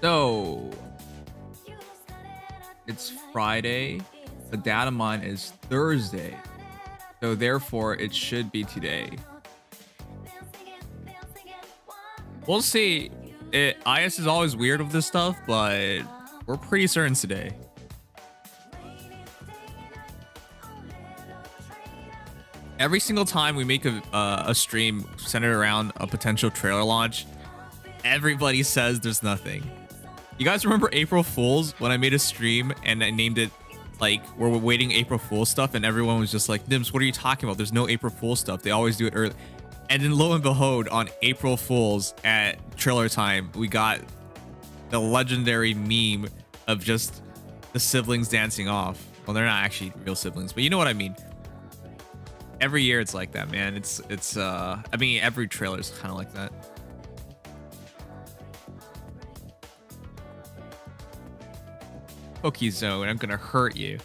So it's Friday. The data mine is Thursday. So therefore it should be today. We'll see. IS is always weird with this stuff, but we're pretty certain today. Every single time we make a stream centered around a potential trailer launch, everybody says there's nothing. You guys remember April Fools when I made a stream and I named it like we're waiting April Fool stuff, and everyone was just like, Nims, what are you talking about? There's no April Fool stuff. They always do it early. And then lo and behold, on April Fools at trailer time, we got the legendary meme of just the siblings dancing off. Well, they're not actually real siblings, but you know what I mean. Every year it's like that, man. I mean, every trailer is kind of like that. Poke Zone, I'm gonna hurt you.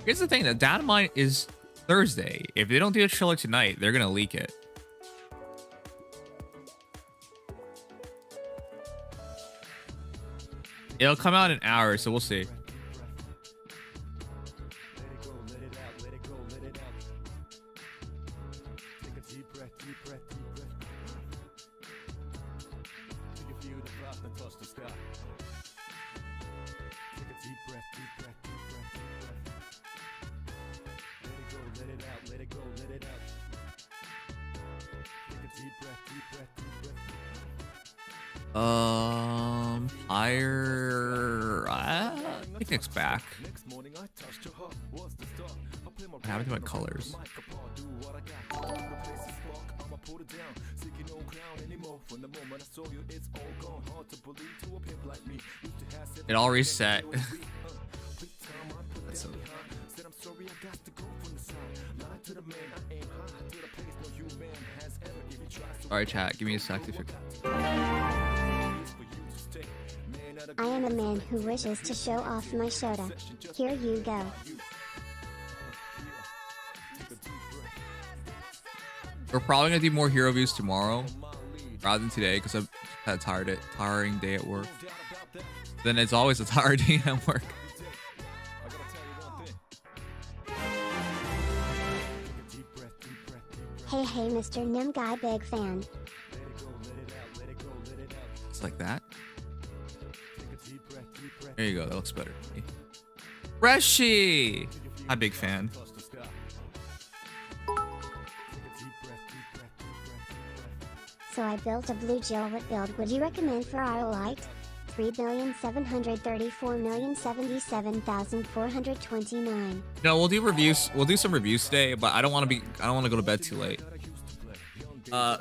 Here's the thing, the data mine is Thursday. If they don't do a trailer tonight, they're gonna leak it. It'll come out in an hour, so we'll see. Picnic's back. What happened to my colors? It all reset. Alright, chat, give me a sec to fix it. I am a man who wishes to show off my Shota. Here you go. We're probably gonna do more hero views tomorrow rather than today because I've had a tiring day at work. Then it's always a tiring day at work. Hey, Mr. Nim Guy, big fan. It's like that. There you go, that looks better to me. Reshi! I'm a big fan. So I built a blue Jill. What build would you recommend for Arlite? 3,734,077,429. No, we'll do reviews. We'll do some reviews today, but I don't want to go to bed too late.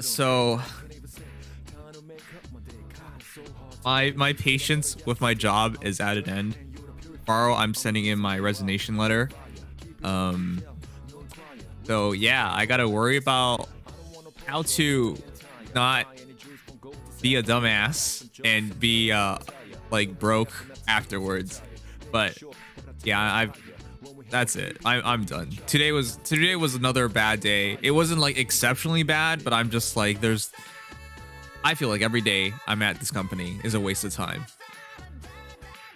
So my patience with my job is at an end. Tomorrow I'm sending in my resignation letter. So yeah, I gotta worry about how to not be a dumbass and be like broke afterwards. But yeah, that's it. I'm done. Today was another bad day. It wasn't like exceptionally bad, but I'm just like I feel like every day I'm at this company is a waste of time.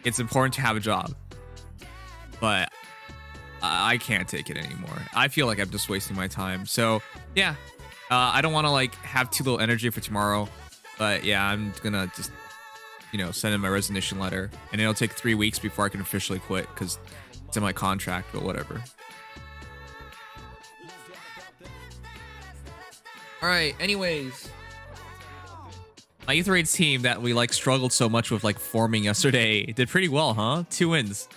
It's important to have a job, but I can't take it anymore. I feel like I'm just wasting my time. So yeah, I don't want to like have too little energy for tomorrow, but yeah, I'm gonna just, you know, send in my resignation letter, and it'll take 3 weeks before I can officially quit because it's in my contract, but whatever. All right, anyways, my Ether Raids team that we like struggled so much with like forming yesterday did pretty well, huh? 2 wins.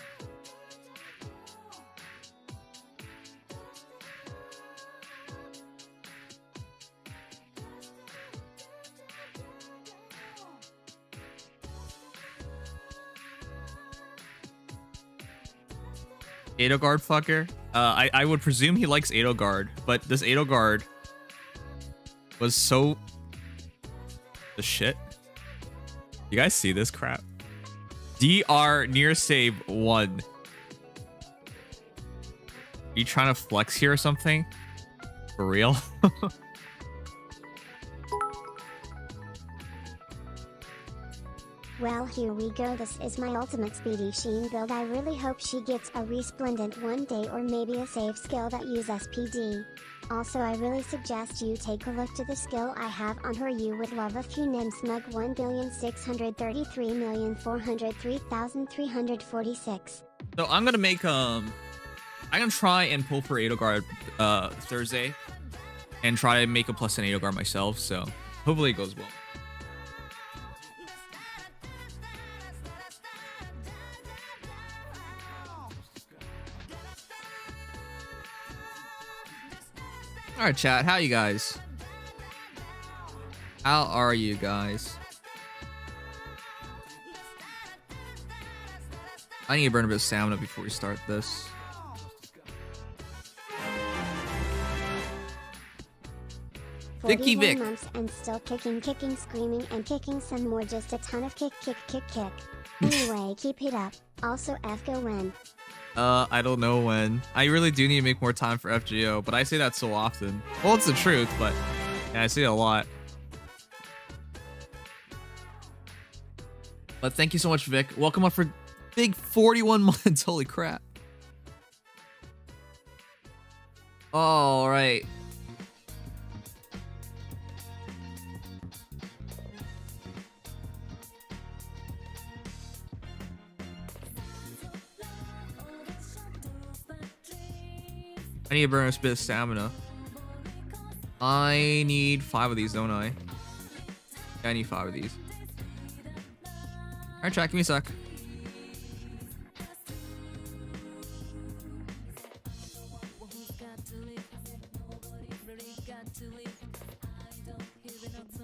Edelgard fucker. I would presume he likes Edelgard, but this Edelgard was so the shit. You guys see this crap? DR near save 1. Are you trying to flex here or something? For real? Well, here we go. This is my ultimate speedy Sheen build. I really hope she gets a resplendent one day, or maybe a save skill that use SPD. Also, I really suggest you take a look to the skill I have on her. You would love a few Nim Smug 1,633,403,346. So I'm gonna make I'm gonna try and pull for Edelgard Thursday, and try to make a plus an Edelgard myself. So hopefully it goes well. All right, chat. How you guys? How are you guys? I need to burn a bit of stamina before we start this. Vicky Vic. Months and still kicking, screaming, and kicking some more. Just a ton of kick. Anyway, keep it up. Also, FGO when? I don't know when. I really do need to make more time for FGO, but I say that so often. Well, it's the truth, but yeah, I say it a lot. But thank you so much, Vic. Welcome up for big 41 months. Holy crap. All right. I need to burn a bit of stamina. I need 5 of these, don't I? Yeah, I need 5 of these. Alright, chat, give me a sec.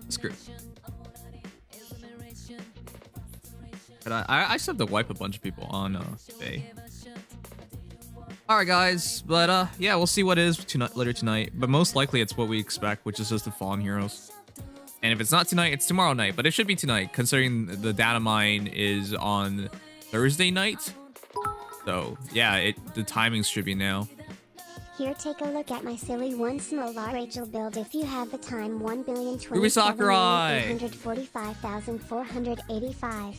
Screw it. But I just have to wipe a bunch of people on Bay. Alright guys, but yeah, we'll see what is tonight, later tonight, but most likely it's what we expect, which is just the Fallen Heroes. And if it's not tonight, it's tomorrow night, but it should be tonight, considering the data mine is on Thursday night. So yeah, the timings should be now. Here, take a look at my silly one Smolar Rachel build if you have the time. 1,027,845,485.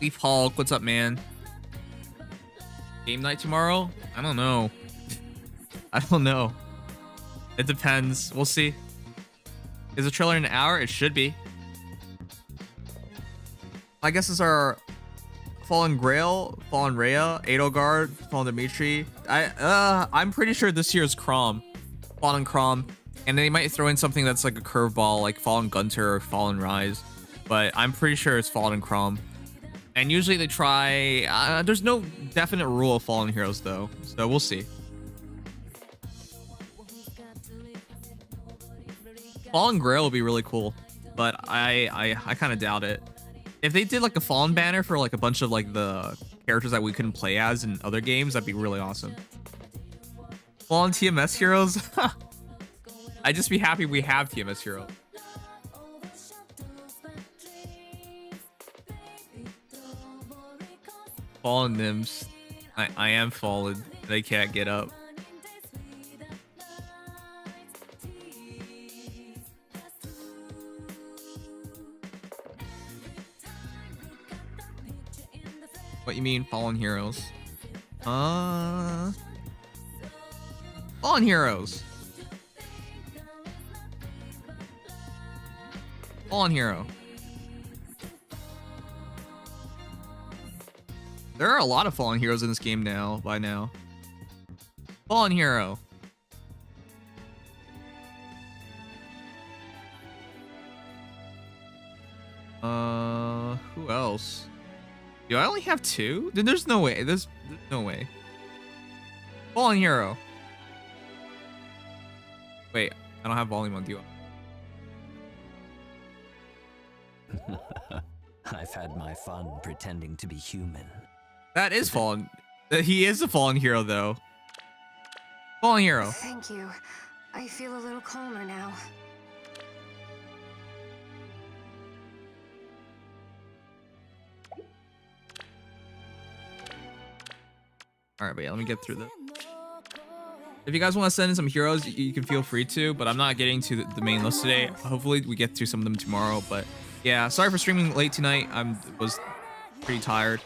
Leaf Hulk, what's up, man? Game night tomorrow? I don't know. I don't know. It depends. We'll see. Is the trailer in an hour? It should be. I guess it's our Fallen Grail, Fallen Rhea, Edelgard, Fallen Dimitri. I'm pretty sure this year is Chrom. Fallen Chrom. And they might throw in something that's like a curveball, like Fallen Gunter or Fallen Rise. But I'm pretty sure it's Fallen Chrom. And usually they try... there's no definite rule of Fallen Heroes, though. So we'll see. Fallen Grail will be really cool. But I kind of doubt it. If they did like a Fallen banner for like a bunch of like the characters that we couldn't play as in other games, that'd be really awesome. Fallen TMS Heroes? I'd just be happy we have TMS Heroes. Fallen Nims. I am fallen. They can't get up. What you mean, Fallen Heroes? Fallen Heroes. Fallen Hero. There are a lot of Fallen Heroes in this game now, by now. Fallen Hero. Who else? Do I only have 2? Then there's no way. There's no way. Fallen Hero. Wait, I don't have volume on, do I? I've had my fun pretending to be human. That is Fallen. He is a Fallen Hero, though. Fallen Hero. Thank you. I feel a little calmer now. All right, but yeah, let me get through this. If you guys want to send in some heroes, you can feel free to, but I'm not getting to the main list today. Hopefully we get to some of them tomorrow, but yeah, sorry for streaming late tonight. Was pretty tired.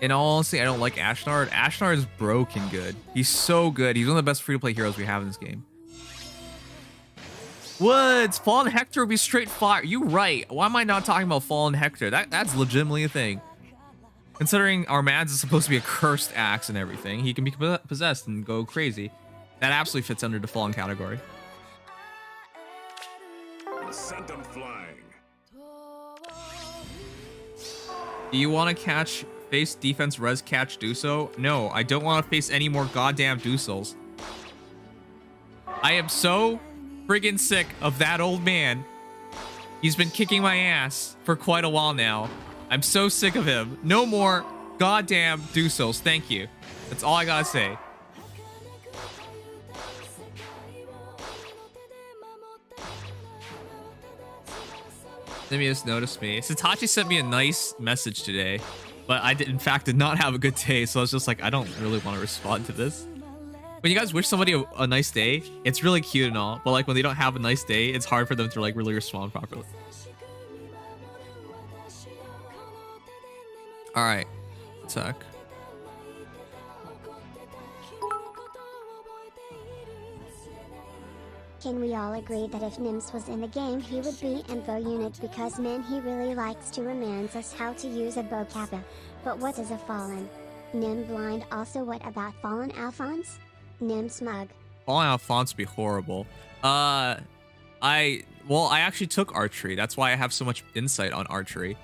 In all honesty, I don't like Ashnard. Ashnard is broken good. He's so good. He's one of the best free-to-play heroes we have in this game. Woods, Fallen Hector would be straight fire. You right. Why am I not talking about Fallen Hector? That's legitimately a thing. Considering our Mads is supposed to be a cursed axe and everything, he can be possessed and go crazy. That absolutely fits under the Fallen category. Sent them flying. Do you want to face defense res catch Duso? No, I don't want to face any more goddamn Dusels. I am so friggin' sick of that old man. He's been kicking my ass for quite a while now. I'm so sick of him. No more goddamn Dusels. Thank you. That's all I gotta say. Nimious noticed me. Satachi sent me a nice message today, but I in fact did not have a good day, so I was just like, I don't really want to respond to this. When you guys wish somebody a nice day, it's really cute and all, but like when they don't have a nice day, it's hard for them to like really respond properly. All right, attack. Can we all agree that if Nims was in the game he would be an bow unit because man he really likes to remind us how to use a bow kappa. But what is a Fallen? Nim blind also what about Fallen Alphonse? Nim smug. Fallen Alphonse would be horrible. I actually took archery. That's why I have so much insight on archery.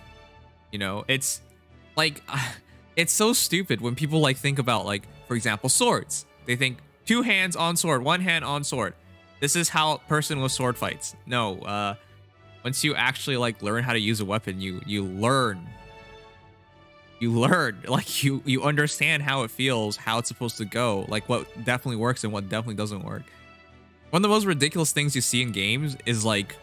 You know, it's like, it's so stupid when people like think about like, for example, swords. They think 2 hands on sword, 1 hand on sword. This is how a person with sword fights. No, once you actually like learn how to use a weapon, you learn. You learn, like you understand how it feels, how it's supposed to go, like what definitely works and what definitely doesn't work. One of the most ridiculous things you see in games is like,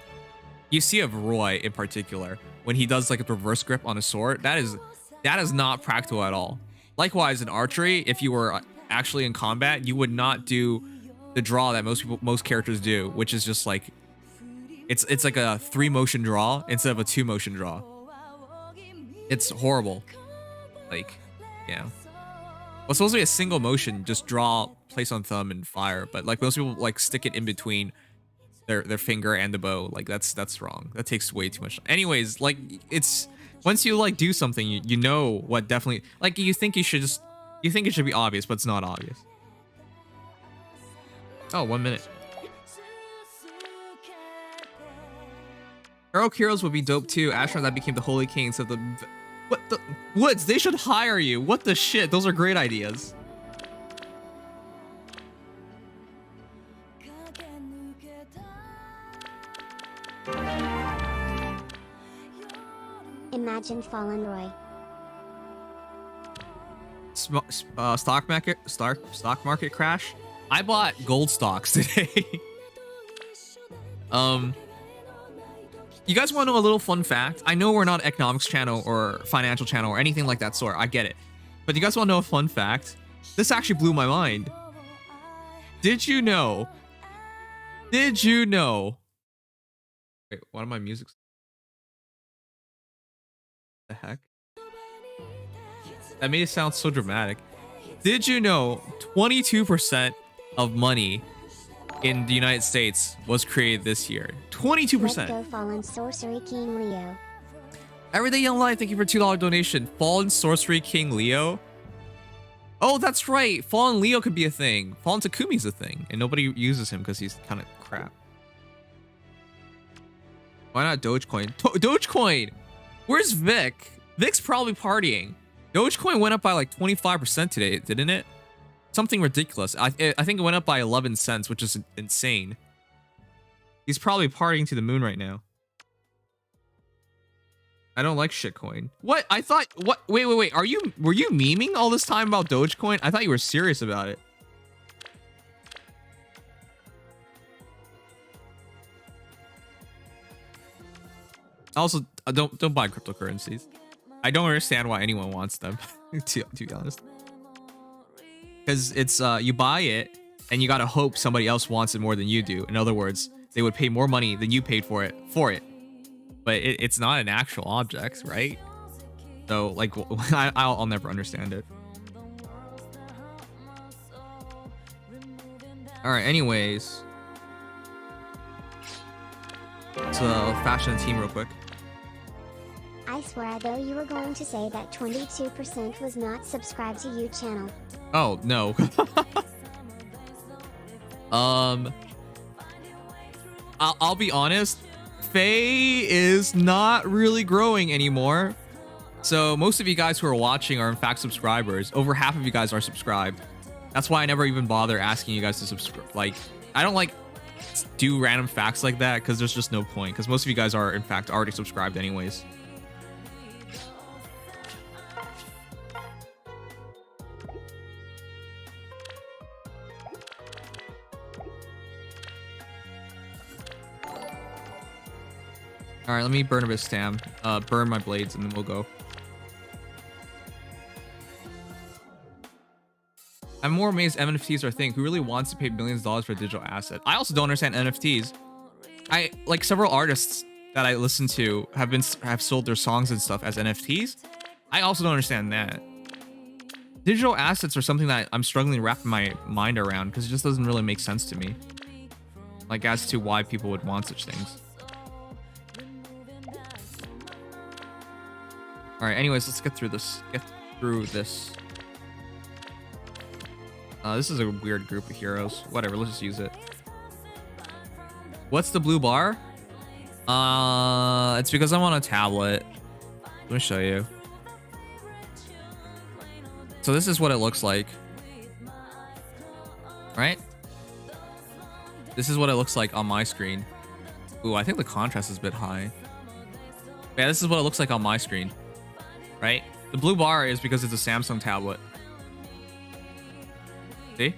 you see of Roy in particular, when he does like a reverse grip on a sword, that is not practical at all. Likewise in archery, if you were actually in combat, you would not do the draw that most characters do, which is just like, it's like a 3 motion draw instead of a 2 motion draw. It's horrible. Like, yeah. Well, it's supposed to be a single motion, just draw, place on thumb, and fire. But like most people like stick it in between their finger and the bow. Like that's wrong. That takes way too much time. Anyways, like it's once you like do something, you know what definitely like you think it should be obvious, but it's not obvious. Oh, 1 minute. Heroic heroes would be dope too. Asher that became the Holy King, so the what the Woods, they should hire you. What the shit? Those are great ideas. Imagine Fallen Roy. Stock market crash. I bought gold stocks today. You guys want to know a little fun fact? I know we're not an economics channel or financial channel or anything like that sort. I get it. But you guys want to know a fun fact? This actually blew my mind. Did you know? Wait, what are my music? The heck? That made it sound so dramatic. Did you know 22% of money in the United States was created this year? 22%. Let's go Fallen Sorcery King Leo. Everyday Young Life, thank you for $2 donation. Fallen Sorcery King Leo. Oh, that's right. Fallen Leo could be a thing. Fallen Takumi's a thing, and nobody uses him because he's kind of crap. Why not Dogecoin? Dogecoin! Where's Vic? Vic's probably partying. Dogecoin went up by like 25% today, didn't it? Something ridiculous. I think it went up by 11 cents, which is insane. He's probably partying to the moon right now. I don't like shitcoin. What? I thought, what? Wait. Were you memeing all this time about Dogecoin? I thought you were serious about it. Also, don't buy cryptocurrencies. I don't understand why anyone wants them. to be honest. Because it's you buy it and you gotta hope somebody else wants it more than you do. In other words, they would pay more money than you paid for it. But it's not an actual object, right? So like I'll never understand it. All right. Anyways, let's fashion a team real quick. I swear though you were going to say that 22% was not subscribed to you channel. Oh no. I'll be honest. Faye is not really growing anymore. So most of you guys who are watching are in fact subscribers. Over half of you guys are subscribed. That's why I never even bother asking you guys to subscribe. Like, I don't like do random facts like that because there's just no point. Because most of you guys are in fact already subscribed anyways. All right, let me burn a bit of stam. Burn my blades, and then we'll go. I'm more amazed NFTs are a thing. Who really wants to pay millions of dollars for a digital asset? I also don't understand NFTs. I like several artists that I listen to have sold their songs and stuff as NFTs. I also don't understand that. Digital assets are something that I'm struggling to wrap my mind around because it just doesn't really make sense to me. Like as to why people would want such things. All right, anyways, let's get through this. This is a weird group of heroes. Whatever, let's just use it. What's the blue bar? It's because I'm on a tablet. Let me show you. So this is what it looks like. Right? This is what it looks like on my screen. Ooh, I think the contrast is a bit high. Yeah, this is what it looks like on my screen. Right? The blue bar is because it's a Samsung tablet. See?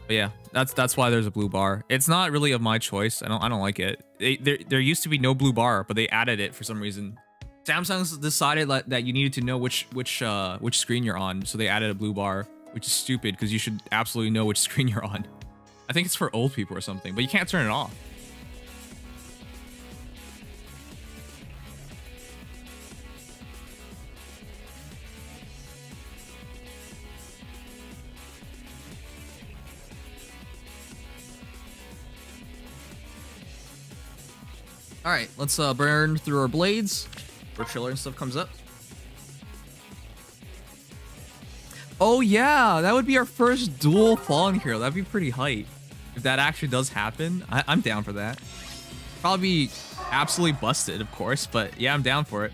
But yeah, that's why there's a blue bar. It's not really of my choice. I don't like it. There used to be no blue bar, but they added it for some reason. Samsung's decided that you needed to know which screen you're on, so they added a blue bar, which is stupid because you should absolutely know which screen you're on. I think it's for old people or something, but you can't turn it off. All right, let's burn through our blades before chiller and stuff comes up. Oh yeah, that would be our first dual fallen hero. That'd be pretty hype if that actually does happen. I'm down for that. Probably be absolutely busted, of course, but yeah, I'm down for it.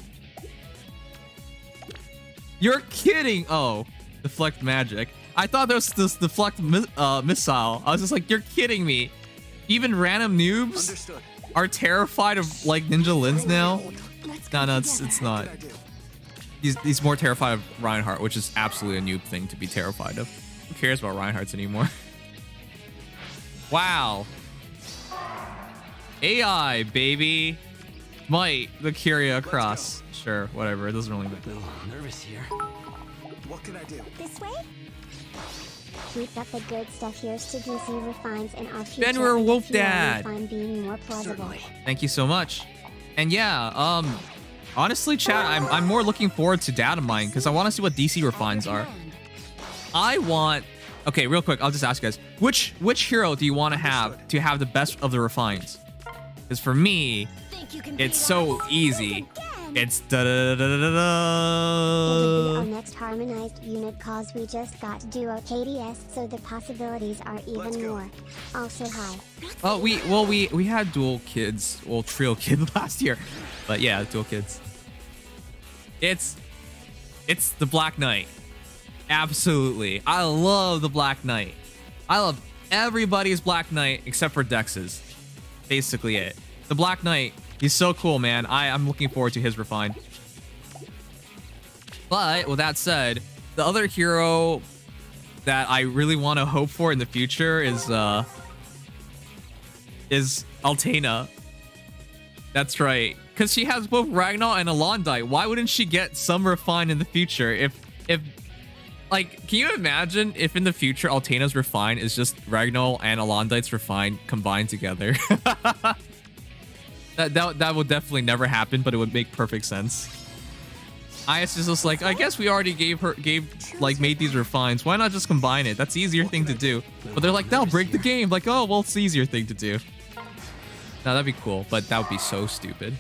You're kidding! Oh, deflect magic. I thought there was this deflect missile. I was just like, you're kidding me. Even random noobs Understood. are terrified of like Ninja Lins now. No, it's not. He's more terrified of Reinhardt, which is absolutely a noob thing to be terrified of. Who cares about Reinhardt's anymore? Wow. AI, baby. Might the Kyria across. Sure, whatever. It doesn't really matter. Nervous here. What can I do? This way? Keep up the good stuff. Here's to DC refines and our future. Fenrir Wolf Dad. Refine being more plausible. Thank you so much. And yeah, honestly, chat, I'm more looking forward to data mine because I want to see what DC refines are. I want. Okay, real quick, I'll just ask you guys, which hero do you want to have the best of the refines? Because for me, it's so easy. It's da da da da da da. Our next harmonized unit cause we just got duo KDS, so the possibilities are even more. Also hi. Oh, we had dual kids, well, trio kid last year, but yeah, dual kids. It's the Black Knight. Absolutely, I love the Black Knight. I love everybody's Black Knight except for Dex's. Basically it. The Black Knight. He's so cool, man. I'm looking forward to his refine. But with that said, the other hero that I really want to hope for in the future is Altena. That's right. Because she has both Ragnar and Alondite. Why wouldn't she get some refined in the future? If like, can you imagine if in the future Altena's refined is just Ragnar and Alondite's refined combined together? that would definitely never happen, but it would make perfect sense. IS is just like, I guess we already made these refines. Why not just combine it? That's the easier thing to do. But they're like, that'll break the game. Like, oh, well, it's the easier thing to do. No, that'd be cool, but that would be so stupid.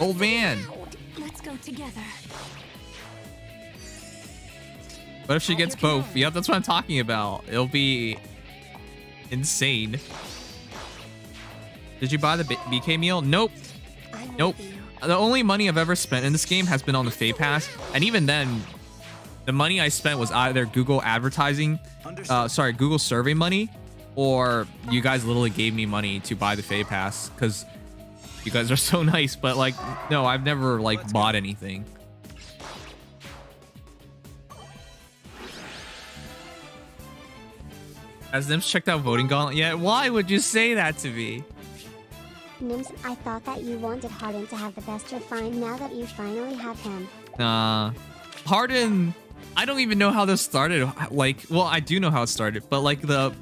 Old man. Let's go together. What if she gets both? Yep, that's what I'm talking about. It'll be insane. Did you buy the BK meal? Nope. Nope. The only money I've ever spent in this game has been on the Fay Pass, and even then, the money I spent was either Google advertising, Google survey money, or you guys literally gave me money to buy the Fay Pass because you guys are so nice. But like, no, I've never like bought anything. Has Nims checked out Voting Gauntlet yet? Why would you say that to me? Nims, I thought that you wanted Harden to have the best refine now that you finally have him. Nah. Harden, I don't even know how this started. Like, well, I do know how it started, but like the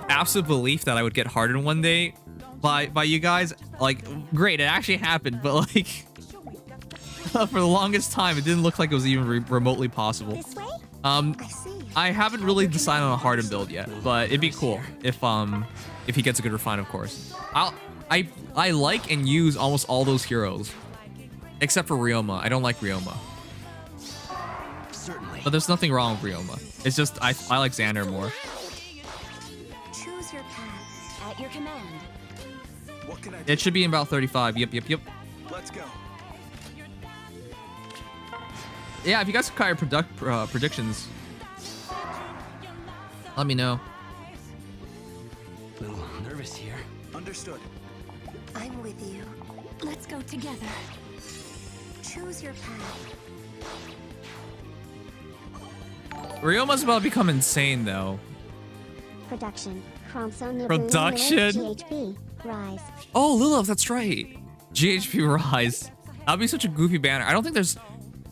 absolute belief that I would get Harden one day by you guys, like, great, it actually happened, but like for the longest time, it didn't look like it was even remotely possible. This way? I haven't really decided on a Harden build yet, but it'd be cool if he gets a good refine, of course. I like and use almost all those heroes, except for Ryoma. I don't like Ryoma. Certainly. But there's nothing wrong with Ryoma. It's just I like Xander more. Choose your path at your command. What can I do? It should be in about 35. Yep. Let's go. Yeah, if you guys have predictions, let me know. A little nervous here. Understood. I'm with you. Let's go together. Choose your path. Ryoma's about to become insane, though. Production. Production? GHP. Rise. Oh, Lilith, that's right. GHP Rise. That'd be such a goofy banner.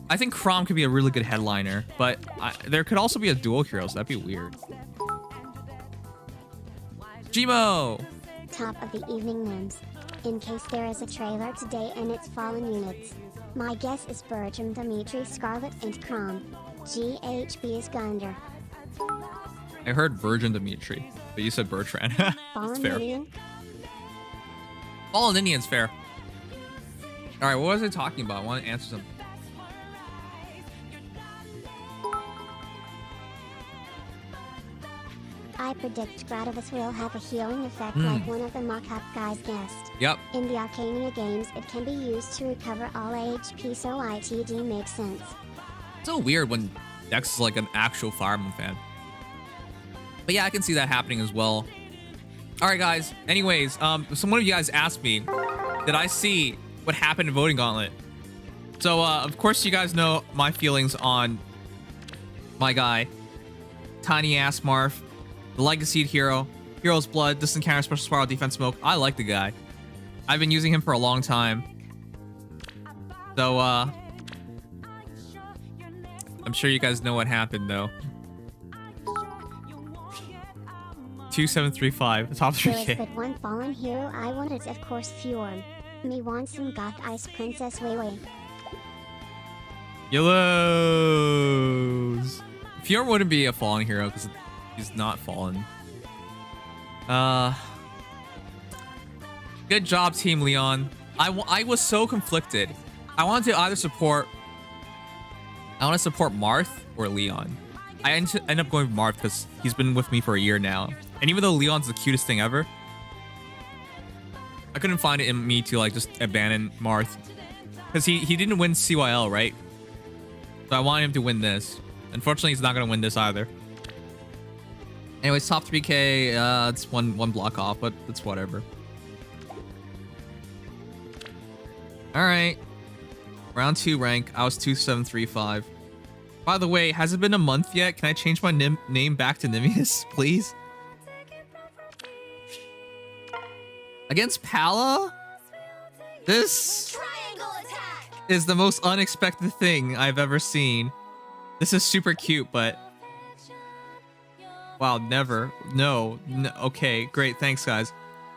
I think Chrom could be a really good headliner, but there could also be a dual hero, so that'd be weird. Gmo! Top of the evening, Nims. In case there is a trailer today and it's fallen units. My guess is Bertram, Dimitri, Scarlet, and Chrom. GHB is Gunder. I heard Virgin Dimitri, but you said Bertrand. Fallen fair. Indian? Fallen Indian's fair. Alright, what was I talking about? I want to answer something. I predict Gradavis will have a healing effect like one of the mock-up guys guessed. Yep. In the Arcania games, it can be used to recover all HP, so ITD makes sense. It's so weird when Dex is like an actual Fire Emblem fan. But yeah, I can see that happening as well. Alright guys, anyways, some one of you guys asked me, did I see what happened in Voting Gauntlet? So, of course you guys know my feelings on my guy, Tiny Ass Marth, the Legacy hero, Hero's Blood, Distant Counter, Special Spiral, Defense Smoke. I like the guy. I've been using him for a long time. So, I'm sure you guys know what happened, though. 2735, top 3K. There is but one fallen hero I wanted, of course, Fjord. Me want some goth ice princess Weiwei. Yellows. Fjord wouldn't be a fallen hero because he's not fallen. Good job, Team Leon. I was so conflicted. I wanted to either support Marth or Leon. I end up going with Marth because he's been with me for a year now. And even though Leon's the cutest thing ever, I couldn't find it in me to like just abandon Marth. Because he didn't win CYL, right? So I wanted him to win this. Unfortunately, he's not going to win this either. Anyways, top 3K, it's one block off, but it's whatever. Alright. Round 2 rank. I was 2735. By the way, has it been a month yet? Can I change my name back to Nimious, please? Against Pala? This is the most unexpected thing I've ever seen. This is super cute, but... Wow, never. No. Okay, great. Thanks, guys.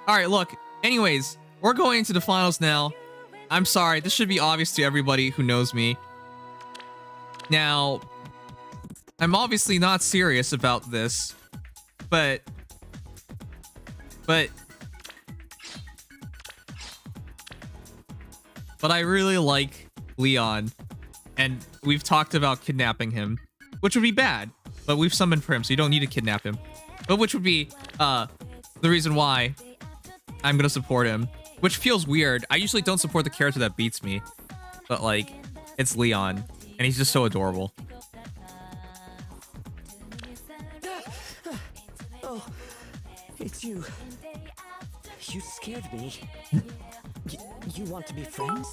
Alright, look. Anyways, we're going into the finals now. I'm sorry, this should be obvious to everybody who knows me. Now, I'm obviously not serious about this, but I really like Leon, and we've talked about kidnapping him, which would be bad, but we've summoned for him, so you don't need to kidnap him. But which would be the reason why I'm gonna support him, which feels weird. I usually don't support the character that beats me, but like, it's Leon, and he's just so adorable. Oh, it's you. You scared me. You want to be friends?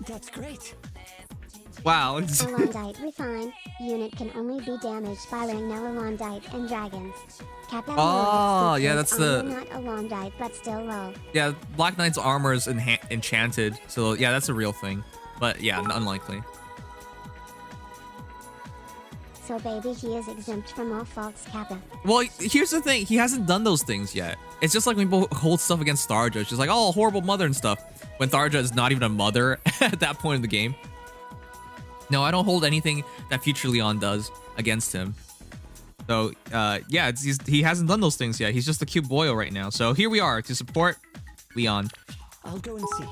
That's great. Wow. Alondite refined. Unit can only be damaged by Ragnell Alondite and dragons. Oh, yeah, that's the... Not Alondite, but still low. Yeah, Black Knight's armor is enchanted, so yeah, that's a real thing. But yeah, unlikely. So baby, he is exempt from all faults, Kappa. Well, here's the thing. He hasn't done those things yet. It's just like when people hold stuff against Tharja. It's just like, oh, horrible mother and stuff. When Tharja is not even a mother at that point in the game. No, I don't hold anything that Future Leon does against him. So, yeah, he hasn't done those things yet. He's just a cute boyo right now. So here we are to support Leon. I'll go and see.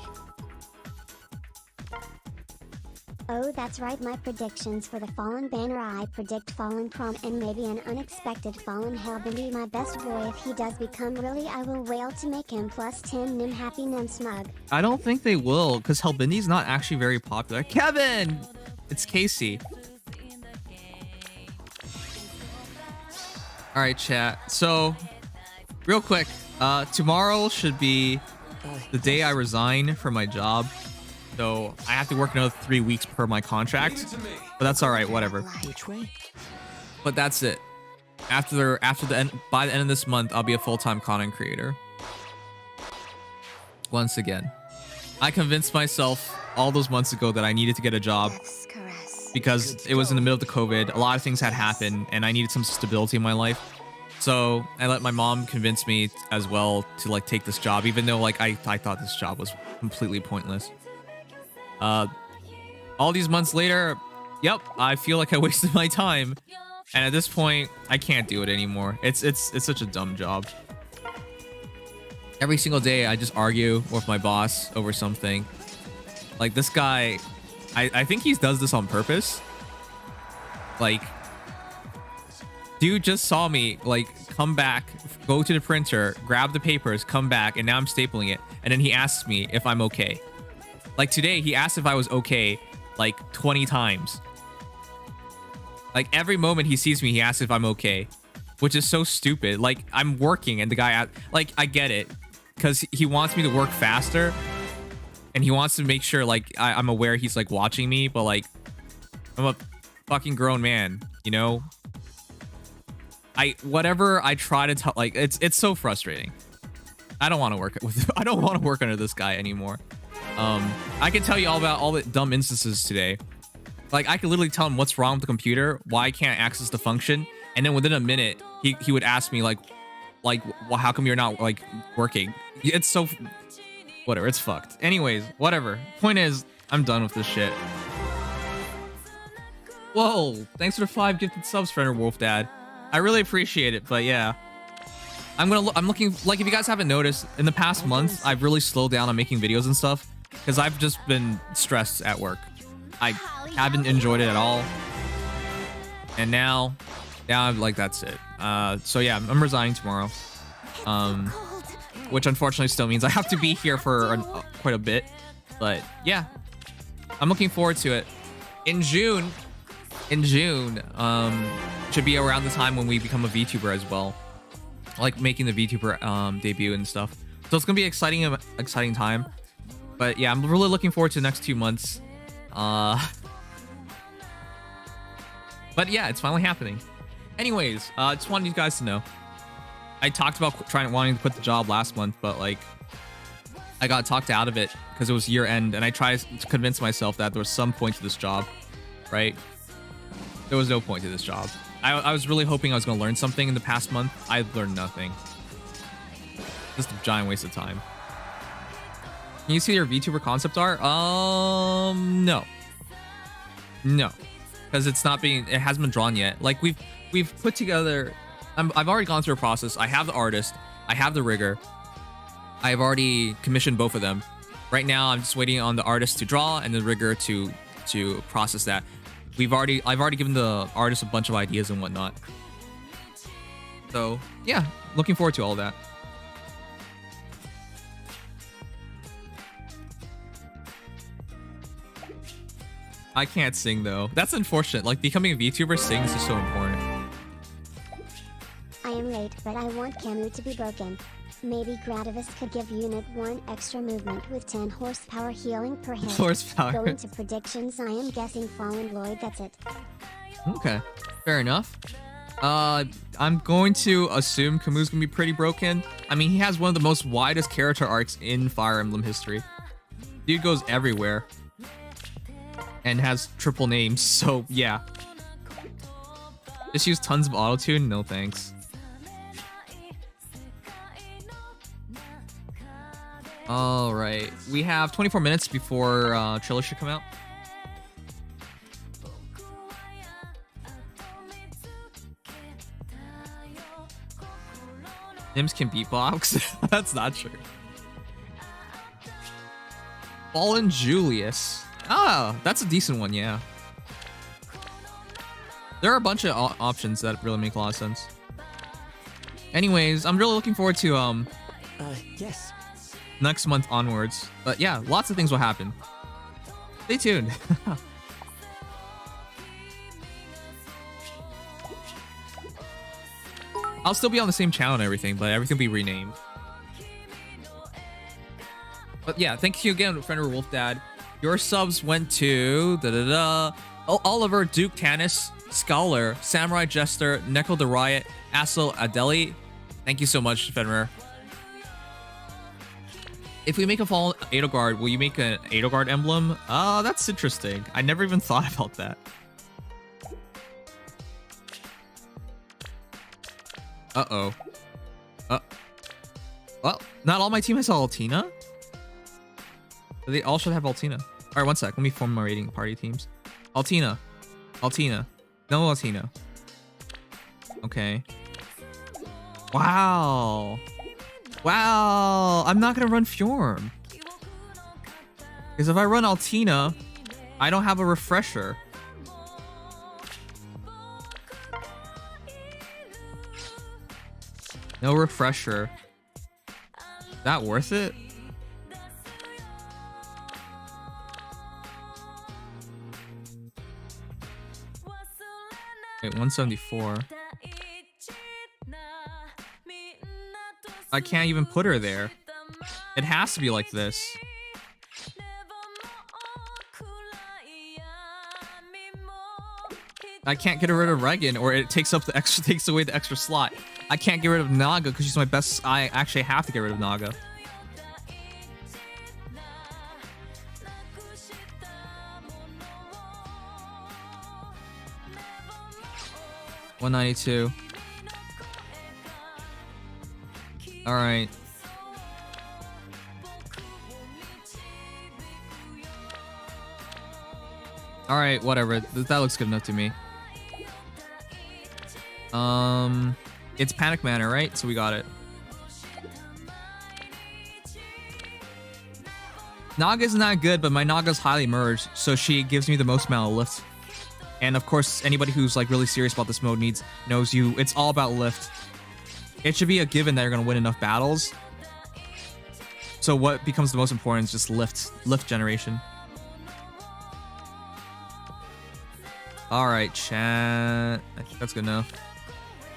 Oh, that's right, my predictions for the Fallen banner. I predict Fallen Prom and maybe an unexpected Fallen Hellbindy. My best boy, if he does become really, I will wail to make him plus 10 Nim happy Nim smug. I don't think they will, because Hellbindy's not actually very popular. Kevin! It's Casey. Alright, chat. So, real quick, tomorrow should be the day I resign from my job. So I have to work another 3 weeks per my contract, but that's all right, whatever. Which way? But that's it. By the end of this month, I'll be a full-time content creator. Once again, I convinced myself all those months ago that I needed to get a job because it was in the middle of the COVID. A lot of things had happened, and I needed some stability in my life. So I let my mom convince me as well to like take this job, even though like I thought this job was completely pointless. All these months later, yep, I feel like I wasted my time, and at this point, I can't do it anymore. It's such a dumb job. Every single day, I just argue with my boss over something. Like this guy, I think he does this on purpose. Like, dude just saw me like come back, go to the printer, grab the papers, come back, and now I'm stapling it, and then he asks me if I'm okay. Like today, he asked if I was okay like 20 times. Like every moment he sees me, he asks if I'm okay, which is so stupid. Like I'm working and the guy, like I get it, because he wants me to work faster and he wants to make sure like I'm aware he's like watching me, but like I'm a fucking grown man, you know? Whatever I try to tell, like it's so frustrating. I don't want to work under this guy anymore. I can tell you all about all the dumb instances today. Like I could literally tell him what's wrong with the computer, why I can't access the function, and then within a minute he would ask me like well, how come you're not like working? It's so whatever, it's fucked. Anyways, whatever. Point is, I'm done with this shit. Whoa, thanks for the 5 gifted subs, friend or Wolf Dad. I really appreciate it, but yeah. I'm looking, like if you guys haven't noticed, in the past month, I've really slowed down on making videos and stuff because I've just been stressed at work. I haven't enjoyed it at all. And now I'm like, that's it. So yeah, I'm resigning tomorrow. Which unfortunately still means I have to be here for quite a bit. But yeah, I'm looking forward to it. In June, should be around the time when we become a VTuber as well. Like making the VTuber debut and stuff. So it's gonna be exciting time. But yeah, I'm really looking forward to the next 2 months. But yeah, it's finally happening. Anyways, just wanted you guys to know. I talked about wanting to quit the job last month, but like I got talked out of it because it was year end, and I tried to convince myself that there was some point to this job, right? There was no point to this job. I was really hoping I was going to learn something in the past month. I learned nothing. Just a giant waste of time. Can you see your VTuber concept art? No. No. Because it hasn't been drawn yet. Like we've put together, I've already gone through a process. I have the artist, I have the rigger. I've already commissioned both of them. Right now I'm just waiting on the artist to draw and the rigger to process that. I've already given the artist a bunch of ideas and whatnot. So yeah, looking forward to all that. I can't sing though. That's unfortunate. Like becoming a VTuber sings is so important. I am late, but I want Camus to be broken. Maybe Gradivis could give Unit 1 extra movement with 10 horsepower healing per hit. Horsepower. Going to predictions, I am guessing Fallen Lloyd, that's it. Okay, fair enough. I'm going to assume Camus gonna be pretty broken. I mean, he has one of the most widest character arcs in Fire Emblem history. Dude goes everywhere. And has triple names, so yeah. Just use tons of autotune? No thanks. Alright, we have 24 minutes before Trailer should come out. Nims can beatbox? That's not true. Fallen Julius. Ah, that's a decent one, yeah. There are a bunch of options that really make a lot of sense. Anyways, I'm really looking forward to Yes. next month onwards. But yeah, lots of things will happen. Stay tuned. I'll still be on the same channel and everything, but everything will be renamed. But yeah, thank you again, friend of Wolf Dad. Your subs went to Oliver, Duke Tanis, Scholar, Samurai Jester, Neko the Riot, Assel Adeli. Thank you so much, Fenrir. If we make a Fallen Edelgard, will you make an Edelgard emblem? That's interesting. I never even thought about that. Uh-oh. Well, not all my team has Altina. They all should have Altina. Alright, one sec. Let me form my rating party teams. Altina. Altina. No Altina. Okay. Wow. Wow. I'm not gonna run Fjorm. Because if I run Altina, I don't have a refresher. No refresher. Is that worth it? Wait, 174. I can't even put her there. It has to be like this. I can't get rid of Regan, or it takes away the extra slot. I can't get rid of Naga because she's my best. I actually have to get rid of Naga. $192. All right. All right, whatever. That looks good enough to me. It's Panic Manor, right? So we got it. Naga's not good, but my Naga's highly merged, so she gives me the most amount of lift. And of course, anybody who's like really serious about this mode knows it's all about lift. It should be a given that you're gonna win enough battles. So what becomes the most important is just lift generation. All right, chat. I think that's good enough.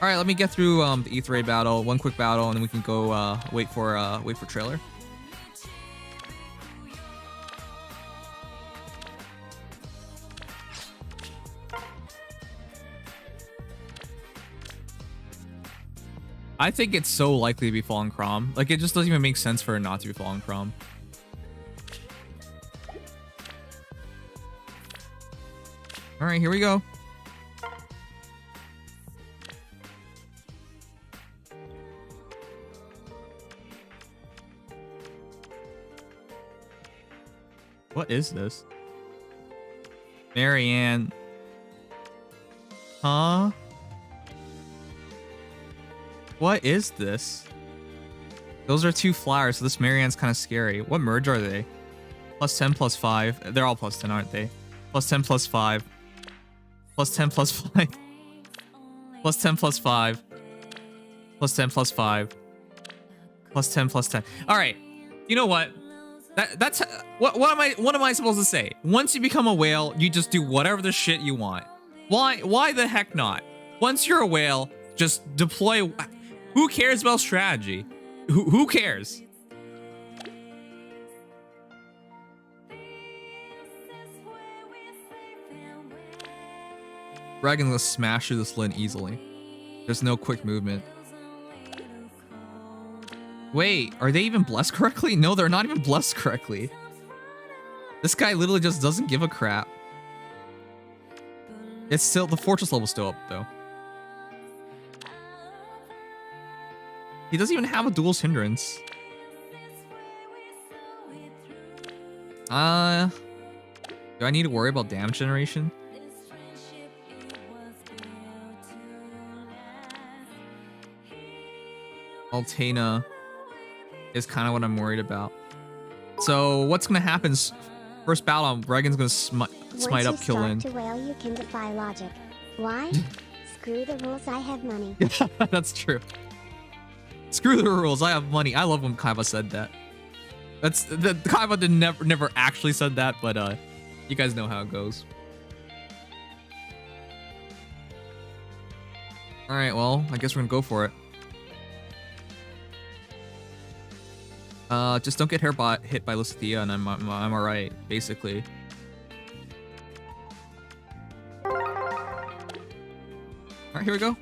All right, let me get through the ETH raid battle, one quick battle, and then we can go wait for trailer. I think it's so likely to be Fallen Crom. Like, it just doesn't even make sense for it not to be Fallen Crom. All right, here we go. What is this? Marianne. Huh? What is this? Those are 2 flowers, so this Marianne's kind of scary. What merge are they? Plus 10, plus 5. They're all plus 10, aren't they? Plus 10, plus 5. Plus 10, plus 5. Plus 10, plus 5. Plus 10, plus 5. Plus 10, plus 10. All right. You know what? That's what am I supposed to say? Once you become a whale, you just do whatever the shit you want. Why the heck not? Once you're a whale, just deploy. Who cares about strategy? Who cares? Dragon will smash through this Lin easily. There's no quick movement. Wait, are they even blessed correctly? No, they're not even blessed correctly. This guy literally just doesn't give a crap. It's still, the fortress level's still up though. He doesn't even have a duel's hindrance. Do I need to worry about damage generation? Altena is kind of what I'm worried about. So what's gonna happen? First battle, Regan's gonna smite up Kill Lin. Once you start to wail, you can defy logic. Why? Screw the rules, I have money. That's true. Screw the rules, I have money. I love when Kaiba said that. That's the Kaiba never actually said that, but you guys know how it goes. All right, well, I guess we're gonna go for it. Just don't get hit by Lysithea and I'm alright, basically. Alright, here we go.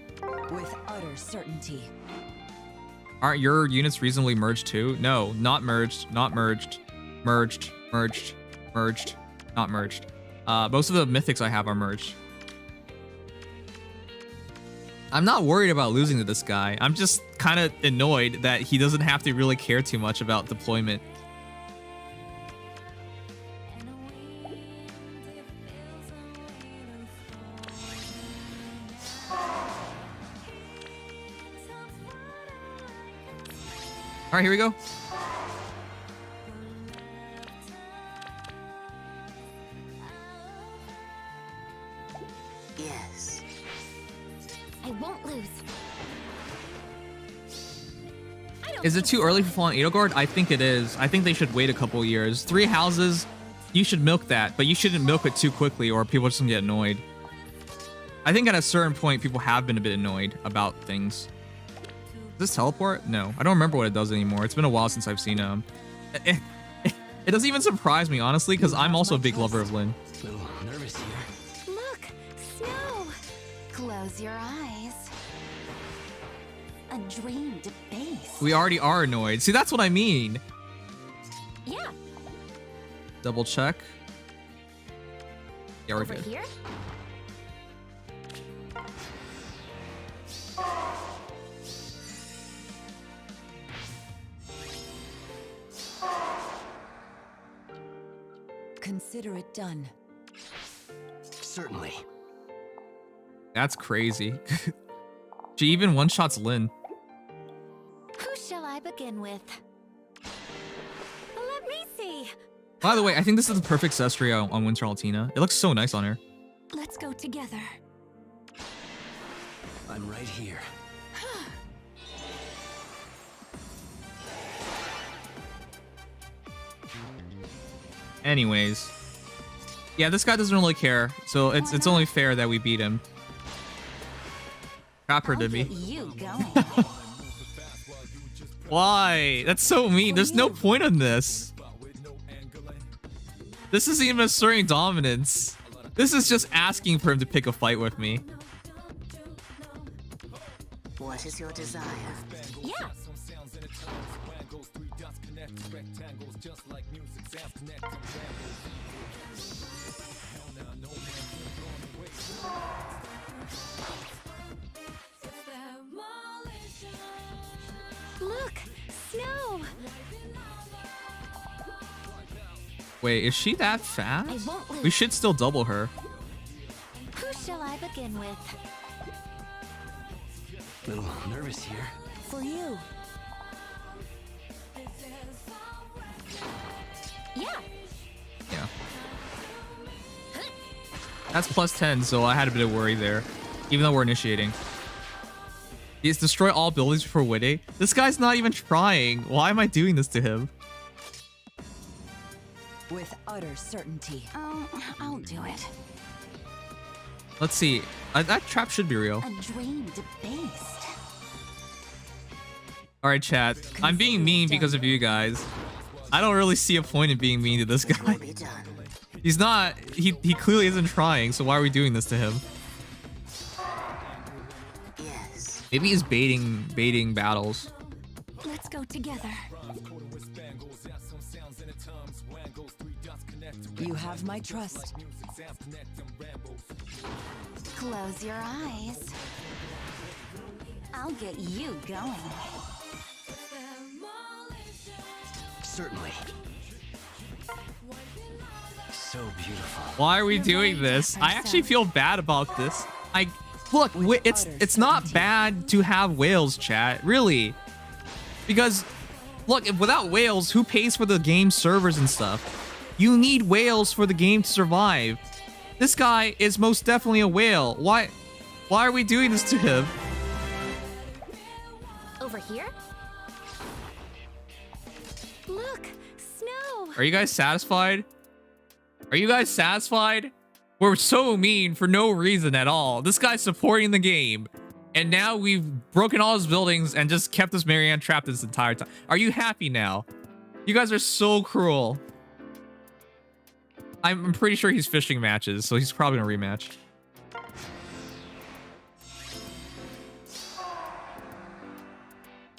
With utter certainty. Aren't your units reasonably merged too? No, not merged, not merged. Merged, merged, merged, not merged. Most of the mythics I have are merged. I'm not worried about losing to this guy. I'm just kind of annoyed that he doesn't have to really care too much about deployment. All right, here we go. Yes. I won't lose. Is it too early for Fallen Edelgard? I think it is. I think they should wait a couple years. 3 houses, you should milk that, but you shouldn't milk it too quickly or people just gonna get annoyed. I think at a certain point, people have been a bit annoyed about things. Does this teleport? No, I don't remember what it does anymore. It's been a while since I've seen him. It doesn't even surprise me, honestly, because I'm also a big lover of Lin. A little nervous here. Look, snow. Close your eyes. A dream debased. We already are annoyed. See, that's what I mean. Yeah. Double check. Yeah, we're Over good. here. Consider it done. Certainly. That's crazy. She even one-shots Lin. Who shall I begin with? Let me see. By the way, I think this is the perfect Sestri on Winter Altina. It looks so nice on her. Let's go together. I'm right here. Anyways. Yeah, this guy doesn't really care, so it's only fair that we beat him. Crap her, Dibby. You go. Why? That's so mean. There's no point in this. This isn't even asserting dominance. This is just asking for him to pick a fight with me. What is your desire? Yeah. Look, snow. Wait, is she that fast? I won't lose. We should still double her. Who shall I begin with? Little nervous here. For you. Yeah. Yeah. That's plus 10, so I had a bit of worry there. Even though we're initiating. He's destroy all buildings before winning. This guy's not even trying. Why am I doing this to him? With utter certainty. I'll do it. Let's see. That trap should be real. A dream debased. Alright, chat. I'm being mean because of you guys. I don't really see a point in being mean to this guy. Will be done. He's not... He clearly isn't trying, so why are we doing this to him? Yes. Maybe he's baiting battles. Let's go together. You have my trust. Close your eyes. I'll get you going. Certainly. So beautiful. Why are we doing this? I actually feel bad about this. Look, it's not bad to have whales, chat. Really. Because, look, without whales, who pays for the game servers and stuff? You need whales for the game to survive. This guy is most definitely a whale. Why are we doing this to him? Over here? Look, snow. Are you guys satisfied? Are you guys satisfied? We're so mean for no reason at all. This guy's supporting the game. And now we've broken all his buildings and just kept this Marianne trapped this entire time. Are you happy now? You guys are so cruel. I'm pretty sure he's fishing matches, so he's probably gonna rematch.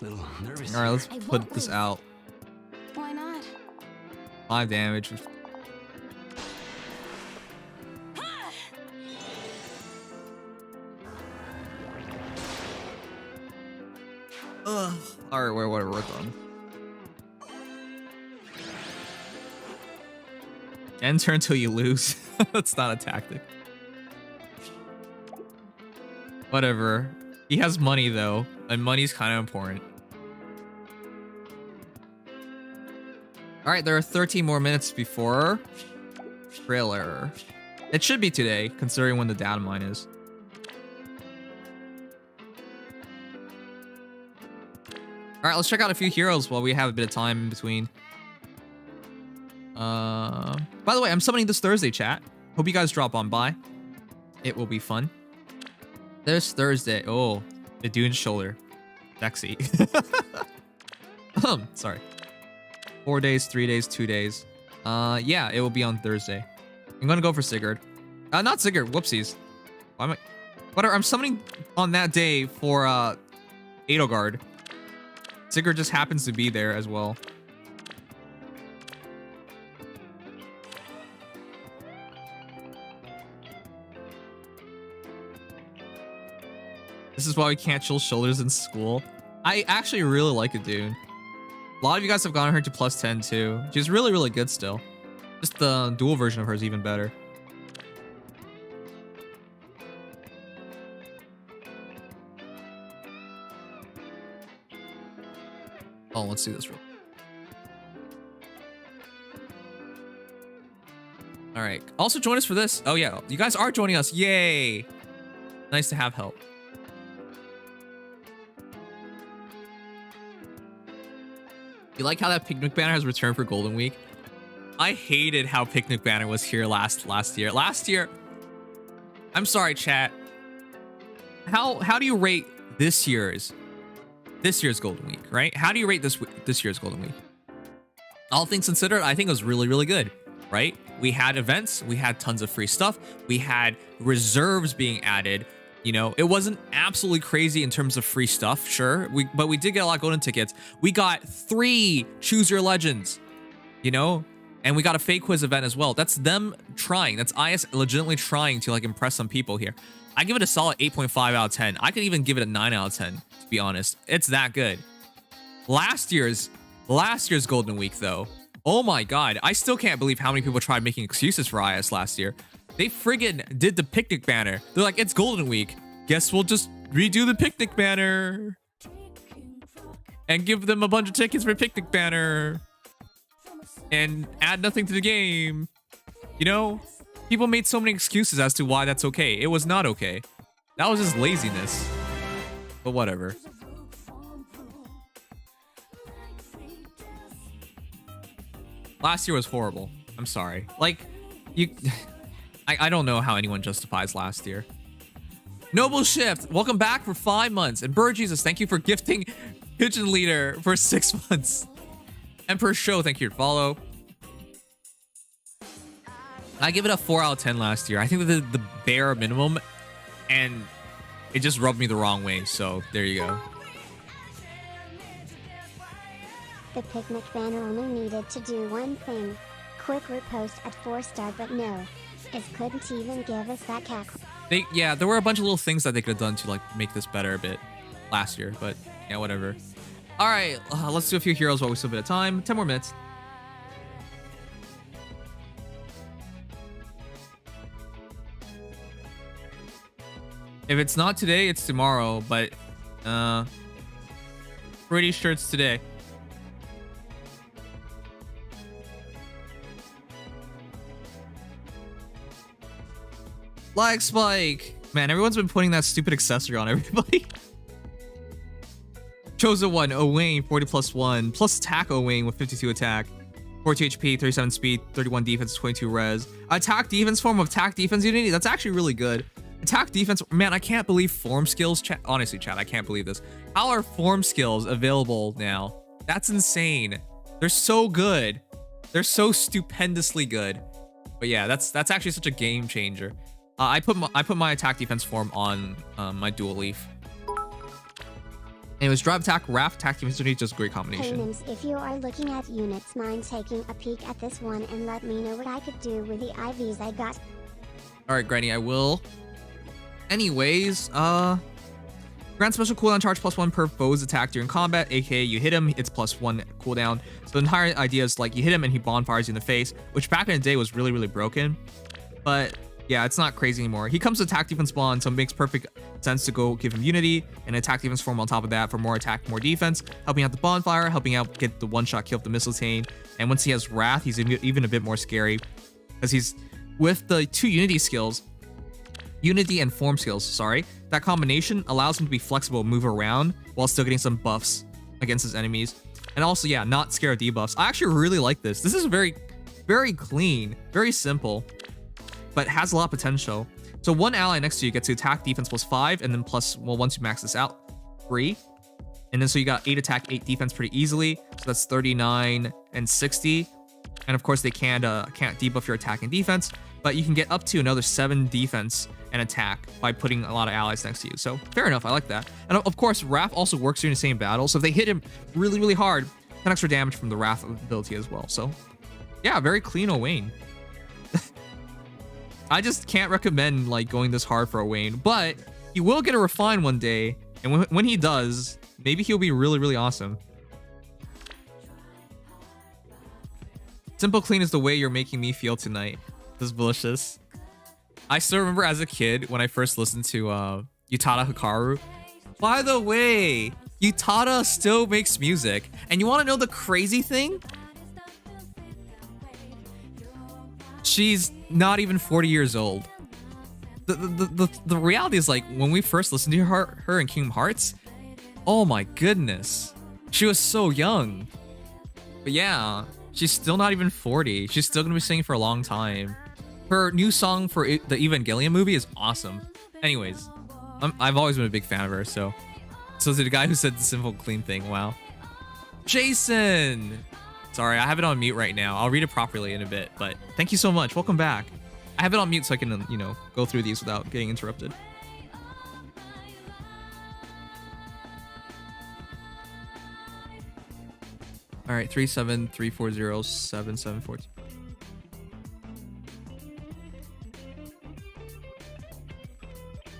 Little nervous. All right, let's I put won't this lose. out. Why not? 5 damage. Ugh. All right, whatever, we're done. End turn until you lose. That's not a tactic. Whatever. He has money though, and money's kind of important. All right, there are 13 more minutes before trailer. It should be today, considering when the data mine is. All right, let's check out a few heroes while we have a bit of time in between. By the way, I'm summoning this Thursday, chat. Hope you guys drop on by. It will be fun. This Thursday. Oh, the Dune's shoulder. Sexy. Sorry. 4 days, 3 days, 2 days. Yeah, it will be on Thursday. I'm gonna go for Sigurd. Not Sigurd. Whoopsies. Why am I? Whatever. I'm summoning on that day for Edelgard. Sigurd just happens to be there as well. This is why we can't chill shoulders in school. I actually really like it, dude. A lot of you guys have gotten her to plus 10 too. She's really, really good still. Just the dual version of her is even better. Oh, let's see this real. All right. Also join us for this. Oh yeah, you guys are joining us. Yay! Nice to have help. You like how that picnic banner has returned for Golden Week? I hated how picnic banner was here last year. Last year, I'm sorry, chat. How do you rate this year's Golden Week, right? How do you rate this year's Golden Week? All things considered, I think it was really, really good, right? We had events, we had tons of free stuff, we had reserves being added, You know, it wasn't absolutely crazy in terms of free stuff, sure. But we did get a lot of golden tickets. We got 3 Choose Your Legends, you know? And we got a fake quiz event as well. That's them trying. That's IS legitimately trying to like impress some people here. I give it a solid 8.5 out of 10. I could even give it a 9 out of 10, to be honest. It's that good. Last year's Golden Week, though. Oh my god. I still can't believe how many people tried making excuses for IS last year. They friggin' did the picnic banner. They're like, it's Golden Week. Guess we'll just redo the picnic banner. And give them a bunch of tickets for picnic banner. And add nothing to the game. You know? People made so many excuses as to why that's okay. It was not okay. That was just laziness. But whatever. Last year was horrible. I'm sorry. Like, I don't know how anyone justifies last year. Noble Shift, welcome back for 5 months. And Bird Jesus, thank you for gifting Pigeon Leader for 6 months. Emperor Show, thank you for follow. I give it a 4 out of 10 last year. I think that the bare minimum, and it just rubbed me the wrong way. So there you go. The picnic banner only needed to do one thing. Quick repost at 4-star, but no. It couldn't even give us that cackle. Yeah, there were a bunch of little things that they could have done to like make this better a bit last year, but yeah, whatever. All right, let's do a few heroes while we still have a bit of time. 10 more minutes. If it's not today, it's tomorrow, but pretty sure it's today. Lag spike. Man, everyone's been putting that stupid accessory on everybody. Chosen one, Owain, 40 plus 1. Plus attack Owain with 52 attack. 42 HP, 37 speed, 31 defense, 22 res. Attack defense form of attack defense unity. That's actually really good. Attack defense. Man, I can't believe form skills. Honestly, chat, I can't believe this. How are form skills available now? That's insane. They're so good. They're so stupendously good. But yeah, that's actually such a game changer. I put my attack defense form on my dual leaf. Anyways, drive attack, Wrath, attack defense unity, just a great combination. Hey Nims, if you are looking at units, mind taking a peek at this one and let me know what I could do with the IVs I got. Alright, Granny, I will. Anyways, grant special cooldown charge +1 per foe's attack during combat, aka you hit him, it's +1 cooldown. So the entire idea is like you hit him and he bonfires you in the face, which back in the day was really, really broken. But yeah, it's not crazy anymore. He comes to attack defense spawn, so it makes perfect sense to go give him unity and attack defense form on top of that for more attack, more defense, helping out the bonfire, helping out get the one-shot kill of the missile chain. And once he has Wrath, he's even a bit more scary because he's with the 2 unity skills, unity and form skills, sorry. That combination allows him to be flexible, move around while still getting some buffs against his enemies. And also, yeah, not scared of debuffs. I actually really like this. This is very, very clean, very simple, but has a lot of potential. So one ally next to you gets to attack defense +5, and then plus, well, once you max this out, 3. And then so you got 8 attack, 8 defense pretty easily. So that's 39 and 60. And of course they can't debuff your attack and defense, but you can get up to another 7 defense and attack by putting a lot of allies next to you. So fair enough, I like that. And of course, Wrath also works during the same battle. So if they hit him really, really hard, 10 extra damage from the Wrath ability as well. So yeah, very clean Owain. I just can't recommend like going this hard for Owain, but he will get a refine one day. And when he does, maybe he'll be really, really awesome. Simple clean is the way you're making me feel tonight. This is delicious. I still remember as a kid when I first listened to Utada Hikaru. By the way, Utada still makes music. And you want to know the crazy thing? She's not even 40 years old. The reality is, like, when we first listened to her in Kingdom Hearts, oh my goodness, she was so young. But yeah, she's still not even 40. She's still gonna be singing for a long time. Her new song for the Evangelion movie is awesome. Anyways, I've always been a big fan of her. So the guy who said the simple clean thing, wow. Jason. Sorry, I have it on mute right now. I'll read it properly in a bit, but thank you so much. Welcome back. I have it on mute so I can, you know, go through these without getting interrupted. All right, 373407742.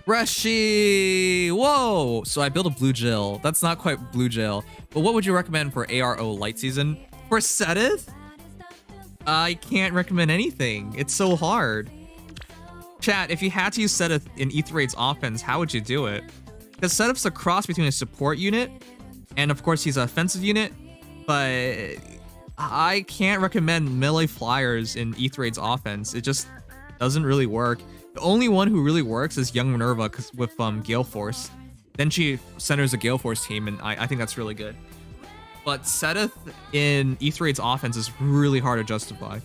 Reshi! Whoa! So I built a blue gel. That's not quite blue gel. But what would you recommend for ARO light season? For Seteth? I can't recommend anything. It's so hard. Chat, if you had to use Seteth in E3's offense, how would you do it? Because Seteth's a cross between a support unit and of course he's an offensive unit, but I can't recommend melee flyers in E3's offense. It just doesn't really work. The only one who really works is Young Minerva with Gale Force. Then she centers a Gale Force team, and I think that's really good. But Seteth in E3's offense is really hard to justify.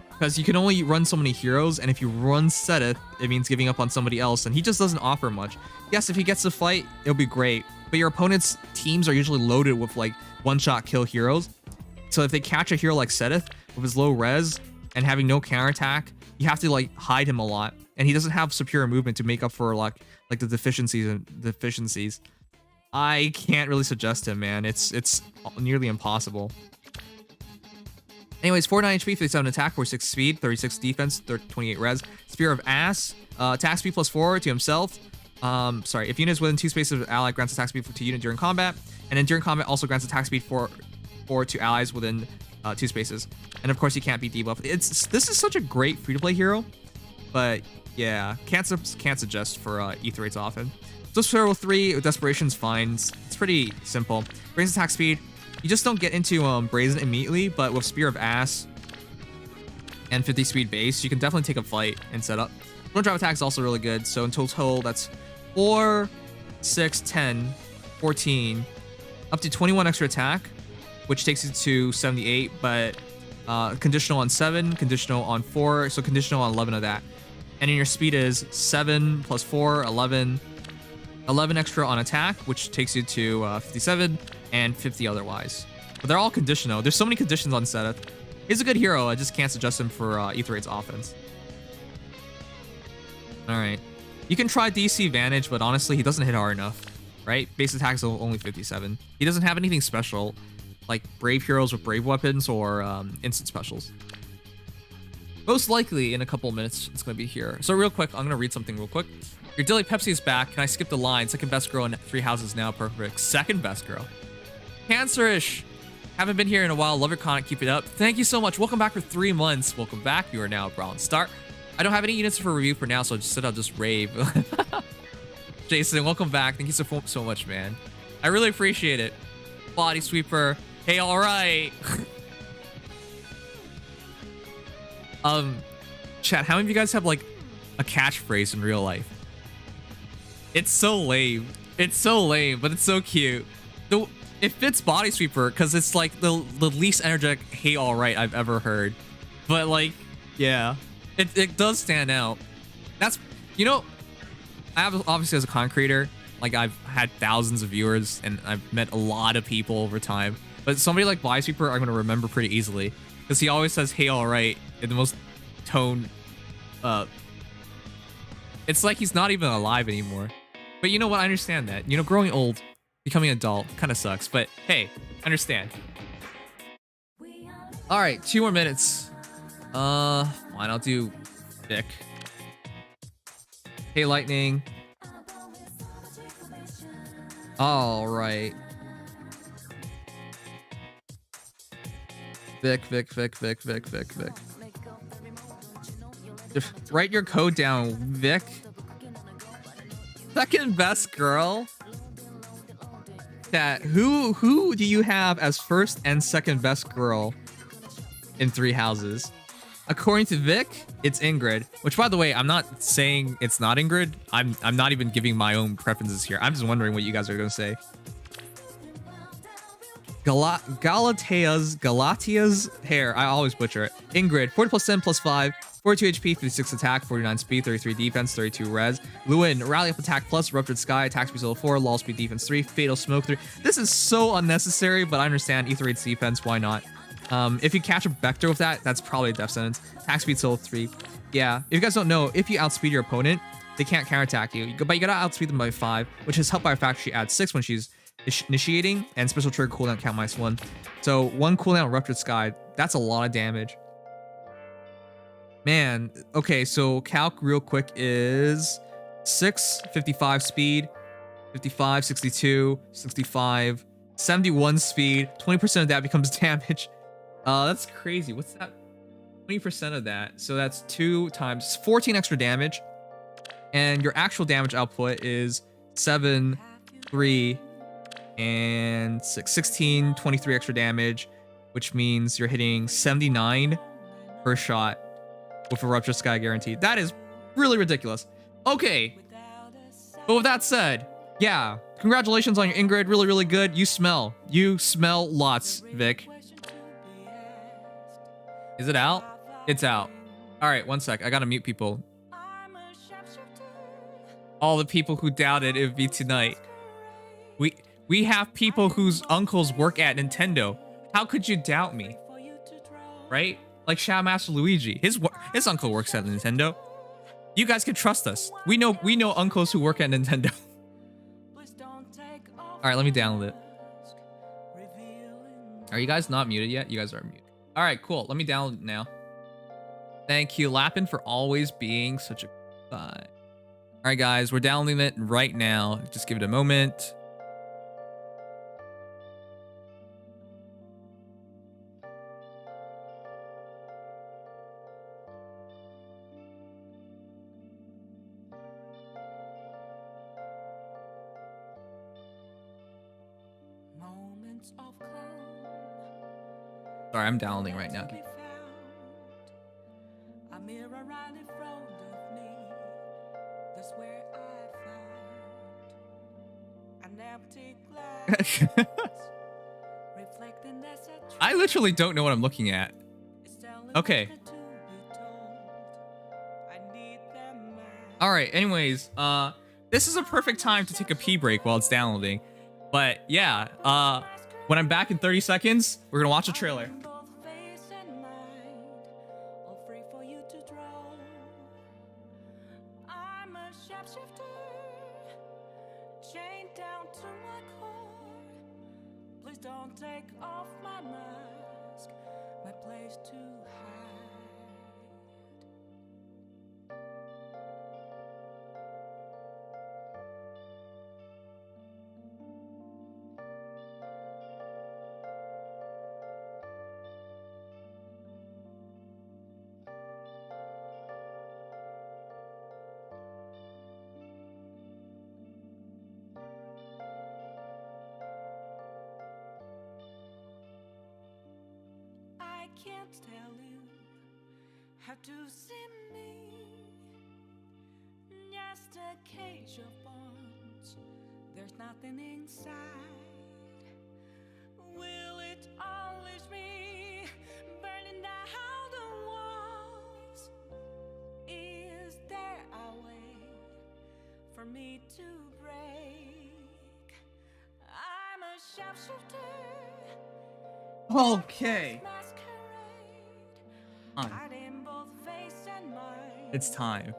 Because you can only run so many heroes, and if you run Seteth, it means giving up on somebody else, and he just doesn't offer much. Yes, if he gets to fight, it'll be great, but your opponent's teams are usually loaded with like one-shot kill heroes. So if they catch a hero like Seteth with his low res and having no counterattack, you have to like hide him a lot, and he doesn't have superior movement to make up for like the deficiencies. I can't really suggest him, man. It's nearly impossible. Anyways, 49 HP, 57 attack, 46 speed, 36 defense, 28 res. Spear of Ass, attack speed +4 to himself. Sorry, if unit is within 2 spaces of ally, grants attack speed to unit during combat, and then during combat also grants attack speed 4 to allies within 2 spaces. And of course, he can't be debuffed. This is such a great free-to-play hero, but yeah, can't suggest for E3's often. Just Pharaoh 3 with Desperation's fine. It's pretty simple. Brazen attack speed. You just don't get into Brazen immediately, but with Spear of Ass and 50 speed base, you can definitely take a fight and set up. Drone drive attack is also really good. So in total, that's 4, 6, 10, 14, up to 21 extra attack, which takes you to 78, but conditional on 7, conditional on 4, so conditional on 11 of that. And then your speed is 7 + 4, 11 extra on attack, which takes you to 57 and 50 otherwise. But they're all conditional. There's so many conditions on Seteth. He's a good hero. I just can't suggest him for E3's offense. All right. You can try DC Vantage, but honestly, he doesn't hit hard enough, right? Base attack is only 57. He doesn't have anything special, like Brave heroes with Brave weapons or instant specials. Most likely, in a couple of minutes, it's going to be here. So real quick, I'm going to read something real quick. Your Dilly Pepsi is back. Can I skip the line? Second best girl in 3 houses now. Perfect. Second best girl. Cancerish. Haven't been here in a while. Love your content. Keep it up. Thank you so much. Welcome back for 3 months. Welcome back. You are now a Brown Star. I don't have any units for review for now, so I just said I'll just rave. Jason, welcome back. Thank you so much, man. I really appreciate it. Body Sweeper. Hey, all right. Chat, how many of you guys have like a catchphrase in real life? It's so lame. It's so lame, but it's so cute. It fits Body Sweeper because it's like the least energetic "hey, all right" I've ever heard. But like, yeah, it does stand out. That's, you know, I have obviously as a content creator, like I've had thousands of viewers and I've met a lot of people over time. But somebody like Body Sweeper, I'm gonna remember pretty easily because he always says "hey, all right" in the most tone. It's like he's not even alive anymore. But you know what? I understand that. You know, growing old, becoming an adult kind of sucks. But hey, understand. All right, 2 more minutes. Fine, I'll do Vic. Hey, Lightning. All right. Vic. Write your code down, Vic. Second best girl. That who do you have as first and second best girl in 3 houses? According to Vic, it's Ingrid. Which, by the way, I'm not saying it's not Ingrid. I'm not even giving my own preferences here. I'm just wondering what you guys are gonna say. Galatia's hair. I always butcher it. Ingrid, 40 + 10 + 5. 42 HP, 56 attack, 49 speed, 33 defense, 32 res. Lewin, rally up attack plus, ruptured sky, attack speed level 4, lull speed defense 3, fatal smoke 3. This is so unnecessary, but I understand. E3's defense, why not? If you catch a vector with that, that's probably a death sentence. Attack speed level 3. Yeah, if you guys don't know, if you outspeed your opponent, they can't counterattack you. But you gotta outspeed them by 5, which is helped by the fact she adds 6 when she's initiating, and special trigger cooldown count -1. So 1 cooldown Ruptured Sky, that's a lot of damage. Man, okay, so calc real quick is 6, 55 speed, 55, 62, 65, 71 speed, 20% of that becomes damage. That's crazy. What's that? 20% of that. So that's 2 times 14 extra damage. And your actual damage output is 7, 3, and 6, 16, 23 extra damage, which means you're hitting 79 per shot with a Rupture Sky guarantee. That is really ridiculous. Okay. But with that said, yeah, congratulations on your Ingrid. Really, really good. You smell lots, Vic. Is it out? It's out. All right, 1 sec. I gotta mute people. All the people who doubted it would be tonight. We have people whose uncles work at Nintendo. How could you doubt me? Right? Like Shadow Master Luigi. His uncle works at Nintendo. You guys can trust us. We know uncles who work at Nintendo. All right, let me download it. Are you guys not muted yet? You guys are muted. All right, cool. Let me download it now. Thank you, Lappin, for always being such a good guy. All right, guys, we're downloading it right now. Just give it a moment. Sorry, I'm downloading right now. I literally don't know what I'm looking at. Okay. All right, anyways, this is a perfect time to take a pee break while it's downloading. But yeah, when I'm back in 30 seconds, we're gonna watch a trailer. Don't take off my mask, my place to hide. I can't tell you how to see me. Just a cage of bones, there's nothing inside. Will it always be burning down the walls? Is there a way for me to break? I'm a sharpshooter. Okay. It's time.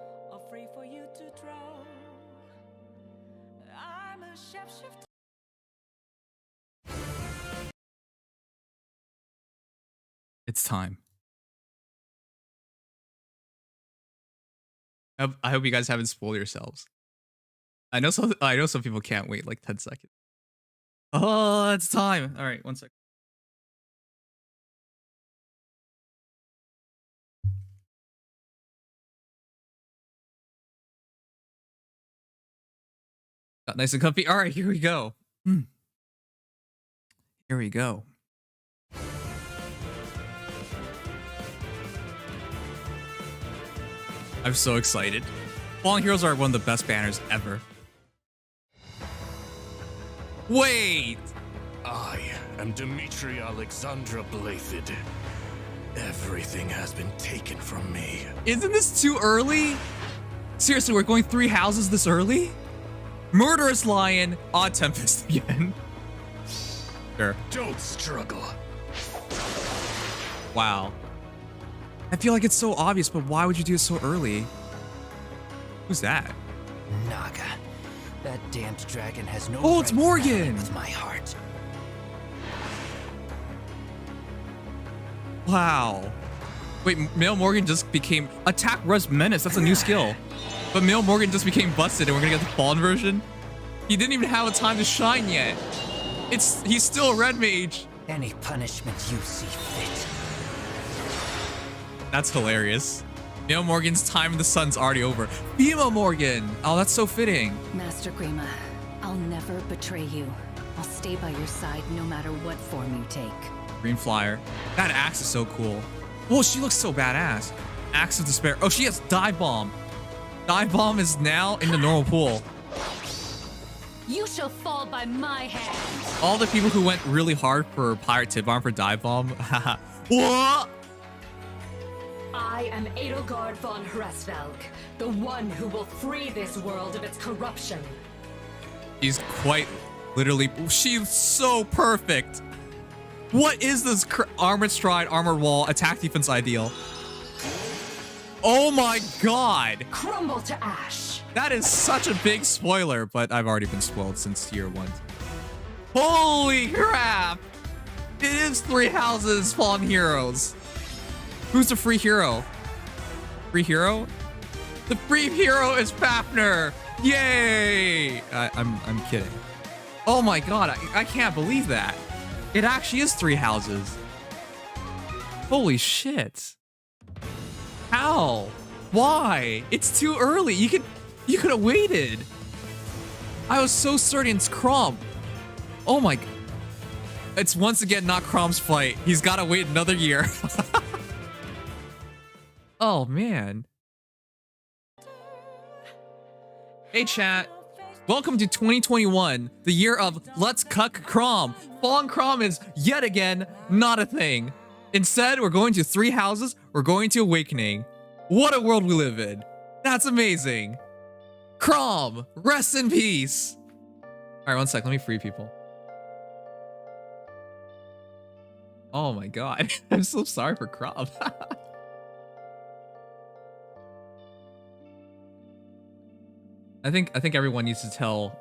It's time. I hope you guys haven't spoiled yourselves. I know some people can't wait like 10 seconds. Oh, it's time. All right, 1 second. Got nice and comfy. All right, here we go. Here we go. I'm so excited. Fallen Heroes are one of the best banners ever. Wait! I am Dimitri Alexandra Blathid. Everything has been taken from me. Isn't this too early? Seriously, we're going 3 houses this early? Murderous Lion, Odd Tempest again. Sure. Don't struggle. Wow. I feel like it's so obvious, but why would you do it so early? Who's that? Naga. That damned dragon has no Oh, it's right Morgan! with my heart. Wow. Wait, Male Morgan just became Attack Rust Menace. That's a new skill. But Male Morgan just became busted and we're gonna get the Fallen version? He didn't even have a time to shine yet. He's still a red mage. Any punishment you see fit. That's hilarious. Male Morgan's time in the sun's already over. Female Morgan! Oh, that's so fitting. Master Grima, I'll never betray you. I'll stay by your side no matter what form you take. Green Flyer. That axe is so cool. Whoa, she looks so badass. Axe of Despair. Oh, she has Dive Bomb. Dive Bomb is now in the normal pool. You shall fall by my hand. All the people who went really hard for Pirate Tip Bomb for Dive Bomb. Haha. What? I am Edelgard von Hresvelg, the one who will free this world of its corruption. She's quite literally. She's so perfect. What is this armored stride, armored wall, attack defense ideal? Oh my god. Crumble to ash. That is such a big spoiler, but I've already been spoiled since year 1. Holy crap. It is 3 houses, Fallen Heroes. Who's the free hero? Free hero? The free hero is Fafnir. Yay. I'm kidding. Oh my god, I can't believe that. It actually is 3 houses. Holy shit. How? Why? It's too early. You could have waited. I was so certain it's Crom. Oh my. It's once again not Crom's fight. He's got to wait another year. Oh man. Hey chat. Welcome to 2021, the year of Let's Cuck Crom. Fallen Crom is yet again not a thing. Instead, we're going to 3 houses, we're going to Awakening. What a world we live in. That's amazing. Crom, rest in peace. All right, one sec, let me free people. Oh my god, I'm so sorry for Crom. I think everyone needs to tell,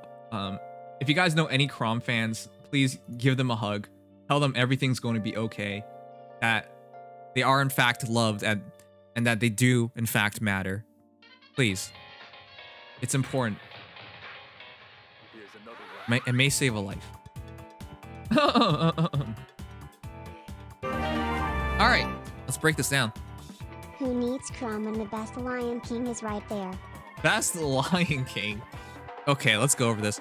if you guys know any Crom fans, please give them a hug. Tell them everything's going to be okay. That they are in fact loved and that they do in fact matter. Please. It's important. It may save a life. Alright, let's break this down. Who needs Crom when the best Lion King is right there? That's the Lion King. Okay, let's go over this.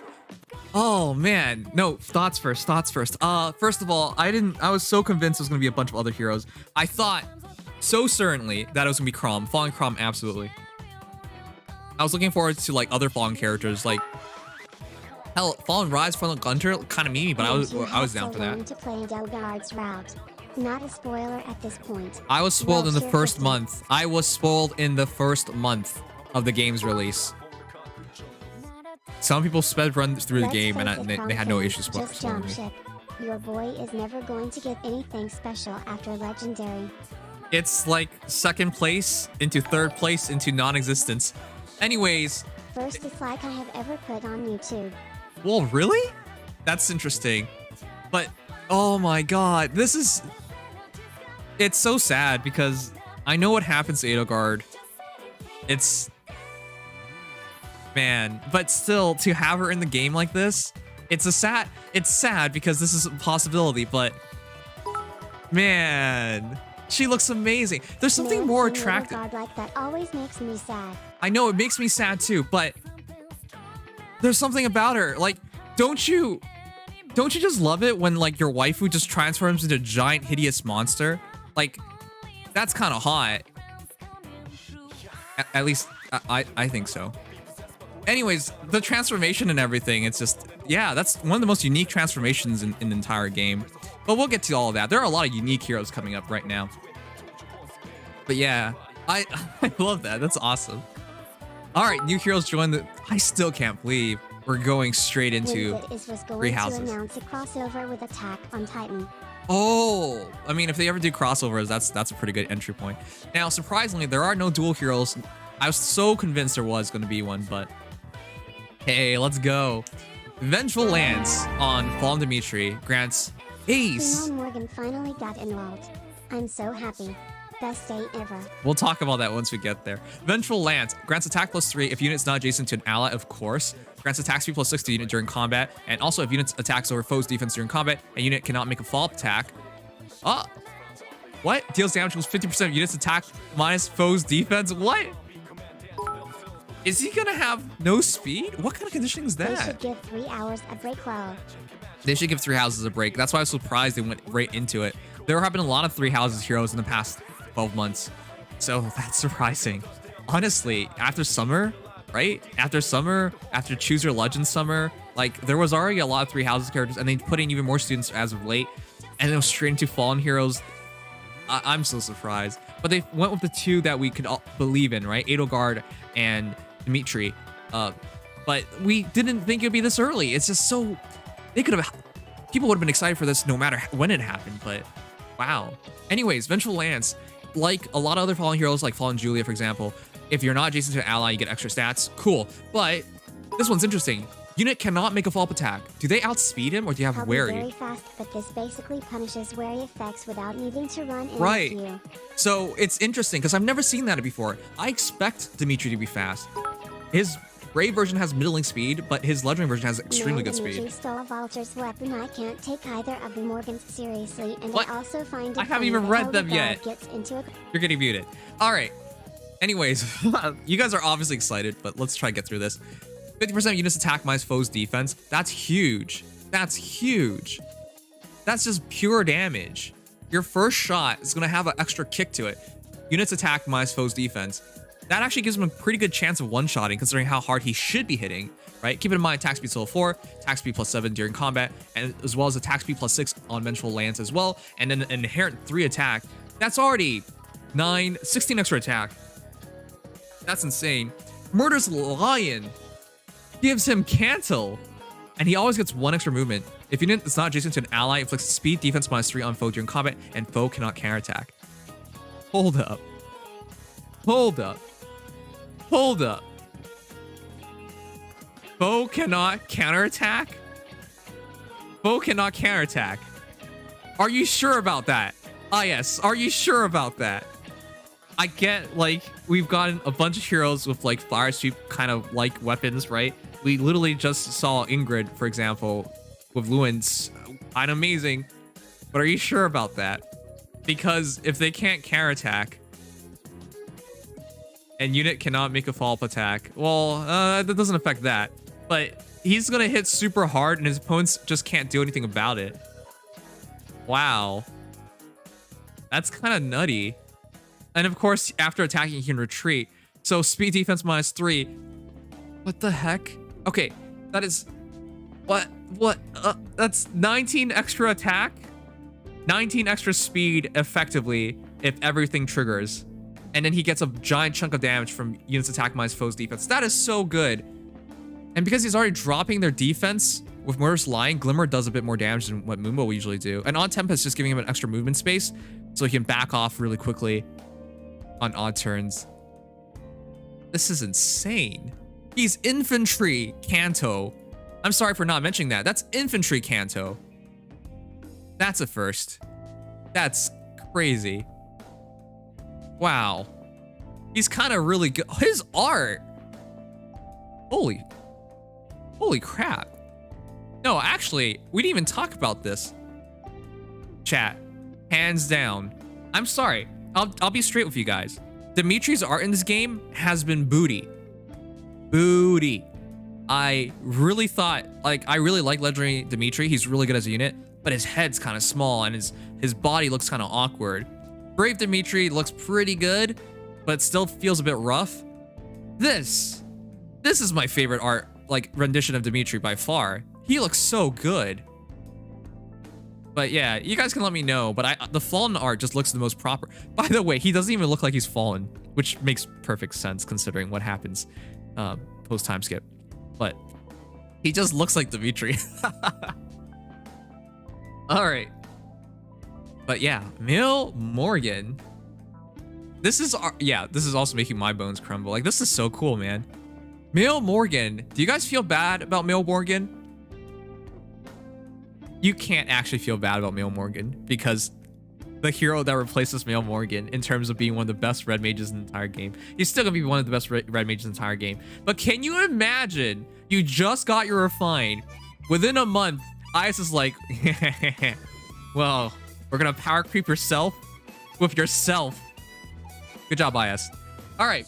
Oh man, no, thoughts first. First of all, I was so convinced it was gonna be a bunch of other heroes. I thought so certainly that it was gonna be Crom. Fallen Crom, absolutely. I was looking forward to like other Fallen characters, like hell, Fallen Rise, Fallen Gunter, kind of meaty, but I was down for that. To play Edelgard's route. Not a spoiler at this point. I was spoiled in the first distance. month. I was spoiled in the first month of the game's release. Some people sped run through the game and they had no issues Just jump ship. Your boy is never going to get anything special after Legendary. It's like second place into third place into non-existence. Anyways. First dislike I have ever put on YouTube. Well, really? That's interesting. But, oh my god, this is... It's so sad because I know what happens to Edelgard. It's... Man, but still, to have her in the game like this, it's sad because this is a possibility, but... Man, she looks amazing. There's something more attractive. God like that always makes me sad. I know, it makes me sad too, but... There's something about her, like, don't you just love it when like your waifu just transforms into a giant hideous monster? Like, that's kind of hot. At least I think so. Anyways, the transformation and everything, it's just, yeah, that's one of the most unique transformations in the entire game. But we'll get to all of that. There are a lot of unique heroes coming up right now. But yeah, I love that. That's awesome. All right, new heroes join the... I still can't believe we're going straight into 3 houses. To announce a crossover with Attack on Titan. Oh, I mean, if they ever do crossovers, that's a pretty good entry point. Now, surprisingly, there are no dual heroes. I was so convinced there was going to be one, but Hey, let's go. Vengeful Lance on Fallen Dimitri grants Ace. Simone Morgan finally got enrolled. I'm so happy. Best day ever. We'll talk about that once we get there. Vengeful Lance grants attack +3 if unit's not adjacent to an ally, of course. Grants attack speed +6 to unit during combat. And also if unit's attacks over foe's defense during combat and unit cannot make a follow-up attack. What? Deals damage equals 50% of unit's attack minus foe's defense? What? Is he gonna have no speed? What kind of conditioning is They that? should give 3 hours a break though. They should give 3 houses a break. That's why I was surprised they went right into it. There have been a lot of 3 houses heroes in the past 12 months. So that's surprising. Honestly, after summer, right? After summer, after Choose Your Legend summer, like there was already a lot of 3 houses characters and they put in even more students as of late. And it was straight into Fallen Heroes. I'm so surprised. But they went with the 2 that we could all believe in, right? Edelgard and Dimitri. But we didn't think it'd be this early. It's just so... They could have... People would have been excited for this no matter when it happened, but wow. Anyways, Vengeful Lance, like a lot of other Fallen heroes, like Fallen Julia, for example, if you're not adjacent to an ally, you get extra stats. Cool. But this one's interesting. Unit cannot make a follow-up attack. Do they outspeed him or do you have I'll Wary? be very fast, but this basically punishes Wary effects without needing to run in Right. with you. So it's interesting because I've never seen that before. I expect Dimitri to be fast. His Brave version has middling speed, but his Legendary version has extremely good Dimitri speed. stole a Vulture's weapon. I can't take either of the Morgans seriously, and What? I also find it I haven't funny even that read how them the yet. dog gets into a You're getting muted. All right. Anyways, you guys are obviously excited, but let's try to get through this. 50% units attack minus foe's defense. That's huge. That's huge. That's just pure damage. Your first shot is going to have an extra kick to it. Units attack minus foe's defense. That actually gives him a pretty good chance of one-shotting considering how hard he should be hitting, right? Keep in mind attack speed level 4, attack speed +7 during combat, and as well as attack speed +6 on Vengeful Lance as well, and then an inherent 3 attack. That's already 16 extra attack. That's insane. Murderous Lion gives him Cantle, and he always gets 1 extra movement. If unit is not adjacent to an ally, inflicts speed defense -3 on foe during combat, and foe cannot counterattack. Hold up. Hold up. Hold up. Foe cannot counterattack? Foe cannot counterattack. Are you sure about that? Ah, yes. Are you sure about that? I get, like, we've gotten a bunch of heroes with, like, fire sweep kind of like weapons, right? We literally just saw Ingrid, for example, with Luen's. Kind of amazing. But are you sure about that? Because if they can't counterattack, and unit cannot make a follow-up attack, well, that doesn't affect that. But he's gonna hit super hard and his opponents just can't do anything about it. Wow. That's kind of nutty. And of course, after attacking, he can retreat. So speed defense -3. What the heck? Okay, that is... What? That's 19 extra attack? 19 extra speed effectively if everything triggers. And then he gets a giant chunk of damage from units attack minus foe's defense. That is so good. And because he's already dropping their defense with Murderous Lion, Glimmer does a bit more damage than what Moonbow will usually do. And Odd Tempest just giving him an extra movement space so he can back off really quickly on odd turns. This is insane. He's Infantry Canto. I'm sorry for not mentioning that. That's Infantry Canto. That's a first. That's crazy. Wow. He's kind of really good. His art. Holy crap. No, actually, we didn't even talk about this. Chat. Hands down. I'm sorry. I'll be straight with you guys. Dimitri's art in this game has been booty. Booty. I really thought, like, I really like Legendary Dimitri. He's really good as a unit, but his head's kind of small and his body looks kind of awkward. Brave Dimitri looks pretty good, but still feels a bit rough. This is my favorite art, like, rendition of Dimitri by far. He looks so good. But yeah, you guys can let me know, but the Fallen art just looks the most proper. By the way, he doesn't even look like he's fallen, which makes perfect sense considering what happens post time skip. But he just looks like Dimitri. All right. But yeah, Mill Morgan. This is also making my bones crumble. Like, this is so cool, man. Male Morgan. Do you guys feel bad about Male Morgan? You can't actually feel bad about Male Morgan because the hero that replaces Male Morgan in terms of being one of the best red mages in the entire game. He's still gonna be one of the best red mages in the entire game. But can you imagine you just got your refine within a month? Ice is like, well, we're gonna power creep yourself with yourself. Good job, IS. All right.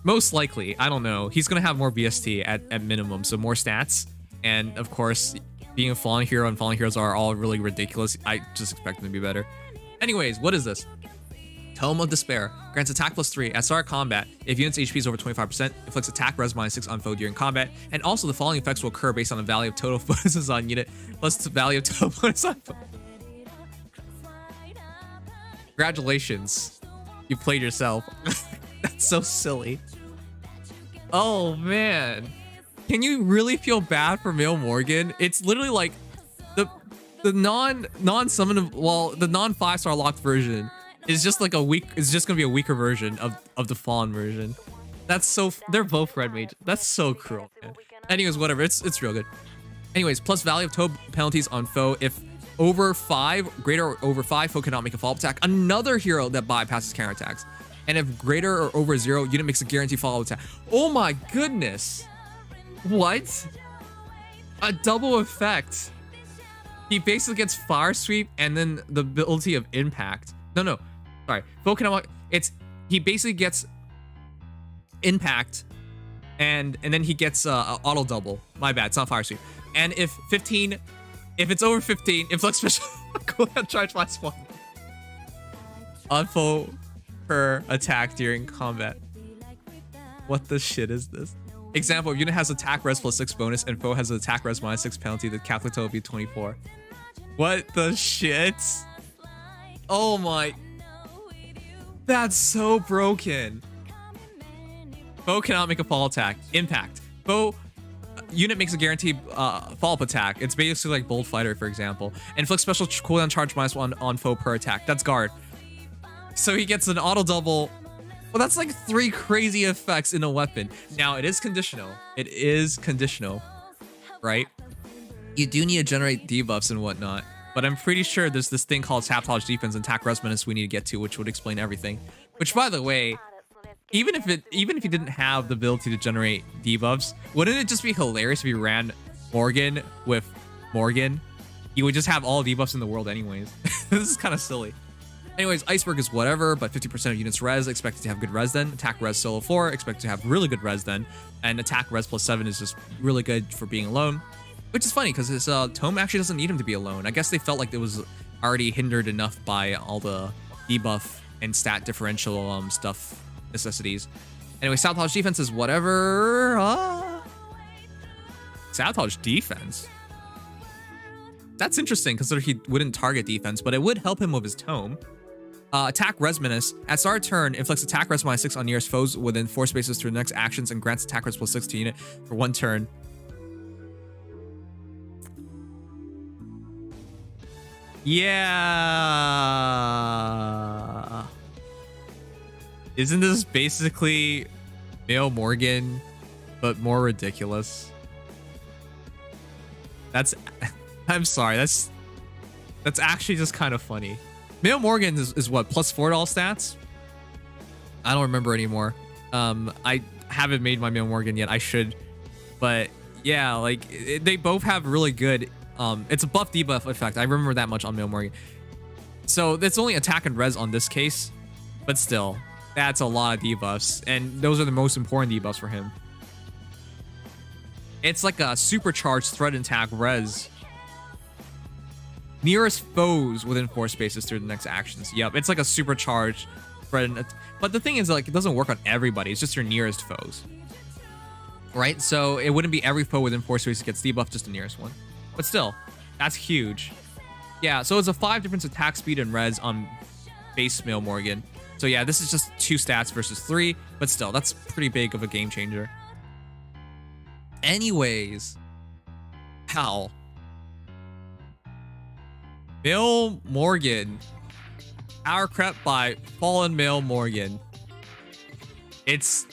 Most likely, I don't know. He's gonna have more BST at minimum, so more stats. And of course, being a fallen hero and fallen heroes are all really ridiculous. I just expect them to be better. Anyways, what is this? Tome of Despair. Grants attack +3 at start of combat. If unit's HP is over 25%, inflicts attack res -6 on foe during combat. And also the following effects will occur based on the value of total bonuses on unit plus the value of total bonus on foe. Congratulations. You played yourself. That's so silly. Oh man. Can you really feel bad for Male Morgan? It's literally like the non-summon, well, the non-5-star locked version is just like it's just gonna be a weaker version of the fallen version. That's so, they're both red mage. That's so cruel, man. Anyways, whatever, it's real good. Anyways, plus value of total penalties on foe. If over 5, greater or over 5, foe cannot make a follow-up attack. Another hero that bypasses counterattacks. And if greater or over 0, unit makes a guaranteed follow-up attack. Oh my goodness. What? A double effect. He basically gets Fire Sweep and then the ability of Impact. No. Sorry. Foe cannot, he basically gets Impact and then he gets auto double. My bad, it's not Fire Sweep. And if it's over 15, inflict special cooldown charge +1 on foe per attack during combat. What the shit is this? Example, if unit has attack res +6 bonus and foe has an attack res -6 penalty, the calculate total will be 24. What the shit? Oh my. That's so broken. Foe cannot make a fall attack. Impact. Foe unit makes a guaranteed follow-up attack. It's basically like Bold Fighter, for example. Inflict special cooldown charge -1 on foe per attack. That's guard. So he gets an auto double. Well, that's like 3 crazy effects in a weapon. Now, it is conditional. It is conditional, right? You do need to generate debuffs and whatnot, but I'm pretty sure there's this thing called sabotage defense and attack res menace we need to get to, which would explain everything. Which, by the way, even if you didn't have the ability to generate debuffs, wouldn't it just be hilarious if you ran Morgan with Morgan? You would just have all debuffs in the world anyways. This is kind of silly. Anyways, Iceberg is whatever, but 50% of units res expected to have good res then. Attack res solo 4 expected to have really good res then. And attack res +7 is just really good for being alone. Which is funny because his tome actually doesn't need him to be alone. I guess they felt like it was already hindered enough by all the debuff and stat differential stuff necessities. Anyway, sabotage defense is whatever. Sabotage defense? That's interesting because he wouldn't target defense, but it would help him with his tome. Attack res menace. At start of turn, inflicts attack res -6 on nearest foes within 4 spaces through the next actions and grants attack res +6 to unit for 1 turn. Yeah. Isn't this basically Male Morgan, but more ridiculous? I'm sorry, that's actually just kind of funny. Male Morgan is what, +4 to all stats? I don't remember anymore. I haven't made my Male Morgan yet. I should. But yeah, like they both have really good, it's a buff debuff effect. I remember that much on Male Morgan. So it's only attack and res on this case, but still, that's a lot of debuffs. And those are the most important debuffs for him. It's like a supercharged threat attack res. Nearest foes within 4 spaces through the next actions. Yep, it's like a supercharged threat. But the thing is, like, it doesn't work on everybody. It's just your nearest foes. Right? So it wouldn't be every foe within 4 spaces gets debuffed, just the nearest one. But still, that's huge. Yeah, so it's a 5 difference attack speed and res on base Male Morgan. So yeah, this is just 2 stats versus 3. But still, that's pretty big of a game changer. Anyways, how? Male Morgan. Power crept by fallen Male Morgan. It's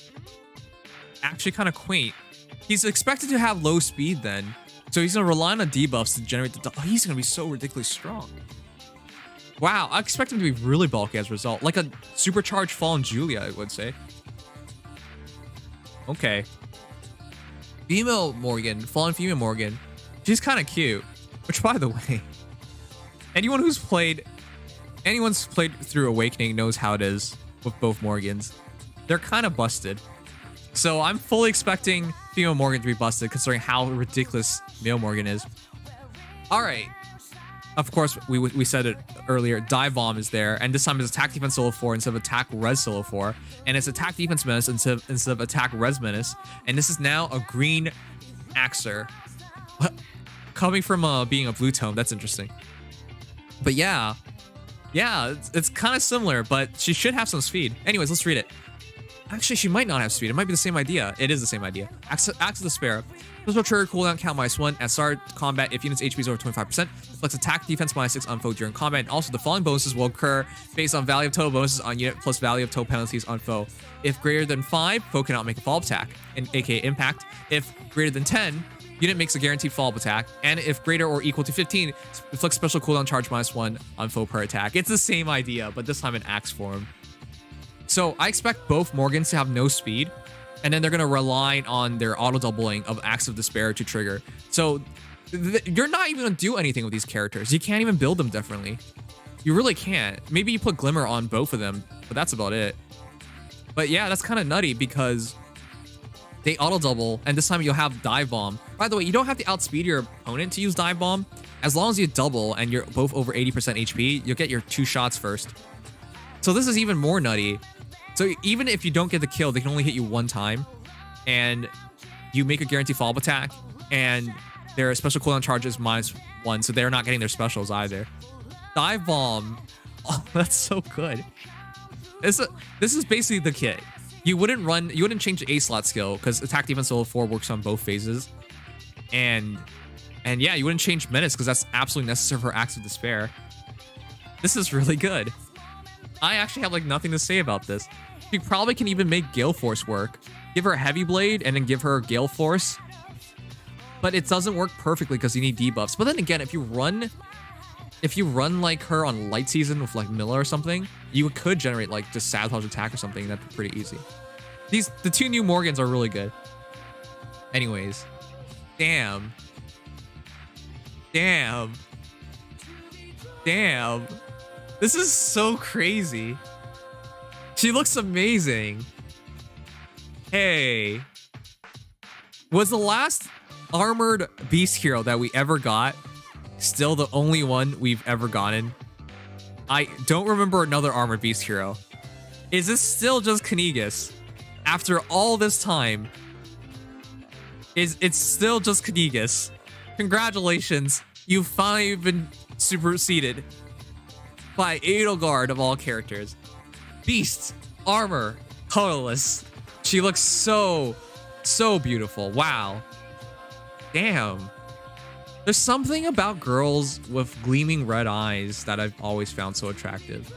actually kind of quaint. He's expected to have low speed then, so he's gonna rely on the debuffs to generate the. Oh, he's gonna be so ridiculously strong. Wow, I expect him to be really bulky as a result, like a supercharged Fallen Julia, I would say. Okay. Female Morgan, Fallen Female Morgan, she's kind of cute. Which, by the way, anyone's played through Awakening knows how it is with both Morgans. They're kind of busted. So I'm fully expecting female Morgan to be busted, considering how ridiculous male Morgan is. All right. Of course, we said it earlier. Dive Bomb is there, and this time it's attack defense solo 4 instead of attack res solo 4, and it's attack defense menace instead of attack res menace. And this is now a green Axer, coming from being a blue tome. That's interesting. But yeah, it's kind of similar, but she should have some speed. Anyways, let's read it. Actually, she might not have speed. It might be the same idea. It is the same idea. Acts of Despair. Special trigger cooldown count -1 at start combat if units HP is over 25%. Reflects attack defense -6 on foe during combat. And also the following bonuses will occur based on value of total bonuses on unit plus value of total penalties on foe. If greater than 5, foe cannot make a follow-up attack, aka impact. If greater than 10, unit makes a guaranteed follow-up attack. And if greater or equal to 15, reflects special cooldown charge -1 on foe per attack. It's the same idea, but this time in axe form. So I expect both Morgans to have no speed, and then they're going to rely on their auto-doubling of Acts of Despair to trigger. So you're not even going to do anything with these characters. You can't even build them differently. You really can't. Maybe you put Glimmer on both of them, but that's about it. But yeah, that's kind of nutty because they auto-double, and this time you'll have Dive Bomb. By the way, you don't have to outspeed your opponent to use Dive Bomb. As long as you double and you're both over 80% HP, you'll get your 2 shots first. So this is even more nutty. So even if you don't get the kill, they can only hit you 1 time, and you make a guaranteed follow-up attack, and their special cooldown charge is -1, so they're not getting their specials either. Dive Bomb, oh, that's so good. This is basically the kit. You wouldn't change the A slot skill because attack defense solo 4 works on both phases, and yeah, you wouldn't change menace because that's absolutely necessary for Acts of Despair. This is really good. I actually have like nothing to say about this. You probably can even make Gale Force work. Give her a Heavy Blade and then give her Gale Force. But it doesn't work perfectly because you need debuffs. But then again, if you run like her on Light Season with like Milla or something, you could generate like just Sabotage Attack or something. That'd be pretty easy. The 2 new Morgans are really good. Anyways, damn. This is so crazy. She looks amazing. Hey. Was the last armored beast hero that we ever got still the only one we've ever gotten? I don't remember another armored beast hero. Is this still just Knigas? After all this time, it's still just Knigas. Congratulations. You've finally been superseded by Edelgard of all characters. Beast, armor, colorless. She looks so beautiful. Wow. Damn. There's something about girls with gleaming red eyes that I've always found so attractive.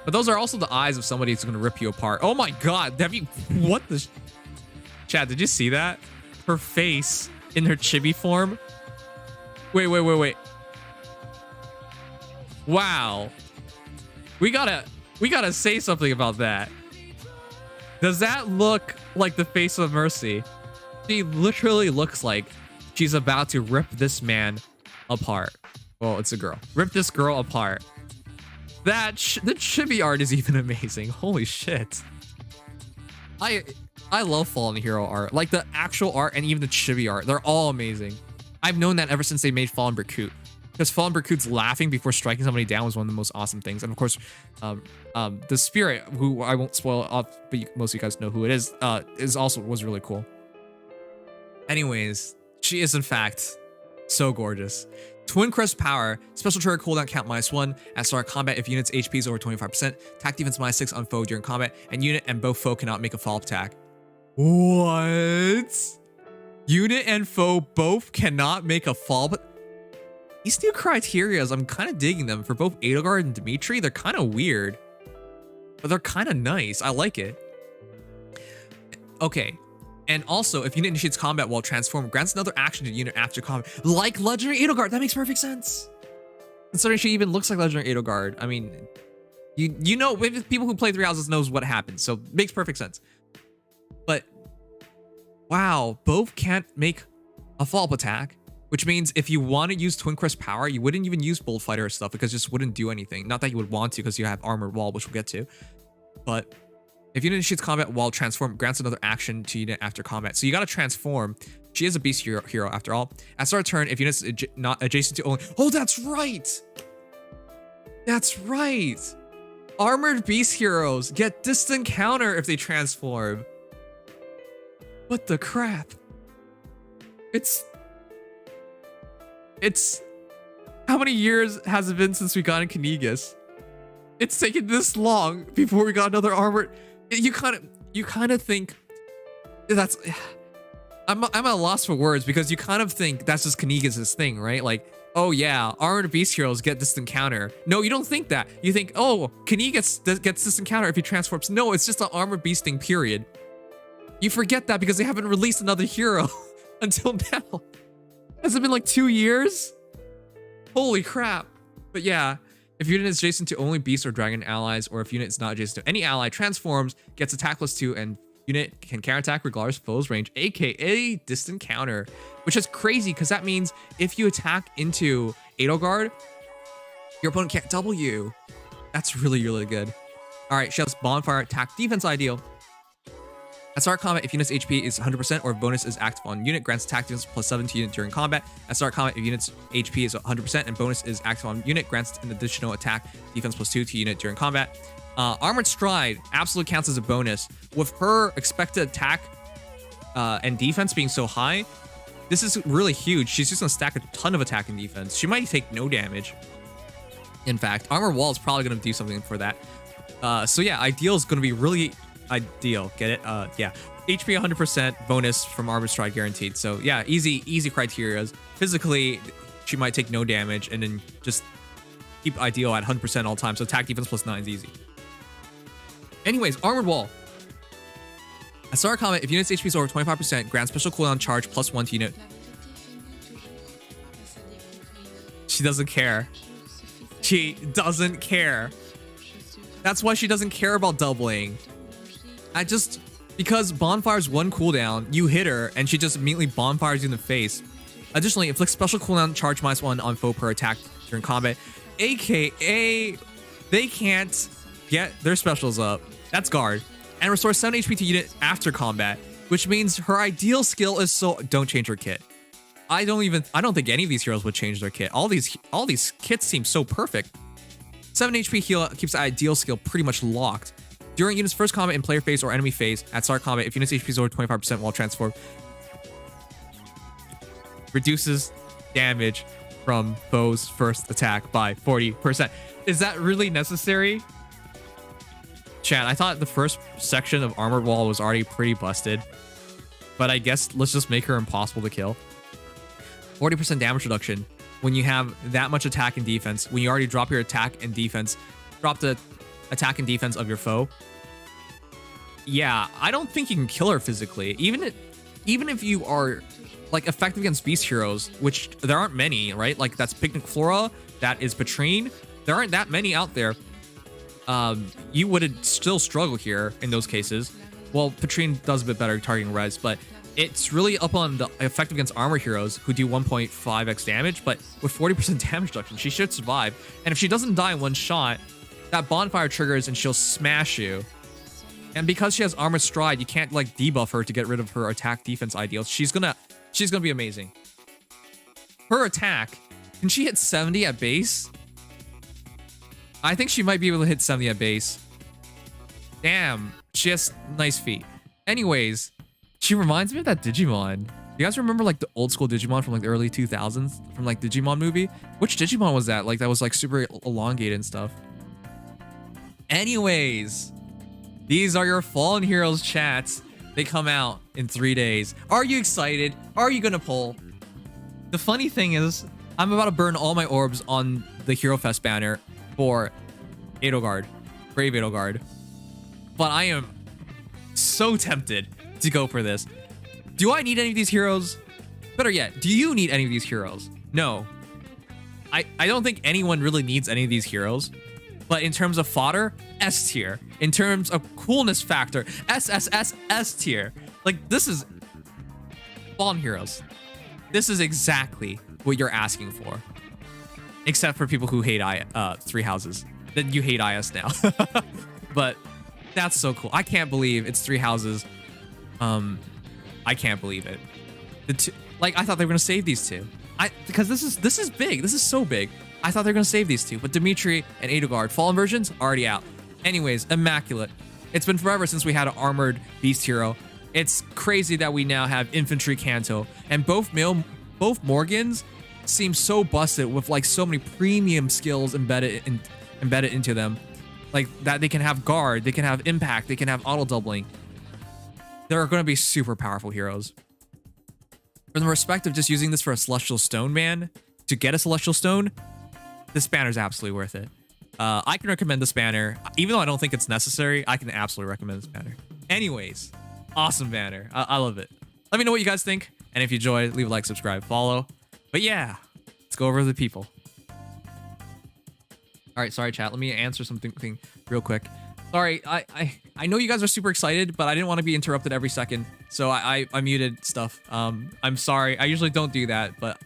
But those are also the eyes of somebody who's gonna rip you apart. Oh my god, what the... Chad, did you see that? Her face in her chibi form. Wait. Wow. We gotta say something about that. Does that look like the face of Mercy? She literally looks like she's about to rip this man apart. Well, it's a girl. Rip this girl apart. The chibi art is even amazing. Holy shit. I love Fallen Hero art. Like the actual art and even the chibi art. They're all amazing. I've known that ever since they made Fallen Berkut. Because Fallen Berkut's laughing before striking somebody down was one of the most awesome things. And of course, the spirit, who I won't spoil off, but most of you guys know who it is was really cool. Anyways, she is in fact so gorgeous. Twin Crest Power, special trigger cooldown count -1 at start combat if unit's HP is over 25%, attack defense -6 on foe during combat, and unit and both foe cannot make a follow-up attack. What? Unit and foe both cannot make a follow-up. These new criterias, I'm kind of digging them for both Edelgard and Dimitri. They're kind of weird, but they're kind of nice. I like it. Okay. And also, if unit initiates combat while transformed, grants another action to the unit after combat. Like Legendary Edelgard. That makes perfect sense. Considering she even looks like Legendary Edelgard. I mean, you know, people who play Three Houses knows what happens. So makes perfect sense. But, wow. Both can't make a follow-up attack. Which means if you want to use Twin Crest power, you wouldn't even use Bolt Fighter or stuff because it just wouldn't do anything. Not that you would want to because you have Armored Wall, which we'll get to. But if unit initiates combat while transformed, grants another action to unit after combat. So you got to transform. She is a beast hero after all. At start of turn, if units not adjacent to only... Oh, that's right! That's right! Armored beast heroes get distant counter if they transform. What the crap? It's... How many years has it been since we got in Knigas? It's taken this long before we got another armored... You kind of think that's... I'm at a loss for words because you kind of think that's just Knigas' thing, right? Like, oh yeah, armored beast heroes get distant counter. No, you don't think that. You think, oh, Knigas gets distant counter if he transforms. No, it's just an armored beast thing, period. You forget that because they haven't released another hero until now. Has it been like 2 years? Holy crap. But yeah, if unit is adjacent to only beast or dragon allies, or if unit is not adjacent to any ally, transforms, gets attack +2, and unit can counterattack regardless of foe's range, aka distant counter. Which is crazy because that means if you attack into Edelgard, your opponent can't double you. That's really, really good. Alright, she has bonfire attack defense ideal. At start combat, if unit's HP is 100% or if bonus is active on unit, grants attack defense +7 to unit during combat. At start combat, if unit's HP is 100% and bonus is active on unit, grants an additional attack defense +2 to unit during combat. Armored Stride absolutely counts as a bonus. With her expected attack and defense being so high, this is really huge. She's just going to stack a ton of attack and defense. She might take no damage. In fact, Armored Wall is probably going to do something for that. So yeah, ideal is going to be really... ideal. Get it? Yeah. HP 100%, bonus from Armored Stride guaranteed. So yeah, easy criterias. Physically, she might take no damage and then just keep ideal at 100% all time. So attack defense +9 is easy. Anyways, Armored Wall. At start combat, if unit's HP is over 25%, grant special cooldown charge +1 to unit. She doesn't care. She doesn't care. That's why she doesn't care about doubling. Because Bonfire's 1 cooldown, you hit her, and she just immediately bonfires you in the face. Additionally, inflicts special cooldown charge -1 on foe per attack during combat, aka they can't get their specials up. That's guard. And restores 7 HP to unit after combat, which means her ideal skill is so... Don't change her kit. I don't think any of these heroes would change their kit. All these kits seem so perfect. 7 HP heal keeps the ideal skill pretty much locked. During unit's first combat in player phase or enemy phase, at start combat, if unit's HP is over 25% while transformed, reduces damage from foe's first attack by 40%. Is that really necessary? Chat, I thought the first section of Armored Wall was already pretty busted, but I guess let's just make her impossible to kill. 40% damage reduction when you have that much attack and defense. When you already drop your attack and defense, drop the attack and defense of your foe. Yeah, I don't think you can kill her physically. Even if you are like effective against beast heroes, which there aren't many, right? Like that's Picnic Flora, that is Patrine. There aren't that many out there. You would still struggle here in those cases. Well, Patrine does a bit better targeting res, but it's really up on the effective against armor heroes who do 1.5x damage, but with 40% damage reduction, she should survive. And if she doesn't die in one shot, that bonfire triggers and she'll smash you. And because she has Armored Stride, you can't like debuff her to get rid of her attack defense ideals. She's gonna be amazing. Her attack, can she hit 70 at base? I think she might be able to hit 70 at base. Damn, she has nice feet. Anyways, she reminds me of that Digimon. You guys remember like the old school Digimon from like the early 2000s? From like Digimon movie? Which Digimon was that? Like that was like super elongated and stuff. Anyways, these are your Fallen Heroes chats. They come out in 3 days. Are you excited? Are you gonna pull? The funny thing is, I'm about to burn all my orbs on the Hero Fest banner for Edelgard, Brave Edelgard. But I am so tempted to go for this. Do I need any of these heroes? Better yet, do you need any of these heroes? No. I don't think anyone really needs any of these heroes. But in terms of fodder, S tier. In terms of coolness factor, S tier. Like, this is Fallen Heroes. This is exactly what you're asking for. Except for people who hate Three Houses. Then you hate IS now. But that's so cool. I can't believe it's Three Houses. I can't believe it. Like, I thought they were gonna save these two. Because this is big. This is so big. I thought they were gonna save these two, but Dimitri and Edelgard Fallen versions already out. Anyways, Immaculate. It's been forever since we had an armored beast hero. It's crazy that we now have infantry Kanto, and both Morgans seem so busted with like so many premium skills embedded into them, like that they can have guard, they can have impact, they can have auto doubling. They're going to be super powerful heroes. From the respect of just using this for a Celestial Stone man to get a Celestial Stone, this banner is absolutely worth it. I can recommend this banner. Even though I don't think it's necessary, I can absolutely recommend this banner. Anyways, awesome banner. I love it. Let me know what you guys think. And if you enjoy, leave a like, subscribe, follow. But yeah, let's go over to the people. All right, sorry, chat. Let me answer something real quick. Sorry, I know you guys are super excited, but I didn't want to be interrupted every second, so I muted stuff. I'm sorry. I usually don't do that, but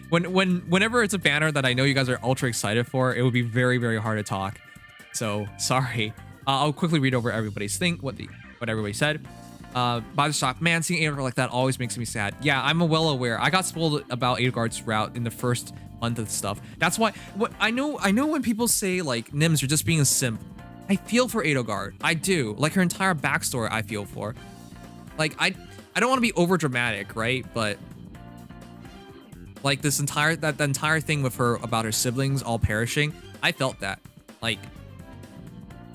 whenever it's a banner that I know you guys are ultra excited for, it would be very, very hard to talk. So sorry. I'll quickly read over everybody's thing, what everybody said. By the shop, man, seeing Edelgard like that always makes me sad. Yeah, I'm well aware. I got spoiled about Edelgard's route in the first month of stuff. That's why I know when people say like Nims, you're just being a simp. I feel for Edelgard. I do. Like her entire backstory, I feel for. Like I don't want to be over dramatic, right? But like this entire that entire thing with her about her siblings all perishing, I felt that. Like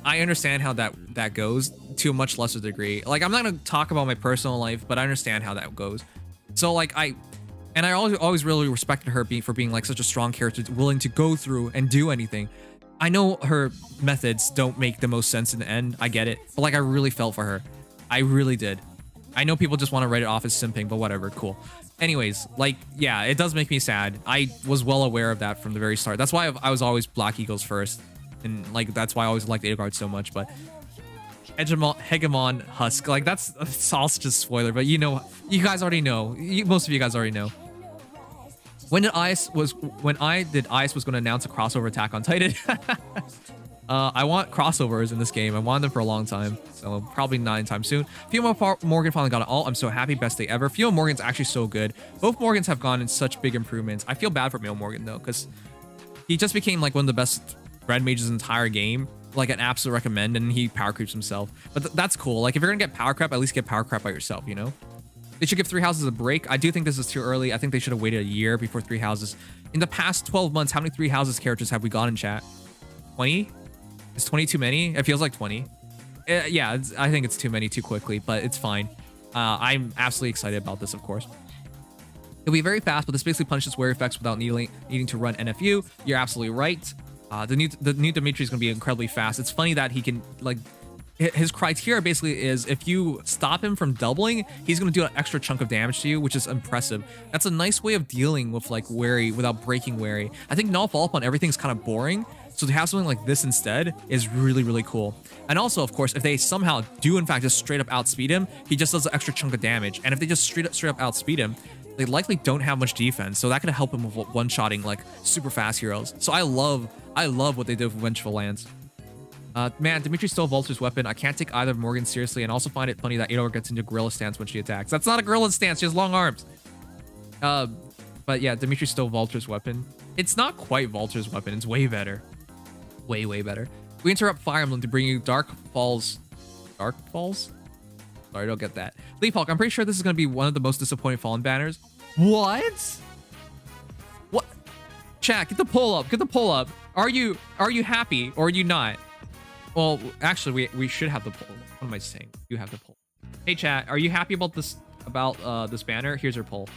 I understand how that goes to a much lesser degree. Like I'm not gonna talk about my personal life, but I understand how that goes. So like I always really respected her for being like such a strong character, willing to go through and do anything. I know her methods don't make the most sense in the end. I get it. But like I really felt for her. I really did. I know people just want to write it off as simping, but whatever, cool. Anyways, like, yeah, it does make me sad. I was well aware of that from the very start. That's why I was always Black Eagles first. And like that's why I always liked Edelgard so much. But Hegemon Husk, like that's all such a spoiler, but you know, you guys already know. Most of you guys already know. When I was going to announce a crossover Attack on Titan. I want crossovers in this game. I wanted them for a long time, so probably not anytime soon. Female Morgan finally got it all. I'm so happy. Best day ever. Female Morgan's actually so good. Both Morgans have gone in such big improvements. I feel bad for male Morgan though, because he just became like one of the best red mages in the entire game. Like an absolute recommend, and he power creeps himself. But that's cool. Like if you're gonna get power crap, at least get power crap by yourself, you know? They should give Three Houses a break. I do think this is too early. I think they should have waited a year before Three Houses. In the past 12 months, how many Three Houses characters have we got in chat? 20? Is 20 too many? It feels like 20. Yeah, I think it's too many too quickly, but it's fine. I'm absolutely excited about this, of course. It'll be very fast, but this basically punishes wear effects without needing to run NFU. You're absolutely right. The new Dimitri is going to be incredibly fast. It's funny that he can, like, his criteria basically is if you stop him from doubling, he's going to do an extra chunk of damage to you, which is impressive. That's a nice way of dealing with like Wary without breaking Wary. I think Null Fall Upon everything's kind of boring, so to have something like this instead is really, really cool. And also, of course, if they somehow do in fact just straight up outspeed him, he just does an extra chunk of damage. And if they just straight up outspeed him, they likely don't have much defense, so that could help him with one-shotting like super fast heroes. So I love what they did with Vengeful Lance. Man, Dimitri stole Vulture's weapon. I can't take either of Morgan seriously, and also find it funny that Edelgard gets into gorilla stance when she attacks. That's not a gorilla stance, she has long arms. But yeah, Dimitri stole Vulture's weapon. It's not quite Vulture's weapon, it's way better. Way, way better. We interrupt Fire Emblem to bring you Dark Falls? Sorry, I don't get that. Leafhawk, I'm pretty sure this is going to be one of the most disappointing Fallen banners. What? What? Chat, get the poll up. Get the poll up. Are you happy or are you not? Well, actually, we should have the poll. What am I saying? You have the poll. Hey, chat, are you happy about this this banner? Here's our poll.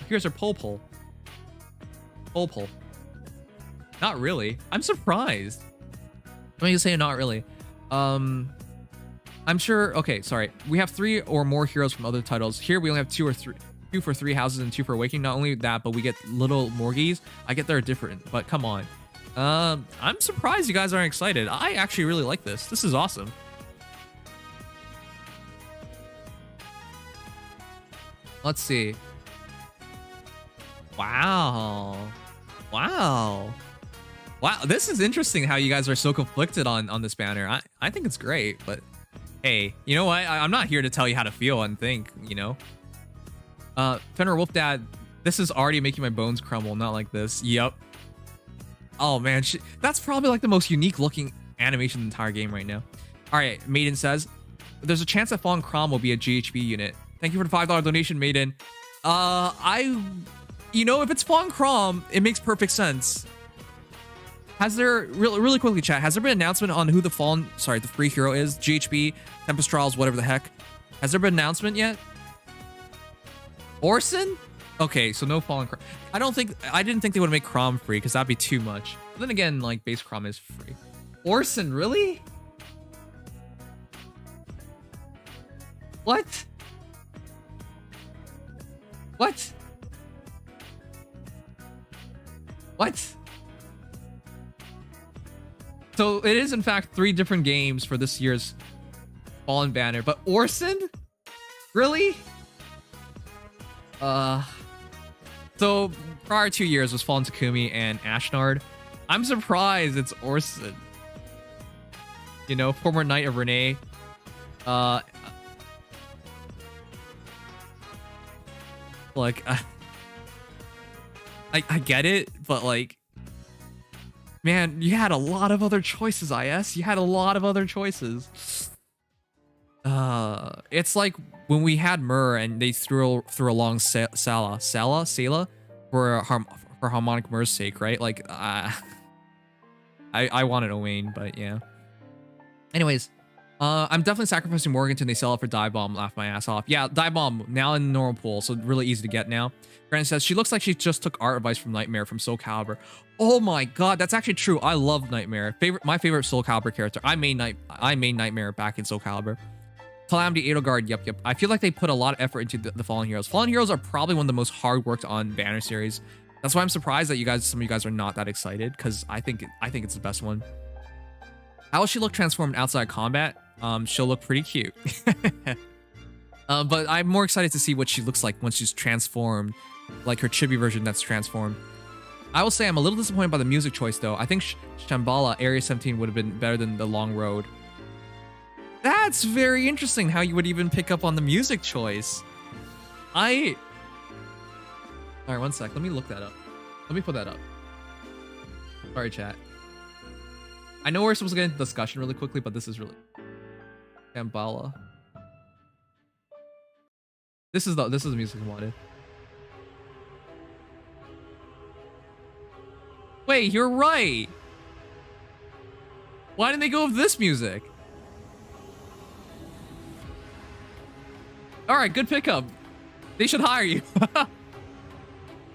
Here's our poll. Poll. Not really. I'm surprised. Let me just say not really. I'm sure. Okay, sorry. We have 3 or more heroes from other titles. Here we only have 2 or 3. 2 for 3 houses and 2 for awakening. Not only that, but we get little Morgies. I get they're different, but come on. I'm surprised you guys aren't excited. I actually really like this. This is awesome. Let's see. Wow. Wow. Wow. This is interesting how you guys are so conflicted on this banner. I think it's great, but hey, you know what? I'm not here to tell you how to feel and think, you know? Fenrir Wolf Dad, this is already making my bones crumble, not like this. Yep. Oh man, that's probably like the most unique looking animation in the entire game right now. All right, Maiden says, there's a chance that Fallen Crom will be a GHB unit. Thank you for the $5 donation, Maiden. You know, if it's Fallen Crom, it makes perfect sense. Has there, really quickly chat, has there been an announcement on who the the free hero is? GHB, Tempest Trials, whatever the heck. Has there been an announcement yet? Orson? Okay, so no Fallen Crom. I didn't think they would make Crom free because that'd be too much. But then again, like base Crom is free. Orson, really? What? What? What? So it is in fact 3 different games for this year's Fallen banner, but Orson? Really? So prior 2 years was Fallen Takumi and Ashnard. I'm surprised it's Orson. You know, former Knight of Renee. Like, I get it, but like, man, you had a lot of other choices, IS. You had a lot of other choices. It's like when we had Myrrh and they threw along Sala for Harmonic Myrrh's sake, right? Like, I wanted Owain, but yeah. Anyways, I'm definitely sacrificing Morganton. They sell it for Dive Bomb. Laugh my ass off. Yeah, Dive Bomb now in the normal pool, so really easy to get now. Brandon says she looks like she just took art advice from Nightmare from Soul Calibur. Oh my god, that's actually true. I love Nightmare. My favorite Soul Calibur character. I made Nightmare back in Soul Calibur. Calamity, Edelgard, yep. I feel like they put a lot of effort into the Fallen Heroes. Fallen Heroes are probably one of the most hard worked on banner series. That's why I'm surprised that some of you guys are not that excited, because I think it's the best one. How will she look transformed outside combat? She'll look pretty cute. But I'm more excited to see what she looks like once she's transformed, like her chibi version that's transformed. I will say I'm a little disappointed by the music choice though. I think Shambhala Area 17 would have been better than The Long Road. That's very interesting how you would even pick up on the music choice. Alright, one sec. Let me look that up. Let me put that up. Sorry, chat. I know we're supposed to get into discussion really quickly, but this is really... Shambhala. This is the music I wanted. Wait, you're right. Why didn't they go with this music? All right, good pickup. They should hire you.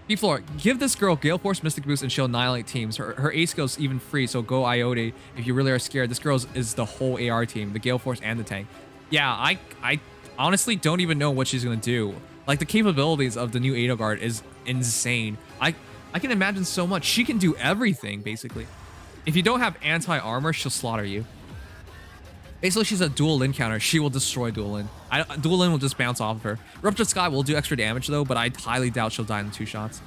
D-Floor, give this girl Gale Force, Mystic Boost, and she'll annihilate teams. Her A skill's even free, so go Iote if you really are scared. This girl is the whole AR team, the Gale Force and the tank. Yeah, I honestly don't even know what she's gonna do. Like, the capabilities of the new Edelgard is insane. I can imagine so much. She can do everything, basically. If you don't have anti-armor, she'll slaughter you. Basically, she's a dual Lin counter. She will destroy dual Lin. Dual Lin will just bounce off of her. Ruptured Sky will do extra damage, though, but I highly doubt she'll die in 2 shots.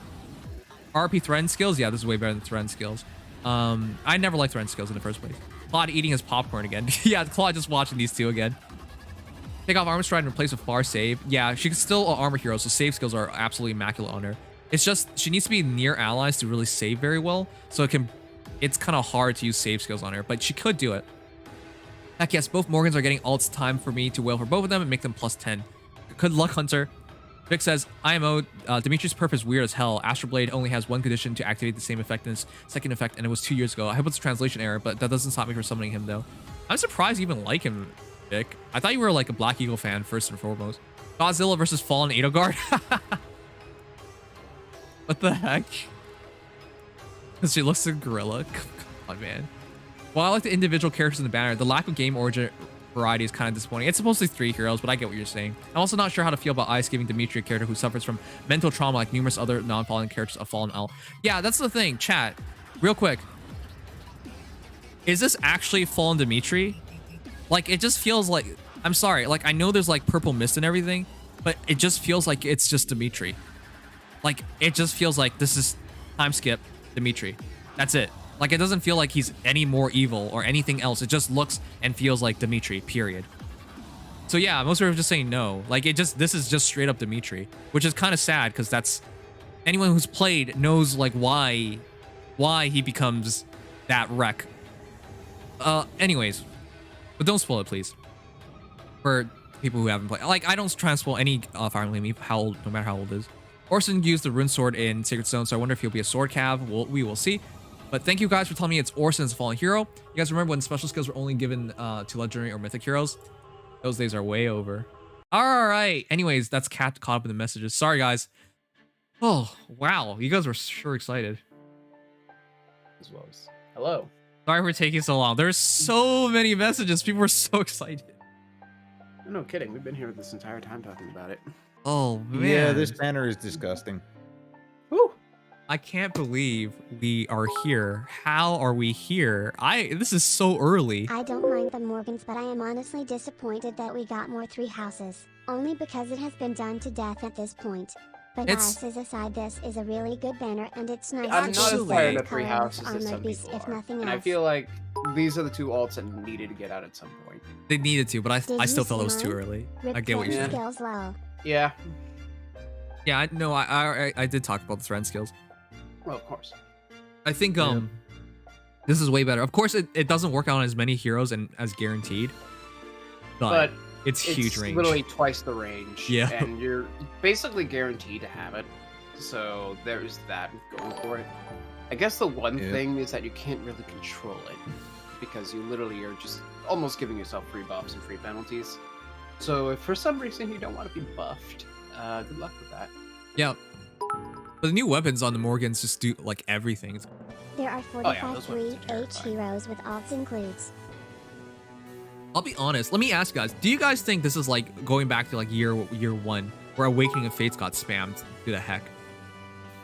RP Threaten skills? Yeah, this is way better than Threaten skills. I never liked Threaten skills in the first place. Claude eating his popcorn again. Yeah, Claude just watching these two again. Take off Armor Stride and replace with Far Save. Yeah, she's still an armor hero, so save skills are absolutely immaculate on her. It's just, she needs to be near allies to really save very well, so it's kind of hard to use save skills on her, but she could do it. Heck yes, both Morgans are getting ults. Time for me to wail for both of them and make them +10. Good luck, Hunter. Vic says, IMO, Dimitri's perp is weird as hell. Astral Blade only has 1 condition to activate the same effect in its second effect, and it was 2 years ago. I hope it's a translation error, but that doesn't stop me from summoning him, though. I'm surprised you even like him, Vic. I thought you were like a Black Eagle fan, first and foremost. Godzilla versus Fallen Edelgard? What the heck? Because she looks like a gorilla. Come on, man. While I like the individual characters in the banner, the lack of game origin variety is kind of disappointing. It's mostly 3 heroes, but I get what you're saying. I'm also not sure how to feel about Ice giving Dimitri a character who suffers from mental trauma like numerous other non-fallen characters of Fallen L. Yeah, that's the thing. Chat, real quick. Is this actually Fallen Dimitri? Like, it just feels like... I'm sorry. Like, I know there's, like, purple mist and everything, but it just feels like it's just Dimitri. Like, it just feels like this is time skip Dimitri. That's it. Like, it doesn't feel like he's any more evil or anything else. It just looks and feels like Dimitri, period. So yeah, most people are just saying no. Like, this is just straight up Dimitri, which is kind of sad because that's anyone who's played knows like why he becomes that wreck. Anyways, but don't spoil it, please. For people who haven't played, like, I don't try and spoil any Fire Emblem, no matter how old it is. Orson used the rune sword in Sacred Stone, so I wonder if he'll be a sword cav. We will see. But thank you guys for telling me it's Orson as a fallen hero. You guys remember when special skills were only given to legendary or mythic heroes? Those days are way over. All right. Anyways, that's Cat caught up in the messages. Sorry, guys. Oh, wow. You guys were sure excited. As well as hello. Sorry for taking so long. There's so many messages. People were so excited. No kidding. We've been here this entire time talking about it. Oh, man. Yeah, this banner is disgusting. Woo! I can't believe we are here. How are we here? This is so early. I don't mind the Morgans, but I am honestly disappointed that we got more 3 houses. Only because it has been done to death at this point. But biases aside, this is a really good banner, and it's nice I'm to not see as tired the of 3 color houses as armored some beasts, people if are. nothing And else. I feel like these are the 2 alts that needed to get out at some point. They needed to, but I Did still you felt it was see too mine? early. Rip I get what you're Thread saying. skills low. Yeah. Yeah, no, I did talk about the thread skills. Well, of course. I think this is way better. Of course, it doesn't work out on as many heroes and as guaranteed, but it's huge range. Literally twice the range. Yeah. And you're basically guaranteed to have it. So there's that going for it. I guess the one thing is that you can't really control it because you literally are just almost giving yourself free buffs and free penalties. So if for some reason you don't want to be buffed, good luck with that. Yeah. But the new weapons on the Morgans just do like everything. There are 45 3H heroes with alts includes. I'll be honest. Let me ask you guys. Do you guys think this is like going back to like year 1 where Awakening of Fates got spammed to the heck?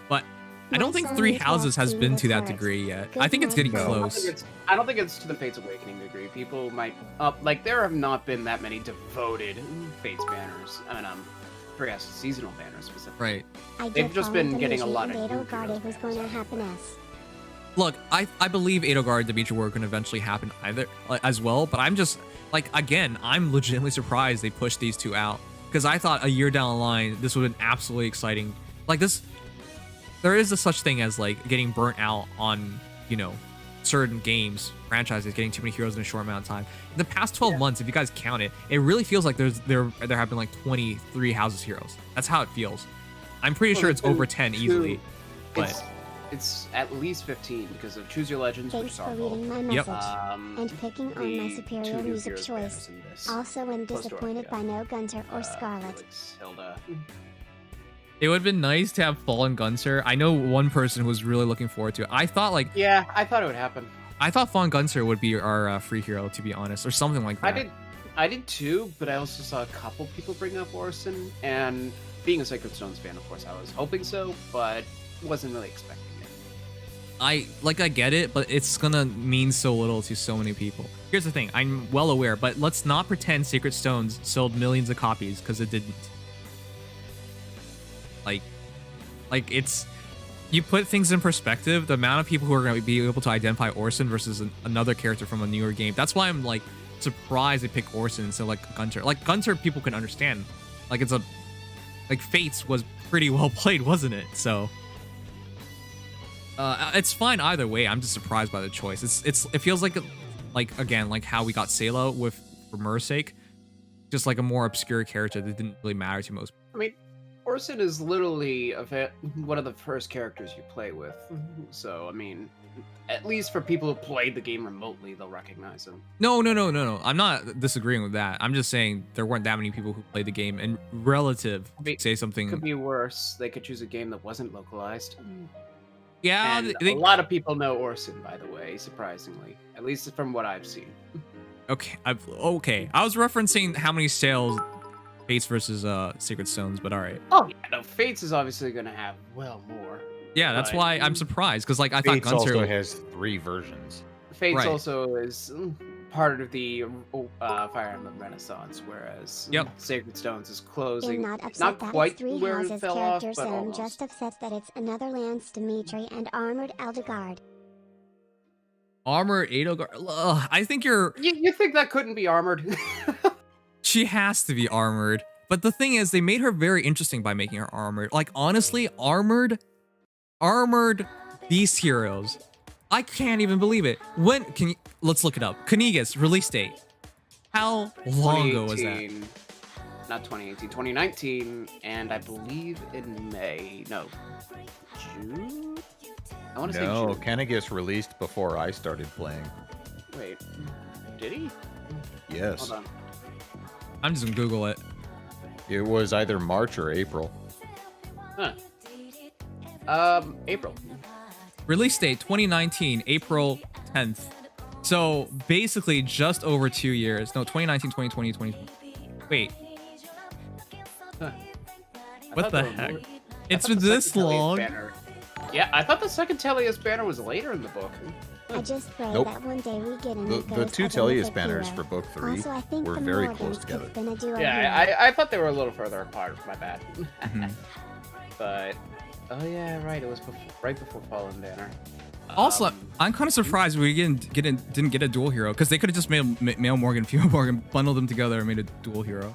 But I don't think 3 houses has been to that degree yet. I think it's getting close. I don't think it's to the Fates Awakening degree. People might like there have not been that many devoted Fates banners. I mean, perhaps seasonal banners specifically. Right. They've just been getting a lot of new Guarded was going to happen as. Look, I believe Edelgard and Dimitri were going to eventually happen either as well, but I'm just like, again, I'm legitimately surprised they pushed these 2 out because I thought a year down the line this would have been absolutely exciting. Like this, there is a such thing as like getting burnt out on, you know, certain games, franchises getting too many heroes in a short amount of time. In the past 12 months, if you guys count it, it really feels like there have been like 23 houses heroes. That's how it feels. I'm pretty sure it's over 10 easily, but it's at least 15 because of Choose Your Legends. Thanks for reading my message and picking on my superior music choice. Also, am disappointed by no Gunter or Scarlet. it would have been nice to have Fallen Gunter. I know one person who was really looking forward to it. I thought like I thought it would happen. I thought Fallen Gunter would be our free hero, to be honest, or something like that. I did too, but I also saw a couple people bring up Orson, and being a Sacred Stones fan, of course, I was hoping so, but wasn't really expecting it. I get it, but it's gonna mean so little to so many people. Here's the thing, I'm well aware, but let's not pretend Sacred Stones sold millions of copies, because it didn't. Like it's, you put things in perspective, the amount of people who are going to be able to identify Orson versus another character from a newer game. That's why I'm like surprised they pick Orson instead of like Gunter. Like Gunter, people can understand. Like it's like Fates was pretty well played, wasn't it? So it's fine either way. I'm just surprised by the choice. It feels like again, like how we got Salo for Mur's sake, just like a more obscure character that didn't really matter to most. I mean, Orson is literally one of the first characters you play with. So, I mean, at least for people who played the game remotely, they'll recognize him. No. I'm not disagreeing with that. I'm just saying there weren't that many people who played the game, and relative, say something. Could be worse. They could choose a game that wasn't localized. Yeah, and a lot of people know Orson, by the way, surprisingly. At least from what I've seen. Okay, okay. I was referencing how many sales Fates versus Sacred Stones, but all right. Oh yeah, no, Fates is obviously gonna have well more. Yeah, that's but why I'm surprised because like I Fates thought Gunter also has 3 versions. Fates Right. also is part of the Fire Emblem Renaissance, whereas Sacred Stones is I'm closing. not upset Not that quite it's 3 where it houses fell off, character but zone, almost. just upset that it's another Lance Dimitri and Armored Eldegard. Armored Edelgard. Ugh, I think you're. You think that couldn't be armored? She has to be armored. But the thing is, they made her very interesting by making her armored. Like honestly, armored beast heroes. I can't even believe it. When can you? Let's look it up. Knigas release date. How long ago was that? 2018, Not 2018, 2019, and I believe in May. No, June. I want to say No, June. Knigas released before I started playing. Wait, did he? Yes. Hold on. I'm just gonna Google it. It was either March or April. Huh. April. Release date 2019, April 10th. So basically just over 2 years. No, 2019, 2020, 2020. Wait. Huh. What the heck? It's been the this second Tellius long? banner- Yeah, I thought the second Tellius banner was later in the book. I just pray Nope. that one day we get a The, new the ghost 2 of a Tellius mythic banners hero. for book 3 Also, I think were the very Morgans close together. could spin a duo Yeah, hero. I thought they were a little further apart. My bad. Mhm. But oh yeah, right. It was right before Fallen Banner. Also, I'm kind of surprised we didn't get a dual hero because they could have just made male Morgan, female Morgan, bundled them together and made a dual hero.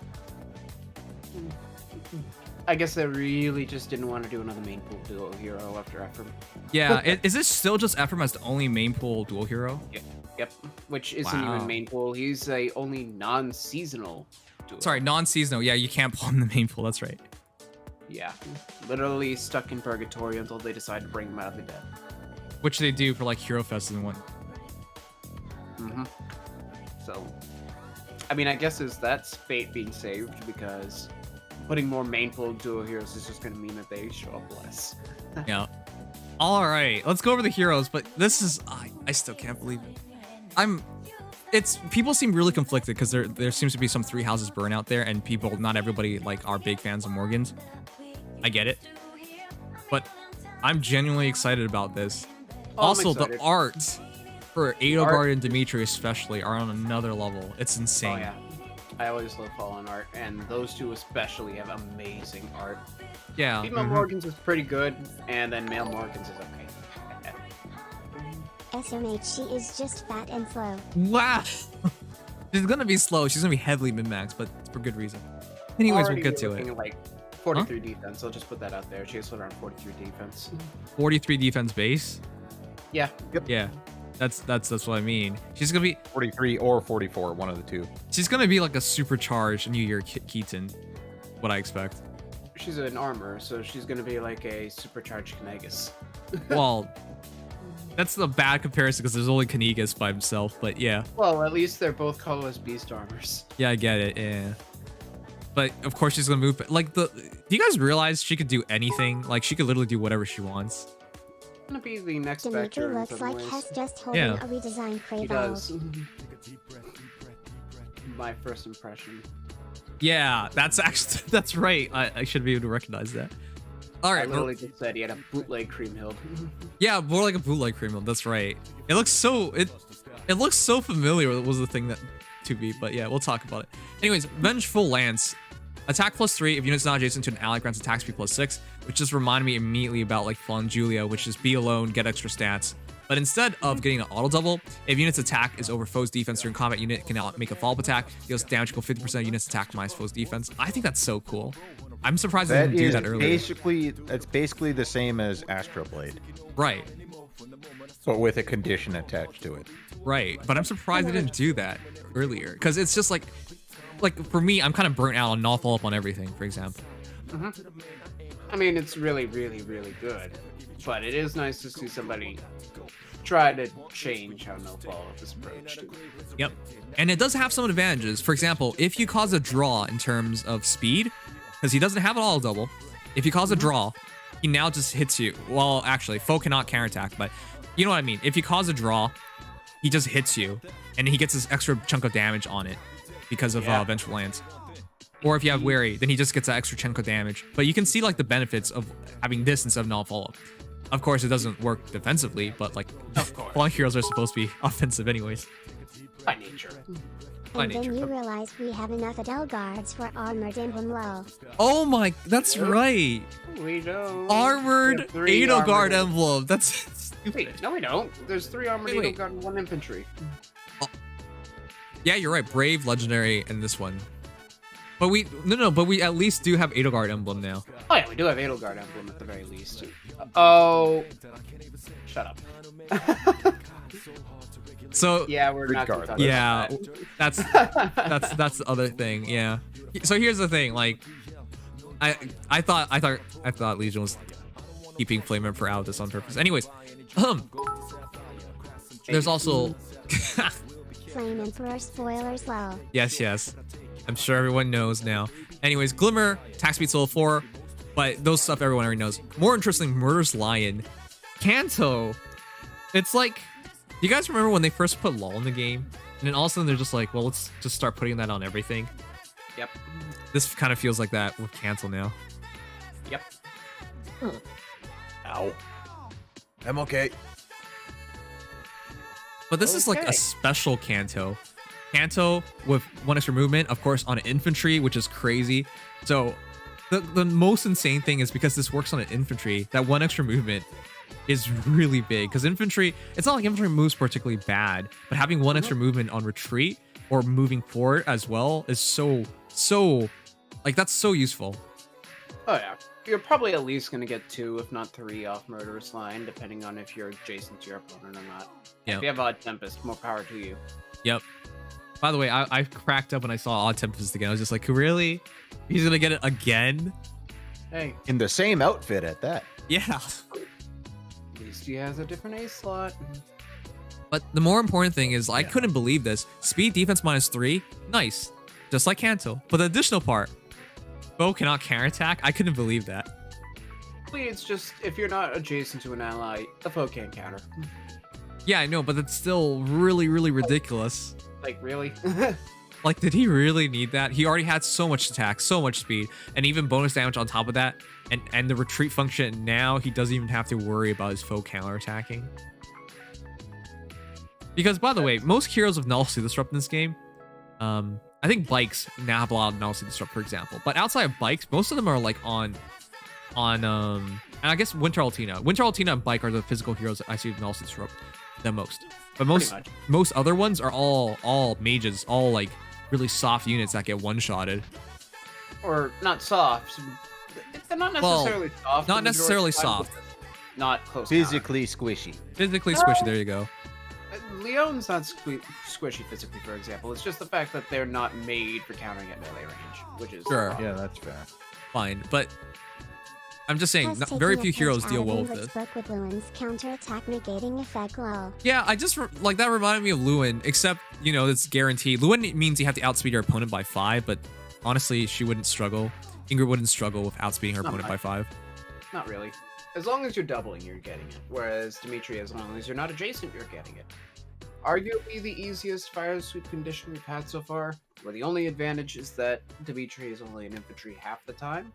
I guess they really just didn't want to do another main pool duo hero after Ephraim. Yeah, is this still just Ephraim as the only main pool dual hero? Yep. Which isn't Wow. even main pool. He's a only non-seasonal duo. Sorry, non-seasonal. Yeah, you can't pull in the main pool. That's right. Yeah. Literally stuck in purgatory until they decide to bring him out of the dead. Which they do for like Hero Fest and what. Mm-hmm. So, I mean, I guess that's fate being saved because putting more main pool duo heroes is just going to mean that they show up less. Yeah. All right, let's go over the heroes. But this is I still can't believe it. People seem really conflicted because there seems to be some 3 houses burn out there, and people, not everybody like are big fans of Morgans. I get it, but I'm genuinely excited about this. Oh, I'm Also, the excited. art for Edelgard and Dimitri especially are on another level. It's insane. Oh yeah. I always love Fallen art, and those two especially have amazing art. Yeah. Female mhm. Morgans is pretty good, and then male Morgans is okay. SMH, she is just fat and slow. Wow. She's gonna be slow. She's gonna be heavily min-max, but for good reason. Anyways, Already we'll get to looking it. at, like 43 defense. I'll just put that out there. She has around 43 defense. 43 defense base. Yeah. Yeah. That's what I mean. She's gonna be 43 or 44, one of the 2. She's gonna be like a supercharged New Year Keaton. What I expect. She's an armor, so she's gonna be like a supercharged Knagus. Well, that's a bad comparison because there's only Knigas by himself. But yeah. Well, at least they're both colorless beast armors. Yeah, I get it. Yeah. But of course she's gonna move. Like do you guys realize she could do anything? Like she could literally do whatever she wants. Gonna be the next Dimitri Spectre in looks some like ways. Hess just holding Yeah. a redesigned He Crave does. My first impression. Yeah, that's right. I should be able to recognize that. All I right. literally just said he had a bootleg Creamhill. Yeah, more like a bootleg criminal. That's right. It looks so it looks so familiar. Was the thing that to be, but yeah, we'll talk about it. Anyways, Vengeful Lance, attack +3 if units not adjacent to an ally grants attack speed +6, which just reminded me immediately about like Flan Julia, which is be alone, get extra stats. But instead of getting an auto double, if unit's attack is over foe's defense during combat, unit can make a follow-up attack, deals damage equal 50% of unit's attack minus foe's defense. I think that's so cool. I'm surprised they That didn't do is that earlier. basically the same as Astro Blade. Right. But with a condition attached to it. Right, but I'm surprised they didn't do that earlier because it's just like for me, I'm kind of burnt out on not follow up on everything, for example. I mean, it's really, really, really good. But it is nice to see somebody try to change how no follow-up is approached. Yep, and it does have some advantages. For example, if you cause a draw in terms of speed, because he doesn't have an auto double, if you cause a draw, he now just hits you. Well, actually, foe cannot counterattack, but you know what I mean. If you cause a draw, he just hits you, and he gets this extra chunk of damage on it because of Vengeful Lance. Or if you have Wary, then he just gets that extra chunk of damage. But you can see like the benefits of having this instead of Null Follow. Of course, it doesn't work defensively, but like falling heroes are supposed to be offensive anyways. By nature. And then you realize we have enough Adele guards for Armored Emblem low. Oh my, that's right. We don't. Armored Edelgard Emblem. That's stupid. Wait, no we don't. There's 3 Armored Edelgard and 1 infantry. Oh. Yeah, you're right. Brave, Legendary, and this one. But we at least do have Edelgard Emblem now. Oh yeah, we do have Edelgard Emblem at the very least. Oh, shut up. So yeah, we're not gonna talk about that's the other thing. Yeah. So here's the thing. Like, I thought Legion was keeping Flame Emperor out of this on purpose. Anyways, there's also Flame Emperor spoilers low. Yes. I'm sure everyone knows now. Anyways, Glimmer, attack speed level 4, but those stuff everyone already knows. More interesting, Murderous Lion. Kanto. It's like, you guys remember when they first put LOL in the game? And then all of a sudden they're just like, well, let's just start putting that on everything. Yep. This kind of feels like that with Kanto now. Yep. Ow. I'm okay. But this is like a special Kanto. Kanto with 1 extra movement, of course, on an infantry, which is crazy. So the most insane thing is because this works on an infantry, that 1 extra movement is really big. Because infantry, it's not like infantry moves particularly bad, but having 1 extra movement on retreat or moving forward as well is so like, that's so useful. Oh yeah. You're probably at least going to get 2, if not 3 off Murderous Lion, depending on if you're adjacent to your opponent or not. Yeah. If you have Odd Tempest, more power to you. Yep. By the way, I cracked up when I saw Odd Tempest again. I was just like, really? He's going to get it again? Hey. In the same outfit at that. Yeah. At least he has a different ace slot. But the more important thing is, I couldn't believe this. Speed defense -3, nice. Just like Kanto. But the additional part, foe cannot counterattack. I couldn't believe that. It's just, if you're not adjacent to an ally, the foe can't counter. Yeah, I know, but it's still really, really ridiculous. Like, really? Like, did he really need that? He already had so much attack, so much speed, and even bonus damage on top of that. And the retreat function, now he doesn't even have to worry about his foe counterattacking. Because, by the way, most heroes of Null Disrupt in this game, I think Bikes now have a lot of Null Disrupt, for example. But outside of Bikes, most of them are like on and I guess Winter Altina. Winter Altina and Bike are the physical heroes that I see with Null Disrupt the most. But most other ones are all mages, all like really soft units that get one-shotted. Or not soft. They're not necessarily soft. Not necessarily soft. Not close. Physically squishy. Physically squishy, there you go. Leon's not squishy physically, for example. It's just the fact that they're not made for countering at melee range, which is sure. Yeah, that's fair. Fine, but I'm just saying, very few heroes deal well with this. Book with Lewin's counterattack negating effect low. Yeah, I just like that reminded me of Lewin, except you know it's guaranteed. Lewin means you have to outspeed your opponent by 5, but honestly, she wouldn't struggle. Ingrid wouldn't struggle with outspeeding her opponent by 5. Not really. As long as you're doubling, you're getting it. Whereas Dimitri, as long as you're not adjacent, you're getting it. Arguably the easiest fire sweep condition we've had so far, where the only advantage is that Dimitri is only an infantry half the time,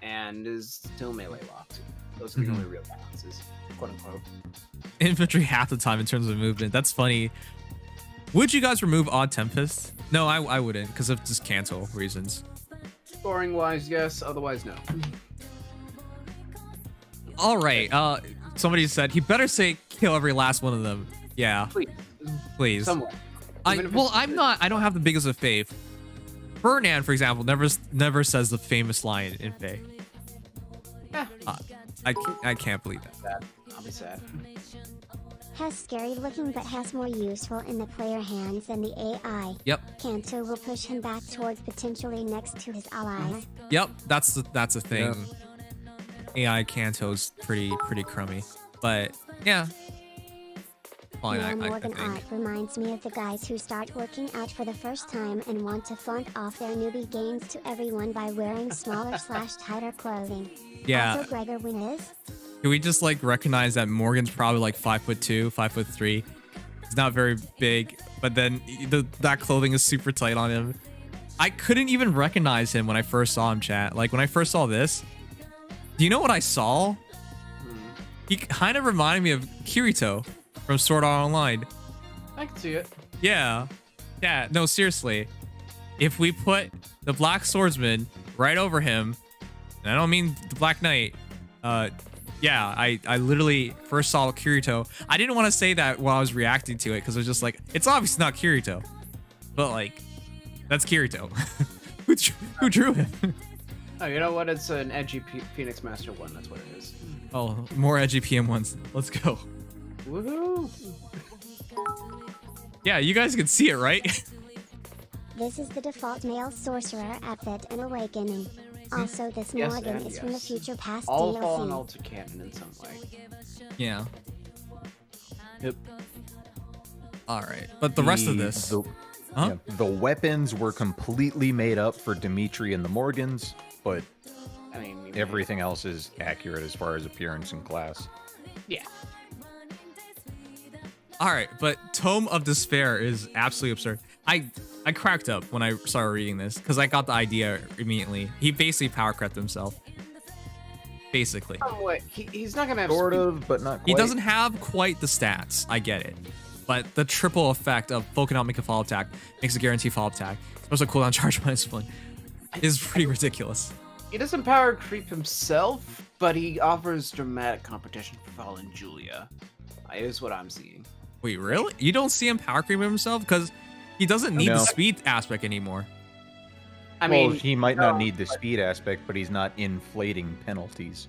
and is still melee locked. Those are the only real balances, quote unquote. Infantry half the time in terms of movement. That's funny. Would you guys remove Odd Tempest? No, I wouldn't, because of just cancel reasons. Scoring wise, yes. Otherwise, no. All right. Somebody said he better say kill every last one of them. Yeah. Please. Someone. I don't have the biggest of faith. Ferdinand, for example, never says the famous line in Fae. I can't believe that. Sad. I'll be sad. Has scary looking but has more useful in the player hands than the AI. Yep. Kanto will push him back towards potentially next to his allies. Yep, that's a thing. Yeah. AI Kanto's pretty crummy, but yeah. Fine, I Morgan think. Art reminds me of the guys who start working out for the first time and want to flaunt off their newbie gains to everyone by wearing smaller / tighter clothing. Yeah. Also, Gregor Win is? Can we just like recognize that Morgan's probably like 5'2", 5'3", He's not very big, but then that clothing is super tight on him. I couldn't even recognize him when I first saw him, chat. Like, when I first saw this, do you know what I saw? He kind of reminded me of Kirito from Sword Art Online. I can see it. Yeah. Yeah, no, seriously. If we put the Black Swordsman right over him, and I don't mean the Black Knight, yeah, I literally first saw Kirito. I didn't want to say that while I was reacting to it because it was just like, it's obviously not Kirito. But like, that's Kirito. Who drew him? Oh, you know what? It's an edgy Phoenix Master 1. That's what it is. Oh, more edgy PM1s. Let's go. Woohoo! Yeah, you guys can see it, right? This is the default male sorcerer outfit in Awakening. Also, this Yes, Morgan and is from the yes. future past All DLC. fallen altar canon in some way. Yeah. Yep. All right, but the rest of this, yeah, the weapons were completely made up for Dimitri and the Morgans, but I mean, everything else is accurate as far as appearance and class. Yeah. all right, but Tome of Despair is absolutely absurd. I cracked up when I started reading this because I got the idea immediately. He basically power crept himself. Basically. Oh, wait. He's not gonna have Sort speed. of, but not quite. He doesn't have quite the stats. I get it. But the triple effect of full cannot make a follow attack makes a guaranteed follow attack. Special cooldown charge -1 is pretty ridiculous. He doesn't power creep himself, but he offers dramatic competition for Fallen Julia. Is what I'm seeing. Wait, really? You don't see him power creep himself? Because he doesn't need the speed aspect anymore. I mean, he might not need the speed aspect, but he's not inflating penalties.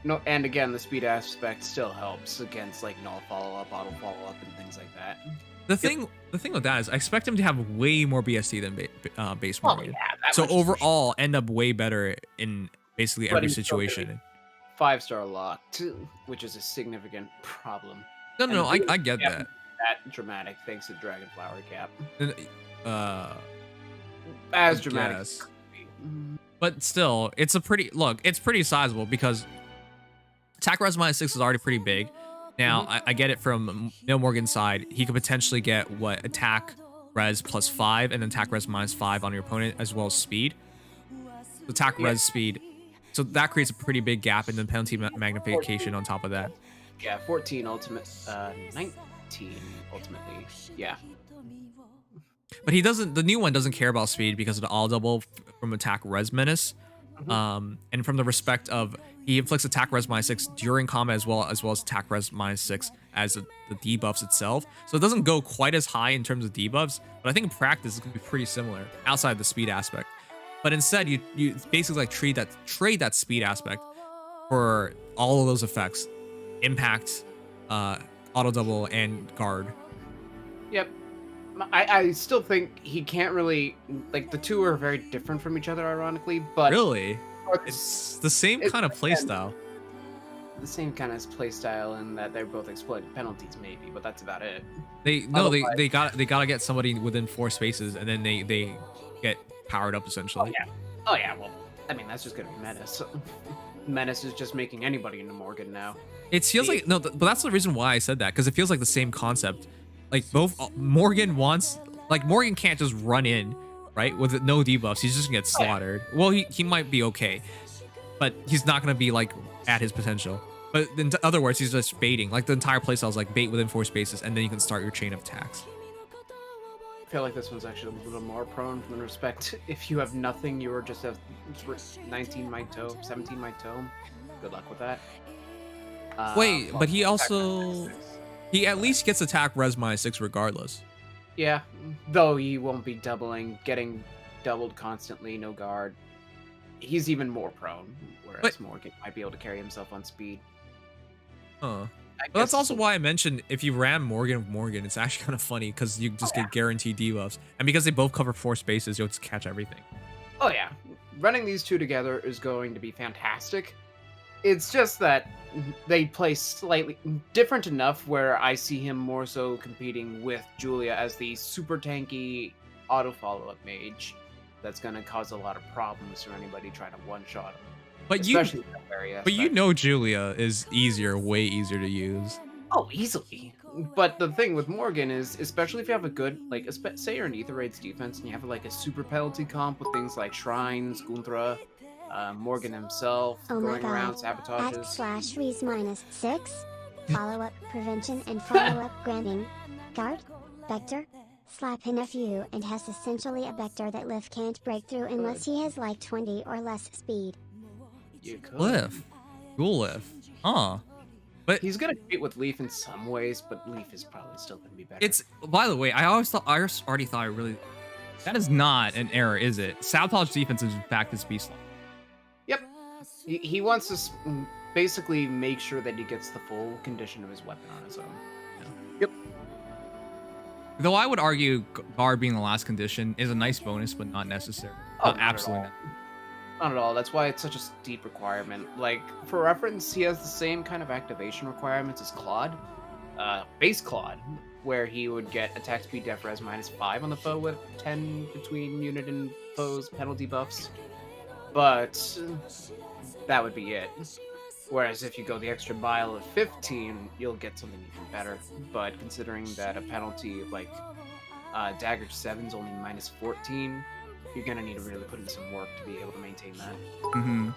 No, and again, the speed aspect still helps against like null follow-up, auto follow-up, and things like that. The thing with that is, I expect him to have way more BST than base Morgan. Yeah, so overall, end up way better in basically every situation. 5-star locked, which is a significant problem. No, I get that. That dramatic thanks to Dragonflower Cap. I As dramatic. guess. But still, it's pretty sizable because attack res -6 is already pretty big. Now, I get it from Neil Morgan's side. He could potentially get what attack res +5 and then attack res -5 on your opponent as well as speed. Attack res speed. So that creates a pretty big gap in the penalty magnification on top of that. Yeah, 14 ultimate, 19 ultimately. Yeah. But he doesn't. The new one doesn't care about speed because of the all double from attack res menace, and from the respect of he inflicts attack res -6 during combat as well as attack res -6 as the debuffs itself. So it doesn't go quite as high in terms of debuffs, but I think in practice it's gonna be pretty similar outside of the speed aspect. But instead you basically like trade that speed aspect for all of those effects, impact, auto double, and guard. Yep. I still think he can't really, like, the two are very different from each other, ironically, but... Really? It's the same kind of playstyle. The same kind of playstyle in that they're both exploited penalties, maybe, but that's about it. They gotta get somebody within 4 spaces, and then they get powered up, essentially. Oh yeah, well, I mean, that's just gonna be Menace. Menace is just making anybody into Morgan now. It feels like, no, but that's the reason why I said that, because it feels like the same concept. Like, both, Morgan can't just run in, right, with no debuffs. He's just gonna get slaughtered. Well, he might be okay, but he's not gonna be, like, at his potential. But in other words, he's just baiting. Like, the entire playstyle is like bait within 4 spaces, and then you can start your chain of attacks. I feel like this one's actually a little more prone from the respect. If you have nothing, you are just have 19 might tome, 17 might tome. Good luck with that. Wait, but he also... He at least gets attack res -6 regardless. Yeah, though he won't be getting doubled constantly, no guard. He's even more prone, whereas Morgan might be able to carry himself on speed. Huh. But that's also why I mentioned if you ram Morgan, it's actually kind of funny because you just get guaranteed debuffs. And because they both cover 4 spaces, you'll just catch everything. Oh yeah, running these two together is going to be fantastic. It's just that they play slightly different enough where I see him more so competing with Julia as the super tanky auto follow-up mage that's going to cause a lot of problems for anybody trying to one-shot him. But you know Julia is way easier to use. Oh, easily. But the thing with Morgan is, especially if you have a good, like, say you're an Aether Raid's defense and you have like a super penalty comp with things like Shrines, Gunthra, Morgan himself going around sabotages. @Reese -6. Follow-up prevention and follow-up granting. Guard. Vector. Slap NFU and has essentially a vector that Lif can't break through unless he has like 20 or less speed. You could. Lif. Cool Lif. Huh. But he's gonna compete with Leaf in some ways, but Leaf is probably still gonna be better. It's, by the way, I already thought that is not an error, is it? Sabotage defense is in fact his beast line. Yep. He wants to basically make sure that he gets the full condition of his weapon on his own. Yeah. Yep. Though I would argue guard being the last condition is a nice bonus, but not necessary. Absolutely not. Not at all. That's why it's such a steep requirement. Like, for reference, he has the same kind of activation requirements as Claude. Base Claude, where he would get attack speed def res -5 on the foe with 10 between unit and foe's penalty buffs. But that would be it. Whereas if you go the extra mile of 15, you'll get something even better. But considering that a penalty like Dagger 7 is only -14, you're gonna need to really put in some work to be able to maintain that. Mm-hmm.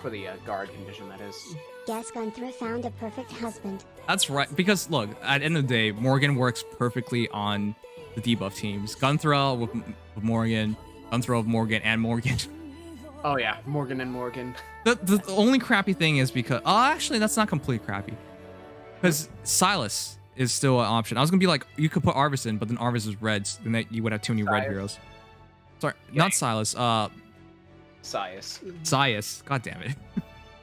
For the guard condition, that is. Guess Gunthra found a perfect husband. That's right, because look, at the end of the day, Morgan works perfectly on the debuff teams. Gunthra with Morgan, Gunthra with Morgan, and Morgan. Oh yeah, Morgan and Morgan. The only crappy thing is because... Oh, actually, that's not completely crappy. Because Silas is still an option. I was going to be like, you could put Arvis in, but then Arvis is reds. Then you would have too many red heroes. Sorry, not Silas. Sias. Sias. God damn it.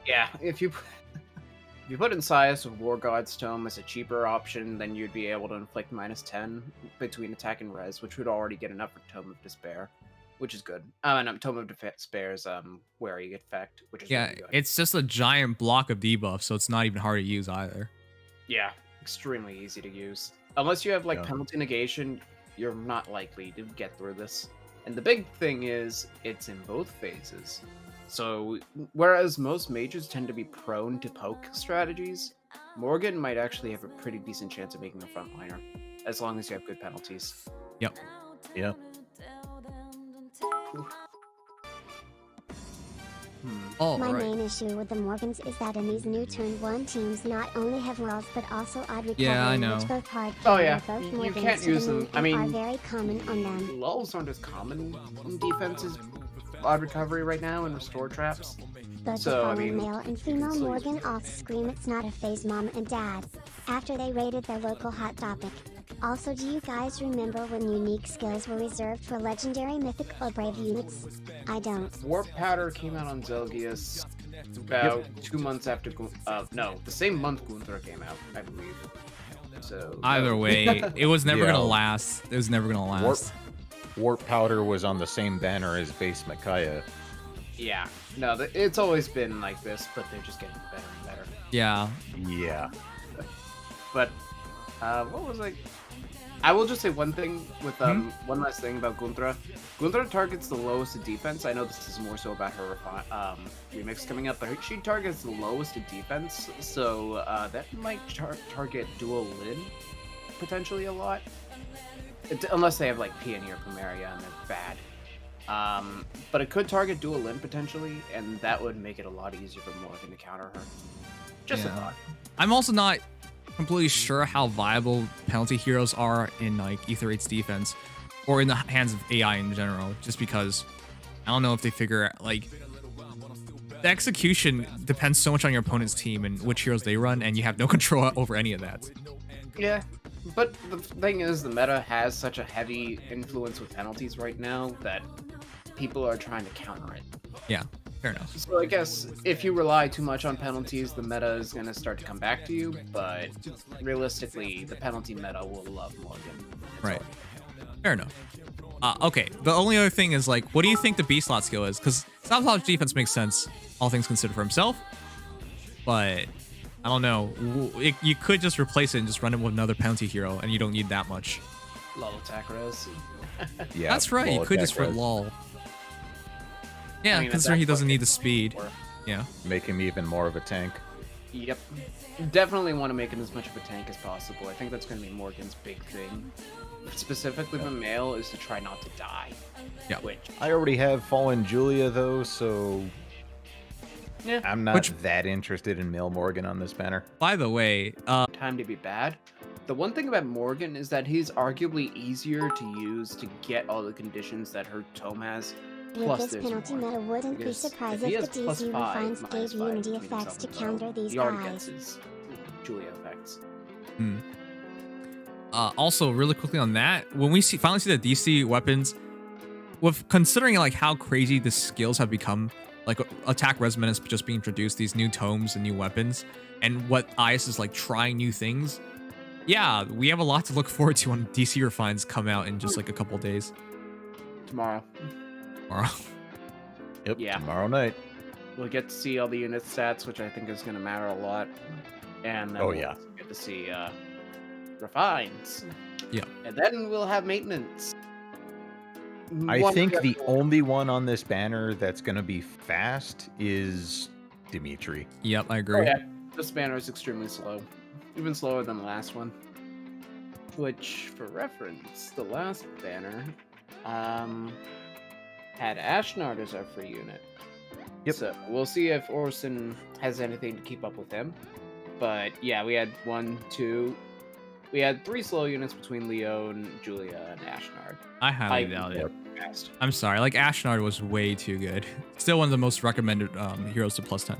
Yeah, if you put in Sias with War God's Tome as a cheaper option, then you'd be able to inflict -10 between attack and res, which would already get enough for Tome of Despair, which is good. And Tome of Despair's wary effect, which is really good. It's just a giant block of debuff, so it's not even hard to use either. Yeah, extremely easy to use. Unless you have like penalty negation, you're not likely to get through this. And the big thing is, it's in both phases. So, whereas most mages tend to be prone to poke strategies, Morgan might actually have a pretty decent chance of making a frontliner, as long as you have good penalties. Yep. Yep. My main issue with the Morgans is that in these new turn 1 teams not only have lulls but also odd recovery, Yeah, I know. which both hard Oh yeah, both you Morgans can't to the use them. moon I and mean, are very common on them. lulls aren't as common in defenses, odd recovery right now, and restore traps. Both So, the I fallen mean, male and female it's like- Morgan all scream it's not a phase mom and dad, after they raided their local hot topic. Also, do you guys remember when unique skills were reserved for legendary, mythic, or brave units? I don't. Warp Powder came out on Zelgius about 2 months after, no, the same month Gunthra came out, I believe. So Either way, it was never Yeah. going to last. It was never going to last. Warp Powder was on the same banner as base Micaiah. Yeah, no, it's always been like this, but they're just getting better and better. Yeah. Yeah. But what was I will just say one thing with one last thing about Gunthra. Gunthra targets the lowest of defense. I know this is more so about her remix coming up, but she targets the lowest of defense, so that might target dual Lin potentially a lot, unless they have like Peony or Plumeria and they're bad. But it could target dual Lin potentially, and that would make it a lot easier for Morgan to counter her. Just a thought. I'm also not completely sure how viable penalty heroes are in like Aether Raid's defense, or in the hands of AI in general, just because I don't know if they figure out, like, the execution depends so much on your opponent's team and which heroes they run, and you have no control over any of that. Yeah, but the thing is, the meta has such a heavy influence with penalties right now that people are trying to counter it. Yeah, fair enough. So I guess if you rely too much on penalties, the meta is going to start to come back to you, but realistically, the penalty meta will love Morgan. Right. Fair enough. Okay, the only other thing is, like, what do you think the B slot skill is? Because sabotage defense makes sense, all things considered, for himself, but I don't know. You could just replace it and just run it with another penalty hero, and you don't need that much. Lull attack res. Yeah, that's right. You could just for lull. Yeah, I mean, considering he doesn't need the speed. Yeah. Make him even more of a tank. Yep. Definitely want to make him as much of a tank as possible. I think that's going to be Morgan's big thing. Specifically for male is to try not to die. Yeah. Which I already have Fallen Julia though, so yeah. I'm not that interested in male Morgan on this banner. By the way, time to be bad. The one thing about Morgan is that he's arguably easier to use to get all the conditions that her tome has. With Plus, this there's penalty more. meta, wouldn't be Because surprised he if has the plus DC 5 refines minus gave 5 Unity between effects to himself and counter these he already gets guys. his Julia effects. Also, really quickly on that, when we finally see the DC weapons, with considering like how crazy the skills have become, like attack resonance just being introduced, these new tomes and new weapons, and what IS is like trying new things. Yeah, we have a lot to look forward to when DC refines come out in just like a couple days. Tomorrow. Yep. Yeah. Tomorrow night. We'll get to see all the unit stats, which I think is going to matter a lot. And then we'll also get to see refines. Yeah. And then we'll have maintenance. I think the only one on this banner that's going to be fast is Dimitri. Yep, I agree. Oh, yeah. This banner is extremely slow. Even slower than the last one. Which, for reference, the last banner had Ashnard as our free unit. Yep. So we'll see if Orson has anything to keep up with him. But yeah, we had 3 slow units between Leon, Julia, and Ashnard. I highly doubt it. I'm sorry, like Ashnard was way too good. Still one of the most recommended heroes to +10.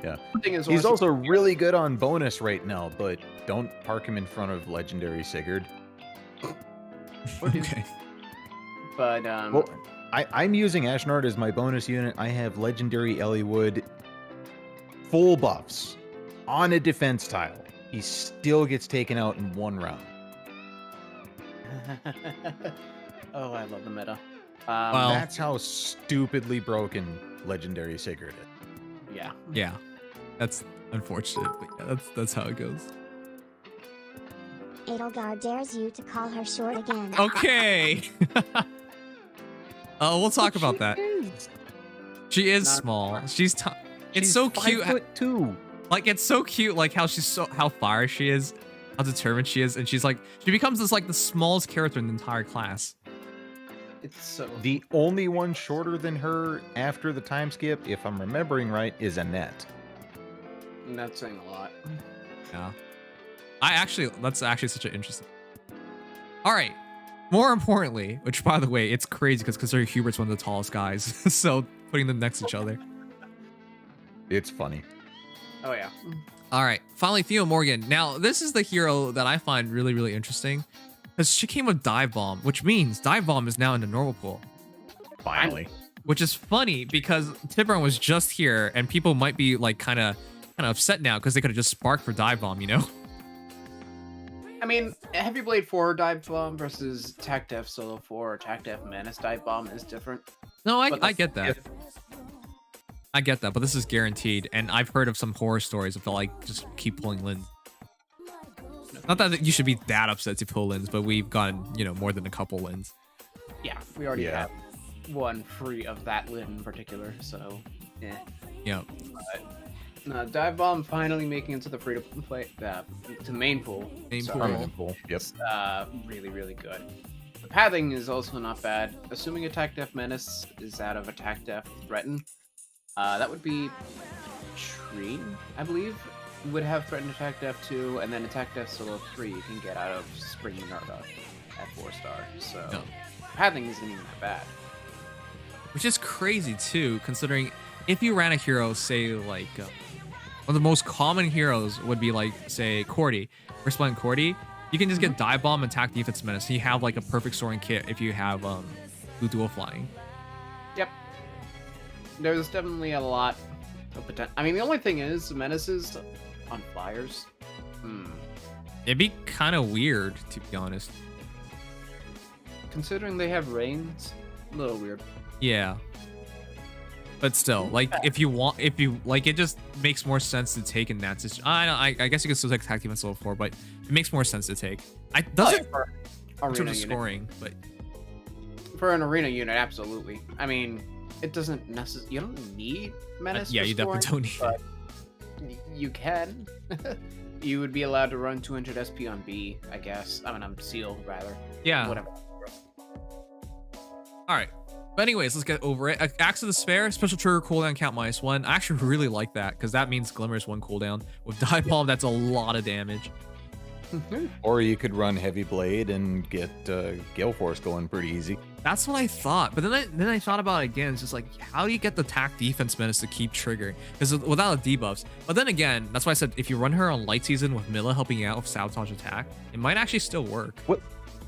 Yeah. Thing is, He's also really good on bonus right now, but don't park him in front of Legendary Sigurd. Okay. But well, I'm using Ashnard as my bonus unit. I have Legendary Eliwood, full buffs on a defense tile. He still gets taken out in 1 round. Oh, I love the meta. Well, that's how stupidly broken Legendary Sigurd is. Yeah. Yeah. That's unfortunate, but yeah, that's how it goes. Edelgard dares you to call her short again. Okay. We'll talk about that. She is small. She's it's so cute. 5'2". Like it's so cute, like how how fire she is, how determined she is, and she becomes this like the smallest character in the entire class. It's so the only one shorter than her after the time skip, if I'm remembering right, is Annette. And that's saying a lot. Yeah. That's actually such an interesting. All right. More importantly, which by the way, it's crazy because considering Hubert's one of the tallest guys, so putting them next to each other. It's funny. Oh yeah. All right. Finally, Theo Morgan. Now, this is the hero that I find really, really interesting because she came with Dive Bomb, which means Dive Bomb is now in the normal pool. Finally. Which is funny because Tiburon was just here and people might be like kind of upset now because they could have just sparked for Dive Bomb, you know? I mean, Heavy Blade 4 Dive Bomb versus Tac Def Solo 4 or Tac Def Menace Dive Bomb is different. No, I get that. I get that, but this is guaranteed, and I've heard of some horror stories of like just keep pulling Lins. Not that you should be that upset to pull Lins, but we've gotten, more than a couple Lins. Yeah, we already have one free of that Lin in particular, so yeah. Yeah. Dive Bomb finally making it to the free to play to main pool. Main pool. Yep. Really, really good. The pathing is also not bad. Assuming Attack Def Menace is out of Attack Def Threaten, that would be Tree, I believe, would have Threatened Attack Def 2, and then Attack Def Solo 3 you can get out of Spring Minerva at 4-star. So pathing isn't even that bad. Which is crazy too, considering if you ran a hero, say like one of the most common heroes would be like, say, Cordy. Resplendent Cordy. You can just get Dive Bomb and Attack Defense Menace. And you have like a perfect soaring kit if you have Blue Dual Flying. Yep. There's definitely a lot of potential. I mean, the only thing is, Menaces on Flyers. It'd be kind of weird, to be honest. Considering they have Reigns, a little weird. Yeah. But still, like, if you like, it just makes more sense to take in that situation. I guess you could still take Attack Defense Level 4, but it makes more sense to take. Doesn't in terms of scoring, but for an arena unit, absolutely. I mean, it doesn't necessarily. You don't need Menace. Yeah, for you scoring, definitely don't need it. You can. You would be allowed to run 200 SP on B, I guess. I mean, on Seal, rather. Yeah. Whatever. All right. But anyways, let's get over it. Axe of Despair, special trigger cooldown count -1. I actually really like that because that means Glimmer's 1 cooldown. With Dive Bomb, that's a lot of damage. Or you could run Heavy Blade and get Gale Force going pretty easy. That's what I thought. But then I thought about it again. It's just like, how do you get the attack defense menace to keep triggering? Because without the debuffs. But then again, that's why I said if you run her on Light Season with Mila helping you out with Sabotage Attack, it might actually still work. What?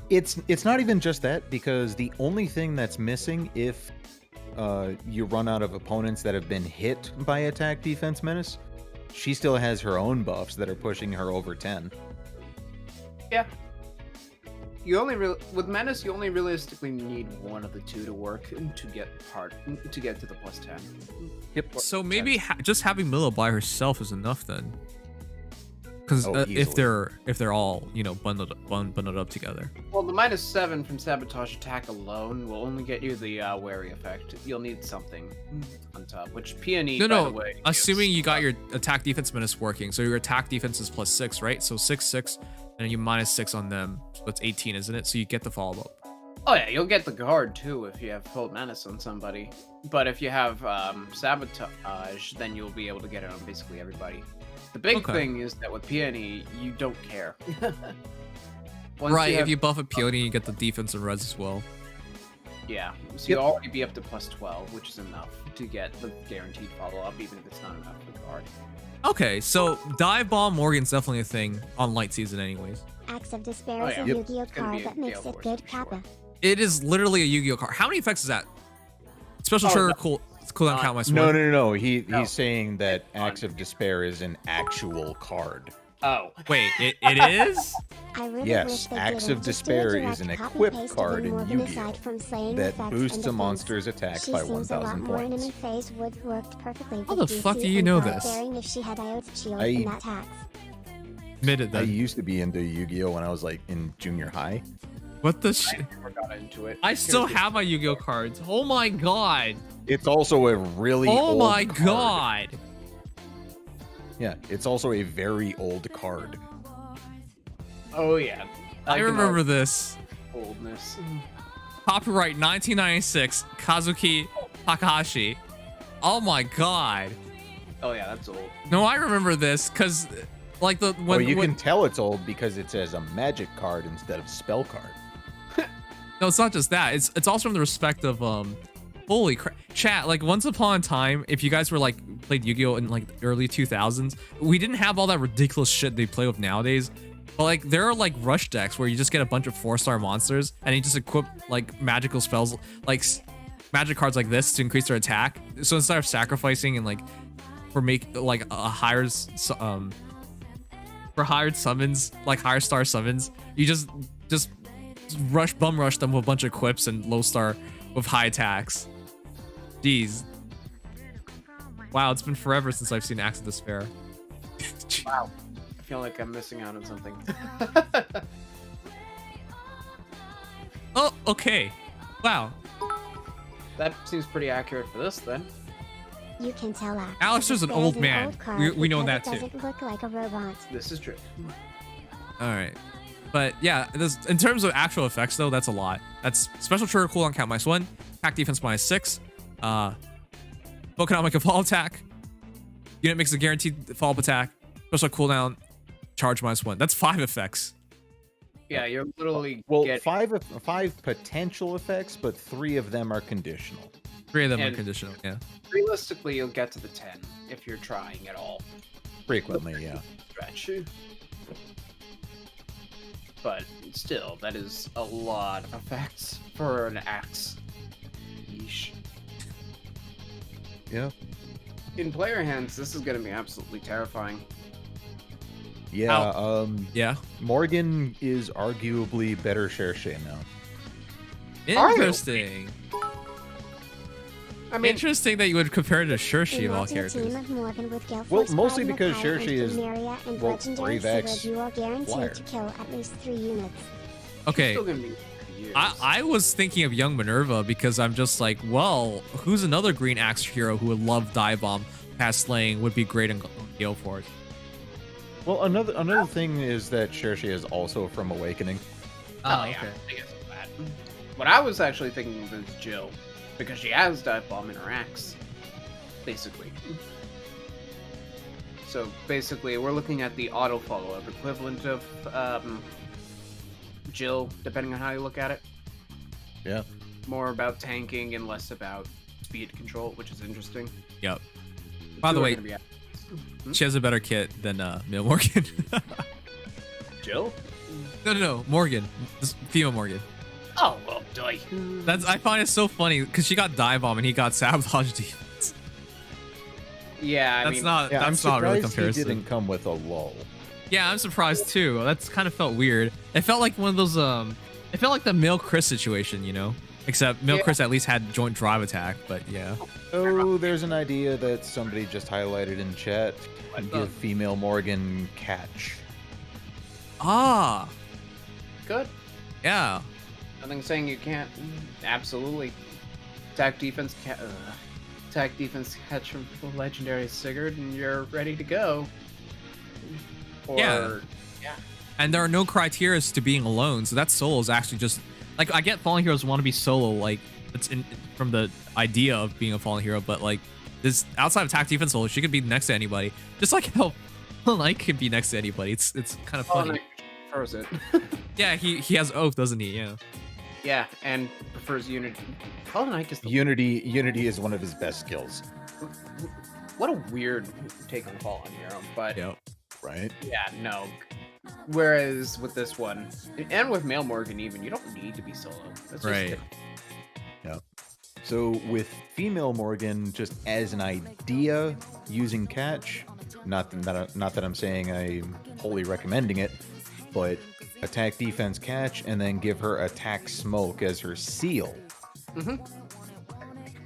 It's not even just that, because the only thing that's missing if you run out of opponents that have been hit by attack defense menace, she still has her own buffs that are pushing her over 10. Yeah. You only with Menace, you only realistically need one of the two to work to get to the +10. Yep. So maybe just having Mila by herself is enough then. Because if they're all, you know, bundled up together. Well, the -7 from Sabotage Attack alone will only get you the Wary effect. You'll need something on top, which Peony, by the way... Assuming you got your attack defense menace working, so your attack defense is +6, right? So 6/6, and you -6 on them. So that's 18, isn't it? So you get the follow-up. Oh yeah, you'll get the guard too if you have full menace on somebody. But if you have Sabotage, then you'll be able to get it on basically everybody. The big thing is that with Peony, you don't care. Right, if you buff a Peony, you get the defense and res as well. Yeah, so you'll already be up to +12, which is enough to get the guaranteed follow-up, even if it's not enough for the guard. Okay, so Dive Bomb Morgan's definitely a thing on Light Season anyways. Axe of Despair is a Yu-Gi-Oh card that makes it good Kappa. It is literally a Yu-Gi-Oh card. How many effects is that? Special trigger cooldown count -1. No. He's saying that Axe of Despair is an actual card. Oh. Wait, it is? Yes, Axe of Despair is an equip card in Yu-Gi-Oh! That boosts a monster's attack by 1,000 points. How the fuck do you know this? Admitted that. I used to be into Yu-Gi-Oh! When I was like in junior high. What the shit? I never got into it. I still have my Yu-Gi-Oh cards. Oh my god. It's also a really old my card. god. Yeah, it's also a very old card. Oh yeah. I remember this. Oldness. Copyright 1996, Kazuki Takahashi. Oh my god. Oh yeah, that's old. No, I remember this because like when you can tell it's old because it says a magic card instead of spell card. No, it's not just that. It's also from the respect of holy crap, chat. Like once upon a time, if you guys were like played Yu-Gi-Oh in like the early 2000s, we didn't have all that ridiculous shit they play with nowadays. But like there are like rush decks where you just get a bunch of 4-star monsters and you just equip like magical spells, like magic cards like this to increase their attack. So instead of sacrificing and like for like a higher for higher summons, like higher star summons, you just bum rush them with a bunch of equips and low star with high attacks. Jeez. Wow, it's been forever since I've seen Axe of Despair. Wow. I feel like I'm missing out on something. Oh, okay. Wow. That seems pretty accurate for this then. You can tell Alistair's an old man. We know that too. Doesn't look like a robot. This is true. All right. But yeah, in terms of actual effects though, that's a lot. That's special trigger cooldown count -1, attack defense -6, economic fall attack, unit makes a guaranteed follow-up attack, special cooldown, charge -1. That's 5 effects. Yeah, you're literally five potential effects, but 3 of them are conditional. 3 of them are conditional, yeah. Realistically, you'll get to the 10 if you're trying at all. Frequently, yeah. Stretch. But still, that is a lot of effects for an axe. Yeesh. Yeah. In player hands, this is going to be absolutely terrifying. Yeah, yeah. Morgan is arguably better Cherche now. Interesting. I mean, interesting that you would compare it to Cherche of all characters. Well, mostly because Cherche is Brave Axe You are guaranteed flyer. to kill at least 3 units. Okay. I was thinking of Young Minerva because I'm just like, well, who's another Green Axe hero who would love Dive Bomb? past slaying would be great in Gale Force. Well, another thing is that Cherche is also from Awakening. Oh, yeah. I guess that. What I was actually thinking was Jill, because she has Dive Bomb in her axe, basically. So basically, we're looking at the auto follow-up equivalent of Jill, depending on how you look at it. Yeah. More about tanking and less about speed control, which is interesting. Yep. By the way, she has a better kit than Male Morgan. Jill? No, Morgan. This female Morgan. Oh, well, doy. I find it so funny because she got Dive Bomb and he got Sabotage Defense. Yeah, that's not really comparison. He didn't come with a lull. Yeah, I'm surprised too. That's kind of felt weird. It felt like one of those it felt like the Male Chris situation, you know? Except Male Chris at least had joint drive attack, but yeah. Oh, there's an idea that somebody just highlighted in chat. Give female Morgan catch. Ah. Good. Yeah. Nothing saying you can't. Absolutely. Attack defense catch from legendary Sigurd and you're ready to go. Or, yeah. And there are no criteria to being alone, so that solo is actually just like, I get fallen heroes want to be solo, like it's from the idea of being a fallen hero, but like this outside of attack defense solo, she could be next to anybody, just like how Light could be next to anybody. It's kind of funny. Prefers it. Yeah, he has Oath, doesn't he? Yeah. Yeah, and prefers Unity. Unity is one of his best skills. What a weird take on Fallen Hero, but right? Yeah, no. Whereas with this one, and with Male Morgan even, you don't need to be solo. That's right. Just yeah. So with female Morgan, just as an idea, using catch, not that I'm saying I'm wholly recommending it, but attack defense catch and then give her attack smoke as her seal.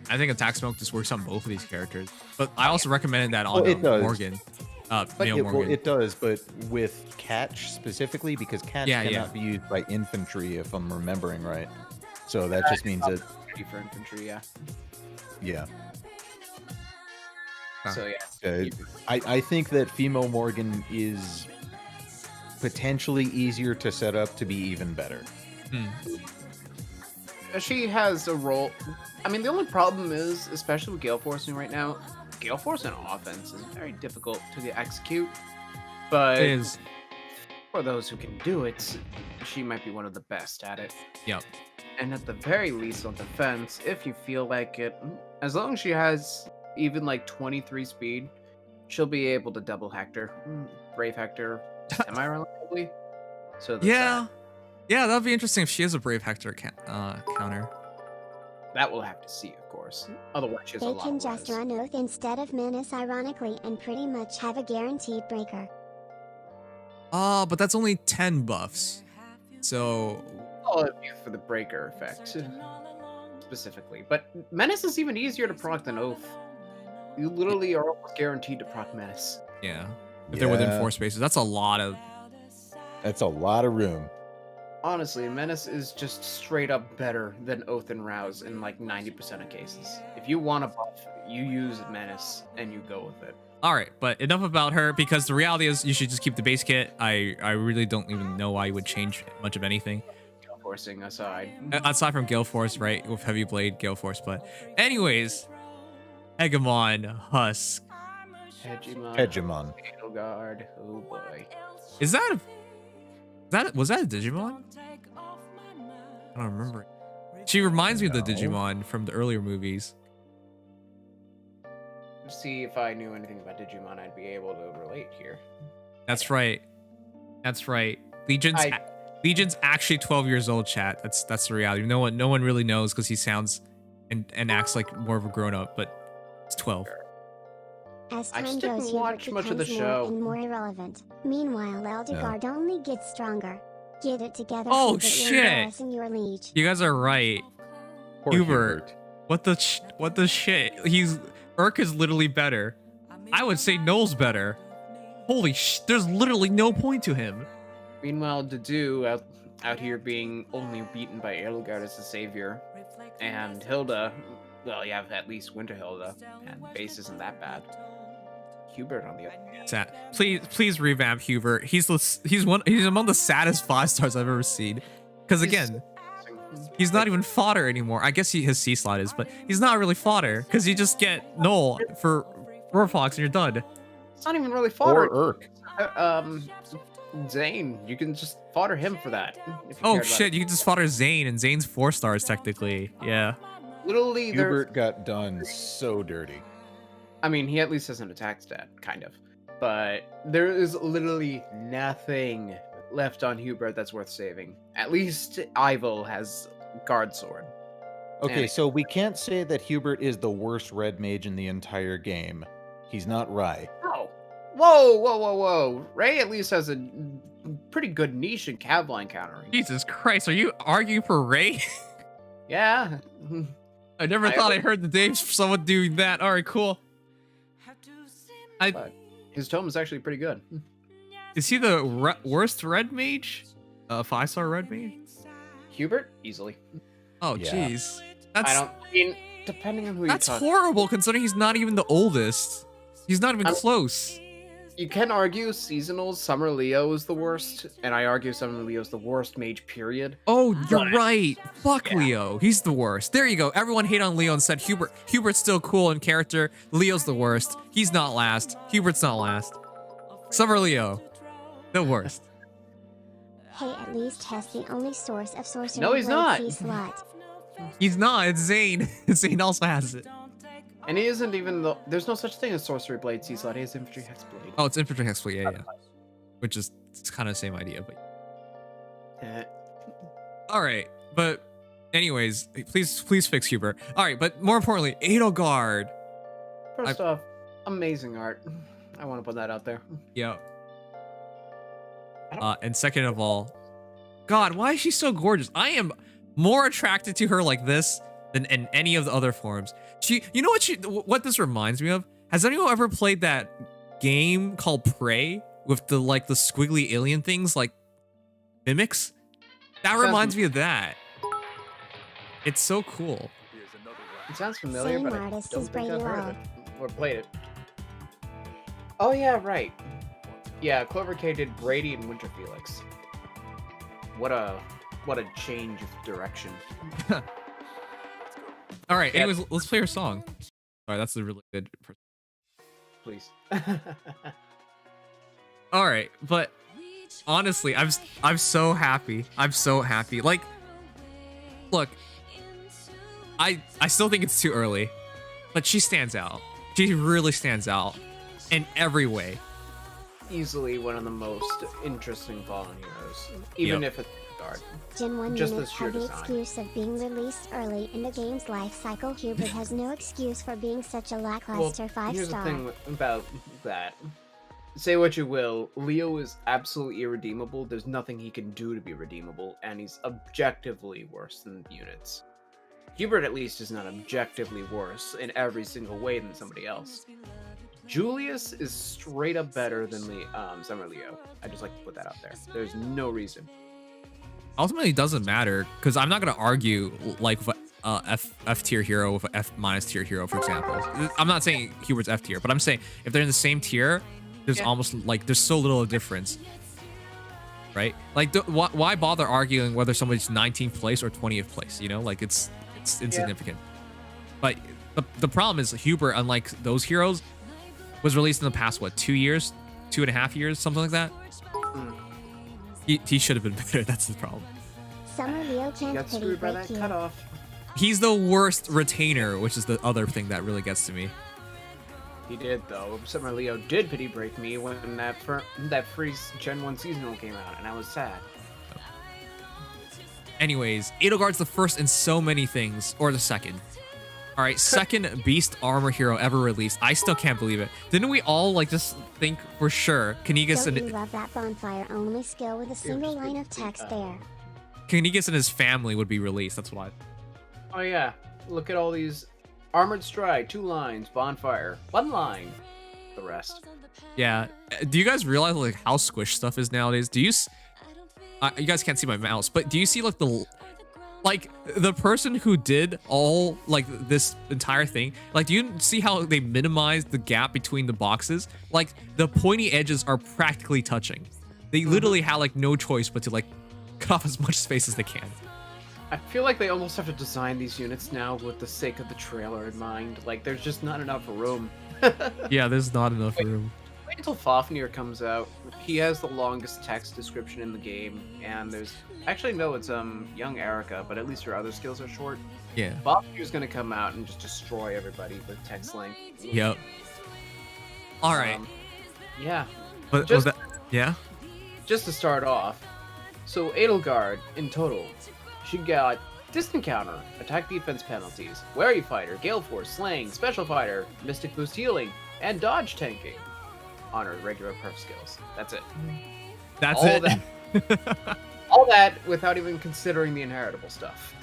I think attack smoke just works on both of these characters, but I also recommended that on Morgan. Morgan. It does, but with catch specifically, because catch cannot be used by infantry, if I'm remembering right. So that just means that for infantry, yeah. So yeah, I think that female Morgan is potentially easier to set up to be even better. She has a role. I mean, the only problem is, especially with Gale Forcing right now, Gale Force on offense is very difficult to execute. But it is. For those who can do it, she might be one of the best at it. Yep. And at the very least on defense, if you feel like it, as long as she has even like 23 speed, she'll be able to double Hector, Brave Hector, semi-reliably. So yeah, that'd be interesting if she has a Brave Hector counter. That we'll have to see, of course. Otherwise, she has a lot. They can just run Oath instead of Menace, ironically, and pretty much have a guaranteed breaker. But that's only 10 buffs. So. All for the breaker effect, specifically. But Menace is even easier to proc than Oath. You literally are almost guaranteed to proc Menace. Yeah. If they're within 4 spaces, that's a lot of. That's a lot of room. Honestly, Menace is just straight up better than Oath and Rouse in like 90% of cases. If you want a buff, you use Menace and you go with it. All right, but enough about her, because the reality is you should just keep the base kit. I really don't even know why you would change much of anything. Gale Forcing aside. Aside from Gale Force, right? With Heavy Blade, Gale Force. But anyways, Hegemon, Husk. Hegemon. Edelgard. Oh boy. Was that a Digimon? I don't remember. She reminds me of the Digimon from the earlier movies. See, if I knew anything about Digimon, I'd be able to relate here. That's right. That's right. Legion's actually 12 years old, chat. That's the reality. No one really knows because he sounds and acts like more of a grown up, but it's 12. As time goes, Hubert becomes more and more irrelevant. Meanwhile, Eldegard only gets stronger. Get it together. Oh Hubert, shit! you're embarrassing your liege. You guys are right. Hubert. What the shit? Urk is literally better. I would say Noel's better. Holy there's literally no point to him. Meanwhile, Dedue out here being only beaten by Edelgard as the savior, and Hilda, well, you have at least Winter Hilda, and base isn't that bad. Hubert on the other hand. Sad. Please revamp Hubert. He's among the saddest 5-stars I've ever seen. Because again, he's not even fodder anymore. I guess his C slot is, but he's not really fodder because you just get null for Roarfox and you're done. It's not even really fodder. Or Urk. Zane, you can just fodder him for that. Oh shit, you can just fodder Zane, and Zane's 4-stars technically. Yeah. Literally, Hubert got done so dirty. I mean, he at least has an attack stat, kind of. But there is literally nothing left on Hubert that's worth saving. At least Ivo has Guard Sword. Okay, so we can't say that Hubert is the worst red mage in the entire game. He's not Rai. Oh. Whoa. Ray at least has a pretty good niche in Cavline countering. Jesus Christ, are you arguing for Ray? Yeah. I never thought I heard the names for someone doing that. All right, cool. But his tome is actually pretty good. Is he the worst red mage? 5-star red mage? Hubert? Easily. Oh, jeez. That's, I mean, depending on who that's you talk. horrible considering he's not even the oldest. He's not even close. You can argue seasonal Summer Leo is the worst, and I argue Summer Leo is the worst mage, period. Oh, you're right. Fuck Leo. He's the worst. There you go. Everyone hate on Leo and said Hubert's still cool in character. Leo's the worst. He's not last. Hubert's not last. Summer Leo. The worst. Hey, at least Hess the only source of sorcery. No, he's not. Slot. He's not. It's Zane. Zane also has it. And he isn't even there's no such thing as Sorcery Blade C-Slot. He has Infantry Hexblade. Oh, it's Infantry Hexblade. Yeah. Which is, it's kind of the same idea, but. All right, but anyways, please fix Hubert. All right, but more importantly, Edelgard. First off, amazing art. I want to put that out there. Yeah. And second of all, God, why is she so gorgeous? I am more attracted to her like this than in any of the other forms. You know what this reminds me of? Has anyone ever played that game called Prey with the squiggly alien things like mimics? That reminds me of that. It's so cool. It sounds familiar, Same but I artist don't as think I've Brady heard of Love. it or played it. Oh yeah, right. Yeah, Clover K did Brady and Winter Felix. What a change of direction. All right, anyways, let's play her song. All right, that's a really good. Please. All right, but honestly, I'm so happy. I'm so happy. Like, look, I still think it's too early, but she stands out. She really stands out in every way. Easily one of the most interesting Fallen heroes, even if it's Guard. Gen 1 Just units the sheer have the design. excuse of being released early in the game's life cycle. Hubert has no excuse for being such a lackluster 5-star. Here's the thing about that. Say what you will, Leo is absolutely irredeemable. There's nothing he can do to be redeemable, and he's objectively worse than units. Hubert at least is not objectively worse in every single way than somebody else. Julius is straight up better than Summer Leo. I just like to put that out there. There's no reason. Ultimately, it doesn't matter because I'm not gonna argue like with F tier hero with a F minus tier hero, for example. I'm not saying Hubert's F tier, but I'm saying if they're in the same tier, there's almost like there's so little difference, right? Like, why bother arguing whether somebody's 19th place or 20th place? You know, like it's insignificant. But the problem is Hubert, unlike those heroes, was released in the past 2 years, 2.5 years, something like that. He should have been better. That's the problem. Summer Leo can't Got pity screwed by break that you. cutoff. He's the worst retainer, which is the other thing that really gets to me. He did though. Summer Leo did pity break me when that free Gen 1 seasonal came out, and I was sad. Anyways, Edelgard's the first in so many things, or the second. All right, second beast armor hero ever released. I still can't believe it. Didn't we all just think for sure Kanigas Don't you love that bonfire only skill with a single line of text there? Kanigas and his family would be released? That's what Oh yeah, look at all these Armored Stride, 2 lines, Bonfire, 1 line, the rest. Yeah. Do you guys realize how squish stuff is nowadays? Do you? You guys can't see my mouse, but do you see the Like the person who did all like this entire thing, like do you see how they minimized the gap between the boxes? Like the pointy edges are practically touching. They literally had like no choice but to like cut off as much space as they can. I feel like they almost have to design these units now with the sake of the trailer in mind. Like there's just not enough room. Yeah, there's not enough room. Wait until Fafnir comes out. He has the longest text description in the game, and there's actually no, it's young Erica, but at least her other skills are short. Yeah. Fafnir's gonna come out and just destroy everybody with text length. Yep. All right. Yeah. But just, was that? Yeah. Just to start off, so Edelgard in total, she got distant counter, attack defense penalties, wary fighter, gale force, slaying, special fighter, mystic boost healing, and dodge tanking. On her regular perf skills. That's it. That's all it. That, all that without even considering the inheritable stuff.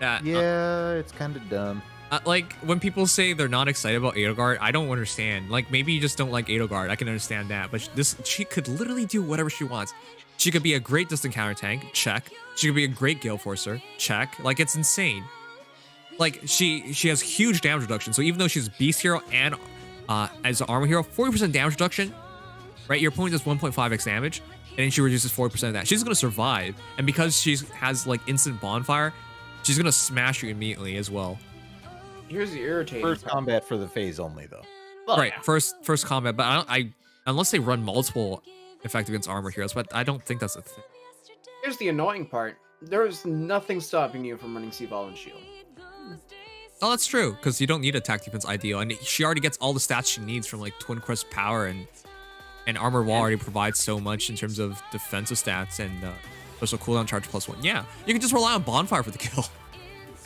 Yeah, it's kind of dumb. Like when people say they're not excited about Edelgard, I don't understand. Like maybe you just don't like Edelgard. I can understand that, but she could literally do whatever she wants. She could be a great distant counter tank, check. She could be a great gale forcer, check. Like it's insane. Like she has huge damage reduction. So even though she's beast hero and as an armor hero, 40% damage reduction, right? Your opponent does 1.5x damage, and then she reduces 40% of that. She's gonna survive, and because she has like instant bonfire, she's gonna smash you immediately as well. Here's the irritating First part. combat for the phase only, though. Well, Right, yeah. first combat, but I unless they run multiple effective against armor heroes, but I don't think that's a thing. Here's the annoying part. There's nothing stopping you from running Seaval and Shield. Oh, that's true, because you don't need attack defense ideal, and she already gets all the stats she needs from like Twin Crest power, and Armored Wall already provides so much in terms of defensive stats and special cooldown charge +1. Yeah, you can just rely on Bonfire for the kill.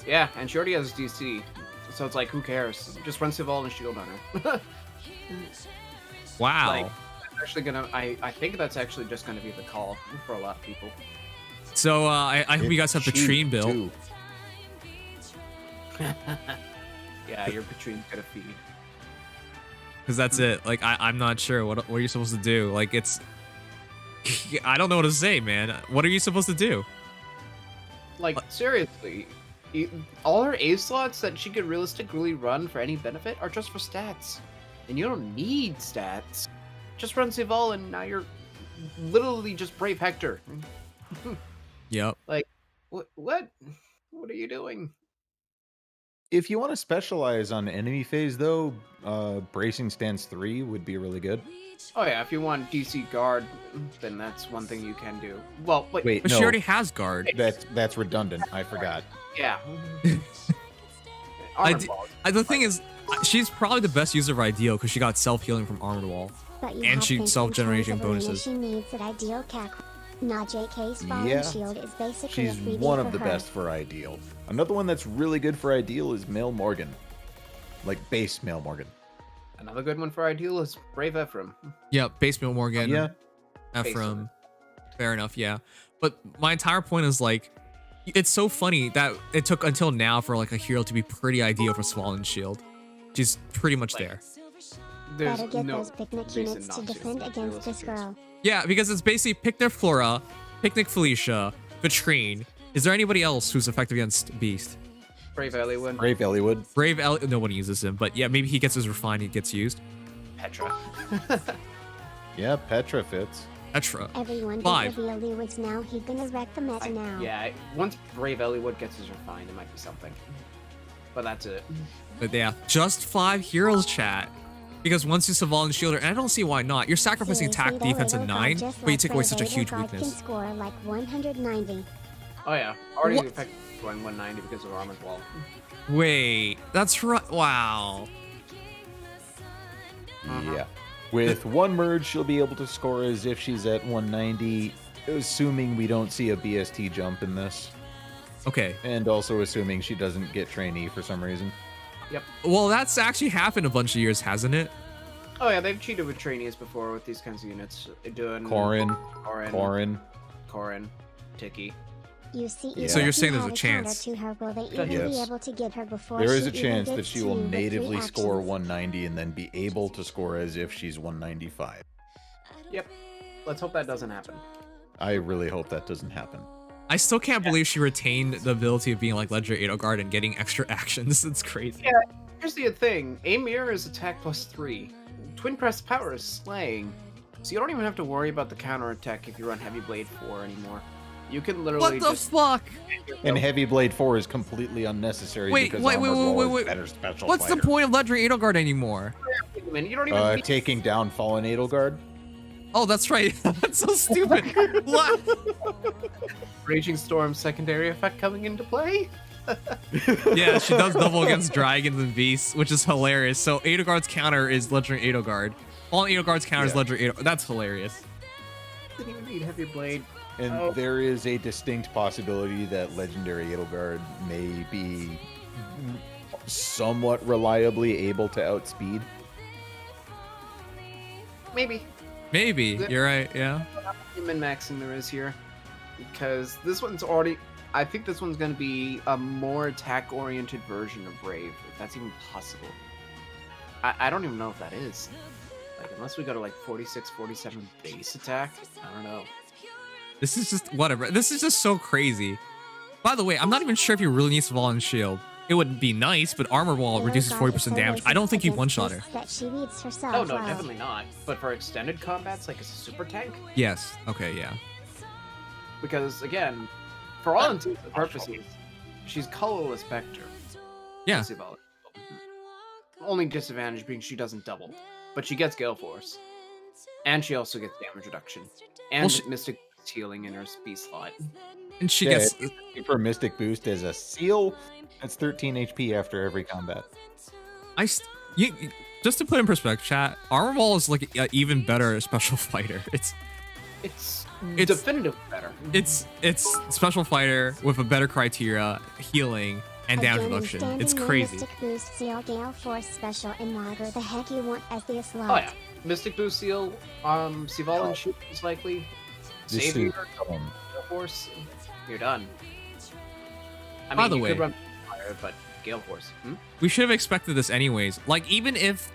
Yeah, and she already has DC, so it's like, who cares? Just run Seaval and Shield on her. Wow. Like, that's actually gonna. I think that's actually just gonna be the call for a lot of people. So I hope you guys have Patrine built. Too. Yeah, your Patrine's gonna feed. Because that's it. Like, I'm not sure. What are you supposed to do? Like, it's... I don't know what to say, man. What are you supposed to do? Like, seriously, all her A slots that she could realistically run for any benefit are just for stats. And you don't need stats. Just run Seaval and now you're literally just Brave Hector. Yep. Like, what? What are you doing? If you want to specialize on enemy phase, though, Bracing Stance 3 would be really good. Oh yeah, if you want DC guard, then that's one thing you can do. Well, Wait, But no, she already has guard. that's redundant. I forgot. yeah. The thing is, she's probably the best user of Ideal because she got self-healing from Armored Wall. But you And have she thinking self-generating in terms of arena bonuses. She needs that ideal cac. Not JK's Fallen Yeah. Shield is basically She's a freebie one for of the her. best for Ideal. Another one that's really good for Ideal is Male Morgan. Like base Male Morgan. Another good one for Ideal is Brave Ephraim. Yeah, base Mill Morgan. Yeah. Ephraim. Fair enough, yeah. But my entire point is like, it's so funny that it took until now for like a hero to be pretty ideal for Swollen Shield. She's pretty much there. There's Better get no those picnic reason units to not defend against this girl. Yeah, because it's basically Picnic Flora, Picnic Felicia, Vitrine. Is there anybody else who's effective against Beast? Brave Eliwood. Brave Eliwood. Brave nobody uses him, but yeah, maybe he gets his refined, he gets used. Petra. Yeah, Petra fits. Petra. Everyone Five. get the Eliwoods now. He's gonna wreck the meta now. Yeah, once Brave Eliwood gets his refined, it might be something. But that's it. But yeah, just 5 heroes, chat. Because once you Seval and Shielder, and I don't see why not. You're sacrificing attack Seriously, defense though, at Edelgard 9, just but you like take away Brave such a huge Edelgard weakness. can score like 190. Oh yeah, already What? effective going 190 because of Armored Wall. Wait, that's right. Wow. Yeah. With one merge, she'll be able to score as if she's at 190, assuming we don't see a BST jump in this. Okay. And also assuming she doesn't get trainee for some reason. Yep. Well, that's actually happened a bunch of years, hasn't it? Oh yeah, they've cheated with trainees before with these kinds of units. They're doing Corrin, Tiki. You see, Yeah. So you're if saying you there's a had counter chance. To her, will they even be Yes. able to get her before There is she a chance even that gets she will to the 3 natively score actions? 190 and then be able to score as if she's 195. Yep. Let's hope that doesn't happen. I really hope that doesn't happen. I still can't believe she retained the ability of being like legendary Edelgard and getting extra actions. It's crazy. Yeah, here's the thing. Amir is attack +3. Twin Press Power is slaying. So you don't even have to worry about the counterattack if you run Heavy Blade 4 anymore. You can literally What the fuck? And Heavy Blade 4 is completely unnecessary because Armored is better special What's fighter. the point of legendary Edelgard anymore? You don't even taking down Fallen Edelgard. Oh, that's right. That's so stupid. What? Raging Storm secondary effect coming into play? Yeah, she does double against dragons and beasts, which is hilarious. So Edelgard's counter is legendary Edelgard. All Edelgard's counter is legendary Edelgard. That's hilarious. Didn't even need Heavy Blade. And there is a distinct possibility that legendary Edelgard may be somewhat reliably able to outspeed. Maybe. Maybe. You're right, yeah. Min-maxing there is here. Because this one's already... I think this one's going to be a more attack-oriented version of Brave, if that's even possible. I don't even know if that is. Like, unless we go to like 46, 47 base attack, I don't know. This is just whatever. This is just so crazy. By the way, I'm not even sure if you really need Svalin Shield. It would be nice, but Armor Wall reduces 40% damage. I don't think you one-shot her. That she reads herself. Oh no, definitely not. But for extended combats, like as a super tank? Yes. Okay, yeah. Because again, for all intents and purposes, she's colorless Spectre. Yeah. Only disadvantage being she doesn't double. But she gets Gale Force. And she also gets damage reduction. And Mystic healing in her speed slot. And she gets for Mystic Boost as a seal. That's 13 HP after every combat. Just to put in perspective, chat, Armor Wall is like an even better special fighter. It's definitively better. It's special fighter with a better criteria, healing, and damage reduction. It's crazy. Mystic Boost Seal, Gale Force Special, and whatever the heck you want as the slot. Oh yeah, Mystic Boost Seal, Svalin Shield is likely. Savior, Gale Force, you're done. I mean, by the way, could run fire, but Gale Force. We should have expected this anyways. Like even if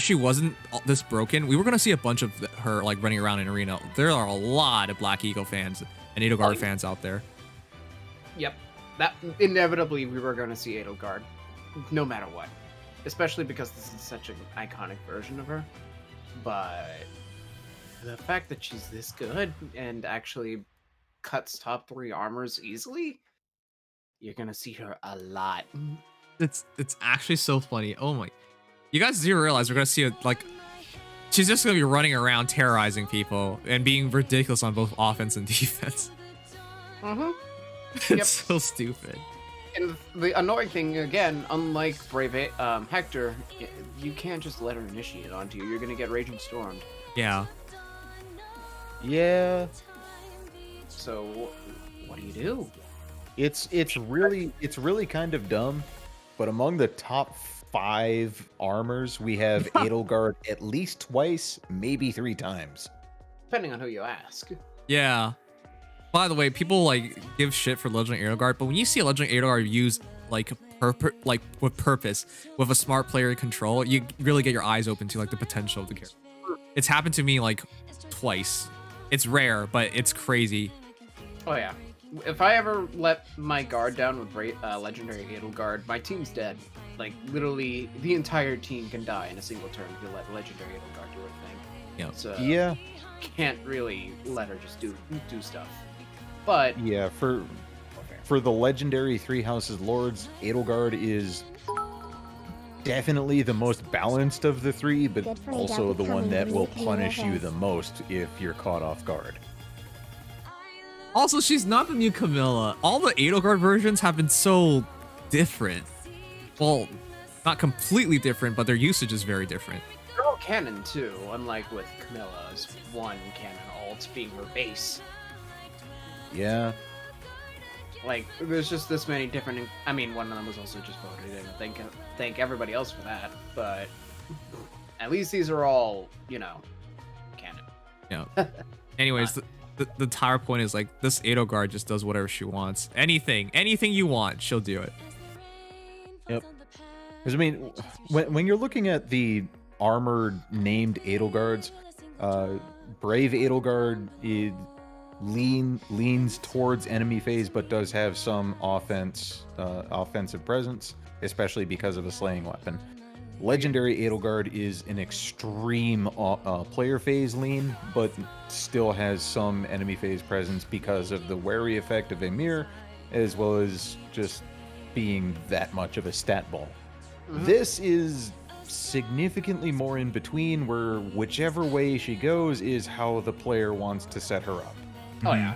she wasn't this broken, we were gonna see a bunch of her like running around in arena. There are a lot of Black Eagle fans and Edelgard fans out there. Yep, that inevitably we were gonna see Edelgard, no matter what. Especially because this is such an iconic version of her. But the fact that she's this good and actually cuts top 3 armors easily, you're gonna see her a lot. It's actually so funny. Oh my. You guys do realize we're gonna see she's just gonna be running around terrorizing people and being ridiculous on both offense and defense. It's so stupid. And the annoying thing, again, unlike Brave Hector, you can't just let her initiate onto you. You're gonna get Raging Stormed. Yeah. Yeah. So what do you do? It's really kind of dumb, but among the top 5 armors, we have Edelgard at least twice, maybe 3 times. Depending on who you ask. Yeah. By the way, people like give shit for Legendary Edelgard, but when you see a Legendary Edelgard used with purpose, with a smart player control, you really get your eyes open to like the potential of the character. It's happened to me like twice. It's rare, but it's crazy. Oh yeah. If I ever let my guard down with Legendary Edelgard, my team's dead. Like, literally, the entire team can die in a single turn if you let Legendary Edelgard do her thing. Yeah. So, yeah. Can't really let her just do stuff. But... yeah, for the Legendary 3 Houses Lords, Edelgard is definitely the most balanced of the 3, but also the one that will punish you the most if you're caught off guard. Also, she's not the new Camilla. All the Edelgard versions have been so different. Well, not completely different, but their usage is very different. They're all canon too, unlike with Camilla's one canon alt being her base. Yeah. Like, there's just this many different... I mean, one of them was also just voted in. Thank everybody else for that, but at least these are all, you know, canon. Yeah. Anyways, the entire point is like this Edelgard just does whatever she wants. Anything you want, she'll do it. Yep. Because I mean, when you're looking at the armored named Edelgards, Brave Edelgard leans towards enemy phase, but does have some offensive presence, especially because of a slaying weapon. Legendary Edelgard is an extreme player phase lean, but still has some enemy phase presence because of the wary effect of Emir, as well as just being that much of a stat ball. This is significantly more in between, where whichever way she goes is how the player wants to set her up. Oh yeah.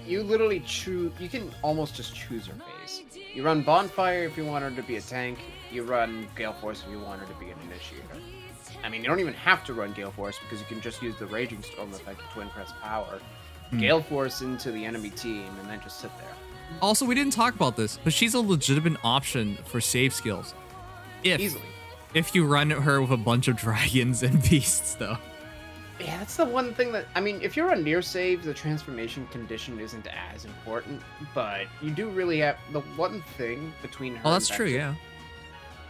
You literally choose, you can almost just choose her phase. You run Bonfire if you want her to be a tank, you run Gale Force if you want her to be an initiator. I mean, you don't even have to run Gale Force because you can just use the Raging Storm effect to Twin Crest Power, Gale Force into the enemy team, and then just sit there. Also, we didn't talk about this, but she's a legitimate option for save skills. Easily. If you run her with a bunch of dragons and beasts, though. Yeah, that's the one thing that, I mean, if you're on near save, the transformation condition isn't as important, but you do really have, the one thing between her Oh, that's and true, Vector, yeah.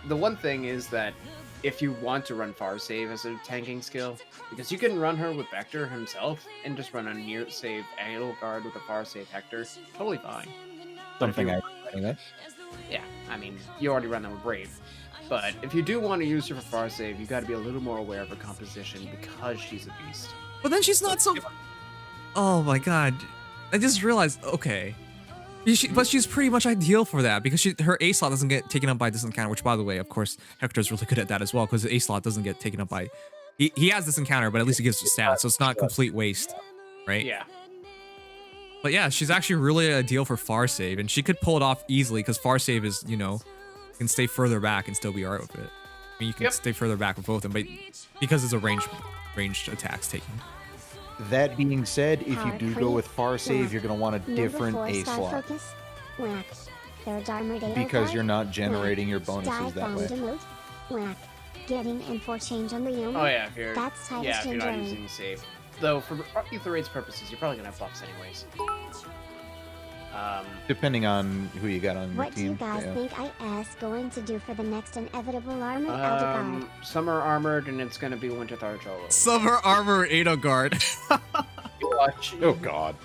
The one thing is that if you want to run far save as a tanking skill, because you can run her with Vector himself and just run a near save Edelgard with a far save Hector, totally fine. Something I anyway. Yeah, I mean, you already run them with Brave. But if you do want to use her for far save, you got to be a little more aware of her composition because she's a beast. But then she's not so... Oh my god. I just realized, okay. But she's pretty much ideal for that because her A slot doesn't get taken up by this encounter, which by the way, of course, Hector's really good at that as well because the A slot doesn't get taken up by... He has this encounter, but at least he gives stats, so it's not complete waste, right? Yeah. But yeah, she's actually really ideal for far save, and she could pull it off easily because far save is, you know, can stay further back and still be alright with it. I mean, you can stay further back with both of them, but because it's a ranged attacks taking. That being said, if you do go with far save, you're going to want a different A slot. Because you're not generating your bonuses that way. Getting and change on the Oh yeah, if you're, that's if you're not using save. Though, for Ether Raid's purposes, you're probably going to have buffs anyways. Depending on who you got on your What do you team. guys think I is going to do for the next inevitable armor Edelgard? Some are armored, and it's going to be Winter Tharge all over. Summer Armor Edelgard. You watch. Oh god.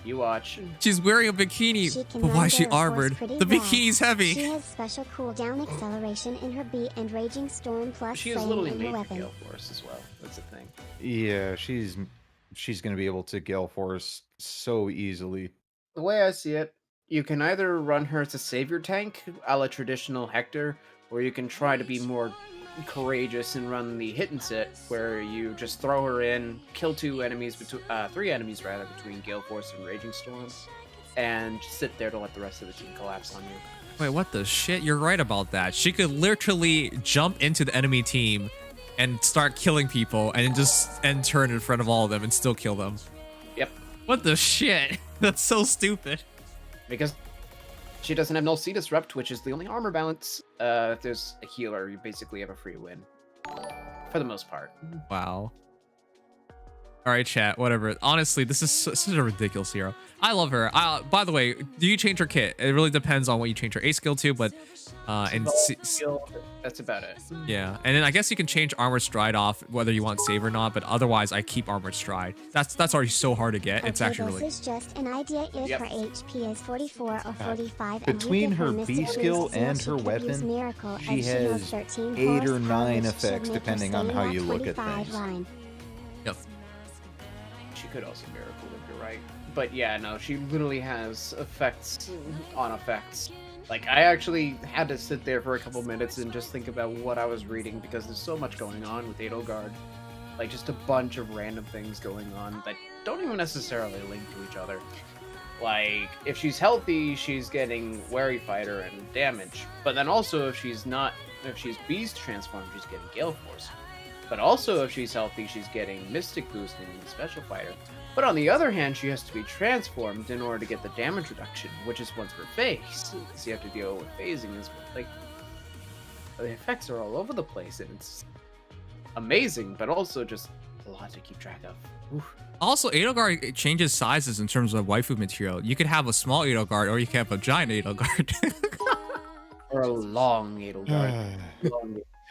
You watch. She's wearing a bikini, but why is she armored? The bikini's heavy. She has special cooldown acceleration in her beat and Raging Storm plus She is slaying literally in her made for weapon. Gale Force as well. That's the thing. Yeah, she's going to be able to Gale Force so easily. The way I see it, you can either run her as a savior tank, a la traditional Hector, or you can try to be more courageous and run the hit and sit, where you just throw her in, kill three enemies between Gale Force and Raging Storm, and sit there to let the rest of the team collapse on you. Wait, what the shit? You're right about that. She could literally jump into the enemy team and start killing people and just end turn in front of all of them and still kill them. Yep. What the shit? That's so stupid. Because she doesn't have Null Sea Disrupt, which is the only armor balance. If there's a healer, you basically have a free win. For the most part. Wow. All right, chat, whatever. Honestly, this is such a ridiculous hero. I love her. By the way, do you change her kit? It really depends on what you change her A skill to, but that's about it. Yeah, and then I guess you can change Armored Stride off whether you want save or not, but otherwise I keep Armored Stride. That's already so hard to get. It's actually really... This is just an idea if her HP is 44 or 45 and between you give her Mystic B skill Boost, and she her could use weapon, Miracle, she and has knows 13 8 or horsepower, 9 which effects should make her depending on stay how in you that look at 25 things. line. Yep. She could also Miracle if you're right. But yeah, no, she literally has effects on effects. Like, I actually had to sit there for a couple minutes and just think about what I was reading because there's so much going on with Edelgard. Like, just a bunch of random things going on that don't even necessarily link to each other. Like, if she's healthy, she's getting Wary Fighter and damage. But then also, if she's Beast transformed, she's getting Gale Force. But also, if she's healthy, she's getting Mystic Boosting and Special Fighter. But on the other hand, she has to be transformed in order to get the damage reduction, which is once per phase. So you have to deal with phasing as well. Like, the effects are all over the place, and it's amazing, but also just a lot to keep track of. Oof. Also, Edelgard changes sizes in terms of waifu material. You could have a small Edelgard, or you can have a giant Edelgard. Or a long Edelgard.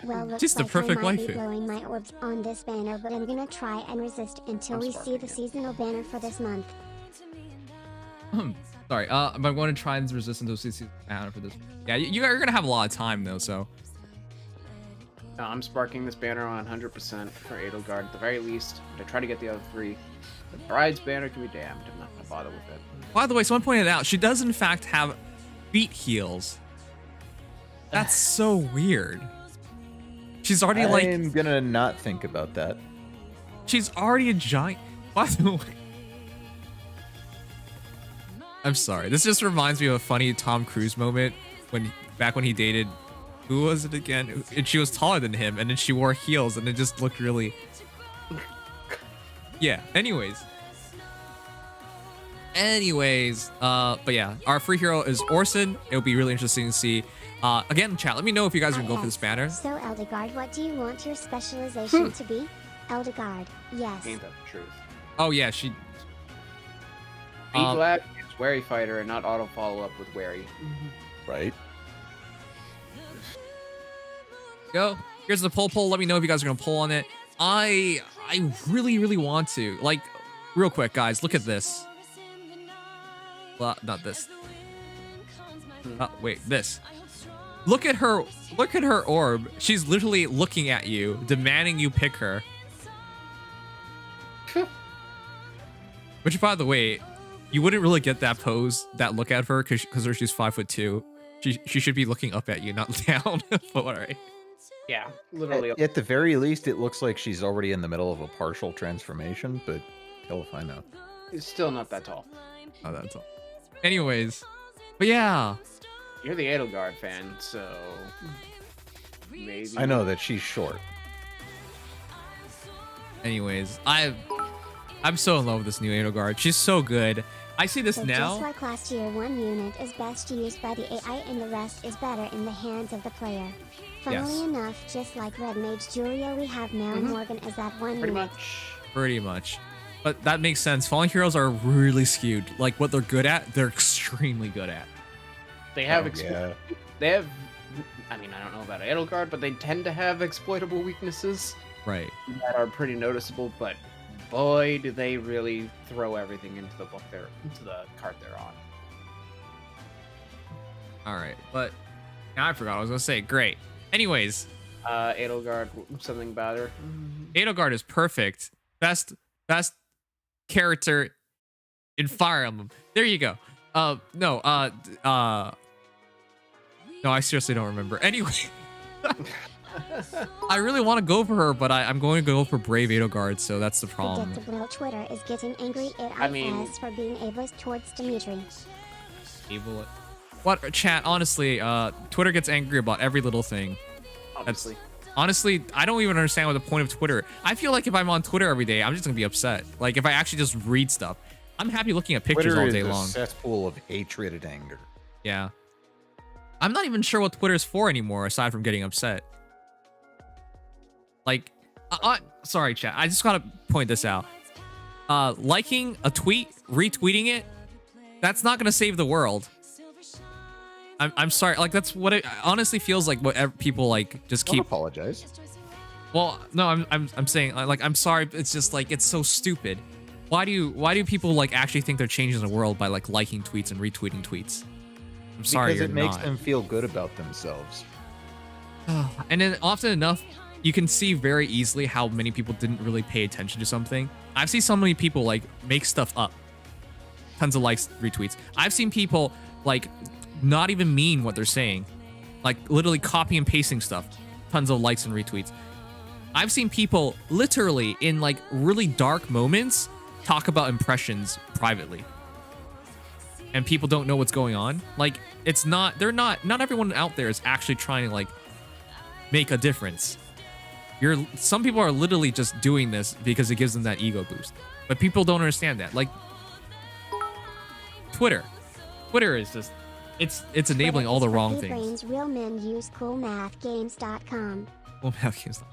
Well, looks just the like perfect I might be waifu. blowing my orbs on this banner, but I'm gonna try and resist until we see the seasonal banner for this month. Sorry. But I'm going to try and resist until CC banner for this. Yeah, you're gonna have a lot of time though, so. No, I'm sparking this banner on 100% for Edelgard at the very least. To try to get the other 3. The Bride's banner can be damned. I'm not gonna bother with it. By the way, someone pointed out she does in fact have feet heels. That's so weird. She's already like. I'm gonna not think about that. She's already a giant. By the way. I'm sorry. This just reminds me of a funny Tom Cruise moment back when he dated. Who was it again? And she was taller than him, and then she wore heels, and it just looked really. Yeah. Anyways, but yeah, our free hero is Orson. It'll be really interesting to see. Again, chat. Let me know if you guys are gonna go for this banner. So, Eldegard, what do you want your specialization to be? Eldegard, yes. Ain't that the truth? Oh yeah, she. Be glad it's Wary Fighter and not auto follow up with Wary. Right. Go. Here's the poll. Let me know if you guys are gonna pull on it. I really want to. Like, real quick, guys. Look at this. Well, not this. Wait, this. Look at her. Look at her orb. She's literally looking at you, demanding you pick her. Which, by the way, you wouldn't really get that pose, that look at her, because she's 5'2". She should be looking up at you, not down. But alright. Yeah, literally. At the very least, it looks like she's already in the middle of a partial transformation, but hell if I know. It's still not that tall. Not that tall. Anyways, but yeah. You're the Edelgard fan, so maybe. I know that she's short. Anyways, I'm so in love with this new Edelgard. She's so good. I see this So now. just like last year, one unit is best used by the AI and the rest is better in the hands of the player. Funnily Yes. enough, just like Red Mage Julia, we have now Morgan as that one unit. Pretty much. But that makes sense. Fallen Heroes are really skewed. Like, what they're good at, they're extremely good at. They have Oh, yeah. I mean, I don't know about Edelgard, but they tend to have exploitable weaknesses Right. that are pretty noticeable, but boy, do they really throw everything into the cart they're on. Alright, but now I forgot what I was gonna say. Great. Anyways. Edelgard, something about her. Edelgard is perfect. Best character in Fire Emblem. There you go. No, I seriously don't remember. Anyway. I really want to go for her, but I'm going to go for Brave Edelgard, so that's the problem. Predictable, Twitter is getting angry at IS for being ableist towards Dimitri. Able. What, chat, honestly, Twitter gets angry about every little thing. Obviously. Honestly, I don't even understand what the point of Twitter. I feel like if I'm on Twitter every day, I'm just gonna be upset. Like, if I actually just read stuff. I'm happy looking at pictures Twitter all day is long. a cesspool of hatred and anger. Yeah. I'm not even sure what Twitter's for anymore, aside from getting upset. Like, sorry, chat. I just gotta point this out. Liking a tweet, retweeting it, that's not gonna save the world. I'm sorry. Like, that's what it honestly feels like. What people like just Don't keep. apologize. Well, no, I'm saying like I'm sorry. It's just like it's so stupid. Why do people like actually think they're changing the world by like liking tweets and retweeting tweets? I'm sorry, Because it makes not. them feel good about themselves. And then often enough, you can see very easily how many people didn't really pay attention to something. I've seen so many people like make stuff up. Tons of likes, retweets. I've seen people like not even mean what they're saying. Like literally copy and pasting stuff. Tons of likes and retweets. I've seen people literally in like really dark moments talk about impressions privately. And people don't know what's going on. Like not everyone out there is actually trying to like make a difference. Some people are literally just doing this because it gives them that ego boost. But people don't understand that. Like Twitter is just it's enabling all the wrong things. Brains, real men use coolmathgames.com. Coolmathgames.com.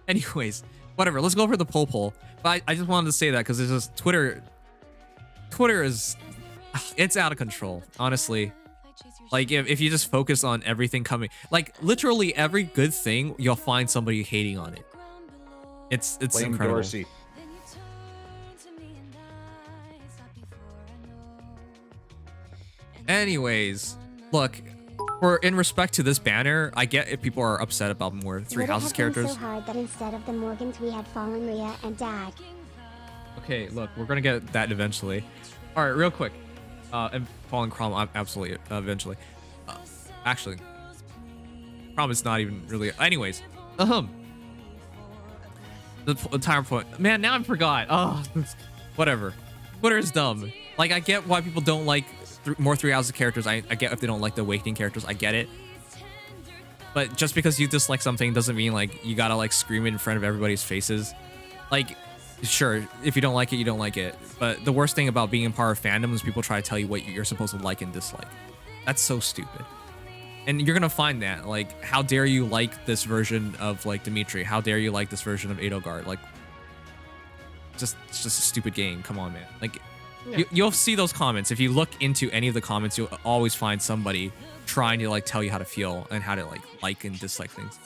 Anyways, whatever. Let's go for the poll. But I just wanted to say that because it's just Twitter is it's out of control, honestly. Like if you just focus on everything coming, like literally every good thing, you'll find somebody hating on it. It's Blame incredible. Dorsey. Anyways, look, in respect to this banner, I get if people are upset about more Three Would it Houses have been characters. so hard that instead of the Morgans we had Fallen Rhea and Dag? Okay, look, we're gonna get that eventually. All right, real quick. And Fallen Crom, absolutely, eventually. Actually, Crom is not even really. Anyways, the entire point. Man, now I forgot. Oh, whatever. Twitter is dumb. Like, I get why people don't like more Three Houses characters. I get if they don't like the Awakening characters. I get it. But just because you dislike something doesn't mean like you gotta like scream it in front of everybody's faces. Like, sure, if you don't like it, you don't like it. But the worst thing about being a part of fandom is people try to tell you what you're supposed to like and dislike. That's so stupid. And you're gonna find that, like, how dare you like this version of like Dimitri? How dare you like this version of Edelgard? Like, it's just a stupid game. Come on, man. Like, Yeah. you'll see those comments. If you look into any of the comments, you'll always find somebody trying to like tell you how to feel and how to like and dislike things.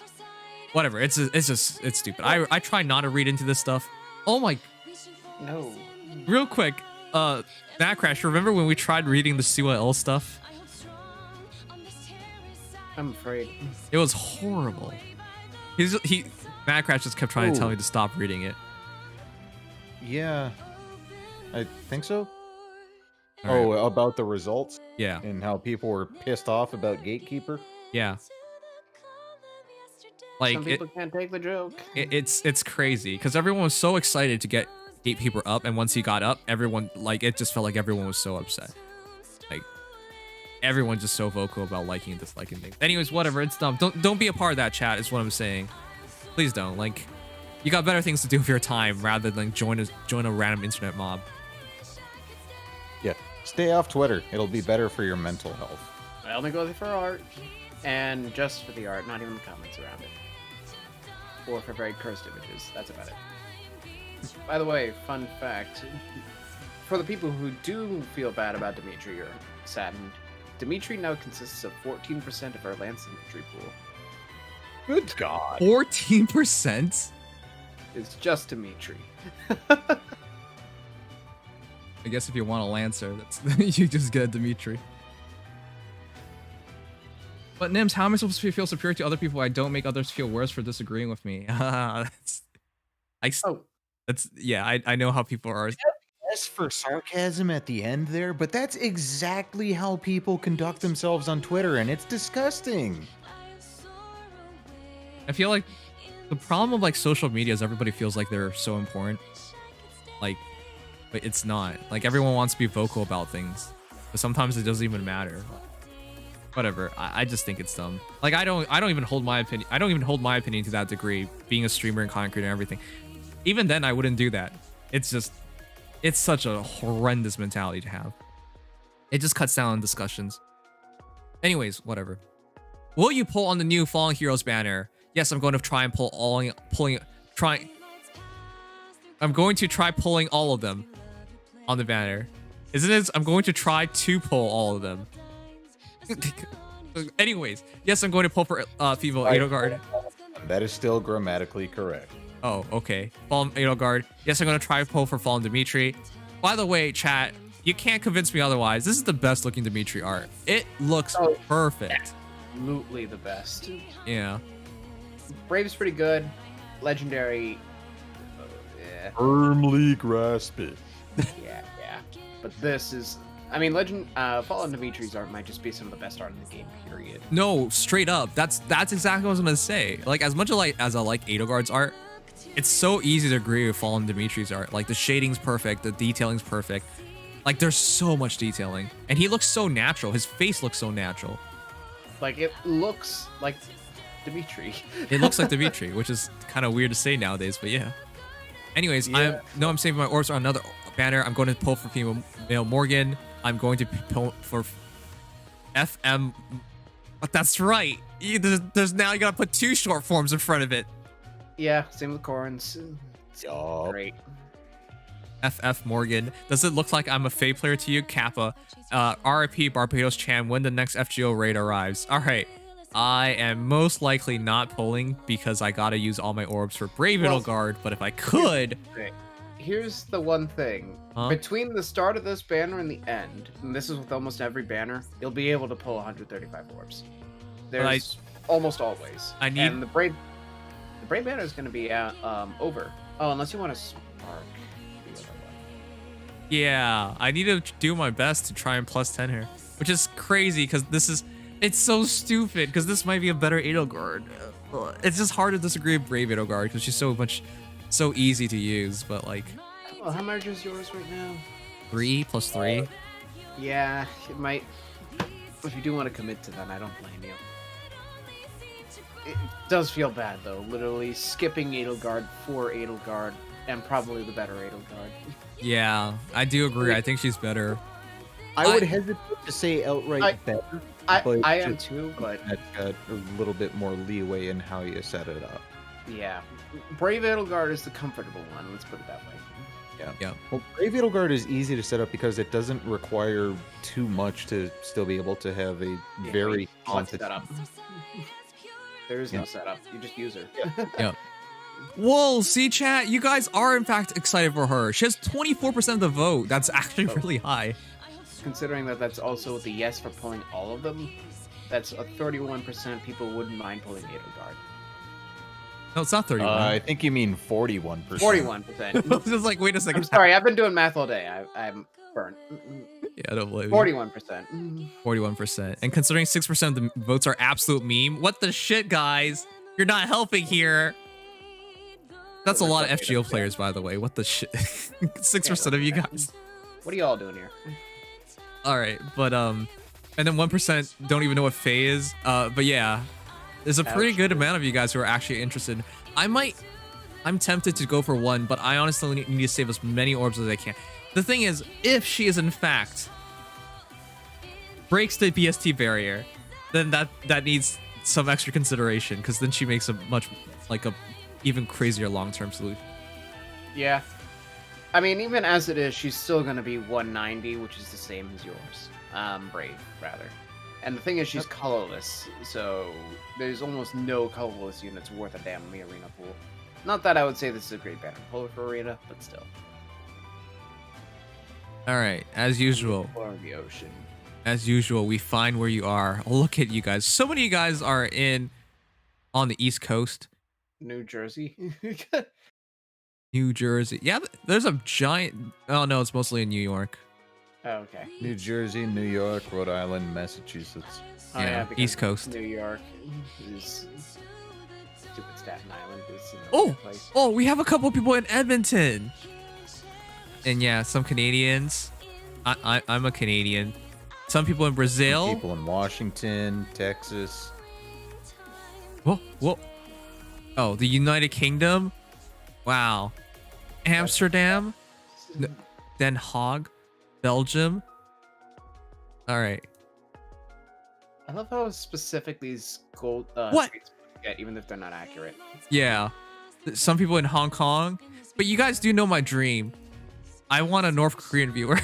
Whatever. It's stupid. I try not to read into this stuff. Oh my. No. Real quick, Matt Crash, remember when we tried reading the CYL stuff? I'm afraid. It was horrible. Matt Crash just kept trying to tell me to stop reading it. Yeah, I think so. All right. About the results? Yeah. And how people were pissed off about Gatekeeper? Yeah. Like, some people can't take the joke. It's crazy because everyone was so excited to get Gatekeeper up, and once he got up, everyone, like, it just felt like everyone was so upset. Like, everyone's just so vocal about liking and disliking things. Anyways, whatever, it's dumb. Don't be a part of that chat is what I'm saying. Please don't. Like, you got better things to do with your time rather than join a random internet mob. Yeah. Stay off Twitter. It'll be better for your mental health. I only go there for art, and just for the art, not even the comments around it. Or for very cursed images. That's about it. By the way, fun fact. For the people who do feel bad about Dimitri or saddened, Dimitri now consists of 14% of our Lance imagery pool. Good God. 14%? It's just Dimitri. I guess if you want a Lancer, that's you just get a Dimitri. But Nims, how am I supposed to feel superior to other people? I don't make others feel worse for disagreeing with me. Yeah, I know how people are. Yes, for sarcasm at the end there, but that's exactly how people conduct themselves on Twitter, and it's disgusting. I feel like the problem with like social media is everybody feels like they're so important. Like, but it's not. Like, everyone wants to be vocal about things, but sometimes it doesn't even matter. Whatever. I just think it's dumb. Like, I don't even hold my opinion. I don't even hold my opinion to that degree. Being a streamer and content creator and everything. Even then, I wouldn't do that. It's such a horrendous mentality to have. It just cuts down on discussions. Anyways, whatever. Will you pull on the new Fallen Heroes banner? Yes, I'm going to try and I'm going to try pulling all of them on the banner. Isn't it? I'm going to try to pull all of them. Anyways, yes, I'm going to pull for Feeble Edelgard. That is still grammatically correct. Oh, okay. Fallen Edelgard. Yes, I'm going to try to pull for Fallen Dimitri. By the way, chat, you can't convince me otherwise. This is the best looking Dimitri art. It looks perfect. Absolutely the best. Yeah. Brave's pretty good. Legendary. Yeah. Firmly grasp it. Yeah. But this is... I mean, Fallen Dimitri's art might just be some of the best art in the game, period. No, straight up. That's exactly what I was going to say. Like, as much as I like Edelgard's art, it's so easy to agree with Fallen Dimitri's art. Like, the shading's perfect, the detailing's perfect. Like, there's so much detailing. And he looks so natural. His face looks so natural. Like, it looks like Dimitri. It looks like Dimitri, which is kind of weird to say nowadays, but yeah. Anyways, Yeah. I'm saving my orbs on another banner. I'm going to pull for female Morgan. I'm going to pull for FM. But that's right. There's now you gotta put two short forms in front of it. Yeah, same with Corns. Great. FF Morgan. Does it look like I'm a Fae player to you? Kappa. RIP Barbados Chan when the next FGO raid arrives. Alright. I am most likely not pulling because I gotta use all my orbs for Brave Edelgard, but if I could... Here's the one thing. Huh? Between the start of this banner and the end, and this is with almost every banner, you'll be able to pull 135 orbs. There's almost always. I need- And the Brave banner is going to be over. Oh, unless you want to spark the other one. Yeah, I need to do my best to try and plus 10 here, which is crazy because it's so stupid because this might be a better Edelgard. It's just hard to disagree with Brave Edelgard because she's so easy to use, but like. Well, how much is yours right now? 3 plus 3. Yeah, it might. If you do want to commit to that, I don't blame you. It does feel bad though, literally skipping Edelgard for Edelgard, and probably the better Edelgard. Yeah, I do agree. I think she's better. I would hesitate to say outright better. but I am just too, but that's got a little bit more leeway in how you set it up. yeah, Brave Edelgard is the comfortable one. Let's put it that way. Yeah. Well, Brave Edelgard is easy to set up because it doesn't require too much to still be able to have a very haunted setup. There is no setup. You just use her. Yeah. Whoa, see chat, you guys are in fact excited for her. She has 24% of the vote. That's actually really high. Considering that that's also the yes for pulling all of them, that's a 31% people wouldn't mind pulling Edelgard. No, it's not 31. I think you mean 41%. 41%. I was just like, wait a second. I'm sorry, I've been doing math all day. I'm burnt. Yeah, I don't blame you. 41%. 41%. And considering 6% of the votes are absolute meme, what the shit, guys? You're not helping here. That's a lot of FGO players, by the way. What the shit? 6% of you guys. What are y'all doing here? All right, but and then 1% don't even know what Faye is. But yeah, there's a pretty good amount of you guys who are actually interested. I'm tempted to go for 1, but I honestly need to save as many orbs as I can. The thing is, if she is in fact breaks the BST barrier, then that needs some extra consideration, because then she makes a even crazier long-term solution. Yeah. I mean, even as it is, she's still going to be 190, which is the same as yours. Brave, rather. And the thing is, she's colorless, so there's almost no colorless units worth a damn in the arena pool. Not that I would say this is a great banner puller for arena, but still. All right, as usual. Or the ocean. As usual, we find where you are. Look at you guys. So many of you guys are on the East Coast. New Jersey. New Jersey. Yeah, there's a giant... Oh, no, it's mostly in New York. Oh, okay. New Jersey, New York, Rhode Island, Massachusetts. Oh, yeah, because East Coast. New York is... Stupid Staten Island is in Oh! place. Oh, we have a couple of people in Edmonton. And yeah, some Canadians. I'm a Canadian. Some people in Brazil. Some people in Washington, Texas. Whoa. Oh, the United Kingdom. Wow. Amsterdam. Den Haag. Belgium. All right. I love how specific these gold What? tweets get, even if they're not accurate. Yeah. Some people in Hong Kong. But you guys do know my dream. I want a North Korean viewer.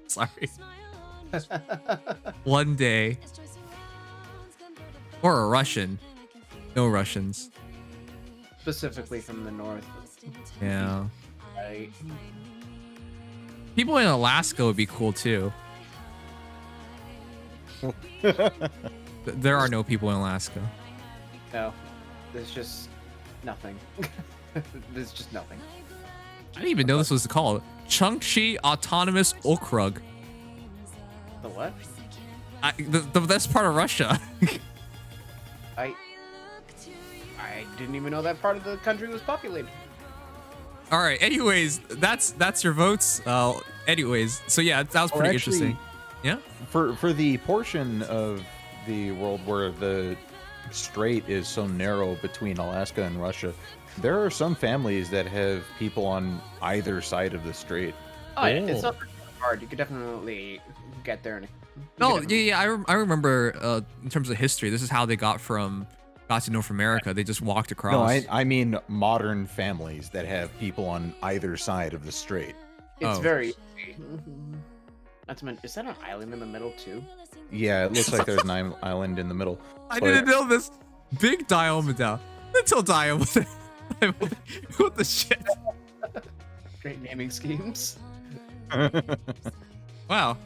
Sorry. One day. Or a Russian. No Russians. Specifically from the north. Yeah. Right. People in Alaska would be cool too. There are no people in Alaska. No. There's just nothing. There's just nothing. I didn't even know this was called Chungchi Autonomous Okrug. The what? That's part of Russia. I didn't even know that part of the country was populated. All right. Anyways, that's your votes. Anyways, so yeah, that was pretty interesting. Yeah. For the portion of the world where the strait is so narrow between Alaska and Russia, there are some families that have people on either side of the strait. Oh, yeah, it's not hard. You could definitely get there. No, yeah. I remember in terms of history, this is how they got to North America. They just walked across. No, I mean modern families that have people on either side of the strait. It's very easy. Not to mention, is that an island in the middle too? Yeah, it looks like there's an island in the middle. I didn't know this. Big Diomedal. Little Diomedal. What the shit? Great naming schemes. Wow.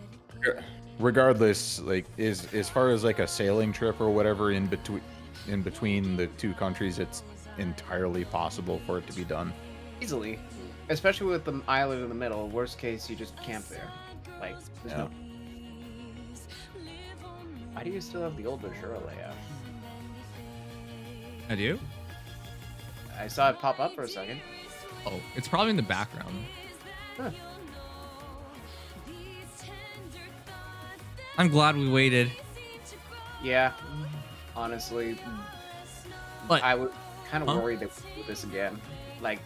Regardless, like as far as like a sailing trip or whatever in between the two countries, it's entirely possible for it to be done. Easily. Especially with the island in the middle. Worst case, you just camp there. Like, there's no... Why do you still have the old Azur layout? I do? I saw it pop up for a second. Oh, it's probably in the background. Huh. I'm glad we waited. Yeah, honestly. But I was kind of worried that we'd do this again. Like,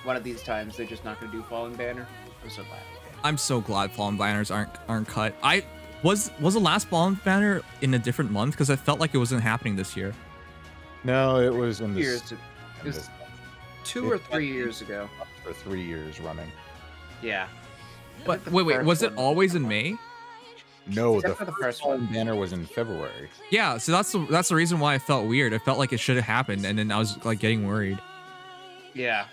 one of these times, they're just not going to do Fallen Banner. I'm so glad. I'm so glad Fallen Banners aren't cut. Was the last Fallen Banner in a different month? Because I felt like it wasn't happening this year. No, it was in It was 2 or 3 years ago. For 3 years running. Yeah. But wait, was it always in May? No, Except for the first Fallen Banner was in February. Yeah, so that's the reason why I felt weird. I felt like it should have happened, and then I was like getting worried. Yeah.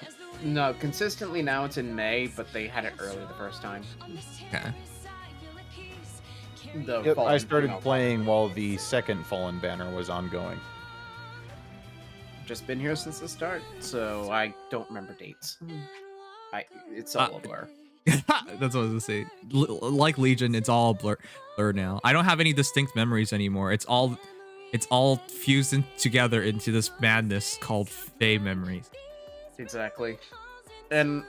No, consistently now it's in May, but they had it early the first time. Okay. Yep, I started playing while the second Fallen Banner was ongoing. Just been here since the start, so I don't remember dates. It's all a blur. That's what I was gonna say. Like Legion, it's all blur now. I don't have any distinct memories anymore. It's all fused together into this madness called Fae memories. Exactly. And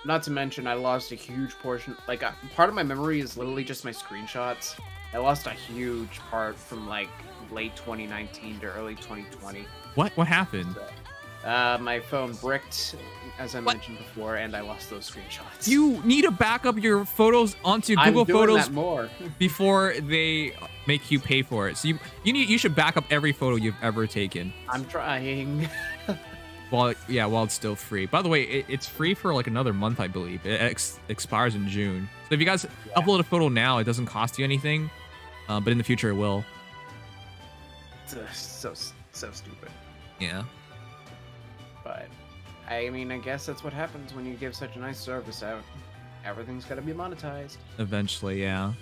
not to mention, I lost a huge portion. Like, part of my memory is literally just my screenshots. I lost a huge part from, like, late 2019 to early 2020. What happened? My phone bricked, as I mentioned before, and I lost those screenshots. You need to back up your photos onto Google I'm doing Photos that more. before they make you pay for it. So you should back up every photo you've ever taken. I'm trying. While it's still free. By the way, it's free for like another month, I believe. It expires in June. So if you guys upload a photo now, it doesn't cost you anything, but in the future it will. So stupid. Yeah. But I mean, I guess that's what happens when you give such a nice service out. Everything's got to be monetized. Eventually, yeah.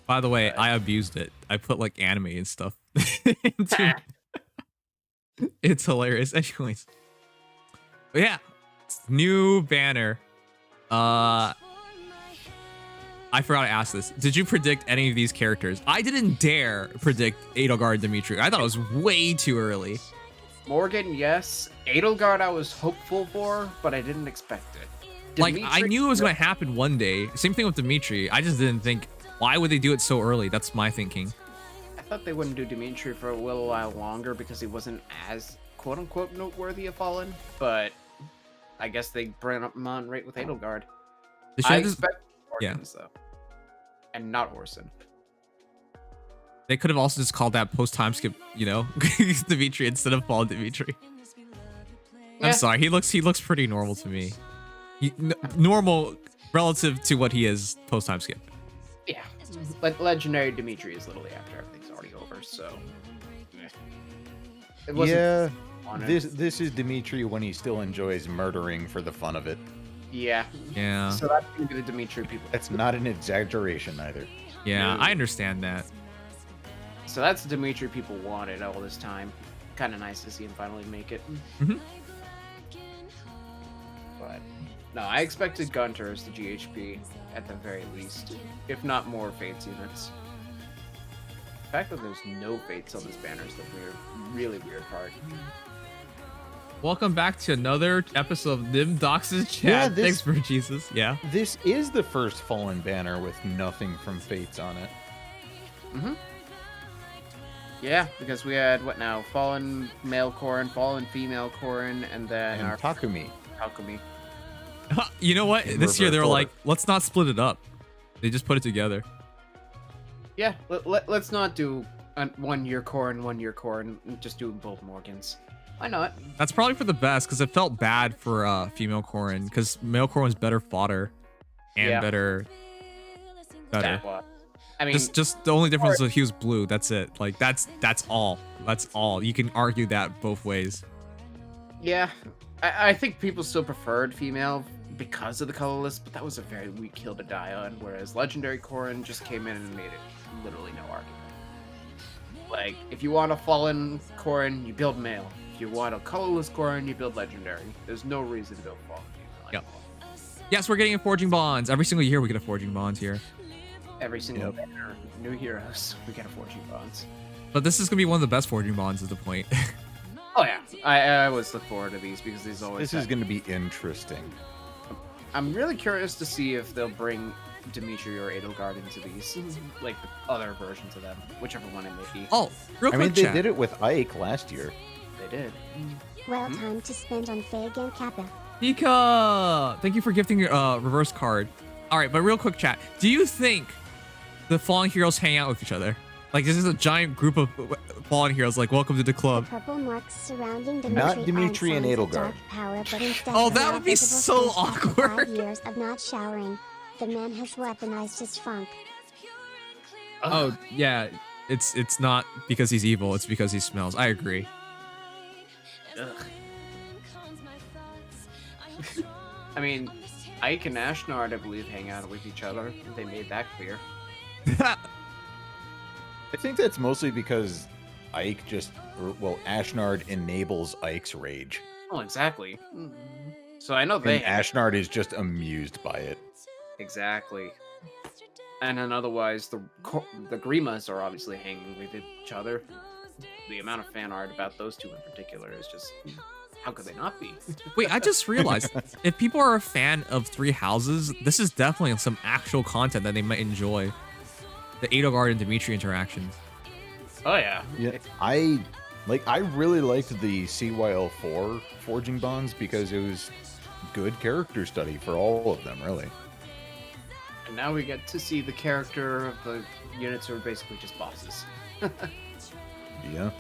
By the way, I abused it. I put like anime and stuff into It's hilarious. Anyways. But yeah. New banner. I forgot to ask this. Did you predict any of these characters? I didn't dare predict Edelgard Dimitri. I thought it was way too early. Morgan, yes. Edelgard I was hopeful for, but I didn't expect it. Like, I knew it was going to happen one day. Same thing with Dimitri. I just didn't think, why would they do it so early? That's my thinking. I thought they wouldn't do Dimitri for a little while longer because he wasn't as quote-unquote noteworthy of Fallen, but I guess they bring him on right with Edelgard. I expect Organs, though. And not Orson. They could have also just called that post-time skip, Dimitri instead of Fallen Dimitri. Yeah. I'm sorry, he looks pretty normal to me. Normal relative to what he is post-time skip. Yeah, but Legendary Dimitri is literally after everything's already over, so... Yeah, this is Dimitri when he still enjoys murdering for the fun of it. Yeah. Yeah. So that's going to be the Dimitri people. That's not an exaggeration either. Yeah, I understand that. So that's the Dimitri people wanted all this time. Kind of nice to see him finally make it. Mm-hmm. But no, I expected Gunter as the GHP at the very least, if not more Fates units. The fact that there's no Fates on this banner is the really weird part. Welcome back to another episode of Nimdox's chat. Yeah, Thanks for Jesus. Yeah. This is the first Fallen banner with nothing from Fates on it. Mm-hmm. Yeah, because we had, what now? Fallen male Corrin, Fallen female Corrin, and then our Takumi. You know what? This year they were like, let's not split it up. They just put it together. Yeah, let's not do 1 year Corrin, 1 year Corrin. Just do both Morgans. Why not? That's probably for the best, because it felt bad for female Corrin, because male Corrin was better fodder and better. I mean, just the only difference is he was blue. That's it. Like that's all. That's all. You can argue that both ways. Yeah, I think people still preferred female because of the colorless, but that was a very weak hill to die on, whereas Legendary Corrin just came in and made it literally no argument. Like, if you want a Fallen Corrin, you build male. If you want a colorless Corrin, you build Legendary. There's no reason to build Fallen. Yep. Yes, we're getting a Forging Bonds. Every single year we get a Forging Bonds here. Every single banner, new heroes, we get a Forging Bonds. But this is going to be one of the best Forging Bonds is the point. Oh yeah, I always look forward to these because these always. This is going to be interesting. I'm really curious to see if they'll bring Dimitri or Edelgard into these, like the other versions of them, whichever one it may be. Oh, real quick, I mean, they did it with Ike last year. They did. Well, time to spend on Faye again, Kappa. Pika! Thank you for gifting your reverse card. All right, but real quick, chat. Do you think the fallen heroes hang out with each other? Like, this is a giant group of fallen heroes. Like, welcome to the club. Purple marks surrounding Dimitri Not Dimitri and signs of Edelgard. dark power, but instead Oh, of that a would be visible so station for awkward. 5 years of not showering, the man has weaponized his funk. Oh, yeah. It's not because he's evil. It's because he smells. I agree. Ugh. I mean, Ike and Ashnard, I believe, hang out with each other. They made that clear. I think that's mostly because Ike Ashnard enables Ike's rage. Oh, exactly. So I know they. And Ashnard is just amused by it. Exactly. And then otherwise, the Grimas are obviously hanging with each other. The amount of fan art about those two in particular is just... How could they not be? Wait, I just realized, if people are a fan of Three Houses, this is definitely some actual content that they might enjoy. The Edelgard and Dimitri interactions. Oh, yeah. Yeah, I really liked the CYL4 Forging Bonds because it was good character study for all of them, really. And now we get to see the character of the units who are basically just bosses. Yeah.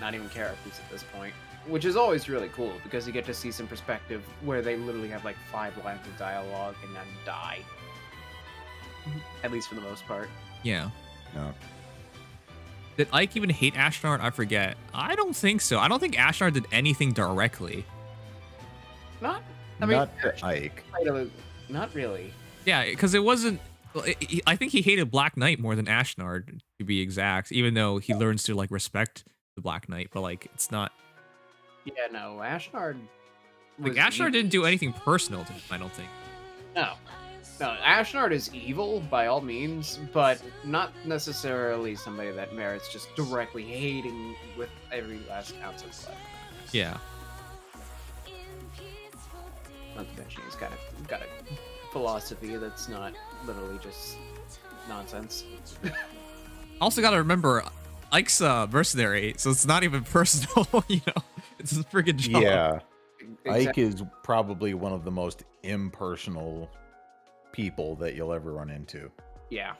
Not even characters at this point. Which is always really cool, because you get to see some perspective where they literally have like 5 lines of dialogue and then die. At least for the most part. Yeah. No. Did Ike even hate Ashnard? I forget. I don't think so. I don't think Ashnard did anything directly. Not to Ike. Not really. Yeah, because it wasn't... I think he hated Black Knight more than Ashnard, to be exact, even though he learns to, like, respect the Black Knight, but, like, it's not... Yeah, no, Ashnard... Like, Ashnard didn't do anything personal to him, I don't think. No. No, Ashnard is evil, by all means, but not necessarily somebody that merits just directly hating with every last ounce of blood. Yeah. Not to mention he's got a philosophy that's not literally just nonsense. Also gotta remember, Ike's a mercenary, so it's not even personal, you know? It's his freaking job. Yeah. Exactly. Ike is probably one of the most impersonal people that you'll ever run into. Yeah.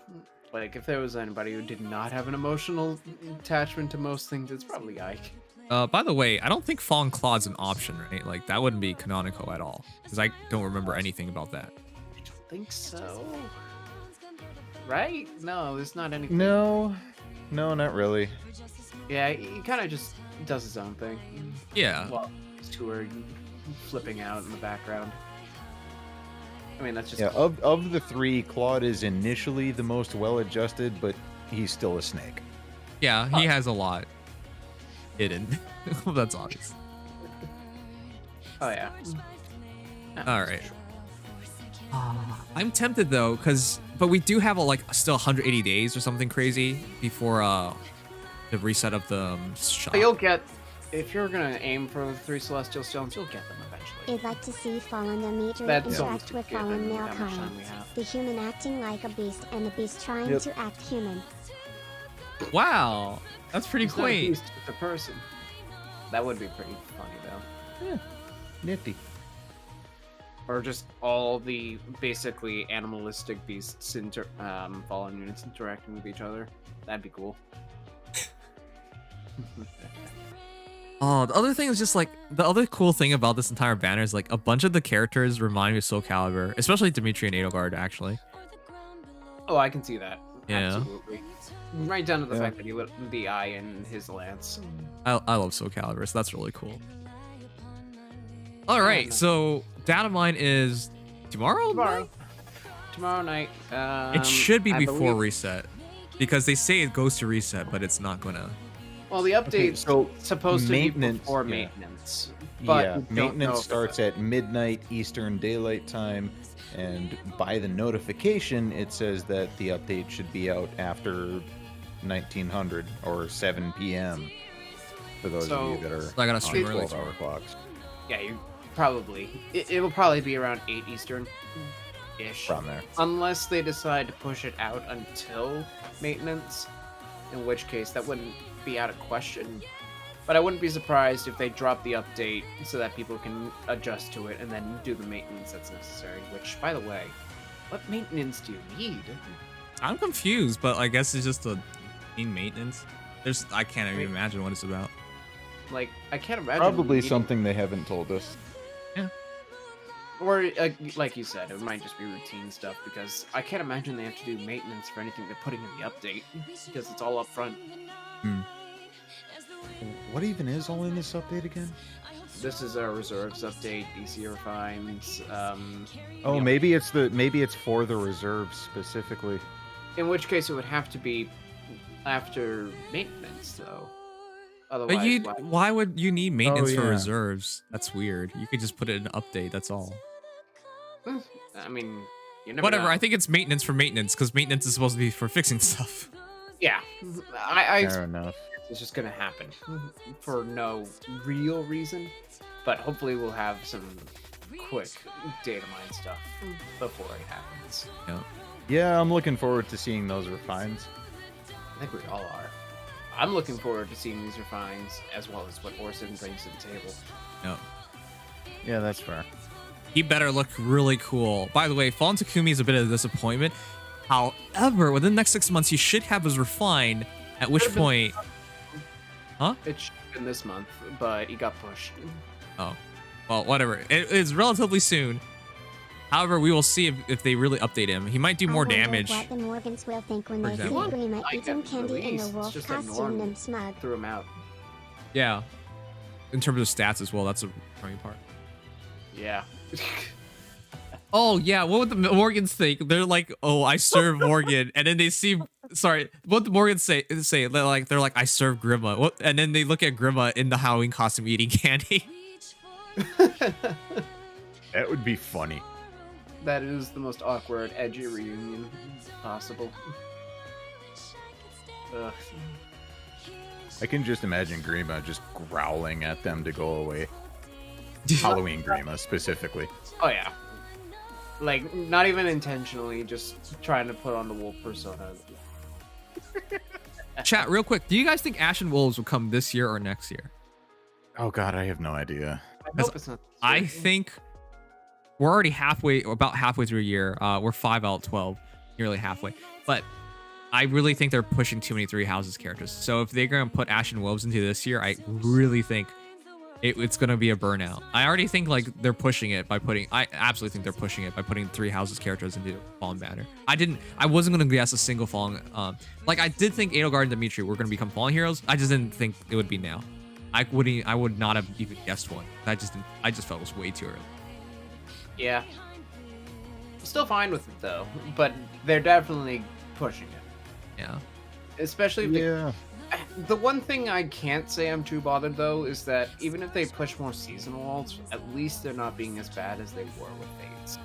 Like, if there was anybody who did not have an emotional attachment to most things, it's probably Ike. By the way, I don't think Fallen Claw's an option, right? Like, that wouldn't be canonical at all. Because I don't remember anything about that. I don't think so. Right? No, there's not anything. No, not really. Yeah, he kind of just does his own thing. Yeah. Well, these two are flipping out in the background. I mean, that's just... Yeah, of the 3, Claude is initially the most well-adjusted, but he's still a snake. Yeah, he has a lot hidden. That's obvious. Oh, yeah. All right. I'm tempted, though, but we do have, still 180 days or something crazy before the reset of the shop. But you'll get... If you're gonna aim for the 3 Celestial Stones, you'll get them eventually. I'd like to see Fallen Dimitri That's interact with Fallen how much time Malkind. we have. The human acting like a beast, and the beast trying to act human. Wow, that's pretty It's not a quaint. beast, it's a person. That would be pretty funny, though. Yeah, nifty. Or just all the basically animalistic beasts fallen units interacting with each other. That'd be cool. Oh, the other thing is just the other cool thing about this entire banner is a bunch of the characters remind me of Soul Calibur, especially Dimitri and Edelgard, actually. Oh, I can see that. Yeah. Absolutely. Right down to the fact that he lit the eye in his lance. I love Soul Calibur, so that's really cool. All right, so data mine is tomorrow. Tomorrow night. It should be I before believe- reset, because they say it goes to reset, but it's not gonna. Well, the update's so supposed to be maintenance- before yeah. maintenance. But Yeah, we don't know maintenance if starts at midnight Eastern Daylight Time, and by the notification, it says that the update should be out after 1900 or 7 p.m. For those of you that are I gotta on stream early 12-hour clocks. Yeah, you probably. It will probably be around 8 Eastern. Ish. From there. Unless they decide to push it out until maintenance, in which case that wouldn't be out of question. But I wouldn't be surprised if they drop the update so that people can adjust to it and then do the maintenance that's necessary. Which, by the way, what maintenance do you need? I'm confused, but I guess it's just a main maintenance. I can't even imagine what it's about. Like, I can't imagine. Probably needing- something they haven't told us. Or, like you said, it might just be routine stuff, because I can't imagine they have to do maintenance for anything they're putting in the update, because it's all up front. What even is all in this update again? This is a reserves update, DC refines. Oh, maybe it's for the reserves specifically. In which case, it would have to be after maintenance, though. Otherwise, But why would you need maintenance for yeah. reserves? That's weird. You could just put it in update. That's all. I mean, you never Whatever. know. I think it's maintenance for maintenance, because maintenance is supposed to be for fixing stuff. Yeah, I Fair enough. It's just gonna happen for no real reason, but hopefully we'll have some quick data mine stuff before it happens. Yeah. Yeah, I'm looking forward to seeing those refines. I think we all are. I'm looking forward to seeing these refines as well as what Orson brings to the table. No. Yeah, that's fair. He better look really cool. By the way, Fallen Takumi is a bit of a disappointment. However, within the next 6 months, he should have his refine. At which point, huh? It should have been this month, but he got pushed. Oh, well, whatever. It is relatively soon. However, we will see if they really update him. He might do more I wonder damage. what the Morgans will think when For they see example. Grima I eating got candy in released, the wolf just costume ignoring and smug. Threw him out. Yeah. In terms of stats as well, that's a funny part. Yeah. Oh yeah, what would the Morgans think? They're like, "Oh, I serve Morgan," and then they see. Sorry, what the Morgans say? They're like, "I serve Grima," what? And then they look at Grima in the Halloween costume eating candy. That would be funny. That is the most awkward, edgy reunion possible. Ugh. I can just imagine Grima just growling at them to go away. Halloween Grima specifically. Oh yeah. Like, not even intentionally, just trying to put on the wolf persona. Chat, real quick. Do you guys think Ashen Wolves will come this year or next year? Oh god, I have no idea. I hope it's not. I think we're already about halfway through a year. We're 5 out of 12, nearly halfway. But I really think they're pushing too many 3 houses characters. So if they're going to put Ashen Wolves into this year, I really think it's going to be a burnout. I already think like they're pushing it by putting. I absolutely think they're pushing it by putting 3 houses characters into Fallen Banner. I wasn't going to guess a single Fallen. Like I did think Edelgard and Dimitri were going to become Fallen heroes. I just didn't think it would be now. I would not have even guessed one. I just felt it was way too early. Yeah. Still fine with it though, but they're definitely pushing it. Yeah. Especially if the one thing I can't say I'm too bothered though is that even if they push more seasonal alts, at least they're not being as bad as they were with Fates.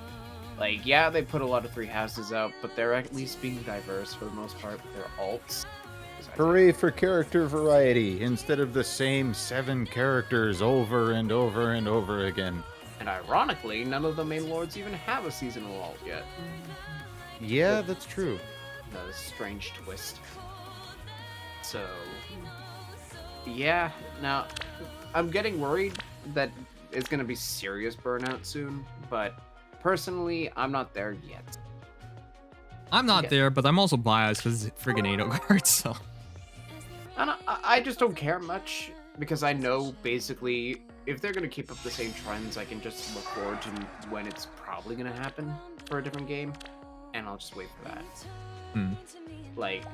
Like, yeah, they put a lot of 3 houses out, but they're at least being diverse for the most part with their alts. Hooray for character variety instead of the same 7 characters over and over and over again. And ironically, none of the main lords even have a seasonal alt yet. Yeah, that's true. A strange twist. So, yeah. Now, I'm getting worried that it's going to be serious burnout soon, but personally, I'm not there yet. I'm not there, but I'm also biased because it's friggin' Edelgard, so. And I just don't care much because I know basically if they're going to keep up the same trends, I can just look forward to when it's probably going to happen for a different game, and I'll just wait for that. Like,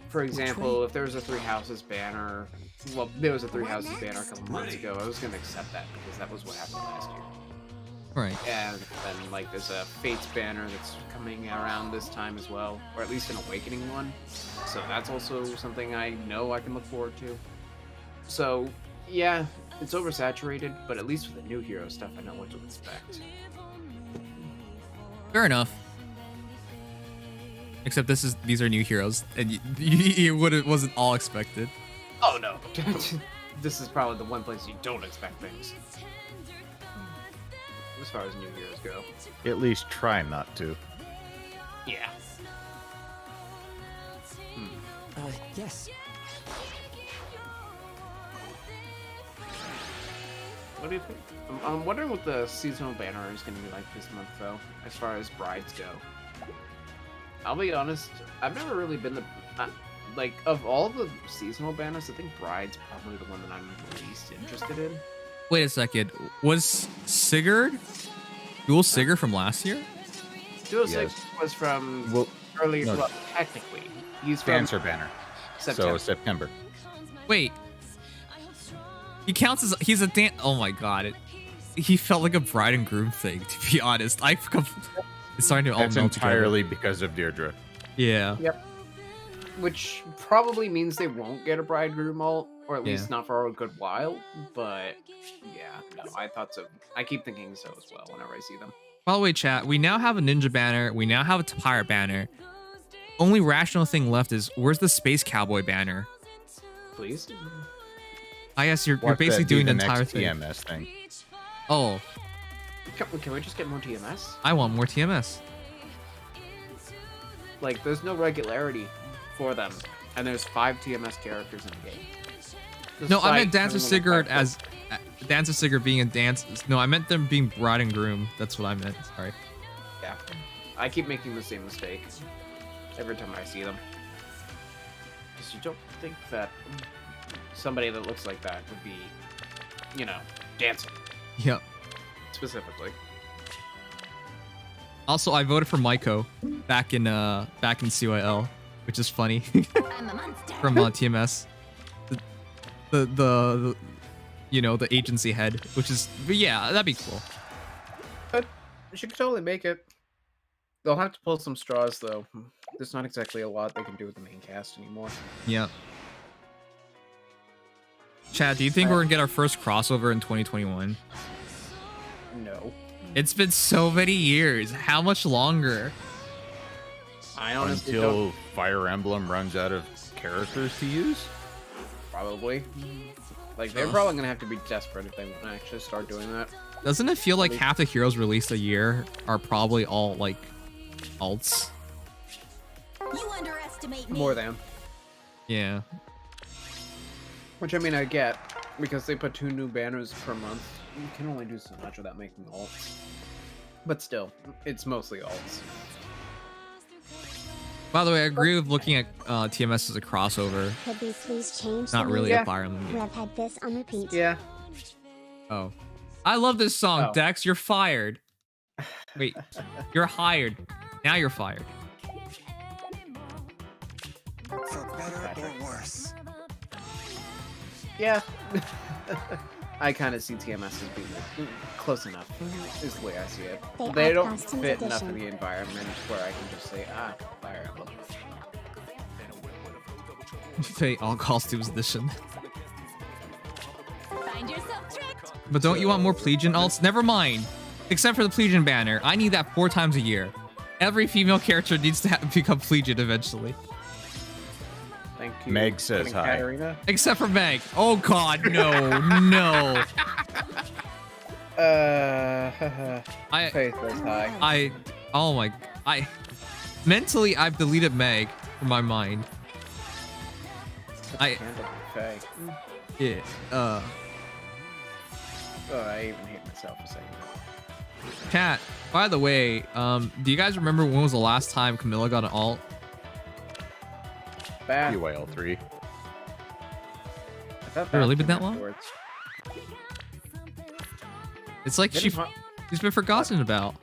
for example, if there was a 3 houses banner, well, there was a 3 houses banner a couple months ago, I was going to accept that because that was what happened last year. Right. And then like there's a Fates banner that's coming around this time as well, or at least an Awakening one. So that's also something I know I can look forward to. So yeah, it's oversaturated, but at least with the new hero stuff, I know what to expect. Fair enough. Except these are new heroes, and it wasn't all expected. Oh no, this is probably the one place you don't expect things. As far as new heroes go. At least try not to. Yeah. Yes. What do you think? I'm wondering what the seasonal banner is going to be like this month, though, as far as brides go. I'll be honest, I've never really been the... like, of all the seasonal banners, I think bride's probably the one that I'm least interested in. Wait a second. Was Sigurd Dual Sigurd from last year? Dual Sigurd was from earlier. No. Well, technically, he's from Dancer banner. September. So September. Wait. He counts as he's a dan. Oh my god! He felt like a bride and groom thing. To be honest, it's starting to all That's melt entirely together. because of Deirdre. Yeah. Yep. Which probably means they won't get a bridegroom alt, or at least not for a good while. But yeah, no, I thought so. I keep thinking so as well whenever I see them. By the way, chat, we now have a ninja banner. We now have a pirate banner. Only rational thing left is where's the space cowboy banner? Please. I guess you're basically doing the entire thing. TMS thing. Oh, Can we just get more TMS? I want more TMS. Like, there's no regularity for them, and there's 5 TMS characters in the game. No, I meant Despite Dancer having Sigurd only 5 as Dancer Sigurd being a dance. No, I meant them being bride and groom. That's what I meant. Sorry. Yeah, I keep making the same mistake every time I see them. Because you don't think that somebody that looks like that would be, you know, dancing. Yep. Specifically. Also, I voted for Maiko back in CYL, which is funny. From TMS. The you know, the agency head, which is, but yeah, that'd be cool. But she could totally make it. They'll have to pull some straws though. There's not exactly a lot they can do with the main cast anymore. Yeah. Chad, do you think we're gonna get our first crossover in 2021? No. It's been so many years. How much longer? I honestly Until don't. Fire Emblem runs out of characters to use? Probably. Like, they're probably gonna have to be desperate if they want to actually start doing that. Doesn't it feel like half the heroes released a year are probably all like alts? You underestimate me. More than. Yeah. Which, I mean, I get, because they put 2 new banners per month. You can only do so much without making alts. But still, it's mostly alts. By the way, I agree with looking at TMS as a crossover. Could we please change Not the really music? a Fire Emblem game. Rev had this on repeat. Yeah. Oh. I love this song, Oh. Dex. You're fired. Wait. You're hired. Now you're fired. For better or worse. Yeah. I kind of see TMS as being close enough, is the way I see it. They don't Customs fit enough Edition. in the environment where I can just say, Fire Emblem. Say all costumes edition. Find yourself tricked. But don't you want more Plegian alts? Never mind. Except for the Plegian banner. I need that 4 times a year. Every female character needs to become Plegian eventually. Thank you. Meg says hi. Katarina. Except for Meg. Oh god, no. No. Faith says hi. Oh my, mentally I've deleted Meg from my mind. Faye. Yeah, Oh, I even hate myself for saying that. Chat, by the way, do you guys remember when was the last time Camilla got an alt? Bad. PYL 3. Has it really been that long? It's like she's been forgotten about.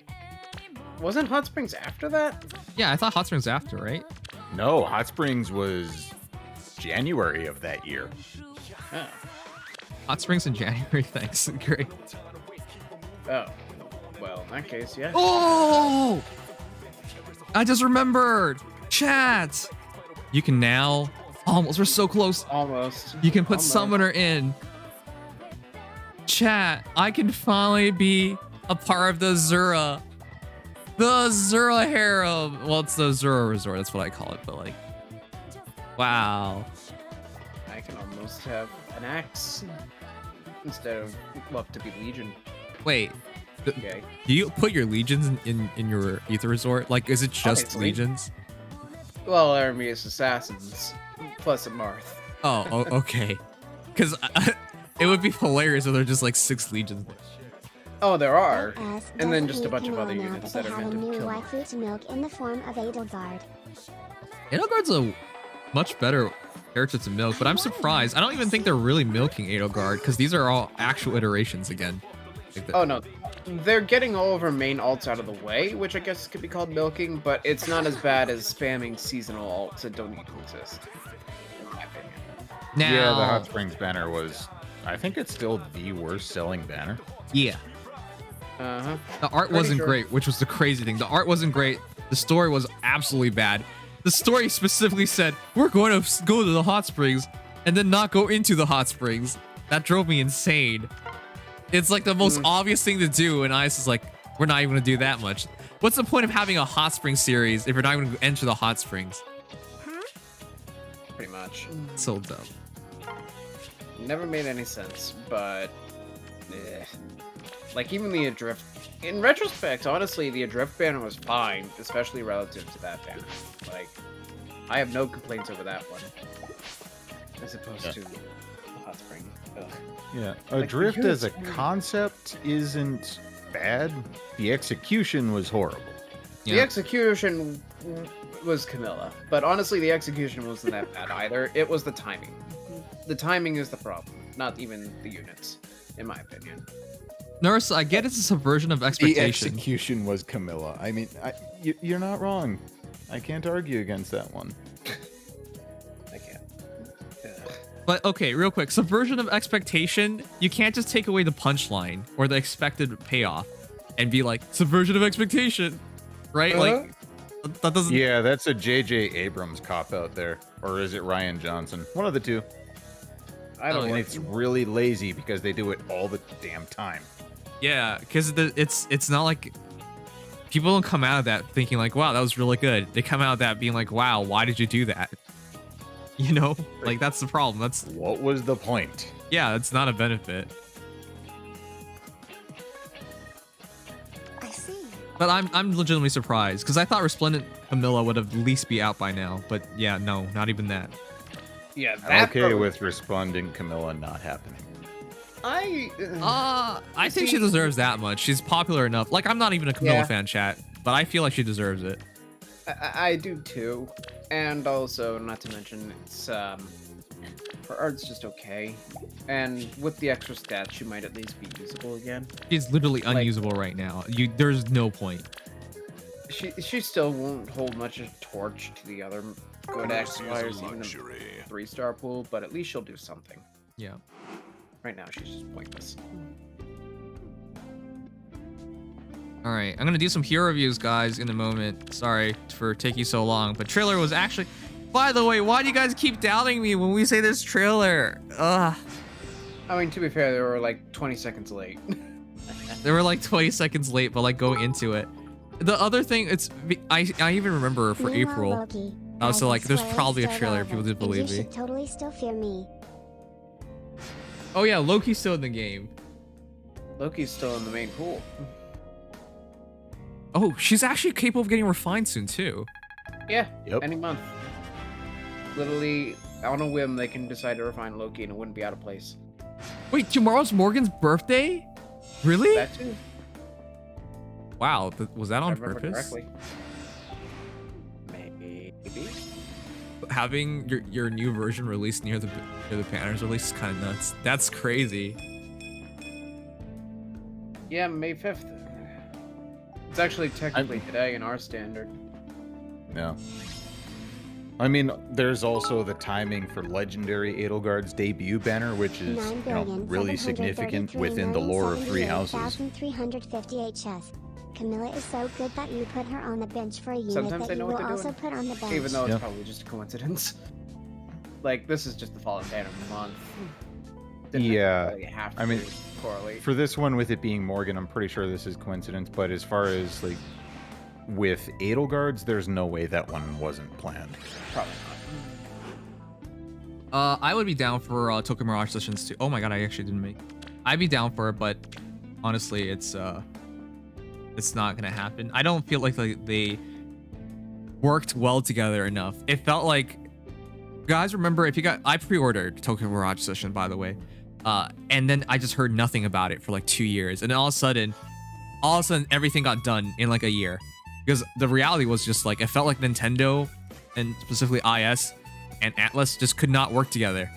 Wasn't Hot Springs after that? Yeah, I thought Hot Springs after, right? No, Hot Springs was January of that year. Oh. Hot Springs in January, thanks. Great. Oh. Well, in that case, yeah. Oh! I just remembered! Chat! You can now... Almost, we're so close. Almost. You can put Summoner in. Chat, I can finally be a part of the Azura. The Azura harem. Well, it's the Azura resort. That's what I call it. But like, wow. I can almost have an axe instead of to be Legion. Wait. Okay. Do you put your legions in your Ether resort? Like, is it just Obviously. legions? Well, Armius assassins plus a Marth. Oh, okay. Because it would be hilarious if there are just like 6 legions. Oh, there are. S And then doesn't just a need bunch of Camilla other now units that that they are have meant a to new kill. waifu to milk in the form of Edelgard. Edelgard's a much better character to milk, but I'm surprised. I don't even think they're really milking Edelgard because these are all actual iterations again. Like Oh no, they're getting all of our main alts out of the way, which I guess could be called milking, but it's not as bad as spamming seasonal alts that don't need to exist. In my opinion. Now, Yeah, the Hot Springs banner was, I think it's still the worst selling banner. Yeah. Uh-huh. The art wasn't great, which was the crazy thing. The art wasn't great. The story was absolutely bad. The story specifically said, we're going to go to the hot springs and then not go into the hot springs. That drove me insane. It's like the most obvious thing to do, and Ice is like, we're not even going to do that much. What's the point of having a hot spring series if you're not going to enter the hot springs? Pretty much. So dumb. Never made any sense, but... Like, even the Adrift... In retrospect, honestly, the Adrift banner was fine, especially relative to that banner. Like, I have no complaints over that one. As opposed to Hot Spring. Ugh. Yeah, Like, Adrift the as a units- concept isn't bad. The execution was horrible. The execution was Camilla, but honestly, the execution wasn't that bad either. It was the timing. The timing is the problem, not even the units, in my opinion. Nurse, I get it's a subversion of The expectation. execution was Camilla. I mean, you're not wrong. I can't argue against that one. I can't. But okay, real quick, subversion of expectation, you can't just take away the punchline or the expected payoff and be like, subversion of expectation, right? Like, that doesn't... Yeah, that's a J.J. Abrams cop-out there. Or is it Ryan Johnson? One of the two. I don't And know. it's really lazy because they do it all the damn time. Yeah, because it's not like... People don't come out of that thinking like, wow, that was really good. They come out of that being like, wow, why did you do that? You know? Like, that's the problem. That's... What was the point? Yeah, it's not a benefit. I see. But I'm legitimately surprised because I thought Resplendent Camilla would have at least be out by now. But yeah, no, not even that. Yeah, I'm okay with Resplendent Camilla not happening. I think she deserves that much. She's popular enough. Like, I'm not even a Camilla fan, chat, but I feel like she deserves it. I do too, and also, not to mention, it's her art's just okay, and with the extra stats, she might at least be usable again. She's literally unusable right now. There's no point. She still won't hold much of a torch to the other good X-Flyers, even the 3-star pool, but at least she'll do something. Yeah. Right now, she's just pointless. All right, I'm gonna do some hero reviews, guys, in a moment. Sorry for taking so long, but trailer was actually... By the way, why do you guys keep doubting me when we say this trailer? Ugh. I mean, to be fair, they were like 20 seconds late. They were like 20 seconds late, but like going into it. The other thing, I even remember for Meanwhile, April. Loki, I was I like, there's swear probably a it's trailer. still People didn't relevant, and believe you me. should totally still fear me. Oh yeah, Loki's still in the game. Loki's still in the main pool. Oh, she's actually capable of getting refined soon too. Yeah, any month. Literally, on a whim, they can decide to refine Loki and it wouldn't be out of place. Wait, tomorrow's Morgan's birthday? Really? That too. Wow, was that If I on remember purpose? correctly. Maybe. Having your new version released near the banner's release is kind of nuts. That's crazy. Yeah, May 5th. It's actually technically today in our standard. No. I mean, there's also the timing for Legendary Edelgard's debut banner, which is really significant within the lore of Three Houses. 350 HS. Camilla is so good that you put her on the bench for a unit Sometimes that I know you what will they're also doing. put on the bench. Even though it's probably just a coincidence. Like, this is just the Fallen Banner month. Yeah, really have to I mean, correlate. for this one with it being Morgan, I'm pretty sure this is coincidence. But as far as like with Edelgard's, there's no way that one wasn't planned. Probably I would be down for Token Mirage sessions too. Oh my god, I actually didn't make. I'd be down for it, but honestly, it's not gonna happen. I don't feel like they worked well together enough. It felt like, guys, remember if you got, I pre-ordered Token Mirage session, by the way, and then I just heard nothing about it for like 2 years, and all of a sudden everything got done in like a year, because the reality was just like it felt like Nintendo and specifically IS and Atlas just could not work together.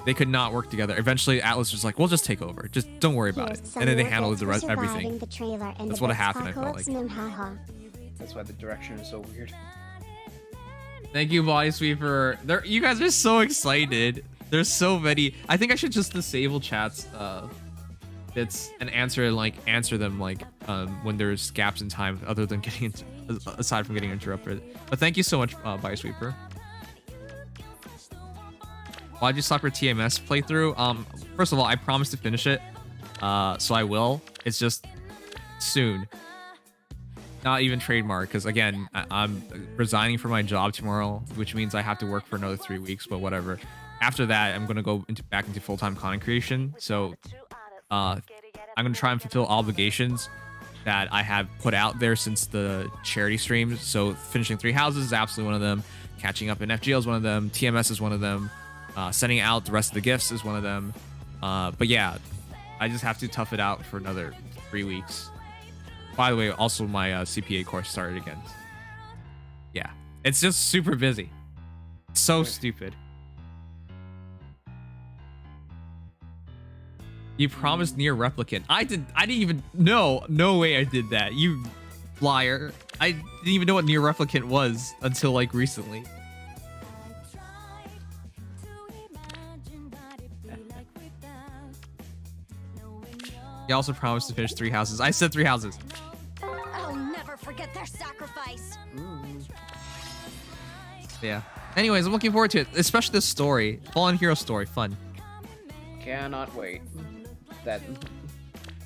They could not work together. Eventually, Atlas was like, "We'll just take over. Just don't worry about it." And then they handled the rest, everything. That's what happened. I felt like. That's why the direction is so weird. Thank you, Body Sweeper. You guys are so excited. There's so many. I think I should just disable chats bits and answer them when there's gaps in time, other than aside from getting interrupted. But thank you so much, Body Sweeper. Why'd you stop your TMS playthrough? First of all, I promised to finish it, so I will. It's just soon. Not even trademark, because again, I'm resigning from my job tomorrow, which means I have to work for another 3 weeks, but whatever. After that, I'm gonna go back into full-time content creation, so I'm gonna try and fulfill obligations that I have put out there since the charity streams. So finishing 3 houses is absolutely one of them. Catching up in FGL is one of them. TMS is one of them. Sending out the rest of the gifts is one of them. But yeah, I just have to tough it out for another 3 weeks. By the way, also my CPA course started again. Yeah, it's just super busy. So stupid. You promised near replicant. I didn't even know. No way I did that. You liar. I didn't even know what near replicant was until like recently. You also promised to finish 3 houses. I said 3 houses. I'll never forget their sacrifice. Yeah. Anyways, I'm looking forward to it, especially this story. Fallen Hero story, fun. Cannot wait. That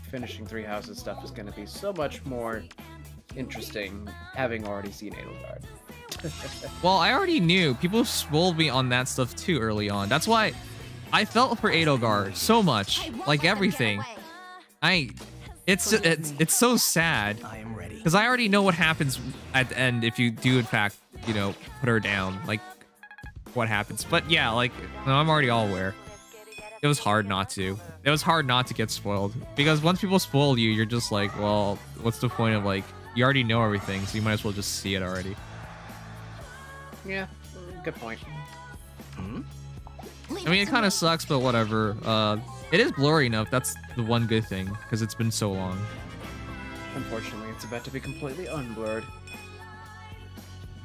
finishing 3 houses stuff is going to be so much more interesting, having already seen Edelgard. Well, I already knew. People spoiled me on that stuff too early on. That's why I felt for Edelgard so much, like everything. It's so sad because I already know what happens at the end if you do in fact, put her down, like what happens. But yeah, like no, I'm already all aware. It was hard not to. It was hard not to get spoiled because once people spoil you, you're just like, well, what's the point of like, you already know everything, so you might as well just see it already. Yeah, good point. I mean, it kind of sucks, but whatever. It is blurry enough. That's the one good thing, because it's been so long. Unfortunately, it's about to be completely unblurred.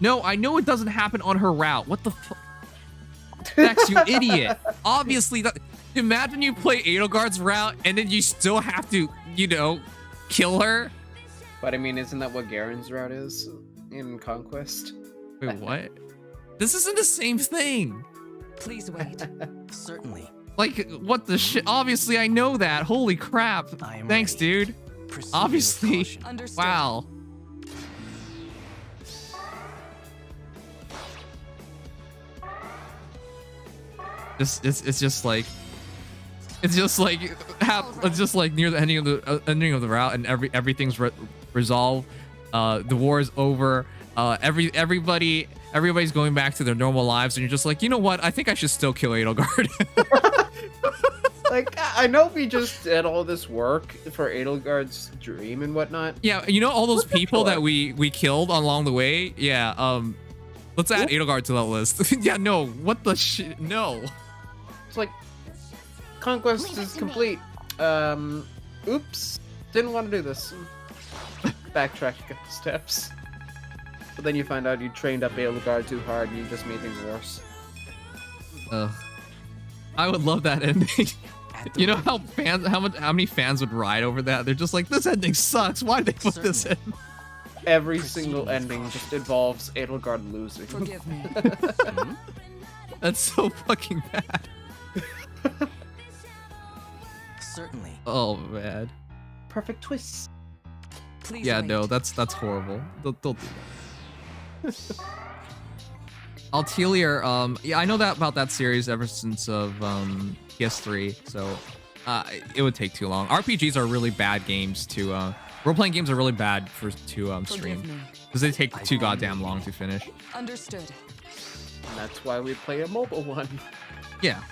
No, I know it doesn't happen on her route. What the fuck? Dex, you idiot. Obviously, imagine you play Edelgard's route, and then you still have to, kill her. But I mean, isn't that what Garen's route is in Conquest? Wait, what? This isn't the same thing. Please wait. Certainly. Like, what the shit? Obviously, I know that. Holy crap. Thanks, dude. Obviously. Wow. It's just like near the ending of the route, and everything's resolved. The war is over. Everybody's going back to their normal lives, and you're just like, you know what? I think I should still kill Edelgard. Like, I know we just did all this work for Edelgard's dream and whatnot. Yeah, all those people that we killed along the way. Yeah, let's add Edelgard to that list. Yeah, no, what the shit? No. It's like, Conquest is complete. Oops, didn't want to do this. Backtrack a couple steps. But then you find out you trained up Edelgard too hard and you just made things worse. I would love that ending. You know how many fans would ride over that? They're just like, this ending sucks. Why did they put this in? Every single ending just involves Edelgard losing. Forgive me. That's so fucking bad. Certainly. Oh man. Perfect twist. Please Yeah, wait. no, that's horrible. Don't do that. Altelier, yeah, I know that about that series ever since of PS3, so it would take too long. RPGs are really bad games to role-playing games are really bad to stream because they take too goddamn long to finish. Understood. And that's why we play a mobile one. Yeah.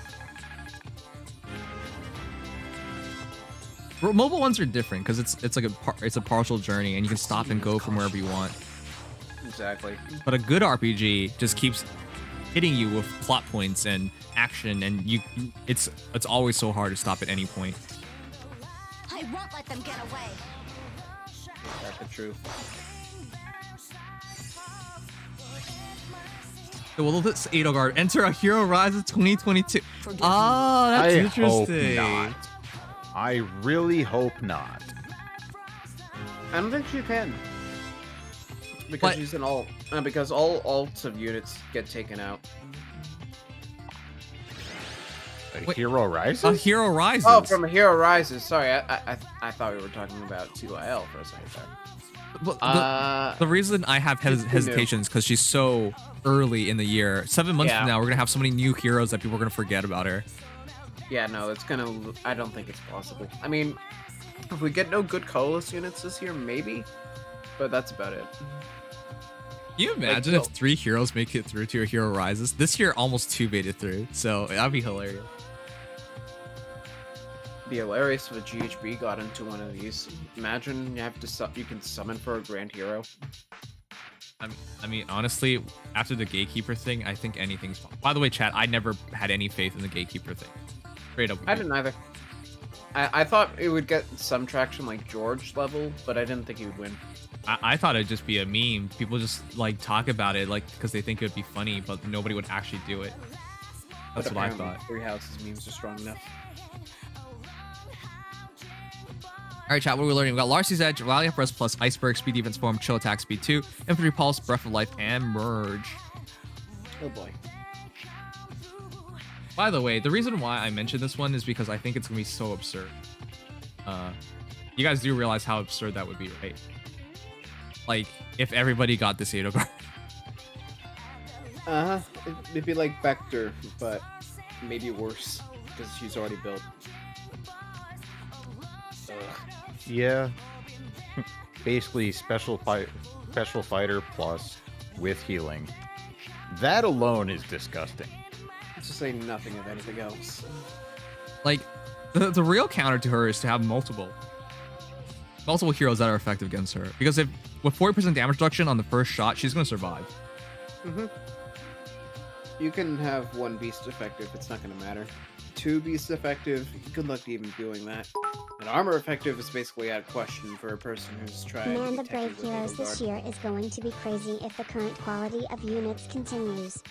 Mobile ones are different because it's like it's a partial journey and you can stop and go from wherever you want. Exactly. But a good RPG just keeps hitting you with plot points and action, and it's always so hard to stop at any point. I won't let them get away. That's the truth. Will this Edelgard enter a Hero Rises 2022? Oh, that's interesting. Hope not. I really hope not. I don't think she can. Because she's an alt. Because all alts of units get taken out. Hero Rises? A Hero Rises. Oh, from a Hero Rises. Sorry, I thought we were talking about 2IL for a second there. But the reason I have hesitation is because she's so early in the year. 7 months from now, we're gonna have so many new heroes that people are gonna forget about her. Yeah, no, it's gonna. I don't think it's possible. I mean, if we get no good colorless units this year, maybe. But that's about it. Can you imagine if 3 heroes make it through to a Hero Rises? This year, almost 2 made it through, so that'd be hilarious. Be hilarious if a GHB got into one of these. Imagine you have to you can summon for a Grand Hero. I mean, honestly, after the Gatekeeper thing, I think anything's fine. By the way, chat, I never had any faith in the Gatekeeper thing. Straight up. I didn't either. I thought it would get some traction like George level, but I didn't think he would win. I thought it'd just be a meme. People just like talk about it like because they think it would be funny, but nobody would actually do it. That's what I thought. Three Houses memes are strong enough. All right, chat, what are we learning? We got Larcy's Edge, Valiant Press Plus, Iceberg, Speed Defense Form, Chill Attack Speed 2, Infantry Pulse, Breath of Life, and Merge. Oh boy. By the way, the reason why I mentioned this one is because I think it's going to be so absurd. You guys do realize how absurd that would be, right? Like, if everybody got this Edelgard. Uh-huh. It'd be like Vector, but maybe worse, because she's already built. Yeah. Basically, special fighter plus with healing. That alone is disgusting. Let's just say nothing of anything else. Like, the real counter to her is to have multiple heroes that are effective against her. Because if with 40% damage reduction on the first shot, she's going to survive. Mm-hmm. You can have 1 beast effective, it's not going to matter. 2 beast effective, good luck even doing that. And armor effective is basically out of question for a person who's trying Man, to the Brave Heroes this year is going to be crazy if the current quality of units continues.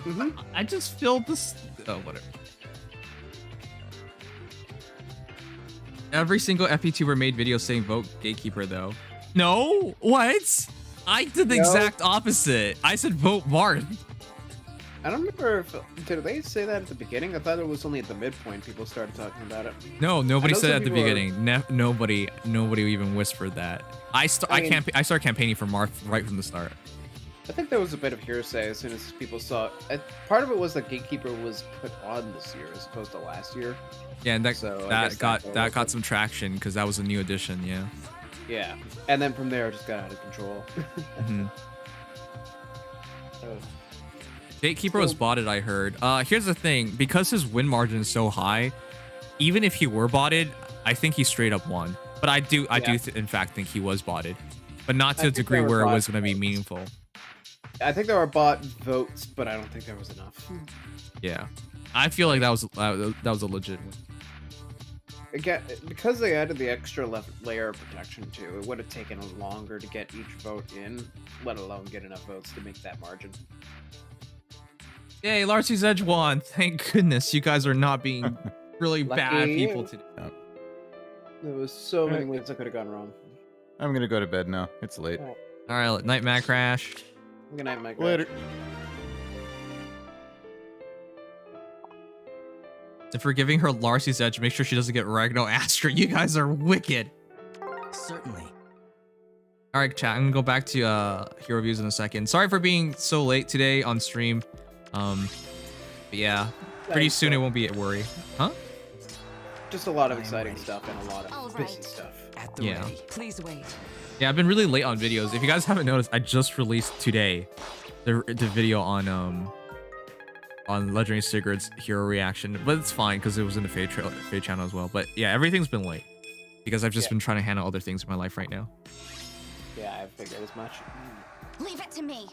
Mm-hmm. I just feel this... Oh, whatever. Every single FP2er made video saying vote Gatekeeper, though. No? What? I did the exact opposite. I said vote Marth. I don't remember if... Did they say that at the beginning? I thought it was only at the midpoint people started talking about it. No, nobody said it at the beginning. Nobody even whispered that. I started campaigning for Marth right from the start. I think there was a bit of hearsay as soon as people saw it. Part of it was that Gatekeeper was put on this year as opposed to last year. Yeah, and that got some traction because that was a new edition. Yeah. Yeah, and then from there it just got out of control. Mm-hmm. Gatekeeper was botted, I heard. Here's the thing, because his win margin is so high, even if he were botted, I think he straight up won. But I do in fact think he was botted, but not to a degree where it was going to be meaningful. I think there were bot votes, but I don't think there was enough. Yeah, I feel like that was a legit win. again, because they added the extra layer of protection too, it would have taken longer to get each vote in, let alone get enough votes to make that margin. Yay, Larcy's Edge won. Thank goodness you guys are not being really bad people today. There was so many ways that could have gone wrong. I'm gonna go to bed now. It's late. All right, night, Matt Crash. Good night, Mike. Later. If we're giving her Larcy's Edge, make sure she doesn't get Ragno Astra. You guys are wicked. Certainly. All right, chat. I'm gonna go back to hero reviews in a second. Sorry for being so late today on stream. But yeah, pretty soon it won't be a worry. Huh? Just a lot of exciting stuff and a lot of busy stuff. At the Yeah. ready. Please wait. Yeah, I've been really late on videos. If you guys haven't noticed, I just released today the video on Legendary Sigurd's hero reaction, but it's fine because it was in the Fade channel as well. But yeah, everything's been late because I've just been trying to handle other things in my life right now. Yeah, I figured as much. Leave it to me.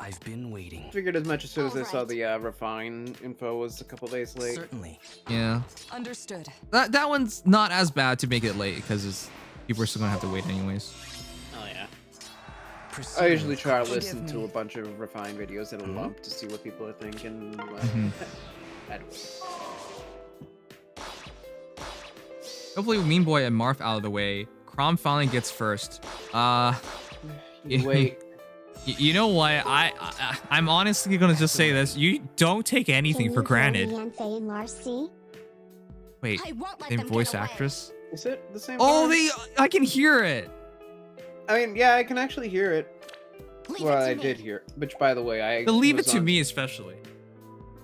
I've been waiting. Figured as much as soon as I saw the refine info was a couple days late. Certainly. Yeah. Understood. That one's not as bad to make it late because people are still gonna have to wait anyways. Oh yeah. I usually try to listen to a bunch of refined videos in a lump to see what people are thinking. Hopefully with Mean Boy and Marth out of the way, Crom finally gets first. Wait. You know what? I'm honestly gonna just say this. You don't take anything for granted. Wait, same voice actress? Is it the same? Oh, voice? I can hear it. I mean, yeah, I can actually hear it. Well, I did hear it. Which, by the way, Leave it to me, especially.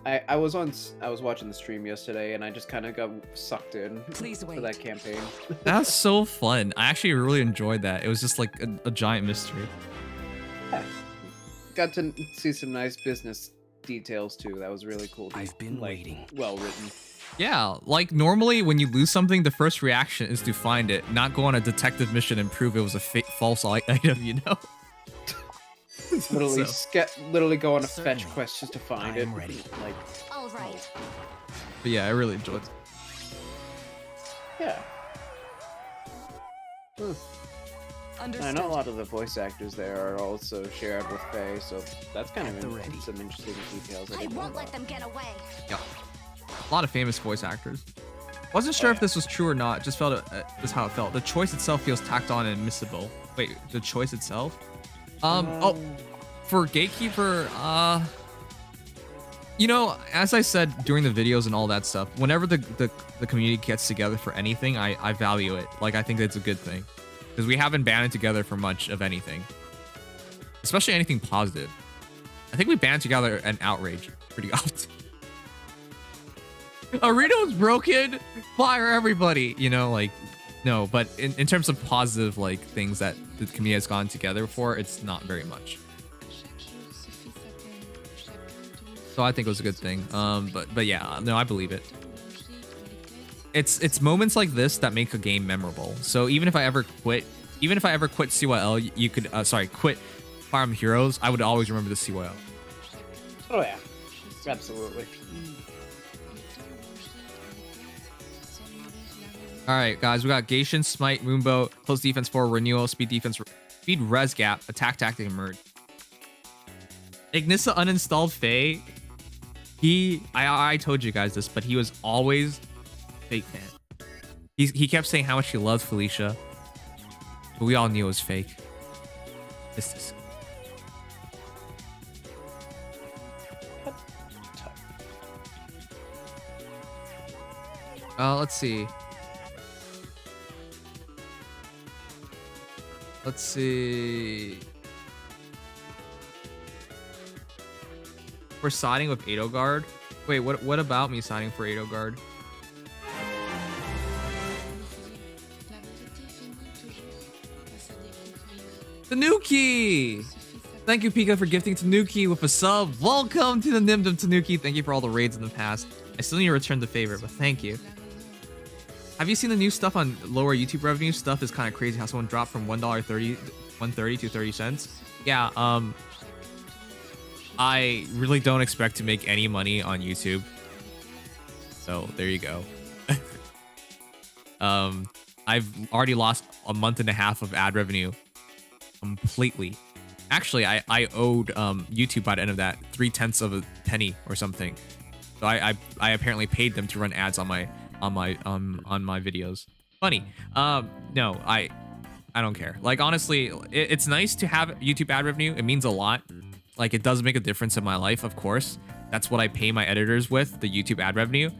I was watching the stream yesterday, and I just kind of got sucked in for that campaign. That's so fun. I actually really enjoyed that. It was just like a giant mystery. Yeah. Got to see some nice business details too. That was really cool. I've been waiting. Well written. Yeah, like normally when you lose something, the first reaction is to find it, not go on a detective mission and prove it was a false item, you know? Literally, literally go on a fetch quest just to find it. Ready. Like, all right. But yeah, I really enjoyed it. Yeah. I know a lot of the voice actors there are also shared with Faye, so that's kind of some interesting details. I won't let them get away. Yeah. A lot of famous voice actors. Wasn't sure if this was true or not, just felt just how it felt. The choice itself feels tacked on and missable. Wait, the choice itself? Oh, for Gatekeeper, you know, as I said during the videos and all that stuff, whenever the community gets together for anything, I value it. Like, I think that's a good thing. Because we haven't banded together for much of anything. Especially anything positive. I think we band together and outrage pretty often. Areno's broken! Fire everybody! You know, like, no, but in terms of positive, like, things that the community has gone together for, it's not very much. So I think it was a good thing. But yeah, no, I believe it. It's moments like this that make a game memorable. So even if I ever quit CYL, you could quit Fire Emblem Heroes, I would always remember the CYL. Oh yeah, absolutely. All right, guys, we got Gaishin, Smite, Moonbow, close defense 4, renewal, speed defense, speed res gap, attack tactic, and merge. Ignissa uninstalled Faye. I told you guys this, but he was always fake fan. He kept saying how much he loves Felicia, but we all knew it was fake. This. Let's see. Let's see. We're siding with Edelgard. Wait, what about me siding for Edelgard? Tanuki! Thank you, Pika, for gifting Tanuki with a sub. Welcome to the Nimdom, Tanuki. Thank you for all the raids in the past. I still need to return the favor, but thank you. Have you seen the new stuff on lower YouTube revenue? Stuff is kind of crazy how someone dropped from $1.30 to 30 cents. Yeah, I really don't expect to make any money on YouTube. So there you go. I've already lost a month and a half of ad revenue completely. Actually, I owed YouTube by the end of that 0.3 of a penny or something. So I apparently paid them to run ads on my videos. Funny. No, I don't care. Like, honestly, it's nice to have YouTube ad revenue. It means a lot. Like, it does make a difference in my life, of course. That's what I pay my editors with, the YouTube ad revenue.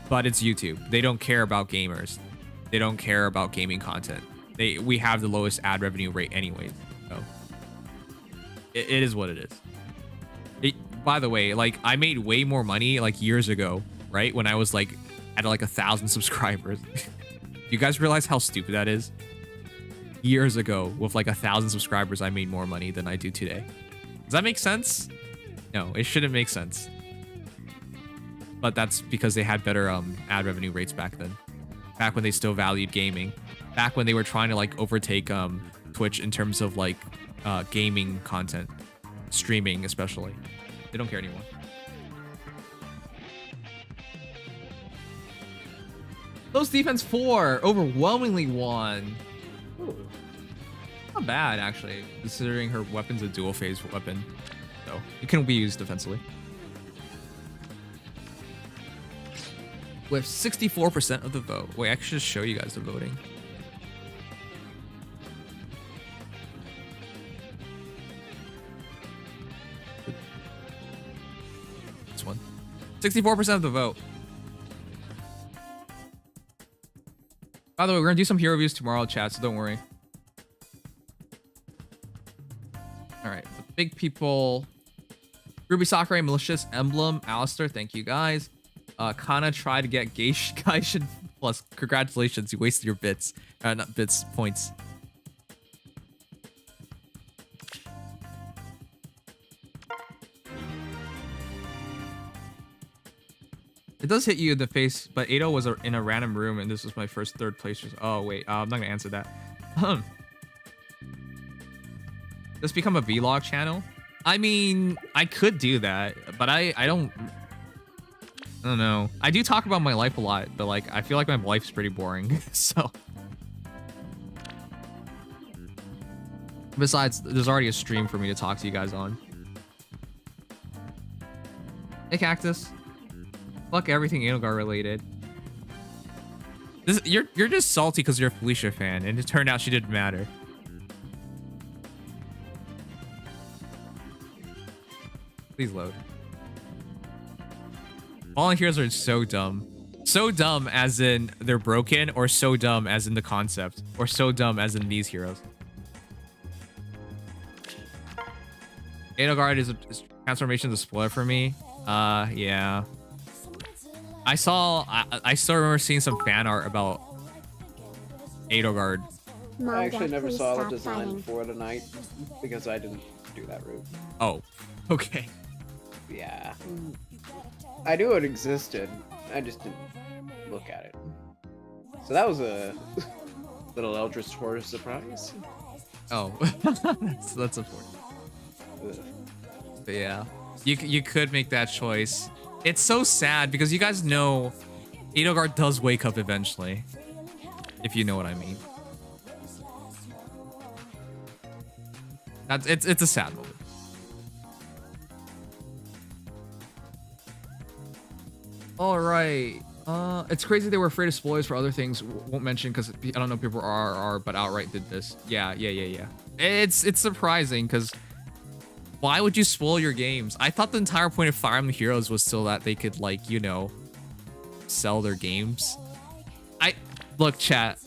But it's YouTube. They don't care about gamers. They don't care about gaming content. We have the lowest ad revenue rate anyways. So it is what it is. By the way, like, I made way more money like years ago, right? When I was like at like 1,000 subscribers. You guys realize how stupid that is? Years ago, with like 1,000 subscribers, I made more money than I do today. Does that make sense? No, it shouldn't make sense. But that's because they had better ad revenue rates back then. Back when they still valued gaming. Back when they were trying to like overtake Twitch in terms of like gaming content. Streaming especially. They don't care anymore. Those defense 4 overwhelmingly won. Ooh. Not bad, actually, considering her weapon's a dual phase weapon. So it can be used defensively. With 64% of the vote. Wait, I should just show you guys the voting. This one. 64% of the vote. By the way, we're gonna do some hero reviews tomorrow, chat, so don't worry. Alright, the big people. Ruby Sakurai, Malicious, Emblem, Alistair, thank you guys. Kana tried to get Gaishin plus. Congratulations, you wasted your bits. Not bits, points. It does hit you in the face, but Ado was in a random room, and this was my first third place. Oh, wait, I'm not gonna answer that. Just become a vlog channel? I mean, I could do that, but I don't know. I do talk about my life a lot, but like, I feel like my life's pretty boring, so. Besides, there's already a stream for me to talk to you guys on. Hey, Cactus. Fuck everything Edelgard related. You're just salty because you're a Felicia fan, and it turned out she didn't matter. Please load. Fallen heroes are so dumb. So dumb as in they're broken, or so dumb as in the concept, or so dumb as in these heroes. Edelgard is transformation is a spoiler for me. Yeah. I still remember seeing some fan art about Edelgard. I actually never saw the design for tonight because I didn't do that route. Oh, okay. Yeah. I knew it existed. I just didn't look at it. So that was a little Eldritch Horror surprise. Oh, that's important. But yeah, you could make that choice. It's so sad because you guys know Edelgard does wake up eventually, if you know what I mean. It's a sad moment. All right. It's crazy they were afraid of spoilers for other things. Won't mention because I don't know if people are, but outright did this. Yeah. It's surprising because why would you spoil your games? I thought the entire point of Fire Emblem Heroes was so that they could, like, you know, sell their games. Look, chat.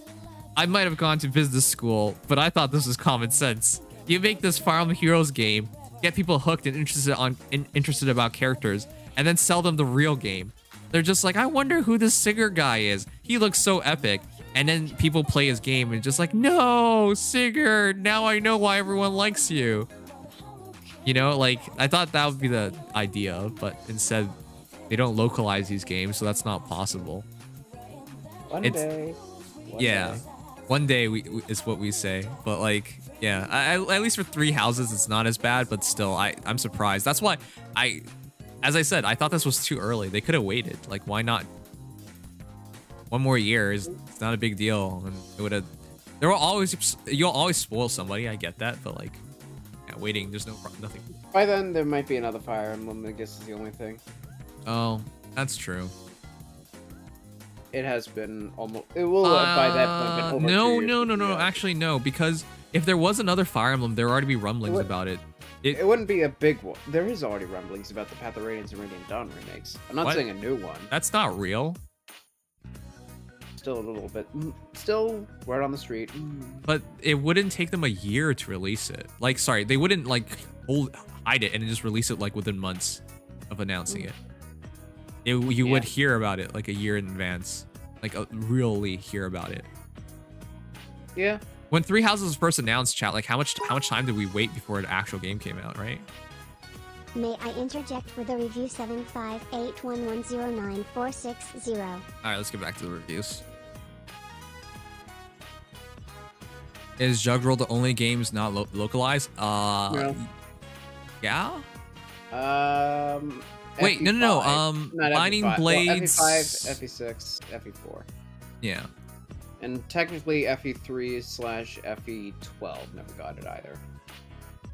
I might have gone to business school, but I thought this was common sense. You make this Fire Emblem Heroes game, get people hooked and interested about characters, and then sell them the real game. They're just like, I wonder who this Sigurd guy is. He looks so epic. And then people play his game and just like, no, Sigurd, now I know why everyone likes you. You know, like, I thought that would be the idea, but instead they don't localize these games, so that's not possible. One day. One day is what we say, but like, yeah, at least for 3 houses, it's not as bad, but still, I'm surprised. That's why as I said, I thought this was too early. They could have waited. Like, why not 1 more year is it's not a big deal. And it would have. There will always you'll always spoil somebody. I get that, but like, yeah, waiting. There's nothing. By then, there might be another Fire Emblem. I guess is the only thing. Oh, that's true. It has been almost. It will by that point. Been over 2 years No. Actually, no, because if there was another Fire Emblem, there would already be rumblings about it. It wouldn't be a big one. There is already rumblings about the Path of Radiance and Radiant Dawn remakes. I'm not saying a new one. That's not real. Still a little bit. Still word on the street. But it wouldn't take them a year to release it. Like, sorry, they wouldn't like hide it and then just release it like within months of announcing it. You would hear about it like a year in advance, like really hear about it. Yeah. When Three Houses was first announced, chat, like how much time did we wait before the actual game came out, right? May I interject with a review 75811094660? All right, let's get back to the reviews. Is Juggerl the only games not localized? No. Yeah. FE5. Wait, no. Not Binding FE5. Blades. Well, FE5, FE6, FE4. Yeah. And technically FE3/FE12 never got it either.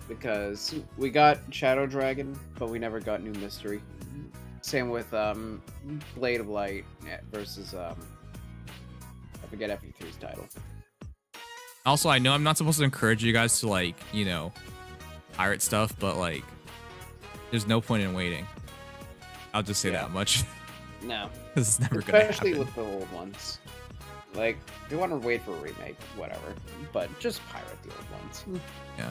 Because we got Shadow Dragon, but we never got New Mystery. Same with Blade of Light versus I forget FE3's title. Also, I know I'm not supposed to encourage you guys to like, you know, pirate stuff, but like there's no point in waiting. I'll just say that much. No. Because it's never gonna happen. Especially with the old ones. Like, if you want to wait for a remake, whatever. But just pirate the old ones. Yeah.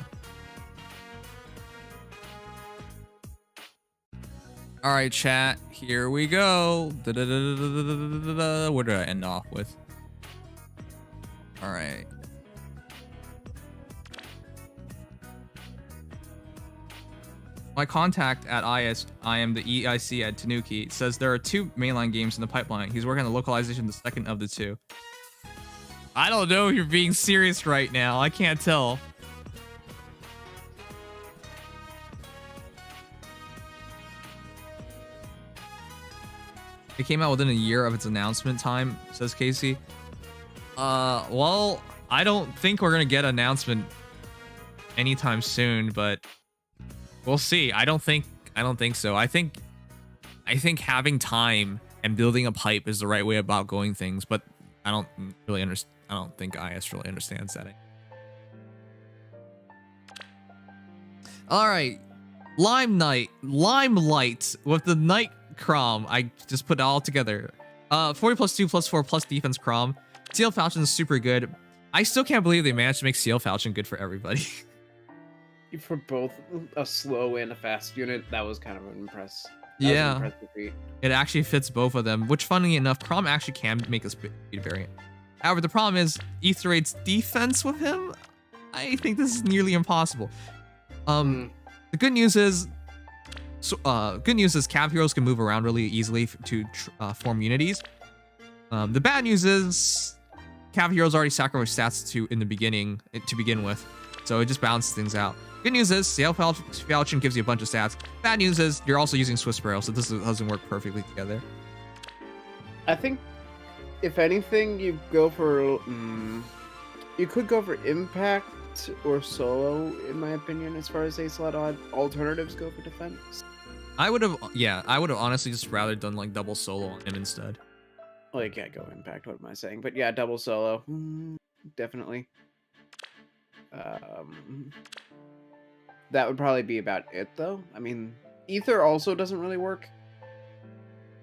All right, chat. Here we go. What did I end off with? All right. My contact at I am the EIC at Tanuki, says there are 2 mainline games in the pipeline. He's working on the localization of the second of the 2. I don't know if you're being serious right now. I can't tell. It came out within a year of its announcement time, says Casey. Well, I don't think we're gonna get an announcement anytime soon, but we'll see. I don't think so. I think having time and building a pipe is the right way about going things, but I don't really understand. I don't think IS really understands that. All right, Limelight with the Night Crom. I just put it all together. 40 plus 2 plus 4 plus defense Crom. Seal Falchion is super good. I still can't believe they managed to make Seal Falchion good for everybody. For both a slow and a fast unit, that was kind of an impressive feat. It actually fits both of them, which funnily enough, Crom actually can make a speed variant. However, the problem is Ether Raid's defense with him. I think this is nearly impossible. The good news is Cav heroes can move around really easily to form unities. The bad news is Cav heroes already sacrificed stats to begin with, so it just balances things out. Good news is Seal Falchion gives you a bunch of stats. Bad news is you're also using Swiss Sparrow, so this doesn't work perfectly together. I think, if anything, you go for you could go for Impact or Solo, in my opinion, as far as A-slot alternatives go for defense. I would have honestly just rather done like double Solo on him instead. Like, yeah, go Impact, what am I saying? But yeah, double Solo, definitely. That would probably be about it, though. I mean, Ether also doesn't really work.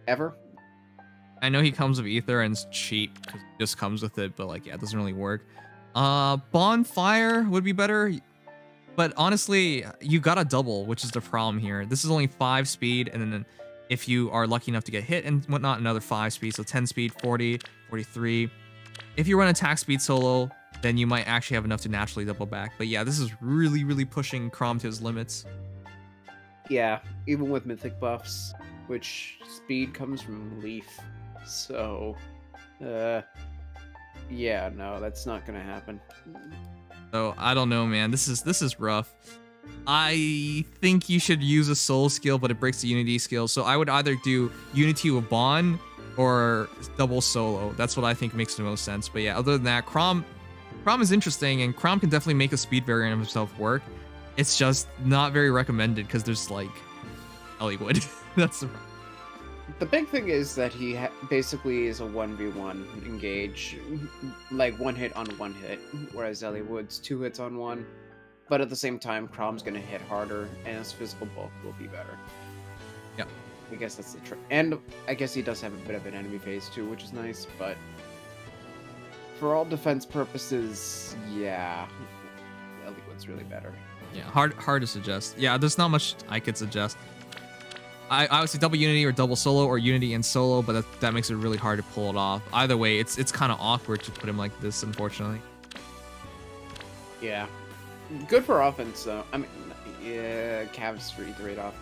Ever. I know he comes with Ether and it's cheap because it just comes with it, but like, yeah, it doesn't really work. Bonfire would be better, but honestly, you got a double, which is the problem here. This is only 5 speed, and then if you are lucky enough to get hit and whatnot, another 5 speed, so 10 speed, 40, 43. If you run attack speed solo, then you might actually have enough to naturally double back. But yeah, this is really, really pushing Crom to his limits. Yeah, even with mythic buffs, which speed comes from Leaf. So, yeah, no, that's not gonna happen. So I don't know, man. This is rough. I think you should use a soul skill, but it breaks the unity skill. So I would either do unity with Bond or double solo. That's what I think makes the most sense. But yeah, other than that, Chrom is interesting, and Chrom can definitely make a speed variant of himself work. It's just not very recommended because there's like Hollywood. That's the problem. The big thing is that he basically is a 1v1 engage, like one hit on one hit, whereas Elliowood's 2 hits on one. But at the same time, Chrom's gonna hit harder, and his physical bulk will be better. Yeah. I guess that's the trick. And I guess he does have a bit of an enemy phase too, which is nice, but for all defense purposes, yeah, Elliowood's really better. Yeah, hard to suggest. Yeah, there's not much I could suggest. I would say double Unity or double solo or Unity and solo, but that makes it really hard to pull it off. Either way, it's kind of awkward to put him like this, unfortunately. Yeah. Good for offense, though. I mean, yeah, Cavs for either rate off.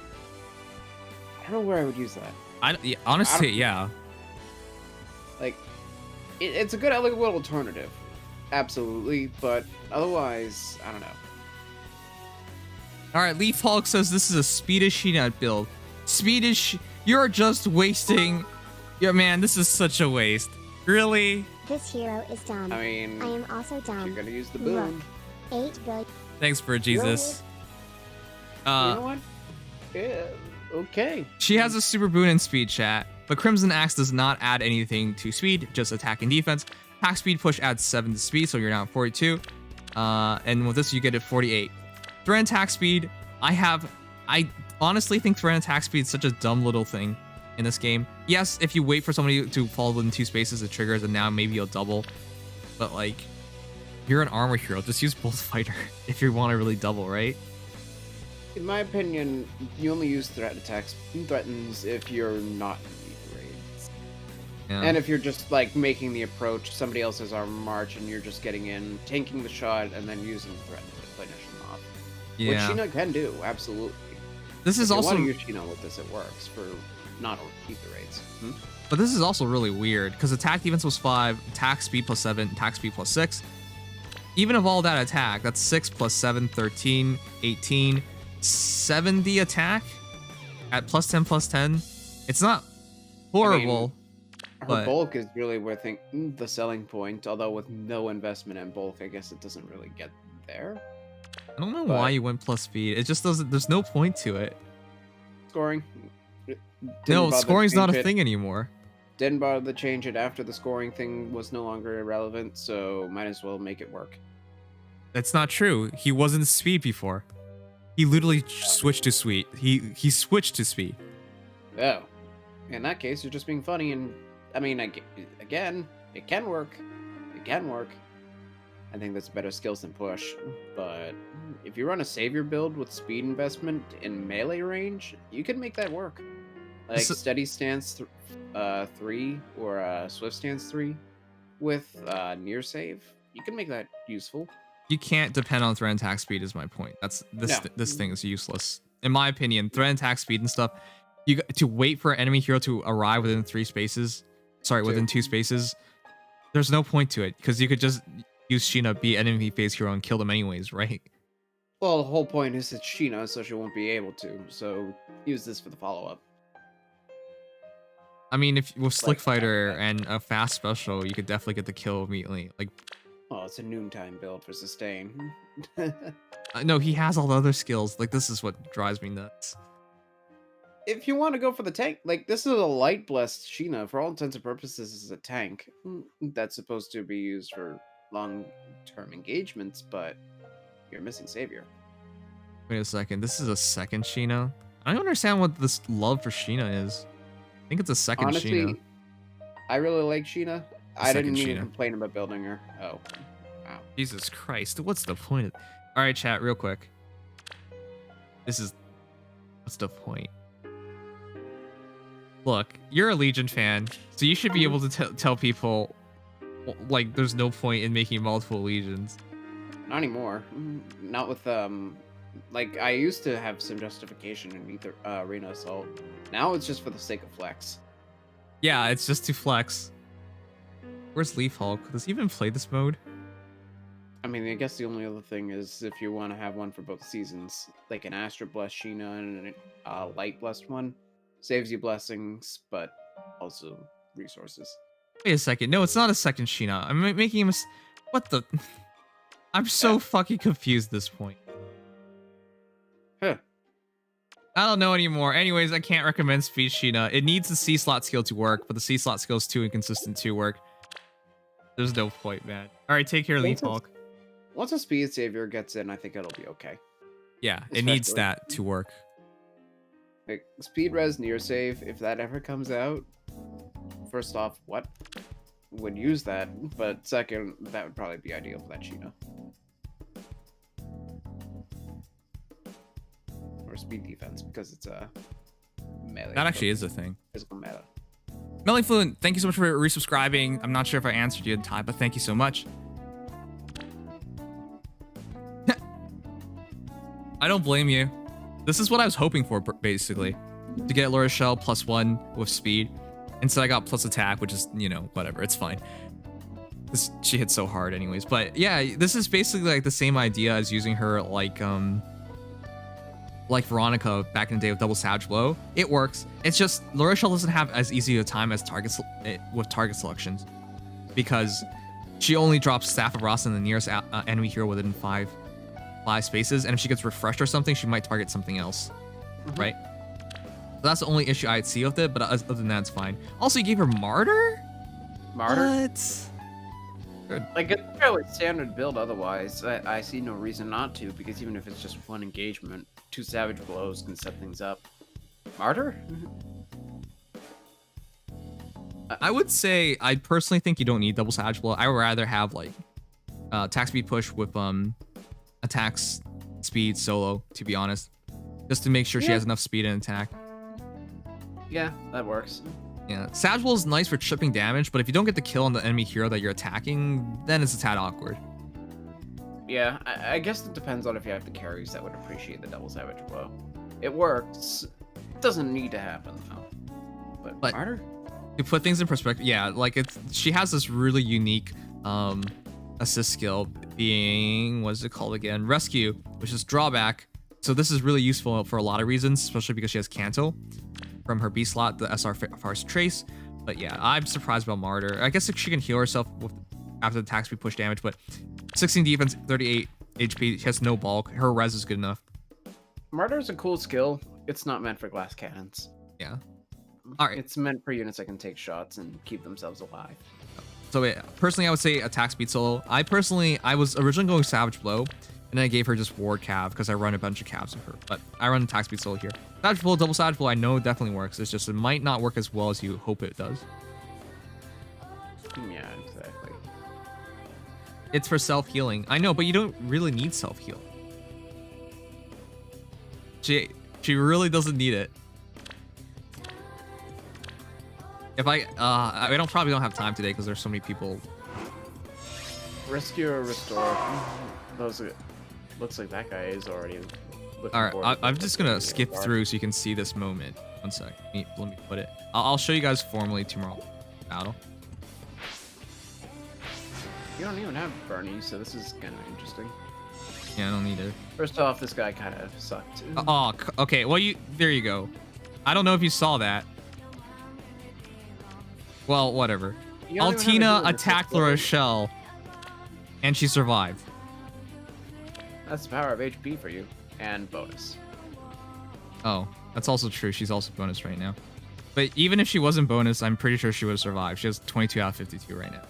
I don't know where I would use that. Honestly, yeah. Like, it's a good Elliowood alternative. Absolutely, but otherwise, I don't know. Alright, Leaf Hulk says this is a Speedish Sheena build. Speedish, you're just wasting... Yeah, man, this is such a waste. Really? This hero is dumb. I mean, I am also dumb. You're gonna use the boon. Look, 8 billion. Thanks for Jesus. You know what? Yeah, okay. She has a super boon in speed, chat, but Crimson Axe does not add anything to speed, just attack and defense. Attack speed push adds 7 to speed, so you're now at 42. And with this, you get it 48. Threat attack speed, I honestly think threat attack speed is such a dumb little thing in this game. Yes, if you wait for somebody to fall within 2 spaces, it triggers, and now maybe you'll double. But like, you're an armor hero, just use Bolt Fighter if you want to really double, right? In my opinion, you only use threatens if you're not in lead raids. Yeah. And if you're just like making the approach, somebody else has armor march, and you're just getting in, tanking the shot, and then using the threat to finish them off. Yeah. Which Sheena can do, absolutely. This is if also... you want to use Sheena with this, it works for not ether raids. But this is also really weird, because attack defense was 5, attack speed plus 7, attack speed plus 6. Even of all that attack, that's 6 plus 7, 13, 18, 70 attack at plus 10 plus 10. It's not horrible. Her but bulk is really where the selling point, although with no investment in bulk, I guess it doesn't really get there. I don't know why you went plus speed. It just doesn't, there's no point to it. Scoring. No, scoring's not a thing anymore. Didn't bother to change it after the scoring thing was no longer irrelevant, so might as well make it work. That's not true. He wasn't speed before. He literally switched to speed. He switched to speed. Oh. In that case, you're just being funny, and I mean, again, it can work. It can work. I think that's better skills than push, but if you run a savior build with speed investment in melee range, you can make that work. Like steady stance 3 or swift stance 3 with near save, you can make that useful. You can't depend on threat and attack speed is my point. That's this thing is useless. In my opinion, threat and attack speed and stuff, you got to wait for an enemy hero to arrive within 3 spaces. Sorry, within 2 spaces. There's no point to it, because you could just use Sheena, be enemy phase hero, and kill them anyways, right? Well, the whole point is it's Sheena, so she won't be able to. So use this for the follow-up. I mean, if with Slick Fighter and a fast special, you could definitely get the kill immediately. Like, oh, it's a noontime build for sustain. No, he has all the other skills. Like, this is what drives me nuts. If you want to go for the tank, like, this is a light blessed Sheena. For all intents and purposes, this is a tank. That's supposed to be used for long-term engagements, but you're missing Savior. Wait a second. This is a second Sheena? I don't understand what this love for Sheena is. I think it's a second Honestly, Sheena. I really like Sheena. I didn't even Sheena. complain about building her. Oh. Wow. Jesus Christ. What's the point of... Alright, chat, real quick. What's the point? Look, you're a Legion fan, so you should be able to tell people, like, there's no point in making multiple Legions. Not anymore. Not with, like, I used to have some justification in Arena Assault. Now it's just for the sake of flex. Yeah, it's just to flex. Where's Leaf Hulk? Does he even play this mode? I mean, I guess the only other thing is if you want to have one for both seasons, like an Astra Blessed Sheena and a Light Blessed one. Saves you blessings, but also resources. Wait a second. No, it's not a second Sheena. I'm making him. What the? I'm so fucking confused at this point. Huh. I don't know anymore. Anyways, I can't recommend Speed Sheena. It needs the C slot skill to work, but the C slot skill is too inconsistent to work. There's no point, man. All right, take care, Leaf Hulk. Once a speed savior gets in, I think it'll be okay. Yeah, it needs that to work. Like, speed res near save, if that ever comes out, first off, what? Would use that, but second, that would probably be ideal for that Sheena. Or speed defense, because it's a melee. That actually is a thing. Physical meta. Melly Fluent, thank you so much for resubscribing. I'm not sure if I answered you in time, but thank you so much. I don't blame you. This is what I was hoping for, basically. To get Laura Shell +1 with speed. Instead I got plus attack, which is, you know, whatever. It's fine. She hits so hard anyways. But yeah, this is basically like the same idea as using her like Veronica back in the day with double Savage Blow. It works. It's just Laura Shell doesn't have as easy a time as with target selections. Because she only drops Staff of Rasa in the nearest enemy hero within 5 spaces, and if she gets refreshed or something, she might target something else, right? So that's the only issue I'd see with it, but other than that, it's fine. Also, you gave her Martyr? What? Like, it's fairly standard build otherwise. I see no reason not to, because even if it's just one engagement, 2 Savage Blows can set things up. Martyr? I would say, I personally think you don't need double Savage Blow. I would rather have, like, attack speed push with, attacks speed solo, to be honest, just to make sure she has enough speed and attack. Yeah, that works. Yeah, Savage Blow is nice for chipping damage, but if you don't get the kill on the enemy hero that you're attacking, then it's a tad awkward. Yeah, I guess it depends on if you have the carries that would appreciate the double Savage Blow. It works. It doesn't need to happen though. But Martyr? To put things in perspective, yeah, like she has this really unique assist skill being, what is it called again? Rescue, which is drawback. So this is really useful for a lot of reasons, especially because she has Canto from her B slot, the SR Farce Trace. But yeah, I'm surprised about Martyr. I guess she can heal herself after the attack speed push damage, but 16 defense, 38 HP. She has no bulk. Her res is good enough. Martyr's a cool skill. It's not meant for glass cannons. Yeah. All right. It's meant for units that can take shots and keep themselves alive. So yeah, personally, I would say attack speed solo. I was originally going Savage Blow, and then I gave her just Ward Cav because I run a bunch of Cavs with her. But I run attack speed solo here. Savage Blow, double Savage Blow, I know it definitely works. It's just it might not work as well as you hope it does. Yeah, exactly. It's for self-healing. I know, but you don't really need self-heal. She really doesn't need it. If I probably don't have time today because there's so many people. Rescue or restore? Those looks like that guy is already. All right, I'm just gonna skip through so you can see this moment. One sec. Let me put it. I'll show you guys formally tomorrow. Battle. You don't even have Bernie, so this is kind of interesting. Yeah, I don't need it. First off, this guy kind of sucked. Oh, okay. Well, there you go. I don't know if you saw that. Well, whatever. Altina attacked La Rochelle, and she survived. That's the power of HP for you, and bonus. Oh, that's also true. She's also bonus right now. But even if she wasn't bonus, I'm pretty sure she would have survived. She has 22 out of 52 right now.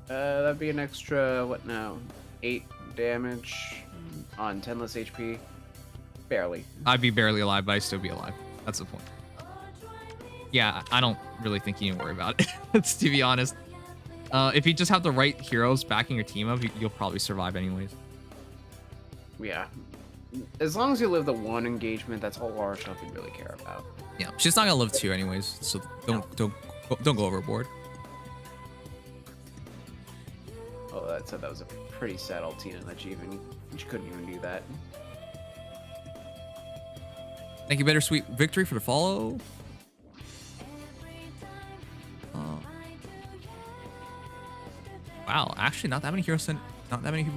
That'd be an extra, what now? 8 damage on 10 less HP. Barely. I'd be barely alive, but I'd still be alive. That's the point. Yeah, I don't really think you need to worry about it, to be honest. If you just have the right heroes backing your team up, you'll probably survive anyways. Yeah. As long as you live the one engagement, that's all Larsha can really care about. Yeah, she's not gonna live 2 anyways, so don't go overboard. Oh, that was a pretty sad Altina that she couldn't even do that. Thank you, Bittersweet Victory, for the follow. Wow, actually, not that many people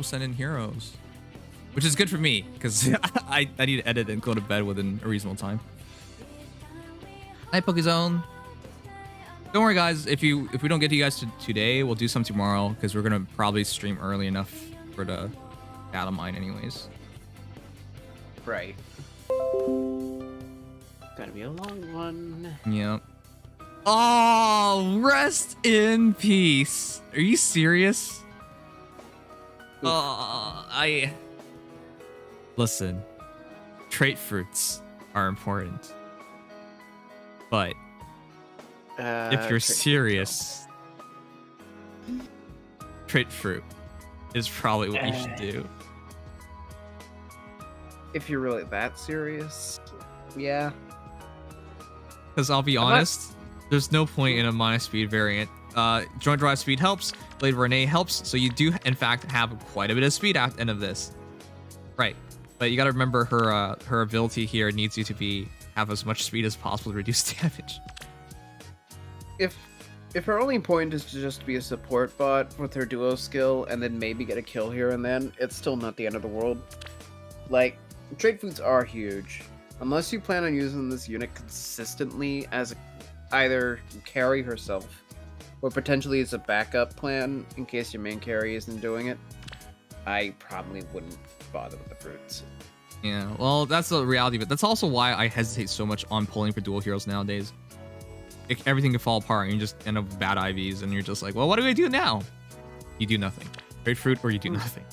send in heroes, which is good for me because I need to edit and go to bed within a reasonable time. Hi, Pokezone. Don't worry, guys. If we don't get to you guys today, we'll do some tomorrow because we're gonna probably stream early enough for the data mine, anyways. Right. Gonna be a long one. Yep. Oh, rest in peace. Are you serious? Listen. Trait fruits are important, but if you're serious, trait fruit is probably what you should do. If you're really that serious, yeah. Because I'll be honest, there's no point in a minus speed variant. Joint drive speed helps, Blade Renee helps, so you do in fact have quite a bit of speed at the end of this. Right. But you gotta remember her ability here needs you to have as much speed as possible to reduce damage. If her only point is to just be a support bot with her duo skill and then maybe get a kill here and then, it's still not the end of the world. Like, trait foods are huge. Unless you plan on using this unit consistently as either carry herself or potentially as a backup plan in case your main carry isn't doing it, I probably wouldn't bother with the fruits. Yeah, well, that's the reality, but that's also why I hesitate so much on pulling for dual heroes nowadays. Everything can fall apart and you just end up with bad IVs and you're just like, well, what do I do now? You do nothing. Trait fruit or you do nothing.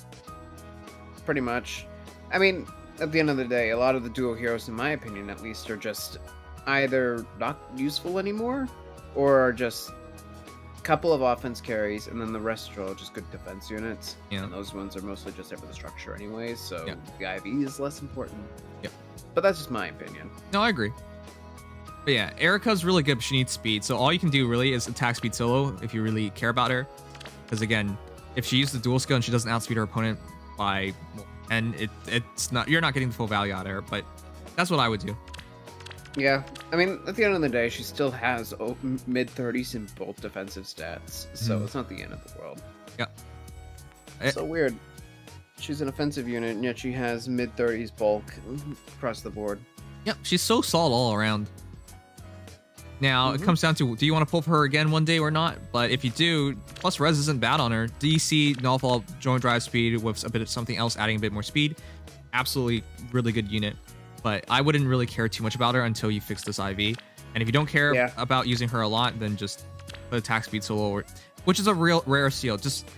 Pretty much. I mean, at the end of the day, a lot of the duo heroes, in my opinion at least, are just either not useful anymore or are just a couple of offense carries and then the rest are all just good defense units. Yeah. And those ones are mostly just there for the structure anyways, so the IV is less important. Yep. But that's just my opinion. No, I agree. But yeah, Erica's really good, but she needs speed. So all you can do really is attack speed solo if you really care about her. Because again, if she uses the dual skill and she doesn't outspeed her opponent by, and it's not, you're not getting the full value out of her. But that's what I would do. Yeah, I mean, at the end of the day, she still has mid-30s in both defensive stats, so it's not the end of the world. Yeah. It's so weird. She's an offensive unit, and yet she has mid-30s bulk across the board. Yep, she's so solid all around. Now, it comes down to, do you want to pull for her again one day or not? But if you do, plus res isn't bad on her. DC, Nullfall, joint drive speed with a bit of something else, adding a bit more speed. Absolutely really good unit. But I wouldn't really care too much about her until you fix this IV. And if you don't care about using her a lot, then just put attack speed solo, which is a real rare seal. Just,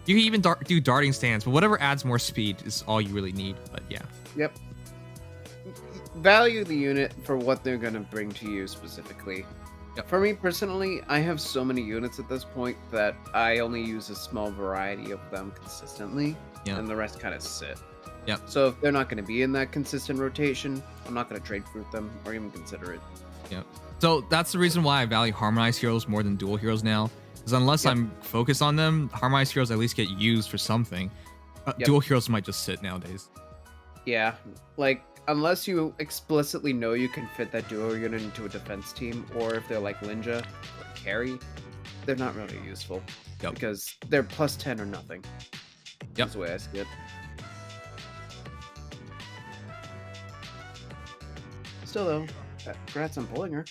you can even do darting stance, but whatever adds more speed is all you really need. But yeah. Yep. Value the unit for what they're going to bring to you specifically. Yep. For me personally, I have so many units at this point that I only use a small variety of them consistently, and the rest kind of sit. Yep. So if they're not going to be in that consistent rotation, I'm not going to trade fruit them or even consider it. Yep. So that's the reason why I value harmonized heroes more than dual heroes now. Because unless I'm focused on them, harmonized heroes at least get used for something. Dual heroes might just sit nowadays. Yeah, like, unless you explicitly know you can fit that duo unit into a defense team, or if they're like Linja or Carry, they're not really useful. Because they're plus 10 or nothing. That's the way I see it. Still though, congrats on pulling her.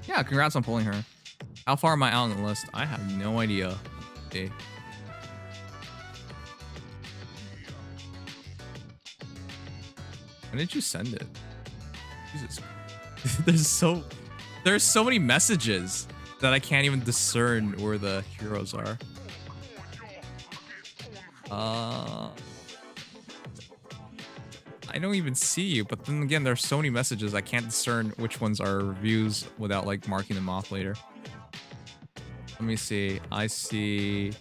Yeah, congrats on pulling her. How far am I out on the list? I have no idea. Okay. When did you send it? Jesus. There's so many messages that I can't even discern where the heroes are. I don't even see you, but then again, there's so many messages I can't discern which ones are reviews without like marking them off later. Let me see. I see.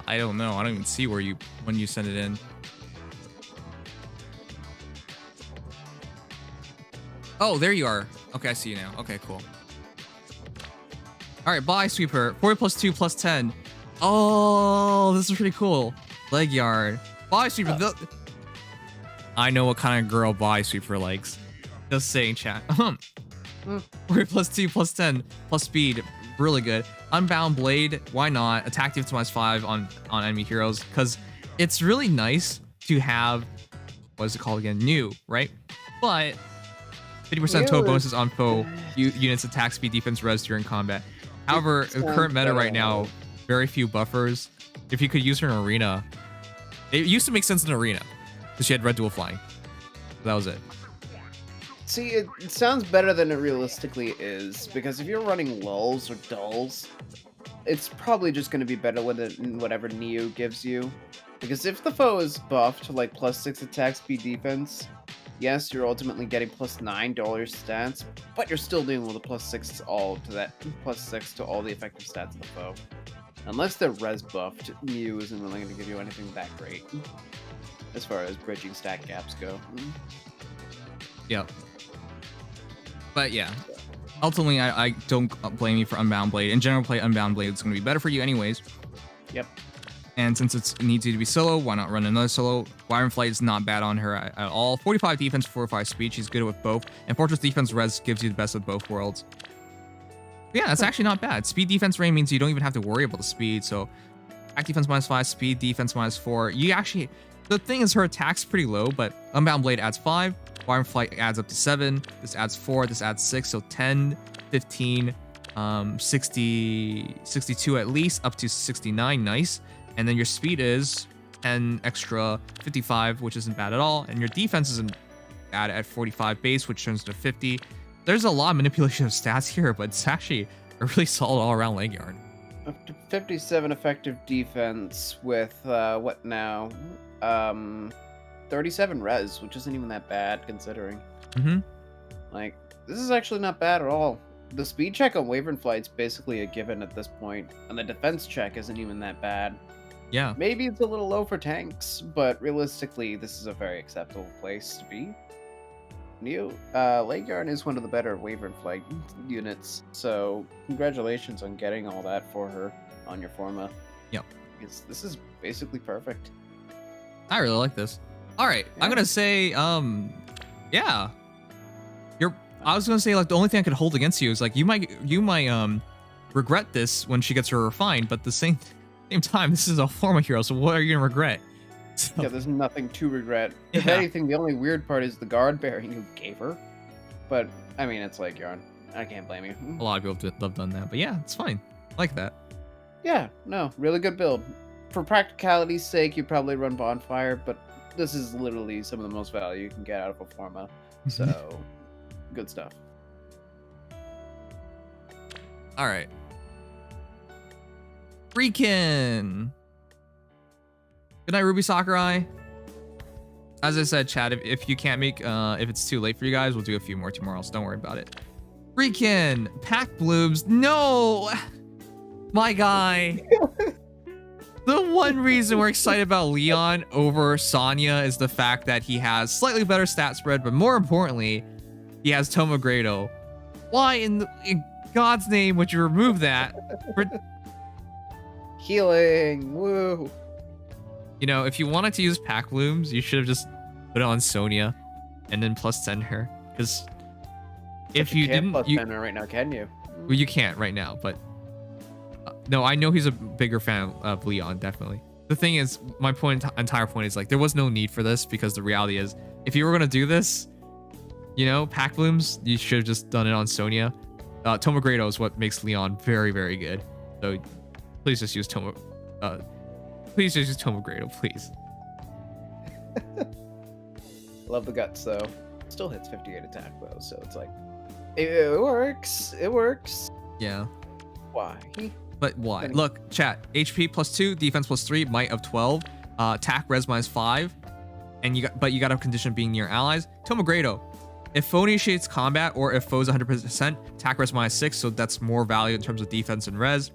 I don't know. I don't even see when you send it in. Oh, there you are. Okay, I see you now. Okay, cool. All right, bye, Sweeper. 40 plus 2 plus 10. Oh, this is pretty cool. Leg yard. Bye, Sweeper. I know what kind of girl bye Sweeper likes. Just saying, chat. 40 plus 2 plus 10 plus speed. Really good. Unbound Blade. Why not? Attack defense minus 5 on enemy heroes. Because it's really nice to have, what is it called again? New, right? But 50% total bonuses on foe units attack, speed, defense, res during combat. However, in current meta right now, very few buffers. If you could use her in arena, it used to make sense in arena because she had red dual flying. That was it. See, it sounds better than it realistically is, because if you're running lulls or dulls, it's probably just going to be better than whatever Neo gives you. Because if the foe is buffed to like +6 attack, speed, defense, yes, you're ultimately getting +9 stats, but you're still dealing with a +6 all to that +6 to all the effective stats of the foe. Unless they're res buffed, Neo isn't really going to give you anything that great as far as bridging stat gaps go. Yep. But yeah, ultimately, I don't blame you for Unbound Blade. In general, play Unbound Blade. It's going to be better for you anyways. Yep. And since it needs you to be solo, why not run another solo? Wyvern Flight is not bad on her at all. 45 defense, 45 speed. She's good with both. And Fortress Defense Res gives you the best of both worlds. Yeah, it's actually not bad. Speed defense rain means you don't even have to worry about the speed. So attack defense -5, speed defense -4. You actually, the thing is her attack's pretty low, but Unbound Blade adds 5. Wyvern Flight adds up to 7. This adds 4. This adds 6. So 10, 15, 60, 62 at least, up to 69. Nice. And then your speed is 10 extra, 55, which isn't bad at all. And your defense isn't bad at 45 base, which turns to 50. There's a lot of manipulation of stats here, but it's actually a really solid all-around leg yarn. Up to 57 effective defense with, what now? 37 res, which isn't even that bad considering. Like, this is actually not bad at all. The speed check on Wyvern Flight's basically a given at this point, and the defense check isn't even that bad. Yeah. Maybe it's a little low for tanks, but realistically, this is a very acceptable place to be. Leg Yarn is one of the better Wyvern Flight units, so congratulations on getting all that for her on your Forma. Yep. Because this is basically perfect. I really like this. All right, yeah. I'm gonna say, yeah. I was gonna say, like, the only thing I could hold against you is like you might regret this when she gets her refined, but at the same time, this is a Forma hero, so what are you gonna regret? So. Yeah, there's nothing to regret. If anything, the only weird part is the guard bearing you gave her. But I mean, it's like Yarn. I can't blame you. A lot of people have done that, but yeah, it's fine. I like that. Yeah, no, really good build. For practicality's sake, you probably run Bonfire, but this is literally some of the most value you can get out of a Forma. So, good stuff. All right. Freaking. Good night, Ruby Sakurai. As I said, Chad, if you can't make, if it's too late for you guys, we'll do a few more tomorrow, so don't worry about it. Freaking Pack Blooms. No! My guy. The one reason we're excited about Leon over Sonya is the fact that he has slightly better stat spread, but more importantly, he has Tomogrado. Why in God's name would you remove that? Healing, woo. You know, if you wanted to use Pack Blooms, you should have just put it on Sonya and then +10 her. Because if you didn't, +10 her right now, can you? Well, you can't right now, but no, I know he's a bigger fan of Leon, definitely. The thing is, my entire point is like there was no need for this, because the reality is, if you were gonna do this, you know, Pack Blooms, you should have just done it on Sonya. Tomogrado is what makes Leon very, very good. So please just use please just use Tomogrado, please. Love the guts though. Still hits 58 attack though, so it's like it works. It works. Yeah. Why? But why? Look, chat. HP +2, defense +3, might of 12, attack res -5, and you got a condition being near allies. Tomogrado. If foe initiates combat or if foe's 100%, attack res -6, so that's more value in terms of defense and res.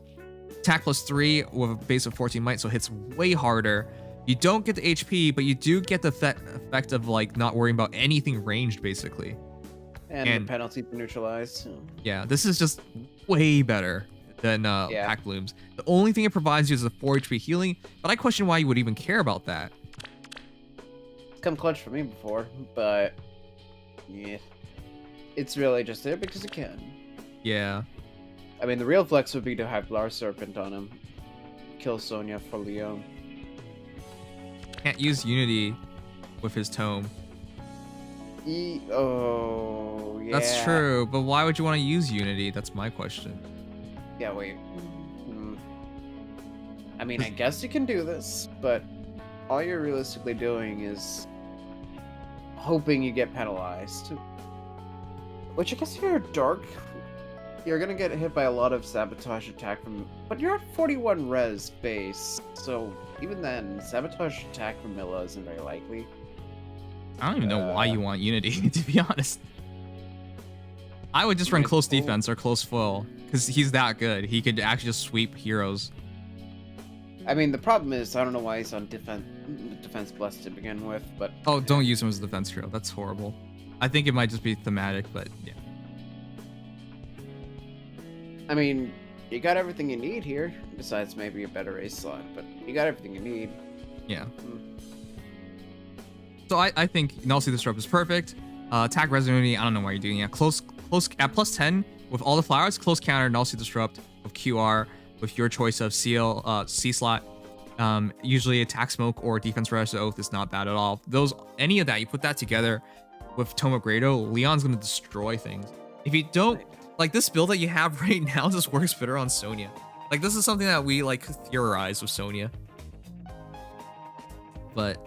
Attack +3 with a base of 14 might, so hits way harder. You don't get the HP, but you do get the effect of like not worrying about anything ranged, basically. And the penalty to neutralize. Yeah, this is just way better than Pack Blooms. The only thing it provides you is a 4 HP healing, but I question why you would even care about that. It's come clutch for me before, but yeah, it's really just there because it can. Yeah. I mean, the real flex would be to have Lars Serpent on him. Kill Sonya for Leon. can't use Unity with his tome. Oh, yeah. That's true, but why would you want to use Unity? That's my question. Yeah, wait. I mean, I guess you can do this, but all you're realistically doing is hoping you get penalized. Which I guess if you're dark, you're gonna get hit by a lot of sabotage attack from... But you're at 41 res base, so even then, sabotage attack from Milla isn't very likely. I don't even know why you want Unity, to be honest. I would just run close defense or close foil, because he's that good. He could actually just sweep heroes. I mean, the problem is, I don't know why he's on defense blessed to begin with, but... Oh, don't use him as a defense hero. That's horrible. I think it might just be thematic, but yeah. I mean, you got everything you need here, besides maybe a better ace slot, but you got everything you need. Yeah. So I think Nullsea Disrupt is perfect. Attack Resonancy, I don't know why you're doing it. Close at plus 10 with all the flowers, close counter, Nullsea Disrupt with QR with your choice of seal, C slot. Usually attack smoke or defense res oath is not bad at all. Any of that, you put that together with Tome of Grado, Leon's gonna destroy things. If you don't, like this build that you have right now just works better on Sonya. Like this is something that we like theorize with Sonya. But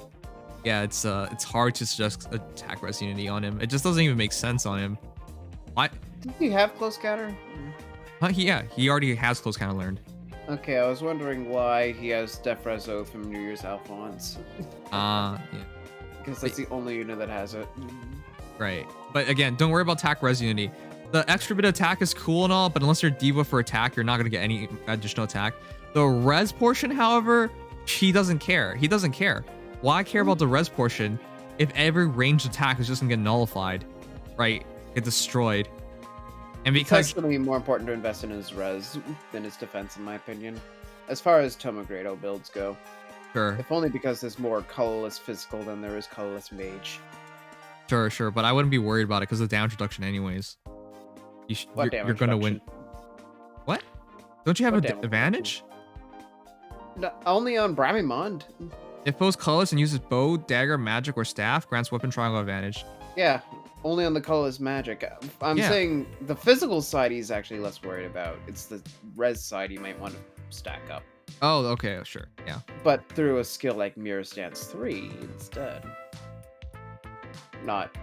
yeah, it's hard to just attack res unity on him. It just doesn't even make sense on him. Why? Did he have close counter? Yeah, he already has close counter learned. Okay, I was wondering why he has Def Res Oath from New Year's Alphonse. Yeah. Because that's the only unit that has it. Right. But again, don't worry about attack res unity. The extra bit of attack is cool and all, but unless you're Diva for attack, you're not going to get any additional attack. The res portion, however, he doesn't care. He doesn't care. Why care about the res portion if every ranged attack is just going to get nullified, right? Get destroyed. And because it's actually more important to invest in his res than his defense, in my opinion. As far as Tome of Grado builds go. Sure. If only because there's more colorless physical than there is colorless mage. Sure, but I wouldn't be worried about it because of the damage reduction anyways. You're gonna win. What? Don't you have an advantage? No, only on Bramimond. If foe's colorless and uses bow, dagger, magic, or staff, grants weapon triangle advantage. Yeah, only on the colorless magic. I'm saying the physical side he's actually less worried about. It's the res side he might want to stack up. Oh, okay, sure, yeah. But through a skill like Mirror Stance 3 instead. Not...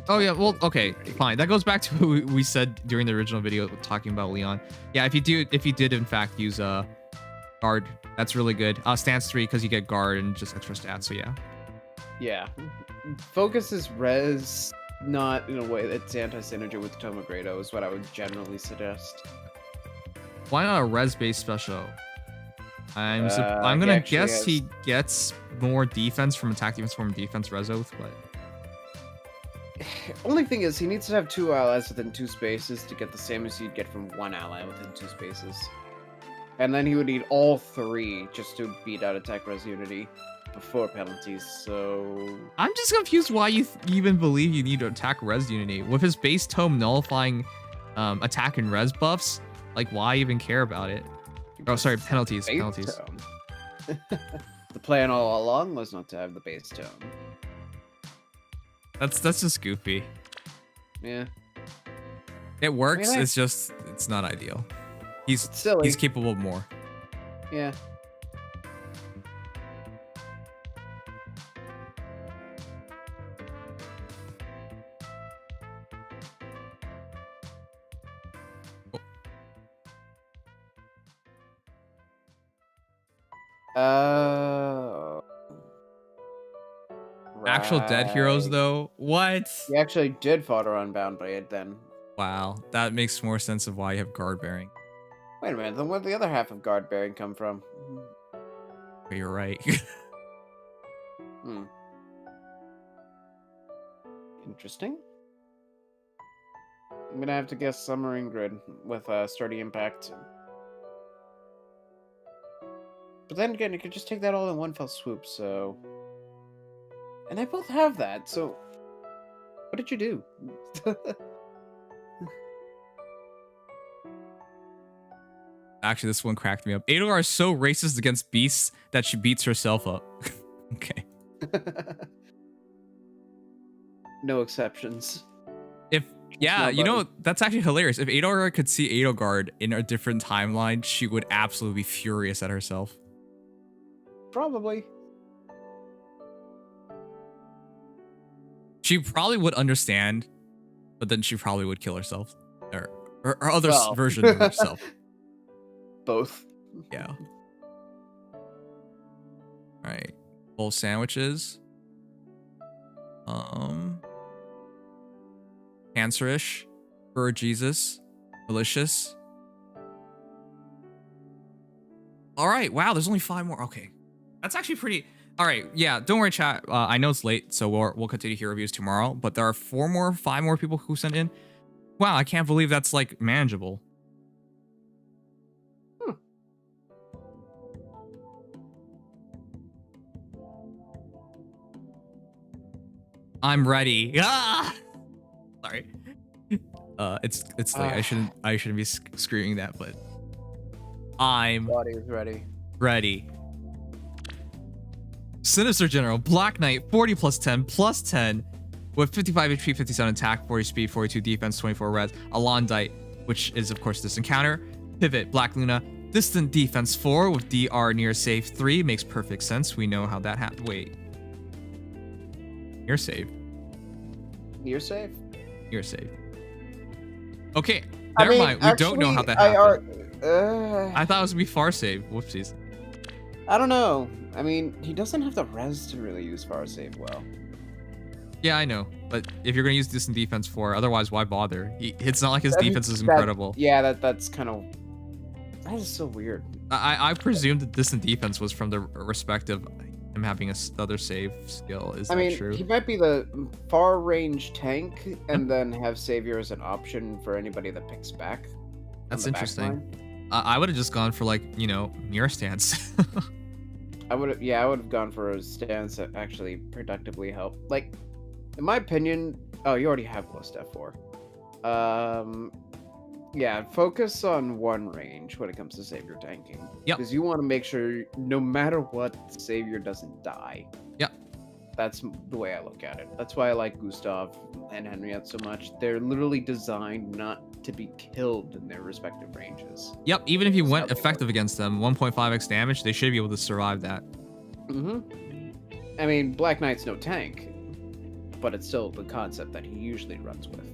Oh yeah, well, okay, fine. That goes back to what we said during the original video talking about Leon. Yeah, if you did in fact use guard, that's really good. Stance 3 because you get guard and just extra stats, so yeah. Yeah. Focus is res, not in a way that's anti-synergy with Tome of Grado is what I would generally suggest. Why not a res-based special? I'm gonna guess he gets more defense from attack defense from defense res oath, but... Only thing is, he needs to have 2 allies within 2 spaces to get the same as you'd get from 1 ally within 2 spaces. And then he would need all 3 just to beat out attack res unity before penalties, so... I'm just confused why you even believe you need to attack res unity. With his base tome nullifying attack and res buffs, like why even care about it? Oh, sorry, penalties. The plan all along was not to have the base tome. That's just goofy. Yeah. It works, I mean, it's not ideal. He's silly. He's capable of more. Yeah. Actual dead heroes, though? What? He actually did fodder Unbound by it then. Wow, that makes more sense of why you have guard bearing. Wait a minute, then where did the other half of guard bearing come from? But you're right. Interesting. I'm gonna have to guess Summer Ingrid with Sturdy Impact. But then again, you could just take that all in one fell swoop, so... And they both have that, so... What did you do? Actually, this one cracked me up. Edelgar is so racist against beasts that she beats herself up. Okay. No exceptions. Yeah, No, you know, buddy. that's actually hilarious. If Avrora could see Edelgard in a different timeline, she would absolutely be furious at herself. Probably. She probably would understand, but then she probably would kill herself. Or her other Well. version of herself. Both. Yeah. Alright. Bowl sandwiches. Cancerish. For Jesus. Delicious. Alright, wow, there's only 5 more. Okay. That's actually pretty... Alright, yeah, don't worry, chat. I know it's late, so we'll continue hero reviews tomorrow, but there are 5 more people who sent in. Wow, I can't believe that's, like, manageable. I'm ready. Ah! Sorry. It's late. I shouldn't be screaming that, but I'm Body is ready. ready. Sinister General, Black Knight, 40 plus 10 plus 10 with 55 HP, 57 attack, 40 speed, 42 defense, 24 res. Alondite, which is of course this encounter. Pivot, Black Luna, distant defense 4 with DR near save 3. Makes perfect sense. We know how that happened. Wait. Near save. Near save? Near save. Okay, never mind. We don't know how that happened. I thought it was gonna be far save. Whoopsies. I don't know. I mean, he doesn't have the res to really use far save well. Yeah, I know. But if you're gonna use distant defense 4, otherwise why bother? It's not like his defense is incredible. Yeah, that's kind of... That is so weird. I presumed that distant defense was from the respect of him having another save skill. Is that true? He might be the far range tank and then have Savior as an option for anybody that picks back. That's interesting. I would have just gone for, like, you know, mirror stance. I would have gone for a stance that actually productively helped. Like, in my opinion, oh, you already have Lost F4. Yeah, focus on one range when it comes to Savior tanking. Yep. Because you want to make sure, no matter what, Savior doesn't die. Yep. That's the way I look at it. That's why I like Gustav and Henriette so much. They're literally designed not to be killed in their respective ranges. Yep, even if you went effective against them, 1.5x damage, they should be able to survive that. I mean, Black Knight's no tank, but it's still the concept that he usually runs with.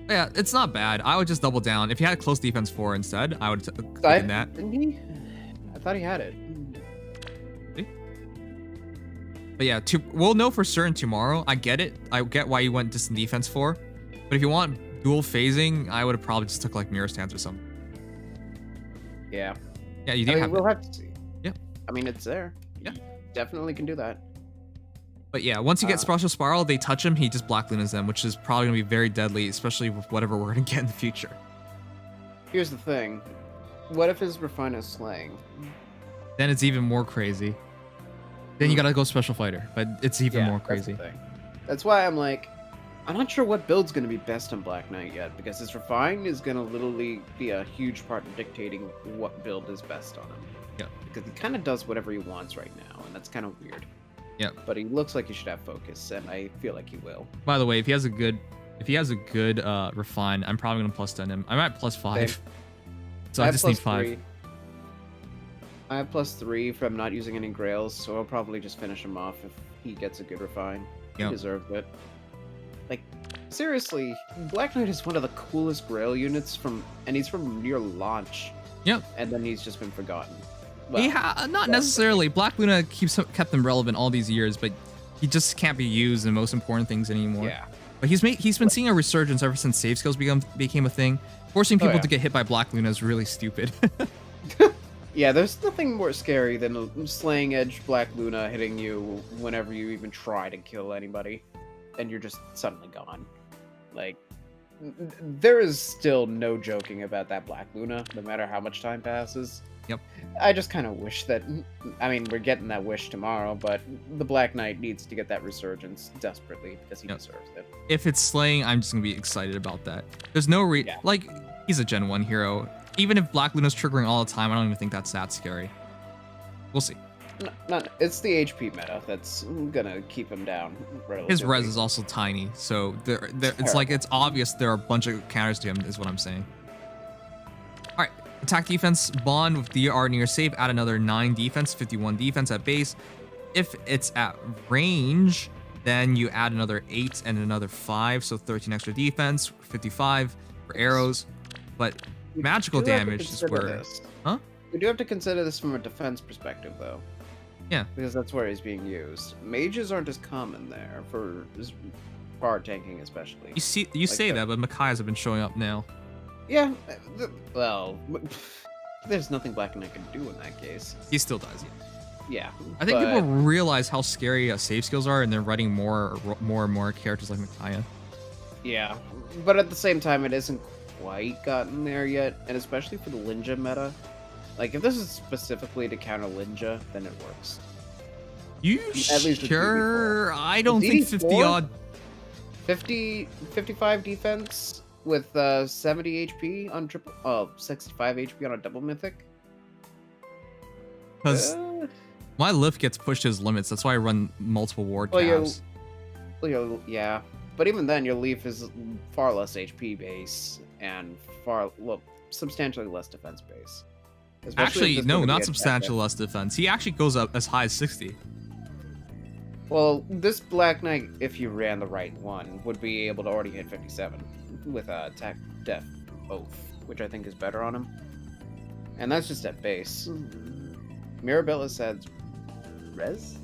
Yeah, it's not bad. I would just double down. If he had close defense 4 instead, I would have taken that. Didn't he? I thought he had it. But yeah, we'll know for certain tomorrow. I get it. I get why you went distant defense 4. But if you want dual phasing, I would have probably just took like mirror stance or something. Yeah. Yeah, you do have we'll it. have to see. Yeah. I mean, it's there. Yeah. Definitely can do that. But yeah, once you get Special Spiral, they touch him, he just Black Lunas them, which is probably going to be very deadly, especially with whatever we're going to get in the future. Here's the thing. What if his Refine is slaying? Then it's even more crazy. Then you got to go Special Fighter, but it's even more crazy. That's why I'm like, I'm not sure what build's going to be best on Black Knight yet, because his Refine is going to literally be a huge part of dictating what build is best on him. Yeah. Because he kind of does whatever he wants right now, and that's kind of weird. Yeah. But he looks like he should have focus, and I feel like he will. By the way, if he has a good refine, I'm probably gonna plus 10 him. I'm at plus 5. Same. So I just need 5. 3. I have plus 3 from not using any grails, so I'll probably just finish him off if he gets a good refine. Yep. He deserves it. Like, seriously, Black Knight is one of the coolest grail units and he's from near launch. Yep. And then he's just been forgotten. Well, not necessarily. Black Luna kept them relevant all these years, but he just can't be used in the most important things anymore. Yeah. But he's been seeing a resurgence ever since save skills became a thing. Forcing people to get hit by Black Luna is really stupid. Yeah, there's nothing more scary than a slaying edge Black Luna hitting you whenever you even try to kill anybody, and you're just suddenly gone. Like, there is still no joking about that Black Luna, no matter how much time passes. Yep. I just kind of wish that, I mean, we're getting that wish tomorrow, but the Black Knight needs to get that resurgence desperately because he deserves it. If it's slaying, I'm just gonna be excited about that. There's no like, he's a Gen 1 hero. Even if Black Luna's triggering all the time, I don't even think that's that scary. We'll see. Not it's the HP meta that's gonna keep him down. His res is also tiny, so it's like it's obvious there are a bunch of counters to him, is what I'm saying. All right, attack defense bond with DR near save, add another 9 defense, 51 defense at base. If it's at range, then you add another 8 and another 5, so 13 extra defense, 55 for arrows. But magical damage is where, huh? We do have to consider this from a defense perspective, though. Yeah, because that's where he's being used. Mages aren't as common there for card tanking, especially. You say that, but Micaiahs have been showing up now. Yeah, well, there's nothing Black Knight can do in that case. He still does, yeah. I think people realize how scary save skills are, and they're writing more and more characters like Micaiah. Yeah, but at the same time, it isn't quite gotten there yet, and especially for the Linja meta. Like, if this is specifically to counter Linja, then it works. You at least sure? I don't think 50 55 defense with 70 HP on 65 HP on a double mythic. Because my lift gets pushed to his limits. That's why I run multiple ward tabs. Yeah, but even then, your leaf is far less HP base and substantially less defense base. Actually, no, not substantially less defense. He actually goes up as high as 60. Well, this Black Knight, if you ran the right one, would be able to already hit 57 with attack def oath, which I think is better on him. And that's just at base. Mirabella said res,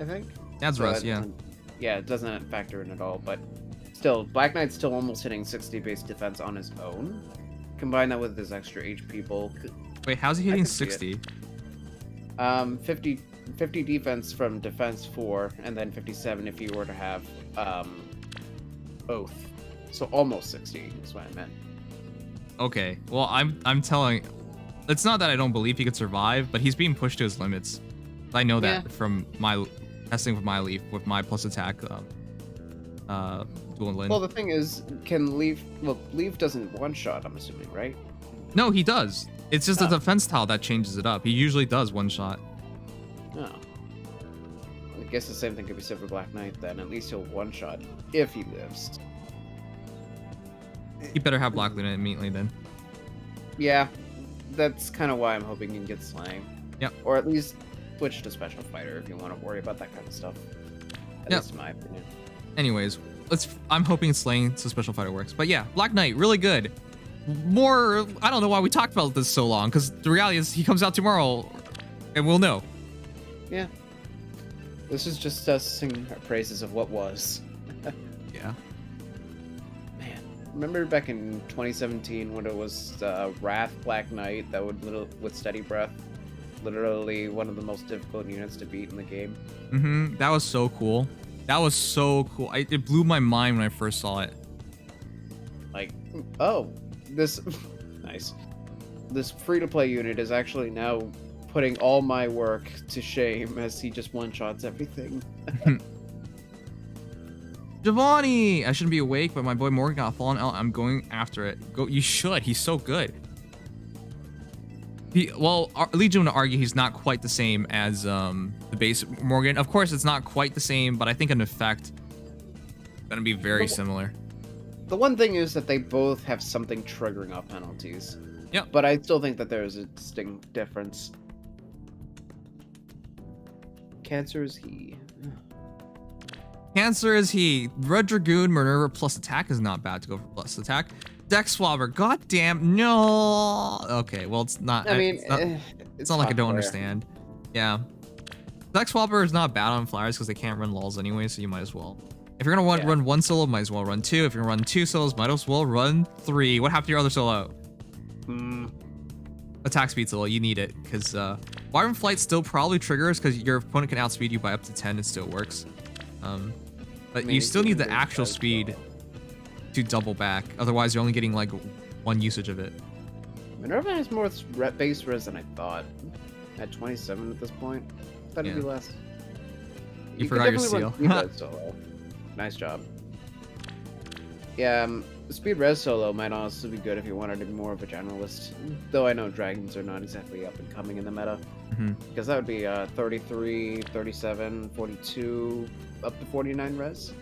I think. That's so res, yeah. Yeah, it doesn't factor in at all, but still, Black Knight's still almost hitting 60 base defense on his own. Combine that with his extra HP bulk. Wait, how's he hitting 60? 50 defense from defense 4, and then 57 if you were to have oath. So almost 60 is what I meant. Okay, well I'm telling, it's not that I don't believe he could survive, but he's being pushed to his limits. I know that from my testing with my leaf with my plus attack dual lin. Well, the thing is, can leaf? Well, leaf doesn't one shot. I'm assuming, right? No, he does. It's just the defense tile that changes it up. He usually does one shot. Oh. I guess the same thing could be said for Black Knight then. At least he'll one shot if he lives. He better have Black Luna immediately then. Yeah, that's kind of why I'm hoping he can get Slang. Yep. Or at least switch to Special Fighter if you want to worry about that kind of stuff. At least in my opinion. Anyways, I'm hoping Slaying so Special Fighter works. But yeah, Black Knight, really good. More, I don't know why we talked about this so long, because the reality is he comes out tomorrow and we'll know. Yeah. This is just us singing our praises of what was. Yeah. Man, remember back in 2017 when it was Wrath Black Knight that would with Steady Breath, literally one of the most difficult units to beat in the game. Mm-hmm. That was so cool. That was so cool. It blew my mind when I first saw it. Like, oh, this nice. This free-to-play unit is actually now putting all my work to shame as he just one-shots everything. Giovanni! I shouldn't be awake, but my boy Morgan got fallen out. I'm going after it. Go! You should. He's so good. Legion would argue he's not quite the same as the base Morgan. Of course, it's not quite the same, but I think in effect, gonna be very similar. The one thing is that they both have something triggering off penalties. Yep. But I still think that there's a distinct difference. Cancer is he. Cancer is he. Red Dragoon, Minerva plus attack is not bad to go for plus attack. Dex Swabber, goddamn, no. Okay, well, it's not. I mean, it's not like I don't understand. Yeah. Dex Swabber is not bad on flyers because they can't run lulls anyway, so you might as well. If you're gonna run one solo, might as well run 2. If you're gonna run 2 solos, might as well run 3. What happened to your other solo? Attack speed solo, you need it, because Wyvern Flight still probably triggers because your opponent can outspeed you by up to 10, it still works. But you still need the actual speed to double back, otherwise you're only getting like 1 usage of it. Minerva has more base res than I thought. At 27 at this point. I thought it'd be less. You forgot your seal. Solo. Nice job. Yeah, Speed res solo might honestly be good if you wanted to be more of a generalist. Though I know dragons are not exactly up and coming in the meta. Because that would be 33, 37, 42, up to 49 res.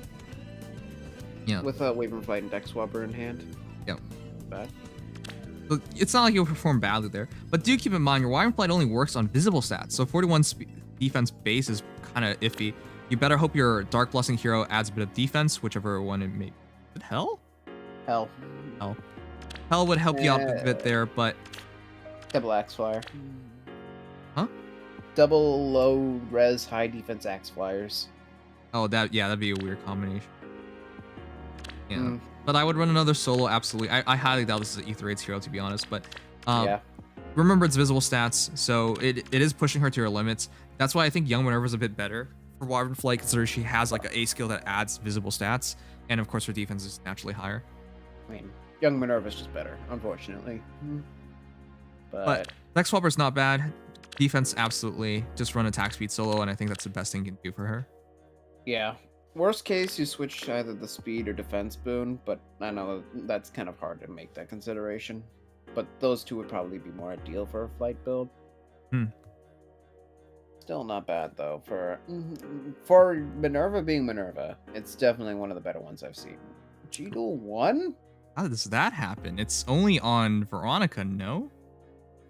Yeah. With a Wyvern Flight and Dex Swabber in hand. Yep. Bad. Look, it's not like you'll perform badly there, but do keep in mind your Wyvern Flight only works on visible stats, so 41 defense base is kind of iffy. You better hope your Dark Blessing hero adds a bit of defense, whichever one it may be. Hell? Hell. Hell. Hell would help you out a bit there, but... Double Axe Flyer. Huh? Double low res, high defense Axe Flyers. Oh, that'd be a weird combination. Yeah. But I would run another solo, absolutely. I highly doubt this is an Ether 8's hero, to be honest, but... yeah. Remember, it's visible stats, so it is pushing her to her limits. That's why I think Young Minerva is a bit better for Wyvern Flight, considering she has like an A skill that adds visible stats, and of course her defense is naturally higher. I mean, Young Minerva's just better, unfortunately. But Dex Swabber's not bad. Defense, absolutely. Just run attack speed solo, and I think that's the best thing you can do for her. Yeah. Worst case, you switch either the speed or defense boon, but I know that's kind of hard to make that consideration. But those two would probably be more ideal for a flight build. Still not bad though for Minerva being Minerva. It's definitely one of the better ones I've seen. G-Duel 1? How does that happen? It's only on Veronica, no?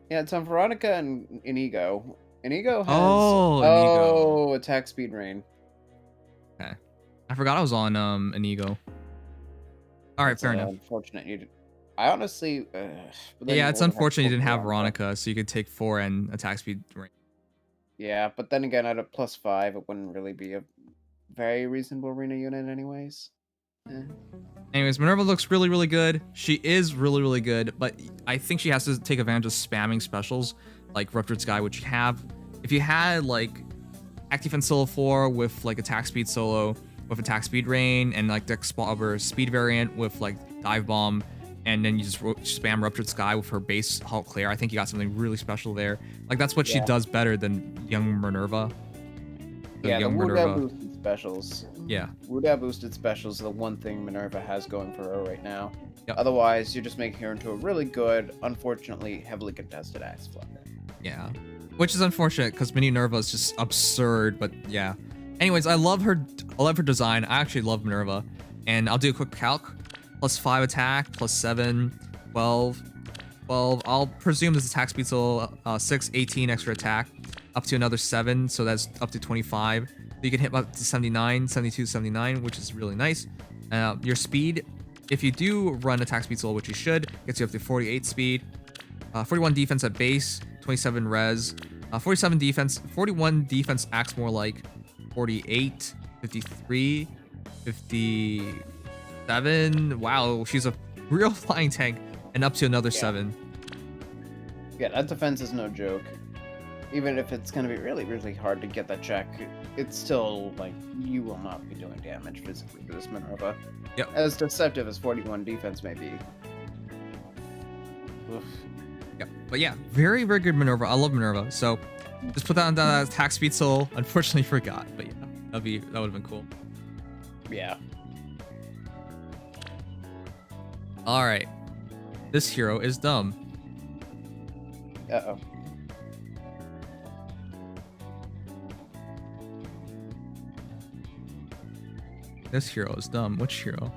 Yeah, it's on Veronica and Inigo. Inigo has Inigo. attack speed rain. Okay. I forgot I was on Inigo. Alright, fair enough. Unfortunate. I honestly yeah, it's unfortunate you didn't have Veronica, so you could take 4 and attack speed rain. Yeah, but then again, at a +5, it wouldn't really be a very reasonable arena unit anyways. Anyways, Minerva looks really, really good. She is really, really good, but I think she has to take advantage of spamming specials like Ruptured Sky, which you have. If you had like Attack Defense Solo 4 with like Attack Speed Solo with Attack Speed Rain and like Dex Swabber Speed variant with like Dive Bomb, and then you just spam Ruptured Sky with her base Halt Clear, I think you got something really special there. Like that's what she does better than Young Minerva. Yeah, the Wuda boosted specials. Yeah. Wuda boosted specials are the one thing Minerva has going for her right now. Yep. Otherwise, you're just making her into a really good, unfortunately, heavily contested Axe Flyer. Yeah. Which is unfortunate because Mini Minerva is just absurd, but yeah. Anyways, I love her design. I actually love Minerva. And I'll do a quick calc. +5 attack, +7, 12. I'll presume this attack speed solo 6, 18 extra attack, up to another 7, so that's up to 25. You can hit up to 79, 72, 79, which is really nice. Your speed, if you do run attack speed solo, which you should, gets you up to 48 speed, 41 defense at base, 27 res, 47 defense, 41 defense acts more like 48, 53, 57. Wow, she's a real flying tank, and up to another 7. Yeah, that defense is no joke. Even if it's going to be really, really hard to get that check, it's still, like, you will not be doing damage physically to this Minerva. Yep. As deceptive as 41 defense may be. Oof. Yep. But yeah, very, very good Minerva. I love Minerva. So just put that on that attack speed soul. Unfortunately that but yeah, that would have been cool. Yeah. Alright. This hero is dumb. Uh-oh. This hero is dumb. Which hero?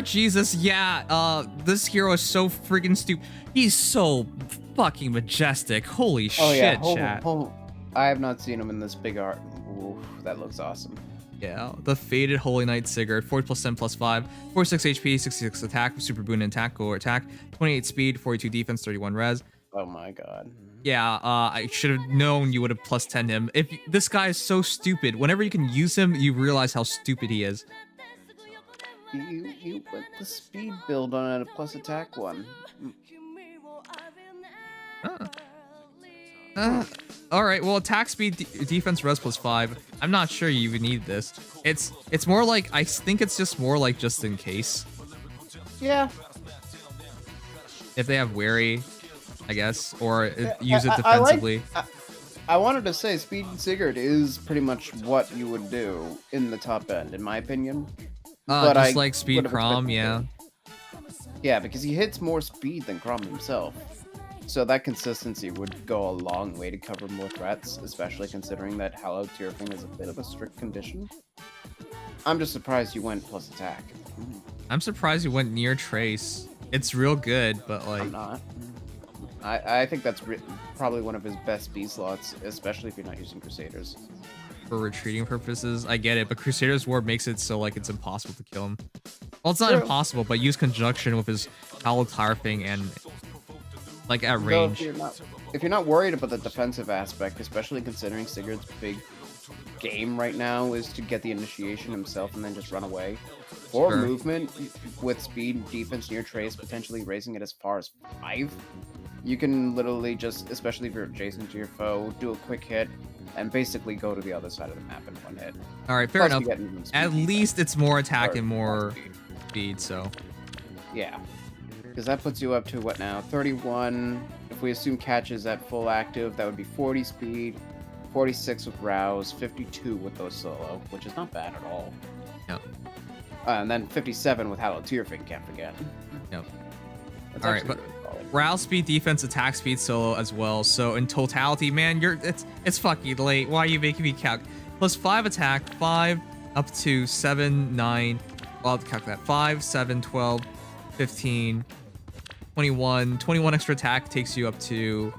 Jesus, yeah. This hero is so freaking stupid. He's so fucking majestic. Holy shit, chat. I have not seen him in this big art. Ooh, that looks awesome. Yeah, the Faded Holy Knight Sigurd, 40 + 10 + 5, 46 HP, 66 attack, super boon and attack, or attack, 28 speed, 42 defense, 31 res. Oh my god. Yeah, I should have known you would have +10 him. This guy is so stupid. Whenever you can use him, you realize how stupid he is. You put the speed build on a plus attack one. Alright, well, attack speed, defense, res +5. I'm not sure you even need this. It's more like, I think it's just more like just in case. Yeah. If they have wary, I guess, or use it defensively. I wanted to say Speed Sigurd is pretty much what you would do in the top end, in my opinion. Just like Speed Crom, yeah. Yeah, because he hits more speed than Crom himself. So that consistency would go a long way to cover more threats, especially considering that Hallowed Tearfing is a bit of a strict condition. I'm just surprised you went plus attack. I'm surprised you went near Trace. It's real good, but like... I'm not. I think that's probably one of his best B slots, especially if you're not using Crusaders. For retreating purposes, I get it, but Crusader's War makes it so like it's impossible to kill him. Well, it's not True. impossible, but use conjunction with his Hallowed Tearfing and like at range. If you're not worried about the defensive aspect, especially considering Sigurd's big game right now is to get the initiation himself and then just run away. Or Sure. movement with speed, defense near Trace, potentially raising it as far as 5. You can literally just, especially if you're adjacent to your foe, do a quick hit and basically go to the other side of the map in one hit. All right, fair Plus you enough. get movement At speed least it's more attack Or and more speed, so Yeah. Because that puts you up to what now? 31. If we assume catch is at full active, that would be 40 speed, 46 with Rouse, 52 with those solo, which is not bad at all. Yep. And then 57 with Hallowed Tearfing, can't forget. Yep. That's All right, actually but really solid. Rouse speed, defense, attack speed, solo as well. So in totality, man, it's fucking late. Why are you making me calc? Plus 5 attack, 5 up to 7, 9. Well, I'll calculate that. 5, 7, 12, 15, 21. 21 extra attack takes you up to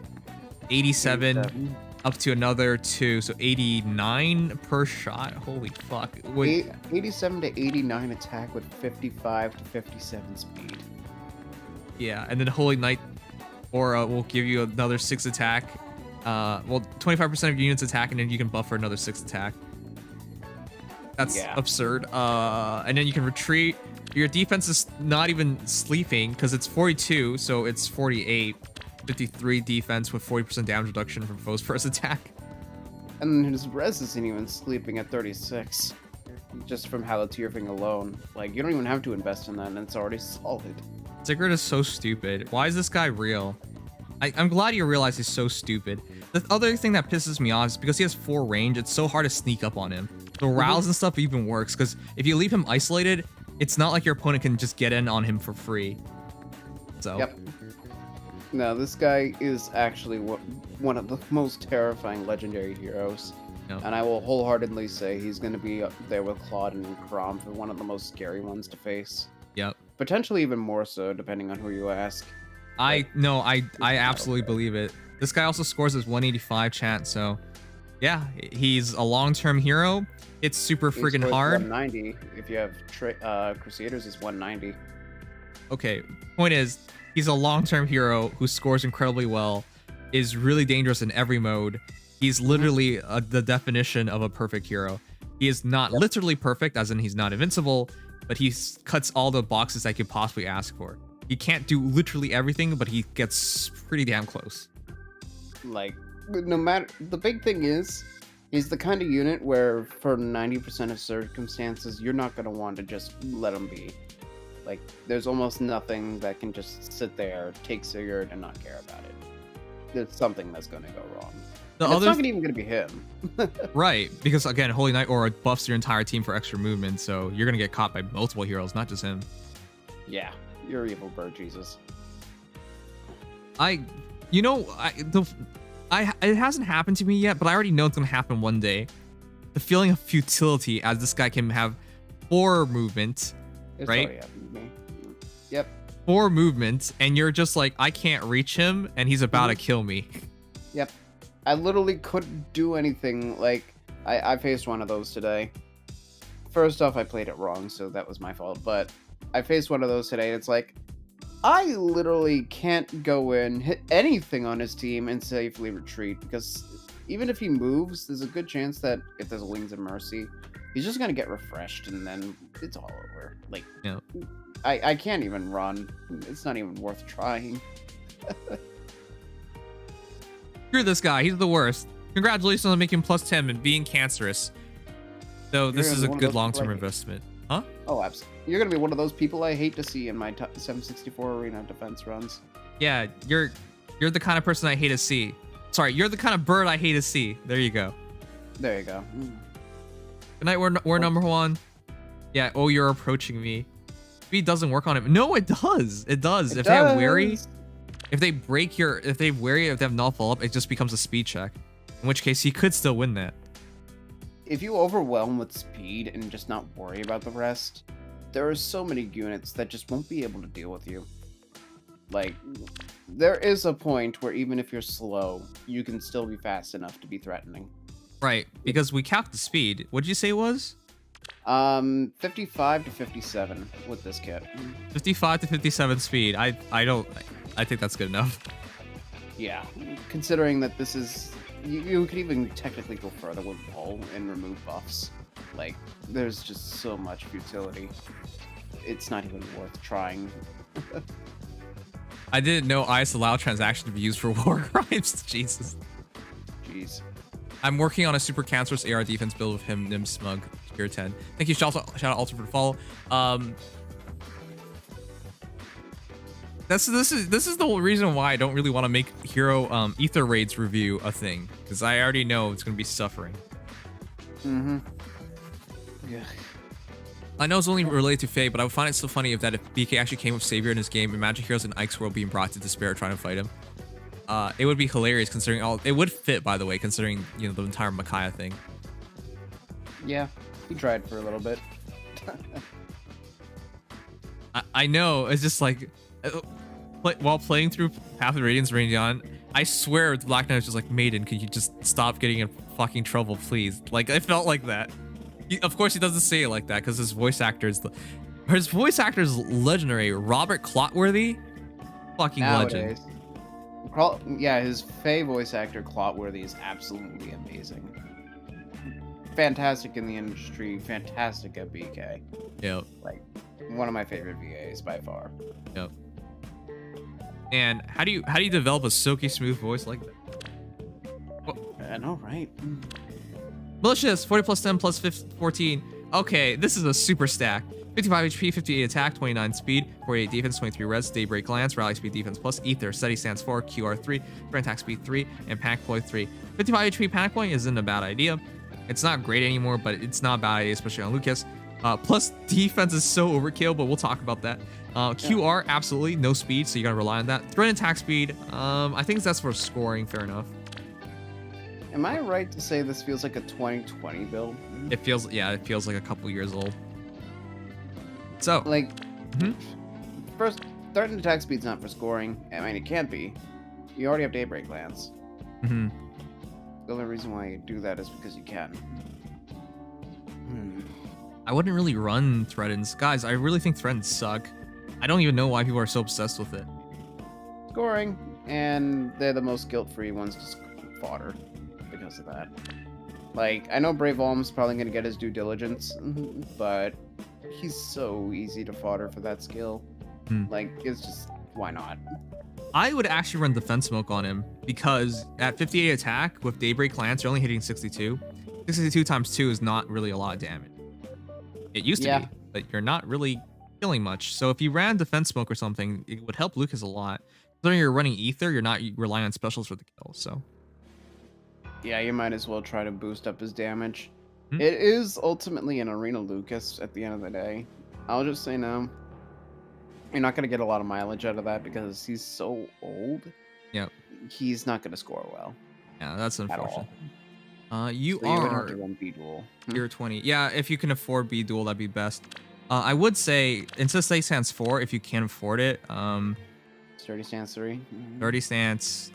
87. 87. Up to another 2, so 89 per shot. Holy fuck. Wait, 87 to 89 attack with 55 to 57 speed. yeah, and then Holy Knight Aura will give you another 6 attack. Well, 25% of units attack, and then you can buff for another 6 attack. That's Yeah. absurd. And then you can retreat. Your defense is not even sleeping because it's 42, so it's 48. 53 defense with 40% damage reduction from foe's first attack. And his res isn't even sleeping at 36. Just from Hallowed Tearfing alone. Like, you don't even have to invest in that, and it's already solid. Sigurd is so stupid. Why is this guy real? I'm glad you realize he's so stupid. The other thing that pisses me off is because he has 4 range, it's so hard to sneak up on him. The rouse and stuff even works, because if you leave him isolated, it's not like your opponent can just get in on him for free. So. Yep. No, this guy is actually one of the most terrifying legendary heroes. Yep. And I will wholeheartedly say he's going to be up there with Claude and Crom for one of the most scary ones to face. Yep. Potentially even more so, depending on who you ask. I absolutely believe it. This guy also scores his 185 chat, so yeah, he's a long-term hero. It's super He freaking scores hard. 190. If you have Crusaders, it's 190. Okay, point is, he's a long-term hero who scores incredibly well, is really dangerous in every mode. He's literally the definition of a perfect hero. He is not literally perfect, as in he's not invincible, but he cuts all the boxes I could possibly ask for. He can't do literally everything, but he gets pretty damn close. Like, no matter... The big thing is, he's the kind of unit where, for 90% of circumstances, you're not going to want to just let him be. Like, there's almost nothing that can just sit there, take Sigurd, and not care about it. There's something that's going to go wrong. And it's not even going to be him. Right, because again, Holy Knight Aura buffs your entire team for extra movement, so you're going to get caught by multiple heroes, not just him. Yeah, you're evil bird, Jesus. It hasn't happened to me yet, but I already know it's going to happen one day. The feeling of futility as this guy can have 4 movement, It's right? already happened to me. Yep. 4 movement, and you're just like, I can't reach him, and he's about to kill me. Yep. I literally couldn't do anything. Like, I faced one of those today. First off, I played it wrong, so that was my fault. But I faced one of those today, and it's like, I literally can't go in, hit anything on his team, and safely retreat. Because even if he moves, there's a good chance that if there's Wings of Mercy, he's just going to get refreshed, and then it's all over. Like, Yeah. I can't even run. It's not even worth trying. Screw this guy, he's the worst. Congratulations on making +10 and being cancerous. So this You're is a one of good those long-term like- investment. Huh? Oh, absolutely. You're going to be one of those people I hate to see in my 764 arena defense runs. Yeah, you're the kind of person I hate to see. Sorry, you're the kind of bird I hate to see. There you go. There you go. Good night, we're number 1. Yeah, oh, you're approaching me. speed doesn't work on him. No, it does. It does. It If they have wary, does. if they break your, if they have wary, if they have null follow up, it just becomes a speed check. In which case, he could still win that. If you overwhelm with speed and just not worry about the rest, there are so many units that just won't be able to deal with you. Like, there is a point where even if you're slow, you can still be fast enough to be threatening. Right, because we calc the speed. What did you say it was? 55 to 57 with this kit. 55 to 57 speed. I think that's good enough. Yeah, considering that this is... You could even technically go further with Bull and remove buffs. Like, there's just so much futility. It's not even worth trying. I didn't know IS allow transaction to be used for war crimes. Jesus. Jeez. I'm working on a super cancerous AR defense build with him, Nim Smug, tier 10. Thank you, shout out Alter for the follow. This is the whole reason why I don't really want to make hero ether raids review a thing, because I already know it's gonna be suffering. Mm-hmm. Yeah. I know it's only related to Faye, but I would find it so funny if BK actually came with Savior in his game. Imagine heroes in Ike's world being brought to despair trying to fight him. It would be hilarious considering all. It would fit, by the way, considering the entire Micaiah thing. Yeah, he tried for a little bit. I know. It's just like while playing through Path of Radiance Radiant, I swear Black Knight was just like, Maiden, could you just stop getting in fucking trouble, please? Like, I felt like that. Of course, he doesn't say it like that because his voice actor is legendary. Robert Clotworthy, fucking Nowadays. legend. Yeah, his Faye voice actor Clotworthy is absolutely amazing. Fantastic in the industry, fantastic at BK. Yep. Like, one of my favorite VAs by far. Yep. And how do you develop a silky smooth voice like that? I know, right? Malicious, 40 plus 10 plus 14. Okay, this is a super stack. 55 HP, 58 attack, 29 speed, 48 defense, 23 res, daybreak glance, rally speed defense plus, ether, steady stance 4, QR 3, front attack speed 3, and panic point 3. 55 HP panic point isn't a bad idea. It's not great anymore, but it's not a bad idea, especially on Lucas. Plus defense is so overkill, but we'll talk about that. QR, absolutely, no speed, so you gotta rely on that. Threat and attack speed, I think that's for scoring, fair enough. Am I right to say this feels like a 2020 build? It feels like a couple years old. So, like, first, threat and attack speed's not for scoring. I mean, it can't be. You already have daybreak glance. The only reason why you do that is because you can. I wouldn't really run threatens. Guys, I really think threatens suck. I don't even know why people are so obsessed with it. Scoring, and they're the most guilt-free ones to fodder because of that. Like, I know Brave Olm's probably going to get his due diligence, but he's so easy to fodder for that skill. Like, it's just, why not? I would actually run Defense Smoke on him because at 58 attack with Daybreak Lance, you're only hitting 62. 62 times 2 is not really a lot of damage. It used to be, but you're not really killing much. So if you ran Defense Smoke or something, it would help Lucas a lot. Considering you're running Ether, you're not relying on specials for the kill, so. Yeah, you might as well try to boost up his damage. It is ultimately an Arena Lucas at the end of the day. I'll just say no. You're not going to get a lot of mileage out of that because he's so old. Yep. He's not going to score well. Yeah, that's unfortunate. You are would have to run B-Duel. Tier 20. Yeah, if you can afford B-Duel, that'd be best. I would say, instead of Steady Stance 4, if you can afford it, Sturdy Stance 3. Sturdy Stance.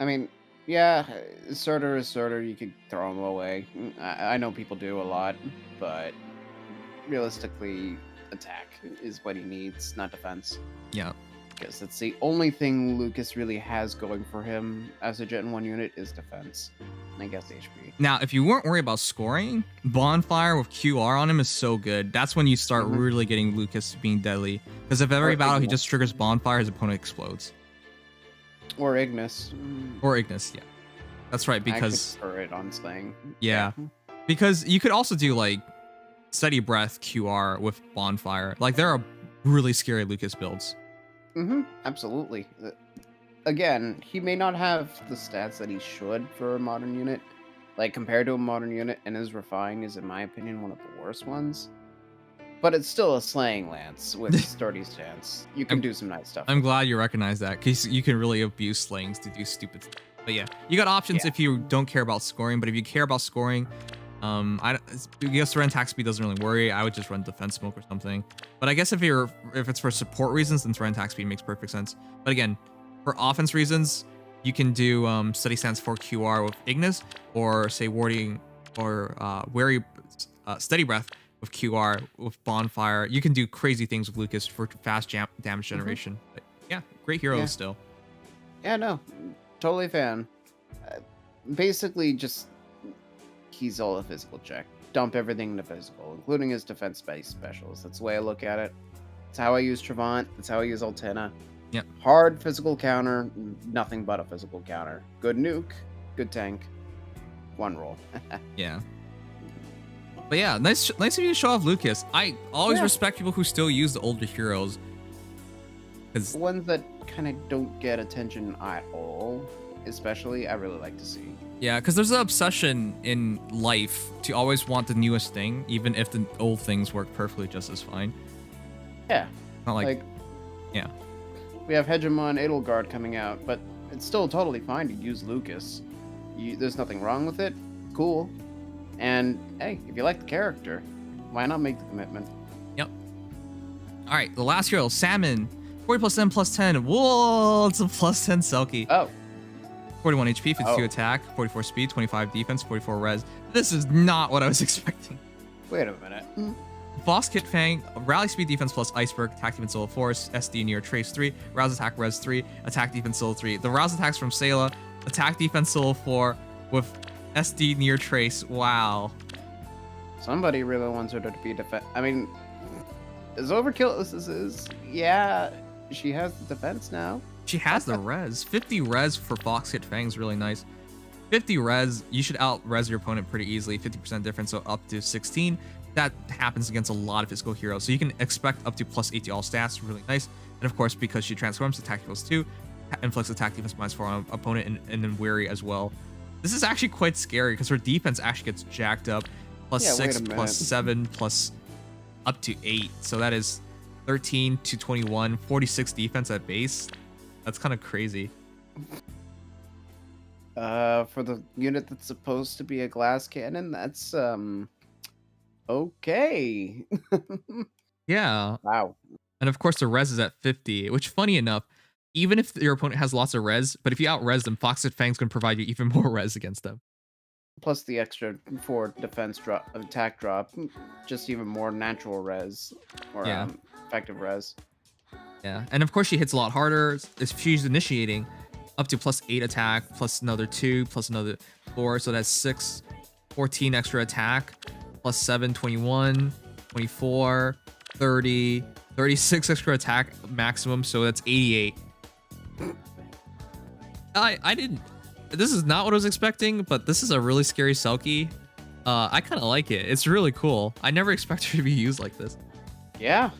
I mean, yeah, Surtur is Surtur. You could throw him away. I know people do a lot, but realistically, attack is what he needs, not defense. Yeah. Because that's the only thing Lucas really has going for him as a Gen 1 unit is defense. And I guess HP. Now, if you weren't worried about scoring, Bonfire with QR on him is so good. That's when you start really getting Lucas being deadly. Because if every battle he just triggers Bonfire, his opponent explodes. Or Ignis. Or Ignis, yeah. That's right, because... I prefer it on Slaying. Yeah. Because you could also do, like, Steady Breath QR with Bonfire. Like, there are really scary Lucas builds. Absolutely. Again, he may not have the stats that he should for a modern unit. Like, compared to a modern unit, and his Refine is, in my opinion, one of the worst ones. But it's still a slaying lance with sturdy stance. You can do some nice stuff. I'm glad you recognize that, because you can really abuse slings to do stupid stuff. But yeah, you got options if you don't care about scoring. But if you care about scoring, I guess run attack speed doesn't really worry. I would just run defense smoke or something. But I guess if it's for support reasons, then run attack speed makes perfect sense. But again, for offense reasons, you can do steady stance for QR with Ignis, or say warding or wary steady breath with QR with bonfire. You can do crazy things with Lucas for fast damage generation. But yeah, great hero still. Yeah, no, totally fan. Basically, just he's all a physical check. Dump everything into physical, including his defense-based specials. That's the way I look at it. That's how I use Trevant. That's how I use Altena. Yep. Hard physical counter, nothing but a physical counter. Good nuke, good tank. One roll. Yeah. But yeah, nice of you to show off Lucas. I always respect people who still use the older heroes. The ones that kind of don't get attention at all, especially, I really like to see. Yeah, because there's an obsession in life to always want the newest thing, even if the old things work perfectly just as fine. Yeah. Not like yeah. We have Hegemon Edelgard coming out, but it's still totally fine to use Lucas. There's nothing wrong with it. Cool. And hey, if you like the character, why not make the commitment? Yep. All right, the last hero, Salmon. 40 plus 10 plus 10. Whoa, it's a plus 10 Selkie. Oh. 41 HP, 52 attack, 44 speed, 25 defense, 44 res. This is not what I was expecting. Wait a minute. Boss Kit Fang, rally speed defense plus iceberg, attack defense level 4, SD near trace 3, rouse attack res 3, attack defense level 3. The rouse attacks from Sayla, attack defense level 4 with SD near trace. Wow. Somebody really wants her to be defense. I mean, as overkill as this is, yeah, she has the defense now. She has the res. 50 res for Fox Kit Fang is really nice. 50 res, you should out res your opponent pretty easily. 50% difference, so up to 16. That happens against a lot of physical heroes, so you can expect up to plus 8 to all stats. Really nice. And of course, because she transforms, attack equals 2, inflicts attack defense minus 4 on opponent, and then weary as well. This is actually quite scary because her defense actually gets jacked up. Plus 6, plus 7, plus up to 8. So that is 13 to 21, 46 defense at base. That's kind of crazy. For the unit that's supposed to be a glass cannon, that's okay. Yeah. Wow. And of course the res is at 50, which funny enough, even if your opponent has lots of res, but if you out-res them, Fox Kit Fang's going to provide you even more res against them. Plus the extra 4 defense drop, attack drop, just even more natural res, or effective res. Yeah, and of course she hits a lot harder. If she's initiating, up to plus 8 attack, plus another 2, plus another 4, so that's 6, 14 extra attack, plus 7, 21, 24, 30, 36 extra attack maximum, so that's 88. I didn't. This is not what I was expecting, but this is a really scary Selkie. I kind of like it. It's really cool. I never expected her to be used like this. Yeah.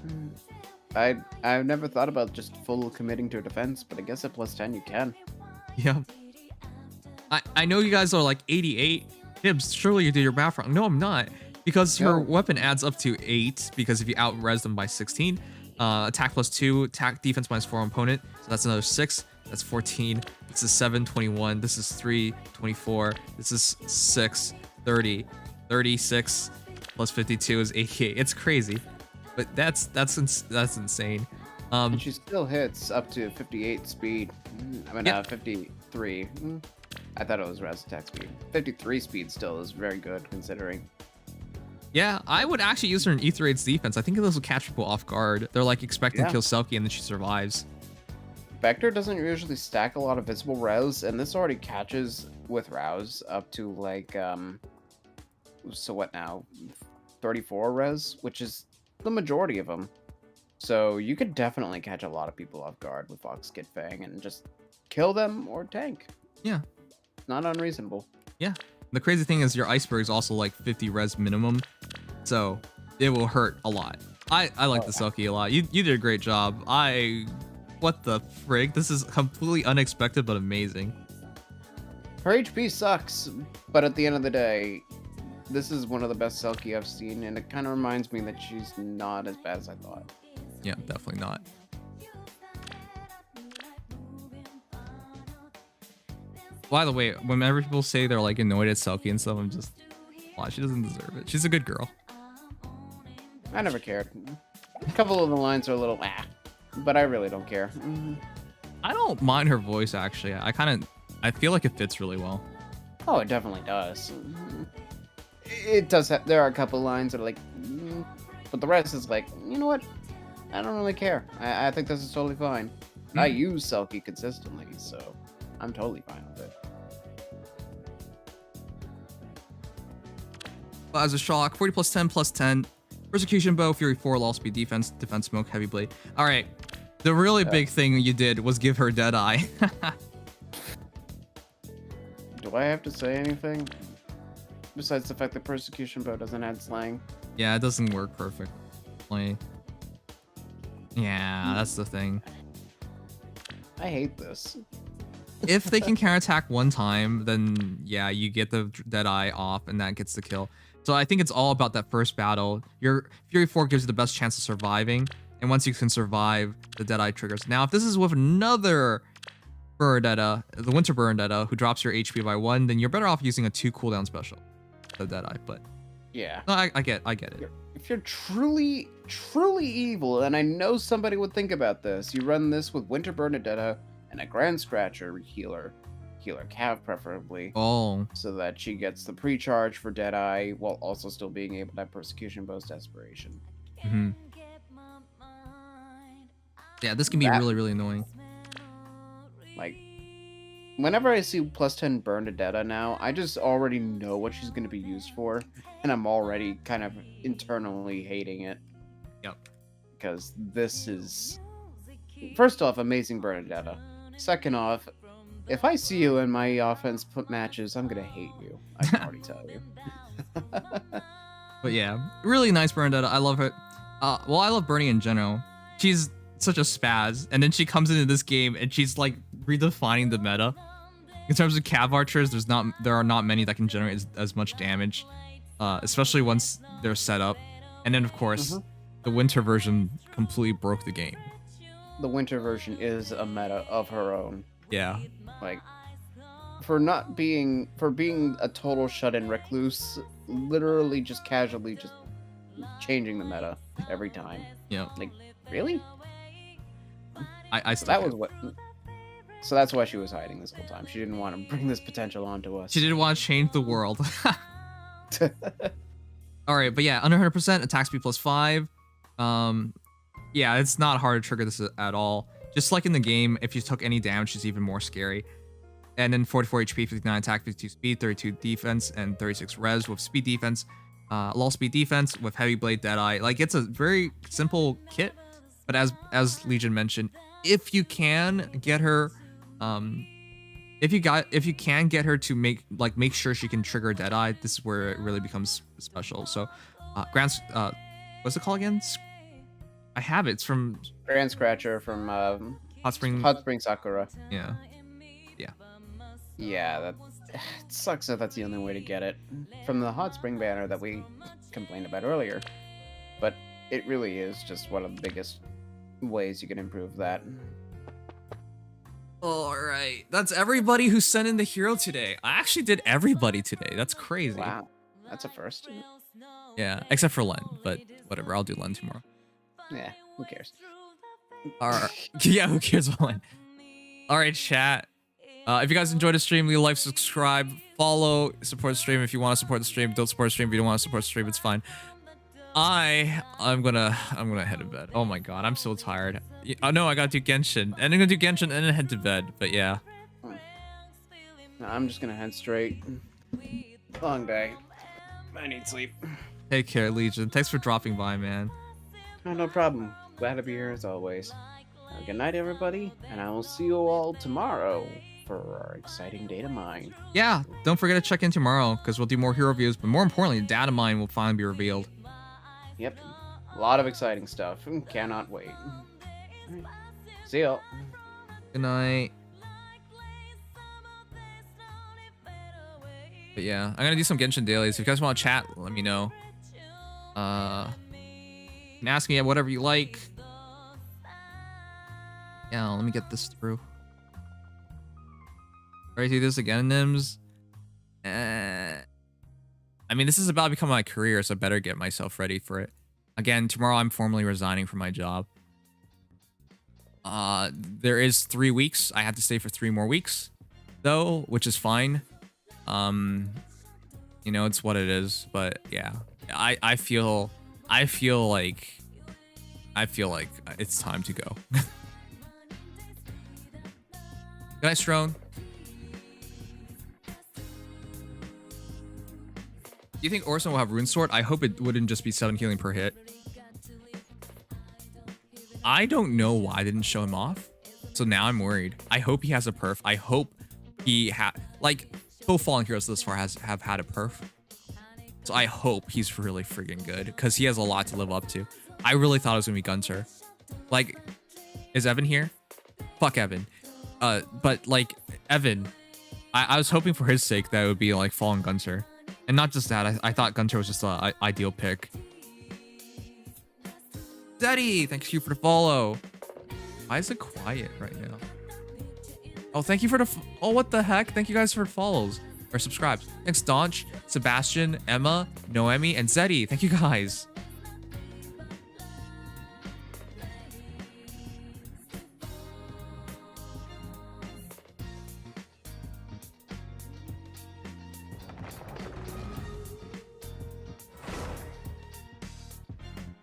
I've never thought about just full committing to a defense, but I guess at plus 10 you can. Yeah. I know you guys are like 88. Tibbs, surely you did your math wrong. No, I'm not. Because her weapon adds up to 8, because if you out-res them by 16, attack plus 2, attack defense minus 4 on opponent, so that's another 6. That's 14. This is 7, 21. This is 3, 24. This is 6, 30. 36 plus 52 is 88. It's crazy, but that's insane. And she still hits up to 58 speed. I mean, 53. I thought it was res attack speed. 53 speed still is very good considering. Yeah, I would actually use her in Ether Raid's defense. I think this will catch people off guard. They're like expecting to kill Selkie and then she survives. Vector doesn't usually stack a lot of visible rouse, and this already catches with rouse up to like so what now, 34 res, which is the majority of them. So you could definitely catch a lot of people off guard with Fox Kit Fang and just kill them or tank. Yeah, not unreasonable. Yeah, the crazy thing is your iceberg is also like 50 res minimum, so it will hurt a lot. I like the Selkie a lot. You did a great job. What the frig? This is completely unexpected, but amazing. Her HP sucks, but at the end of the day, this is one of the best Selkie I've seen, and it kind of reminds me that she's not as bad as I thought. Yeah, definitely not. By the way, whenever people say they're like annoyed at Selkie and stuff, I'm just, wow, she doesn't deserve it. She's a good girl. I never cared. A couple of the lines are a little but I really don't care. I don't mind her voice actually. I feel like it fits really well. Oh, it definitely does. It does have, there are a couple lines that are like, but the rest is like, you know what? I don't really care. I think this is totally fine. I use Selkie consistently, so I'm totally fine with it. As a shock, 40 plus 10 plus 10. Persecution bow, Fury 4, law speed defense, defense smoke, heavy blade. All right. The really big thing you did was give her Deadeye. Do I have to say anything? Besides the fact that Persecution bow doesn't add slang. Yeah, it doesn't work perfectly. Yeah, that's the thing. I hate this. If they can counterattack one time, then yeah, you get the Deadeye off and that gets the kill. So I think it's all about that first battle. Your Fury 4 gives you the best chance of surviving. And once you can survive, the Deadeye triggers. Now, if this is with another Berendetta, the Winter Berendetta, who drops your HP by 1, then you're better off using a 2 cooldown special, the Deadeye. But yeah, no, I get it. If you're truly evil, and I know somebody would think about this, you run this with Winter Berendetta and a Grand Scratcher healer Cav preferably. Oh. So that she gets the pre-charge for Deadeye while also still being able to have Persecution Bow's Desperation. Mm-hmm. Yeah, this can be really, really annoying. Like, whenever I see plus 10 Berendetta now, I just already know what she's going to be used for, and I'm already kind of internally hating it. Yep. Because this is, first off, amazing Berendetta. Second off, if I see you in my offense matches, I'm going to hate you. I can already tell you. But yeah, really nice Berendetta. I love her. Well, I love Bernie in general. She's such a spaz, and then she comes into this game and she's like redefining the meta. In terms of Cav archers, there are not many that can generate as much damage, especially once they're set up. And then of course, the winter version completely broke the game. The winter version is a meta of her own. Yeah. Like, for being a total shut-in recluse, literally just casually just changing the meta every time. Yeah. Like, really? I still that was what. So that's why she was hiding this whole time. She didn't want to bring this potential onto us. She didn't want to change the world. All right, but yeah, under 100% attack speed plus 5. Yeah, it's not hard to trigger this at all. Just like in the game, if you took any damage, it's even more scary. And then 44 HP, 59 attack, 52 speed, 32 defense, and 36 res with speed defense. Low speed defense with heavy blade, Deadeye. Like, it's a very simple kit. But as Legion mentioned, if you can get her, if you can get her to make sure she can trigger Deadeye, this is where it really becomes special. So, what's it called again? I have it. It's from Grand Scratcher from Hot Spring Sakura. Yeah. Yeah, that it sucks that that's the only way to get it from the Hot Spring banner that we complained about earlier. But it really is just one of the biggest ways you can improve that. All right, that's everybody who sent in the hero today. I actually did everybody today. That's crazy. Wow, that's a first. Yeah, except for Len, but whatever. I'll do Len tomorrow. Yeah, who cares? All right. Yeah, who cares about Len? All right, chat. If you guys enjoyed the stream, leave a like, subscribe, follow, support the stream. If you want to support the stream, don't support the stream. If you don't want to support the stream, it's fine. I'm gonna head to bed. Oh my god, I'm so tired. Oh no, I gotta do Genshin, and I'm gonna do Genshin and then head to bed. But yeah, I'm just gonna head straight. Long day. I need sleep. Take care, Legion. Thanks for dropping by, man. Oh, no problem. Glad to be here as always. Good night, everybody, and I will see you all tomorrow for our exciting data mine. Yeah, don't forget to check in tomorrow because we'll do more hero reviews, but more importantly, the data mine will finally be revealed. Yep, a lot of exciting stuff. Cannot wait. See y'all. Good night. But yeah, I'm gonna do some Genshin dailies. If you guys want to chat, let me know. And ask me whatever you like. Yeah, let me get this through. Alright, do this again, Nims. I mean, this is about to become my career, so I better get myself ready for it. Again, tomorrow I'm formally resigning from my job. There is 3 weeks. I have to stay for 3 more weeks, though, which is fine. You know, it's what it is. But yeah, I feel like it's time to go. Good night, Strone. Do you think Orson will have Rune Sword? I hope it wouldn't just be 7 healing per hit. I don't know why I didn't show him off. So now I'm worried. I hope he has a perf. I hope he like both Fallen Heroes thus far have had a perf. So I hope he's really freaking good because he has a lot to live up to. I really thought it was gonna be Gunter. Like, is Evan here? Fuck Evan. But like Evan, I was hoping for his sake that it would be like Fallen Gunter. And not just that, I thought Gunter was just an ideal pick. Daddy, thank you for the follow. Why is it quiet right now? Oh, thank you for the... Oh, what the heck? Thank you guys for follows. Or subscribes. Thanks, Donch, Sebastian, Emma, Noemi, and Zeddy. Thank you guys.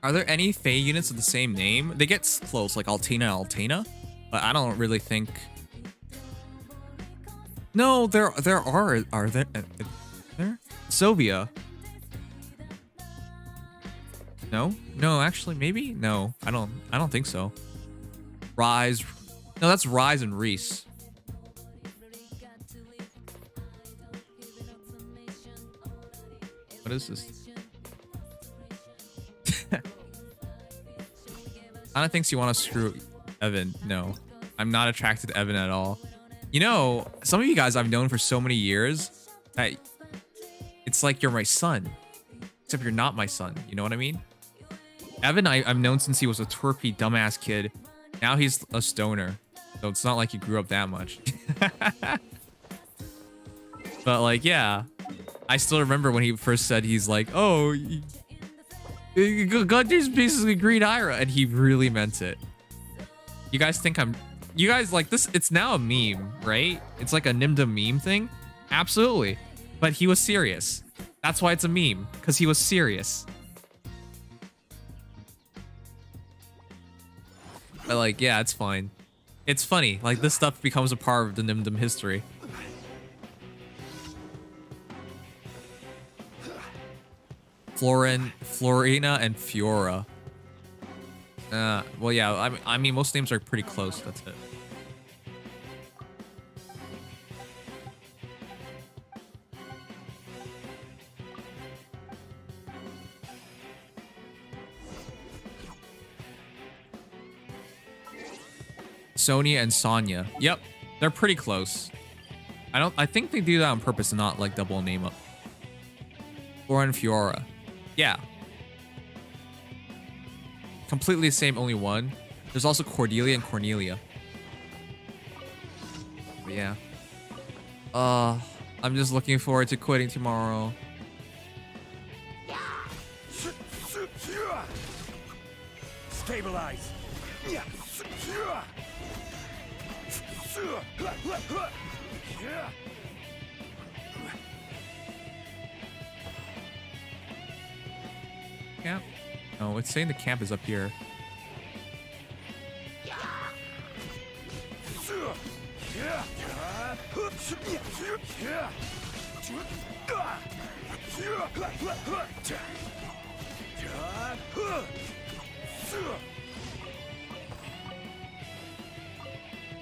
Are there any Fae units with the same name? They get close, like Altena, but I don't really think... No, there are there? Sylvia. No, actually, maybe. No, I don't think so. Rise. No, that's Rise and Reese. What is this? Anna thinks you want to screw Evan. No, I'm not attracted to Evan at all. You know, some of you guys I've known for so many years that it's like you're my son, except you're not my son. You know what I mean? Evan, I've known since he was a twerpy, dumbass kid. Now he's a stoner, so it's not like he grew up that much. But like, yeah, I still remember when he first said he's like, oh, Gunter's basically Green Ira, and he really meant it. You guys think you guys like this? It's now a meme, right? It's like a Nimdom meme thing. Absolutely. But he was serious. That's why it's a meme, because he was serious. But like, yeah, it's fine. It's funny. Like, this stuff becomes a part of the Nimdom history. Florina, and Fiora. Well, yeah, I mean, most names are pretty close. That's it. Sonia and Sonya. Yep, they're pretty close. I think they do that on purpose and not like double name up. Flora and Fiora. Yeah. Completely the same, only one. There's also Cordelia and Cornelia. But yeah. I'm just looking forward to quitting tomorrow. Stabilize. Camp? No, it's saying the camp is up here.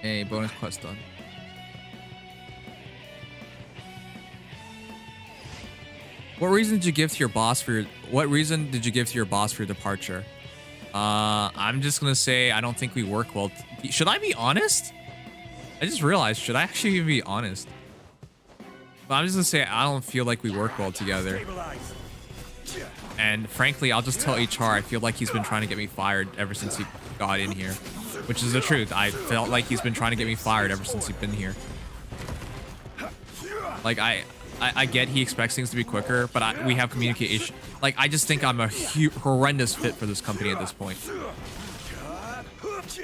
Hey, bonus quest done. What reason did you give to your boss for your departure? I'm just gonna say I don't think we work well. Should I be honest? I just realized, should I actually even be honest? But I'm just gonna say I don't feel like we work well together. And frankly, I'll just tell HR I feel like he's been trying to get me fired ever since he got in here. Which is the truth. I felt like he's been trying to get me fired ever since he's been here. Like, I get he expects things to be quicker, but we have communication. Like, I just think I'm a horrendous fit for this company at this point.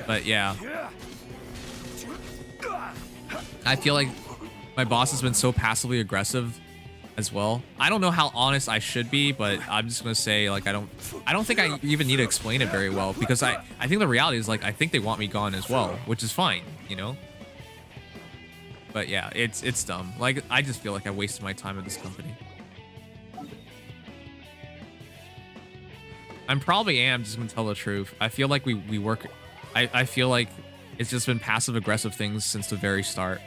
But yeah. I feel like my boss has been so passively aggressive as well. I don't know how honest I should be, but I'm just gonna say, like, I don't think I even need to explain it very well, because I think the reality is, like, I think they want me gone as well, which is fine, you know? But yeah, it's dumb. Like, I just feel like I wasted my time at this company. I probably am just gonna tell the truth. I feel like we work. I feel like it's just been passive aggressive things since the very start.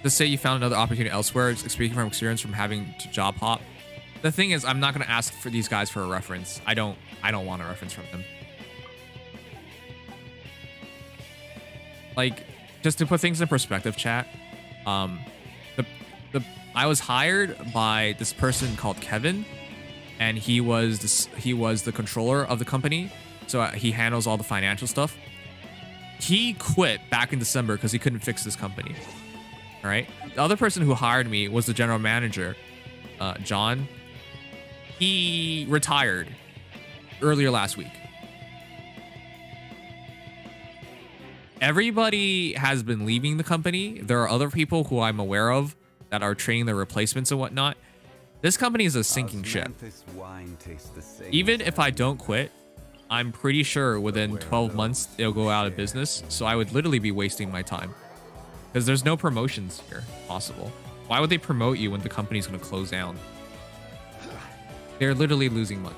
Just say you found another opportunity elsewhere, speaking from experience from having to job hop. The thing is, I'm not gonna ask for these guys for a reference. I don't want a reference from them. Like, just to put things in perspective, chat. I was hired by this person called Kevin, and he was the controller of the company, so he handles all the financial stuff. He quit back in December because he couldn't fix this company. All right. The other person who hired me was the general manager, John. He retired earlier last week. Everybody has been leaving the company. There are other people who I'm aware of that are training their replacements and whatnot. This company is a sinking ship. Even if I don't quit, I'm pretty sure within 12 months it'll go out of business. So I would literally be wasting my time. Because there's no promotions here possible. Why would they promote you when the company's going to close down? They're literally losing money.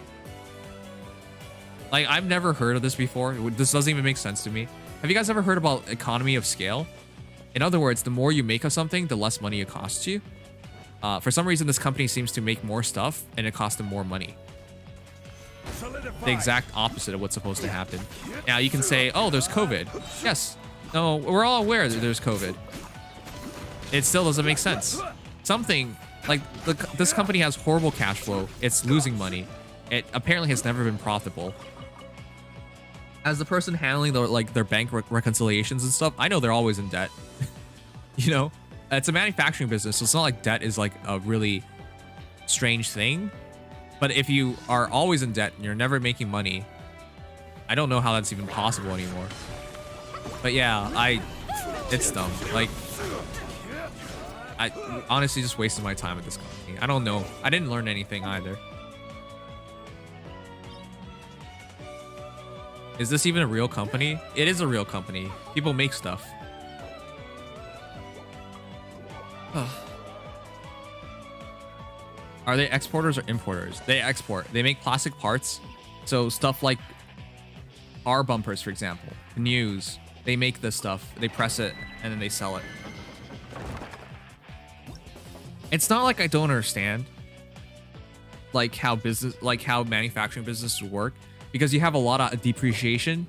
Like, I've never heard of this before. This doesn't even make sense to me. Have you guys ever heard about economy of scale? In other words, the more you make of something, the less money it costs you. For some reason, this company seems to make more stuff and it costs them more money. The exact opposite of what's supposed to happen. Now, you can say, oh, there's COVID. Yes. No, we're all aware that there's COVID. It still doesn't make sense. Something like this company has horrible cash flow. It's losing money. It apparently has never been profitable. As the person handling their bank reconciliations and stuff, I know they're always in debt. You know, it's a manufacturing business, so it's not like debt is like a really strange thing. But if you are always in debt and you're never making money, I don't know how that's even possible anymore. But yeah, it's dumb. Like, I honestly just wasted my time at this company. I don't know. I didn't learn anything either. Is this even a real company? It is a real company. People make stuff. Are they exporters or importers? They export. They make plastic parts. So stuff like car bumpers, for example, the news. They make this stuff. They press it and then they sell it. It's not like I don't understand like how manufacturing businesses work, because you have a lot of depreciation.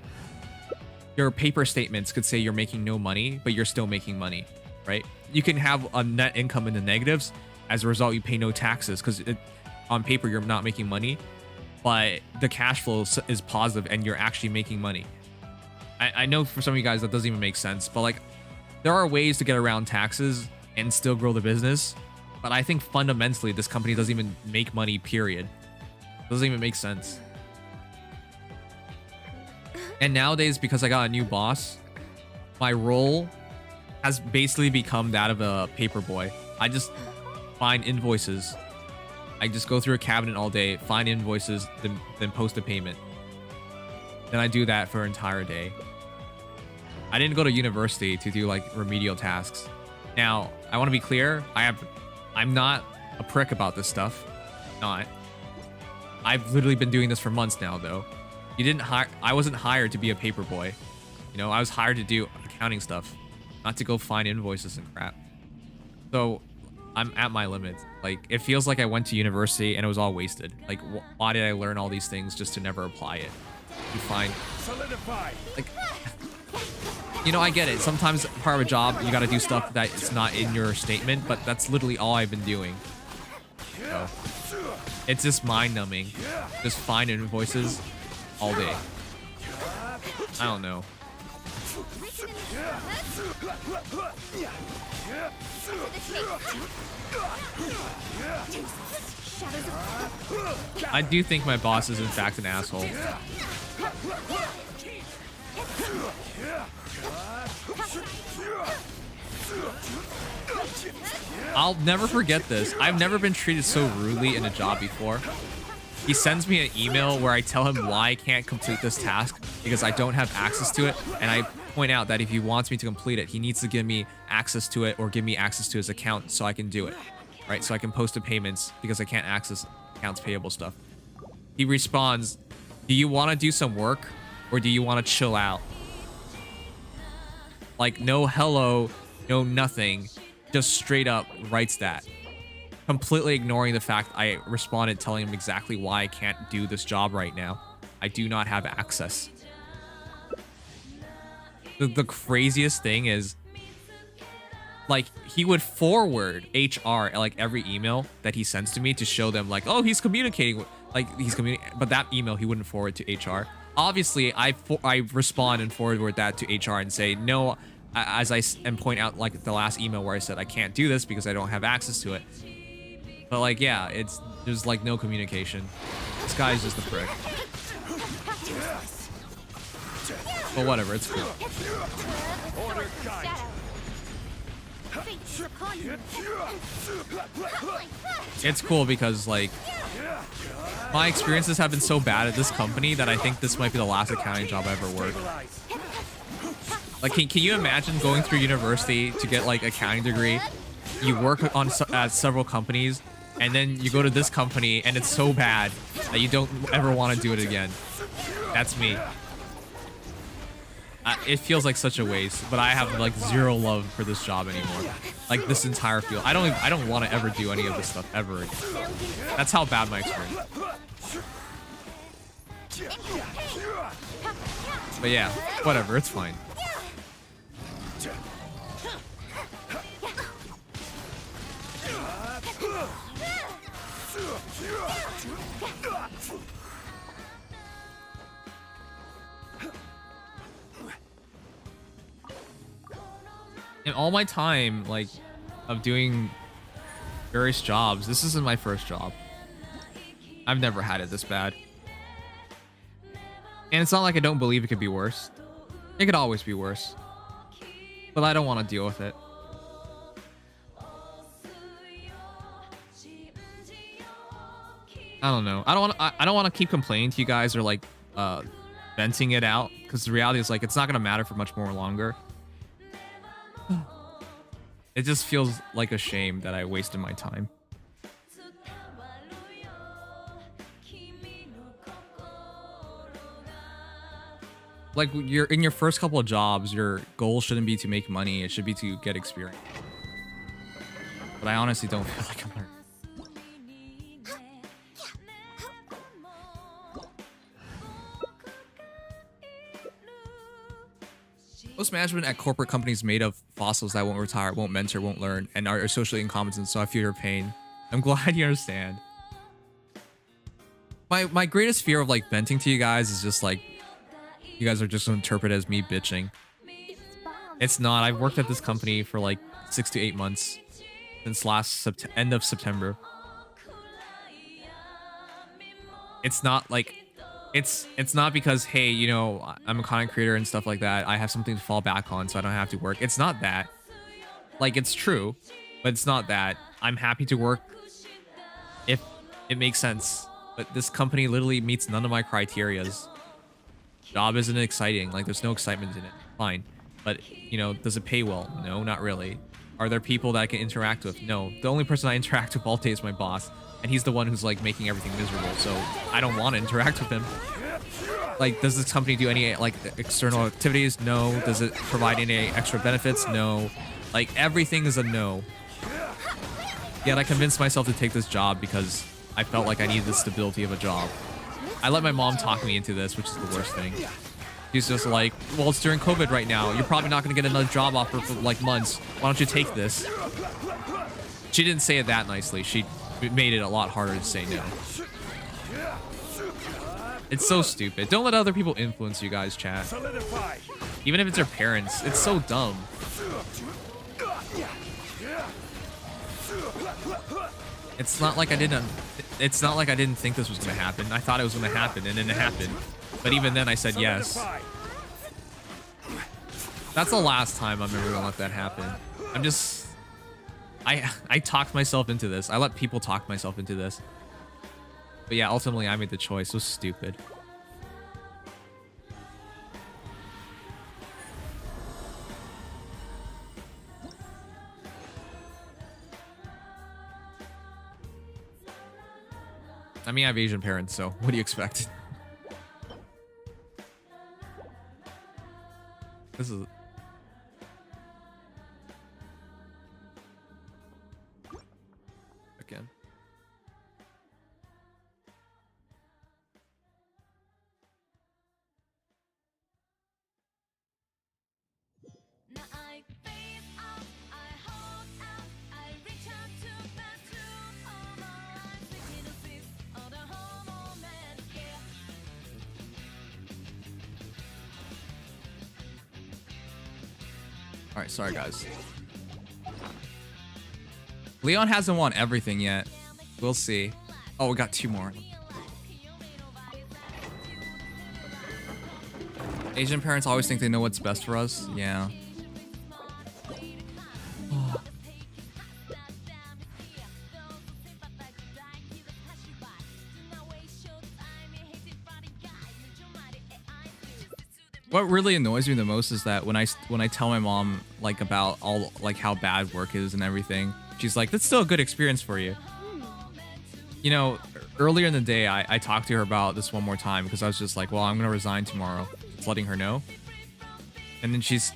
Your paper statements could say you're making no money, but you're still making money, right? You can have a net income in the negatives. As a result, you pay no taxes because on paper you're not making money, but the cash flow is positive and you're actually making money. I know for some of you guys that doesn't even make sense, but like there are ways to get around taxes and still grow the business. But I think fundamentally this company doesn't even make money, period. It doesn't even make sense. And nowadays, because I got a new boss, my role has basically become that of a paper boy. I just find invoices. I just go through a cabinet all day, find invoices, then post a payment. Then I do that for an entire day. I didn't go to university to do like remedial tasks. Now, I want to be clear. I'm not a prick about this stuff. Not. I've literally been doing this for months now, though. I wasn't hired to be a paper boy. You know, I was hired to do accounting stuff, not to go find invoices and crap. So I'm at my limits. Like, it feels like I went to university and it was all wasted. Like, why did I learn all these things just to never apply it? To find, like, You know, I get it. Sometimes part of a job, you got to do stuff that it's not in your statement, but that's literally all I've been doing. So, it's just mind-numbing. Just find invoices all day. I don't know. I do think my boss is in fact an asshole. I'll never forget this. I've never been treated so rudely in a job before. He sends me an email where I tell him why I can't complete this task because I don't have access to it, and I point out that if he wants me to complete it, he needs to give me access to it or give me access to his account so I can do it, right? So I can post the payments because I can't access accounts payable stuff. He responds, "Do you want to do some work or do you want to chill out?" Like, no hello, no nothing, just straight up writes that. Completely ignoring the fact I responded telling him exactly why I can't do this job right now. I do not have access. The craziest thing is, like, he would forward HR like every email that he sends to me to show them like, oh, he's communicating with, like, but that email he wouldn't forward to HR. Obviously, I respond and forward that to HR and say no, and point out like the last email where I said I can't do this because I don't have access to it. But like, yeah, there's like no communication. This guy's just a prick. But whatever, it's cool. It's cool because like my experiences have been so bad at this company that I think this might be the last accounting job I ever worked. Like, can you imagine going through university to get like accounting degree? You work on at several companies, and then you go to this company, and it's so bad that you don't ever want to do it again. That's me. It feels like such a waste, but I have like zero love for this job anymore. Like this entire field, I don't want to ever do any of this stuff ever again. That's how bad my experience. But yeah, whatever, it's fine. In all my time, like, of doing various jobs, this isn't my first job. I've never had it this bad. And it's not like I don't believe it could be worse. It could always be worse. But I don't want to deal with it. I don't know. I don't want to keep complaining to you guys or like venting it out, because the reality is like it's not gonna matter for much more longer. It just feels like a shame that I wasted my time. Like, you're in your first couple of jobs, your goal shouldn't be to make money, it should be to get experience. But I honestly don't feel like I'm learning. Most management at corporate companies made of fossils that won't retire, won't mentor, won't learn, and are socially incompetent, so I feel your pain. I'm glad you understand. My greatest fear of like venting to you guys is just like, you guys are just gonna interpret it as me bitching. It's not. I've worked at this company for like 6 to 8 months since end of September. It's not like, it's not because, hey, you know, I'm a content creator and stuff like that, I have something to fall back on so I don't have to work. It's not that. Like, it's true, but it's not that. I'm happy to work if it makes sense, but this company literally meets none of my criterias. Job isn't exciting, like there's no excitement in it. Fine, but you know, does it pay well? No, not really. Are there people that I can interact with? No. The only person I interact with all day is my boss, and he's the one who's like making everything miserable, so I don't want to interact with him. Like, does this company do any like external activities? No. Does it provide any extra benefits? No. Like, everything is a no. Yet I convinced myself to take this job because I felt like I needed the stability of a job. I let my mom talk me into this, which is the worst thing. He's just like, well, it's during COVID right now. You're probably not going to get another job offer for like months. Why don't you take this? She didn't say it that nicely. She made it a lot harder to say no. It's so stupid. Don't let other people influence you guys, chat. Even if it's your parents. It's so dumb. It's not like I didn't think this was going to happen. I thought it was going to happen, and then it happened. But even then I said yes. That's the last time I'm ever going to let that happen. I'm just... I talked myself into this. I let people talk myself into this. But yeah, ultimately I made the choice. It was stupid. I mean, I have Asian parents, so what do you expect? This is... Again. All right, sorry guys. Leon hasn't won everything yet. We'll see. Oh, we got 2 more. Asian parents always think they know what's best for us. Yeah. What really annoys me the most is that when I tell my mom like about all like how bad work is and everything, she's like, "That's still a good experience for you." You know, earlier in the day, I talked to her about this one more time because I was just like, "Well, I'm gonna resign tomorrow," just letting her know. And then she's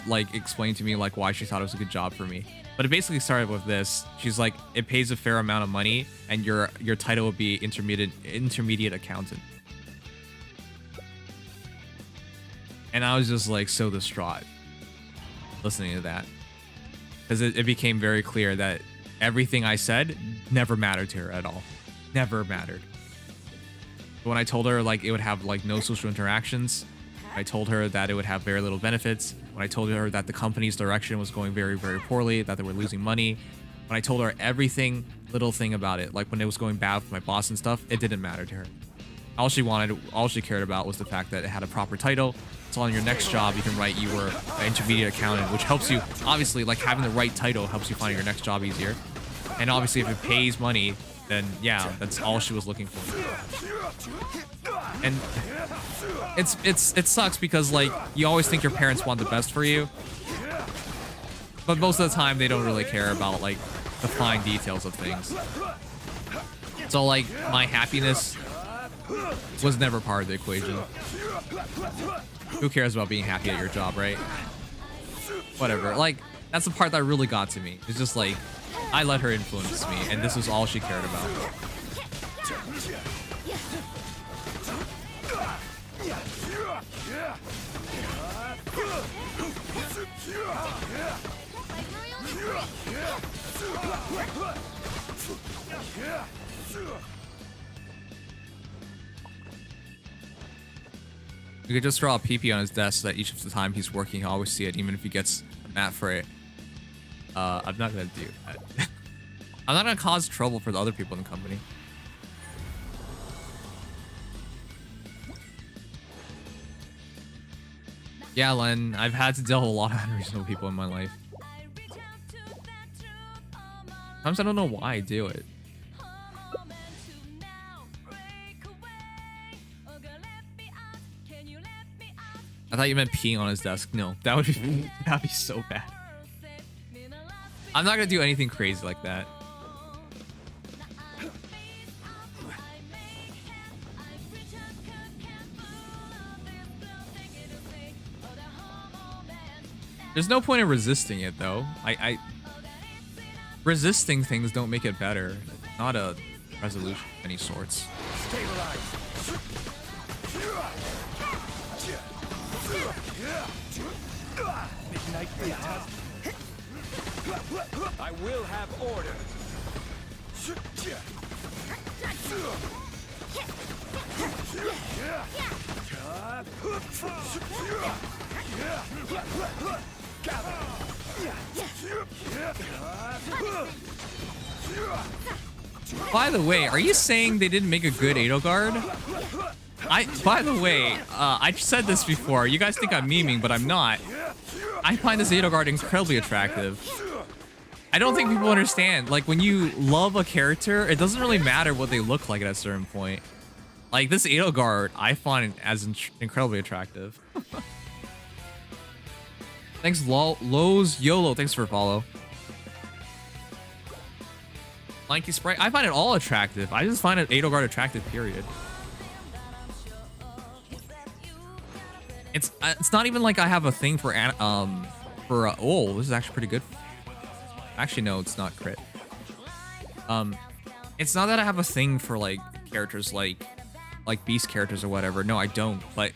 like explaining to me like why she thought it was a good job for me. But it basically started with this. She's like, "It pays a fair amount of money, and your title will be intermediate accountant." And I was just like so distraught listening to that, because it became very clear that everything I said never mattered to her at all. Never mattered. But when I told her like it would have like no social interactions, I told her that it would have very little benefits, when I told her that the company's direction was going very, very poorly, that they were losing money, when I told her everything little thing about it, like when it was going bad with my boss and stuff, it didn't matter to her. All she cared about was the fact that it had a proper title. So on your next job, you can write you were an intermediate accountant, which helps you, obviously, like having the right title helps you find your next job easier. And obviously, if it pays money, then yeah, that's all she was looking for. And it sucks because like you always think your parents want the best for you, but most of the time they don't really care about like the fine details of things. So like my happiness was never part of the equation. Who cares about being happy at your job, right? Whatever. Like, that's the part that really got to me. It's just like, I let her influence me, and this was all she cared about. You could just draw a PP on his desk so that each of the time he's working, he'll always see it, even if he gets a mat for it. I'm not gonna do that. I'm not gonna cause trouble for the other people in the company. Yeah, Len, I've had to deal with a lot of unreasonable people in my life. Sometimes I don't know why I do it. I thought you meant peeing on his desk. No, that'd be so bad. I'm not gonna do anything crazy like that. There's no point in resisting it though. Resisting things don't make it better. Not a resolution of any sorts. I will have order. By the way, are you saying they didn't make a good Edelgard? By the way, I said this before. You guys think I'm memeing, but I'm not. I find this Edelgard incredibly attractive. I don't think people understand. Like, when you love a character, it doesn't really matter what they look like at a certain point. Like, this Edelgard, I find as incredibly attractive. Thanks, Lowe's YOLO. Thanks for follow. Lanky Sprite. I find it all attractive. I just find it Edelgard attractive, period. It's not even like I have a thing for oh, this is actually pretty good. Actually, no, it's not crit. It's not that I have a thing for like characters like beast characters or whatever. No, I don't. But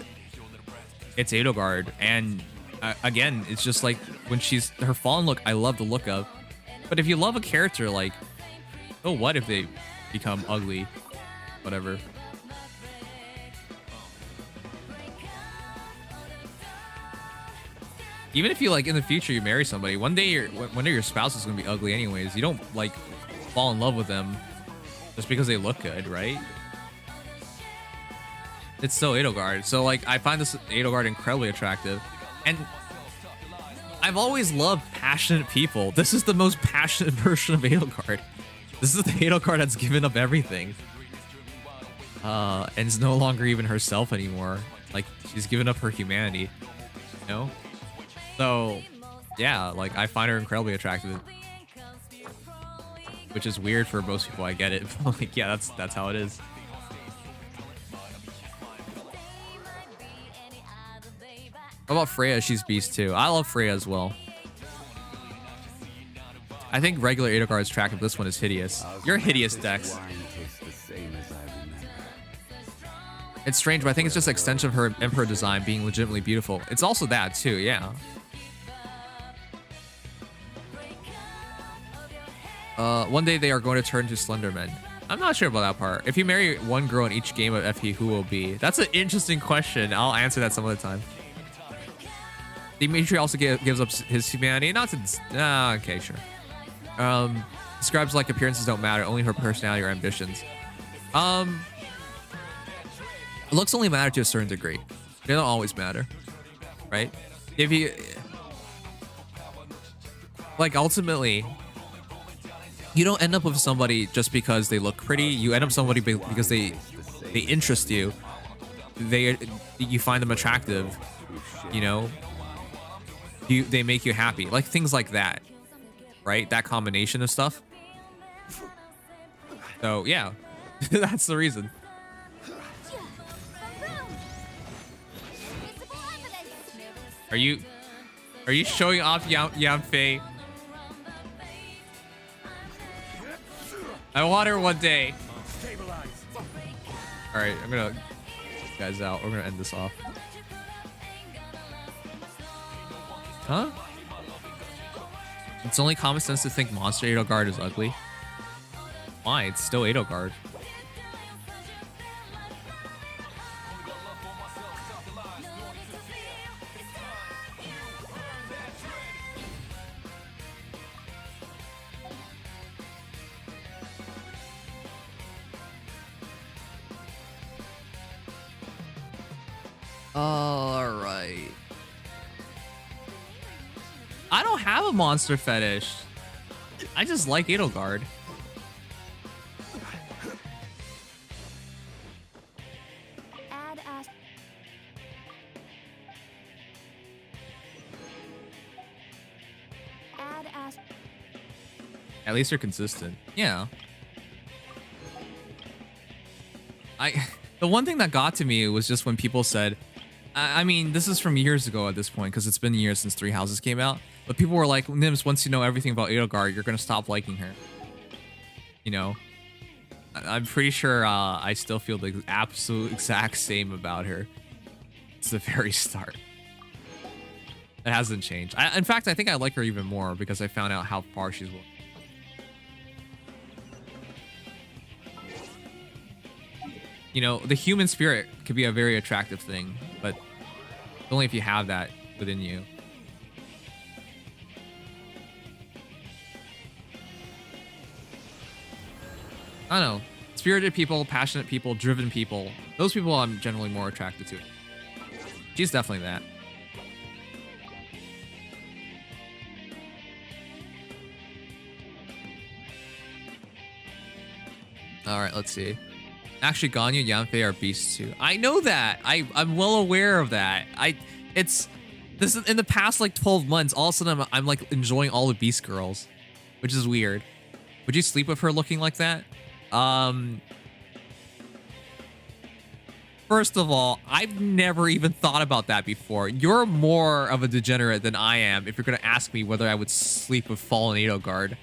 it's Edelgard, and again, it's just like when her fallen look, I love the look of. But if you love a character, like, oh, what if they become ugly, whatever. Even if you like in the future you marry somebody, one day your spouse is gonna be ugly anyways. You don't like fall in love with them just because they look good, right? It's still Edelgard. So like I find this Edelgard incredibly attractive. And I've always loved passionate people. This is the most passionate version of Edelgard. This is the Edelgard that's given up everything. And is no longer even herself anymore. Like she's given up her humanity. You know? So, yeah, like, I find her incredibly attractive. Which is weird for most people, I get it. But, like, yeah, that's how it is. How about Freya? She's beast, too. I love Freya as well. I think regular Edelgard is attractive. This one is hideous. You're hideous, Dex. It's strange, but I think it's just an extension of her Emperor design being legitimately beautiful. It's also that, too, yeah. One day they are going to turn to Slendermen. I'm not sure about that part. If you marry one girl in each game of FP, who will be? That's an interesting question. I'll answer that some other time. Dimitri also gives up his humanity. Not to... okay, sure. Describes like appearances don't matter, only her personality or ambitions. Looks only matter to a certain degree. They don't always matter, right? If you... like, ultimately... you don't end up with somebody just because they look pretty. You end up somebody because they interest you. You find them attractive. You know, they make you happy. Like things like that, right? That combination of stuff. So yeah, that's the reason. Are you showing off Yamfei? I want her one day. All right, I'm gonna guys out. We're gonna end this off. Huh? It's only common sense to think Monster Edelgard is ugly. Why? It's still Edelgard. All right. I don't have a monster fetish. I just like Edelgard. At least they're consistent. Yeah. The one thing that got to me was just when people said, I mean, this is from years ago at this point, because it's been years since Three Houses came out. But people were like, Nims, once you know everything about Edelgard, you're going to stop liking her. You know? I'm pretty sure I still feel the absolute exact same about her. It's the very start. It hasn't changed. In fact, I think I like her even more because I found out how far she's willing. You know, the human spirit could be a very attractive thing, but only if you have that within you. I don't know. Spirited people, passionate people, driven people. Those people I'm generally more attracted to. She's definitely that. Alright, let's see. Actually, Ganyu, Yanfei are beasts too. I know that. I'm well aware of that. This is in the past like 12 months, all of a sudden I'm like enjoying all the beast girls, which is weird. Would you sleep with her looking like that? First of all, I've never even thought about that before. You're more of a degenerate than I am if you're gonna ask me whether I would sleep with Fallen Edelgard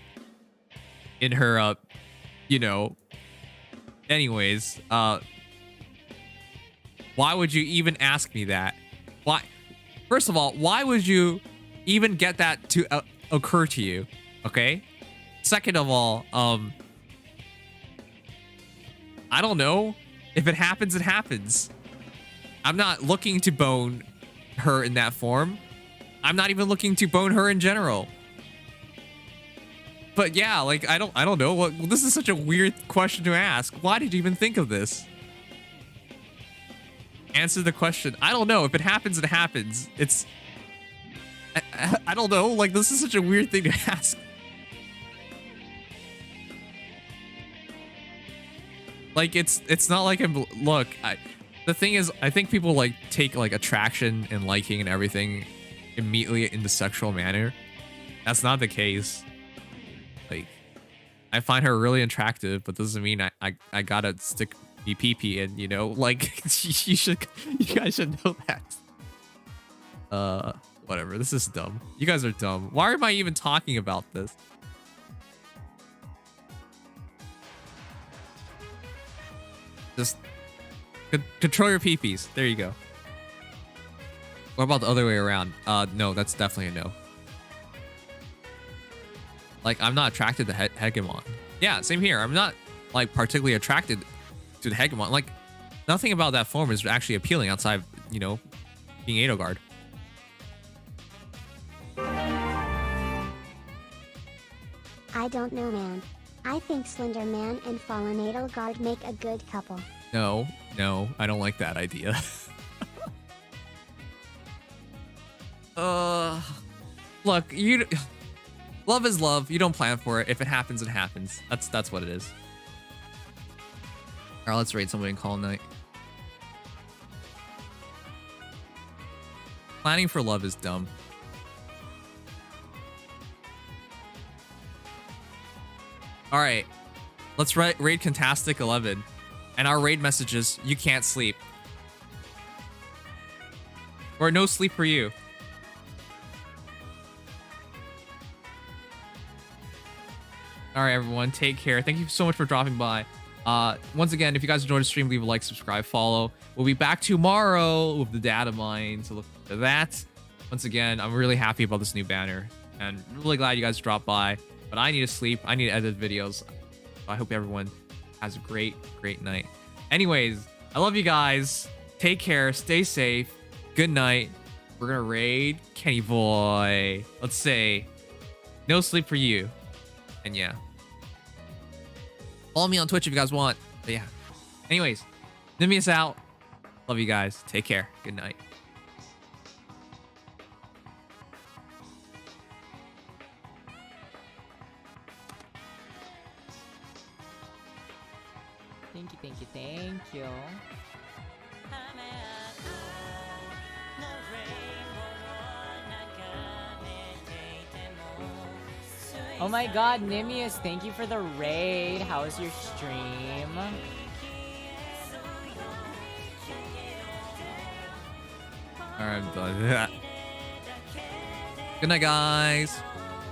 in her, you know. Anyways, why would you even ask me that? Why? First of all, why would you even get that to occur to you? Okay. Second of all, I don't know. If it happens, it happens. I'm not looking to bone her in that form. I'm not even looking to bone her in general. But yeah, like I don't know. Well, this is such a weird question to ask. Why did you even think of this? Answer the question. I don't know. If it happens, it happens. It's I don't know. Like this is such a weird thing to ask. Like it's not like I'm look. The thing is, I think people like take like attraction and liking and everything immediately in the sexual manner. That's not the case. Like, I find her really attractive, but doesn't mean I gotta stick me pee in, you know? Like, you guys should know that. Whatever. This is dumb. You guys are dumb. Why am I even talking about this? Just control your peepees. There you go. What about the other way around? No, that's definitely a no. Like, I'm not attracted to Hegemon. Yeah, same here. I'm not, like, particularly attracted to the Hegemon. Like, nothing about that form is actually appealing outside, you know, being Edelgard. I don't know, man. I think Slender Man and Fallen Edelgard make a good couple. No, I don't like that idea. Look, love is love. You don't plan for it. If it happens, it happens. That's what it is. All right, let's raid somebody and call it night. Planning for love is dumb. All right, let's raid Contastic 11. And our raid messages, you can't sleep. Or no sleep for you. All right, everyone, take care. Thank you so much for dropping by. Once again, if you guys enjoyed the stream, leave a like, subscribe, follow. We'll be back tomorrow with the data mine, so look for that. Once again, I'm really happy about this new banner and really glad you guys dropped by. But I need to sleep. I need to edit videos. I hope everyone has a great night. Anyways, I love you guys. Take care. Stay safe. Good night. We're gonna raid Kenny Boy. Let's say no sleep for you. And yeah. Follow me on Twitch if you guys want. But yeah. Anyways, Nimious out. Love you guys. Take care. Good night. Thank you. Oh my god, Nimious, thank you for the raid. How was your stream? Alright, I'm done with that. Good night, guys.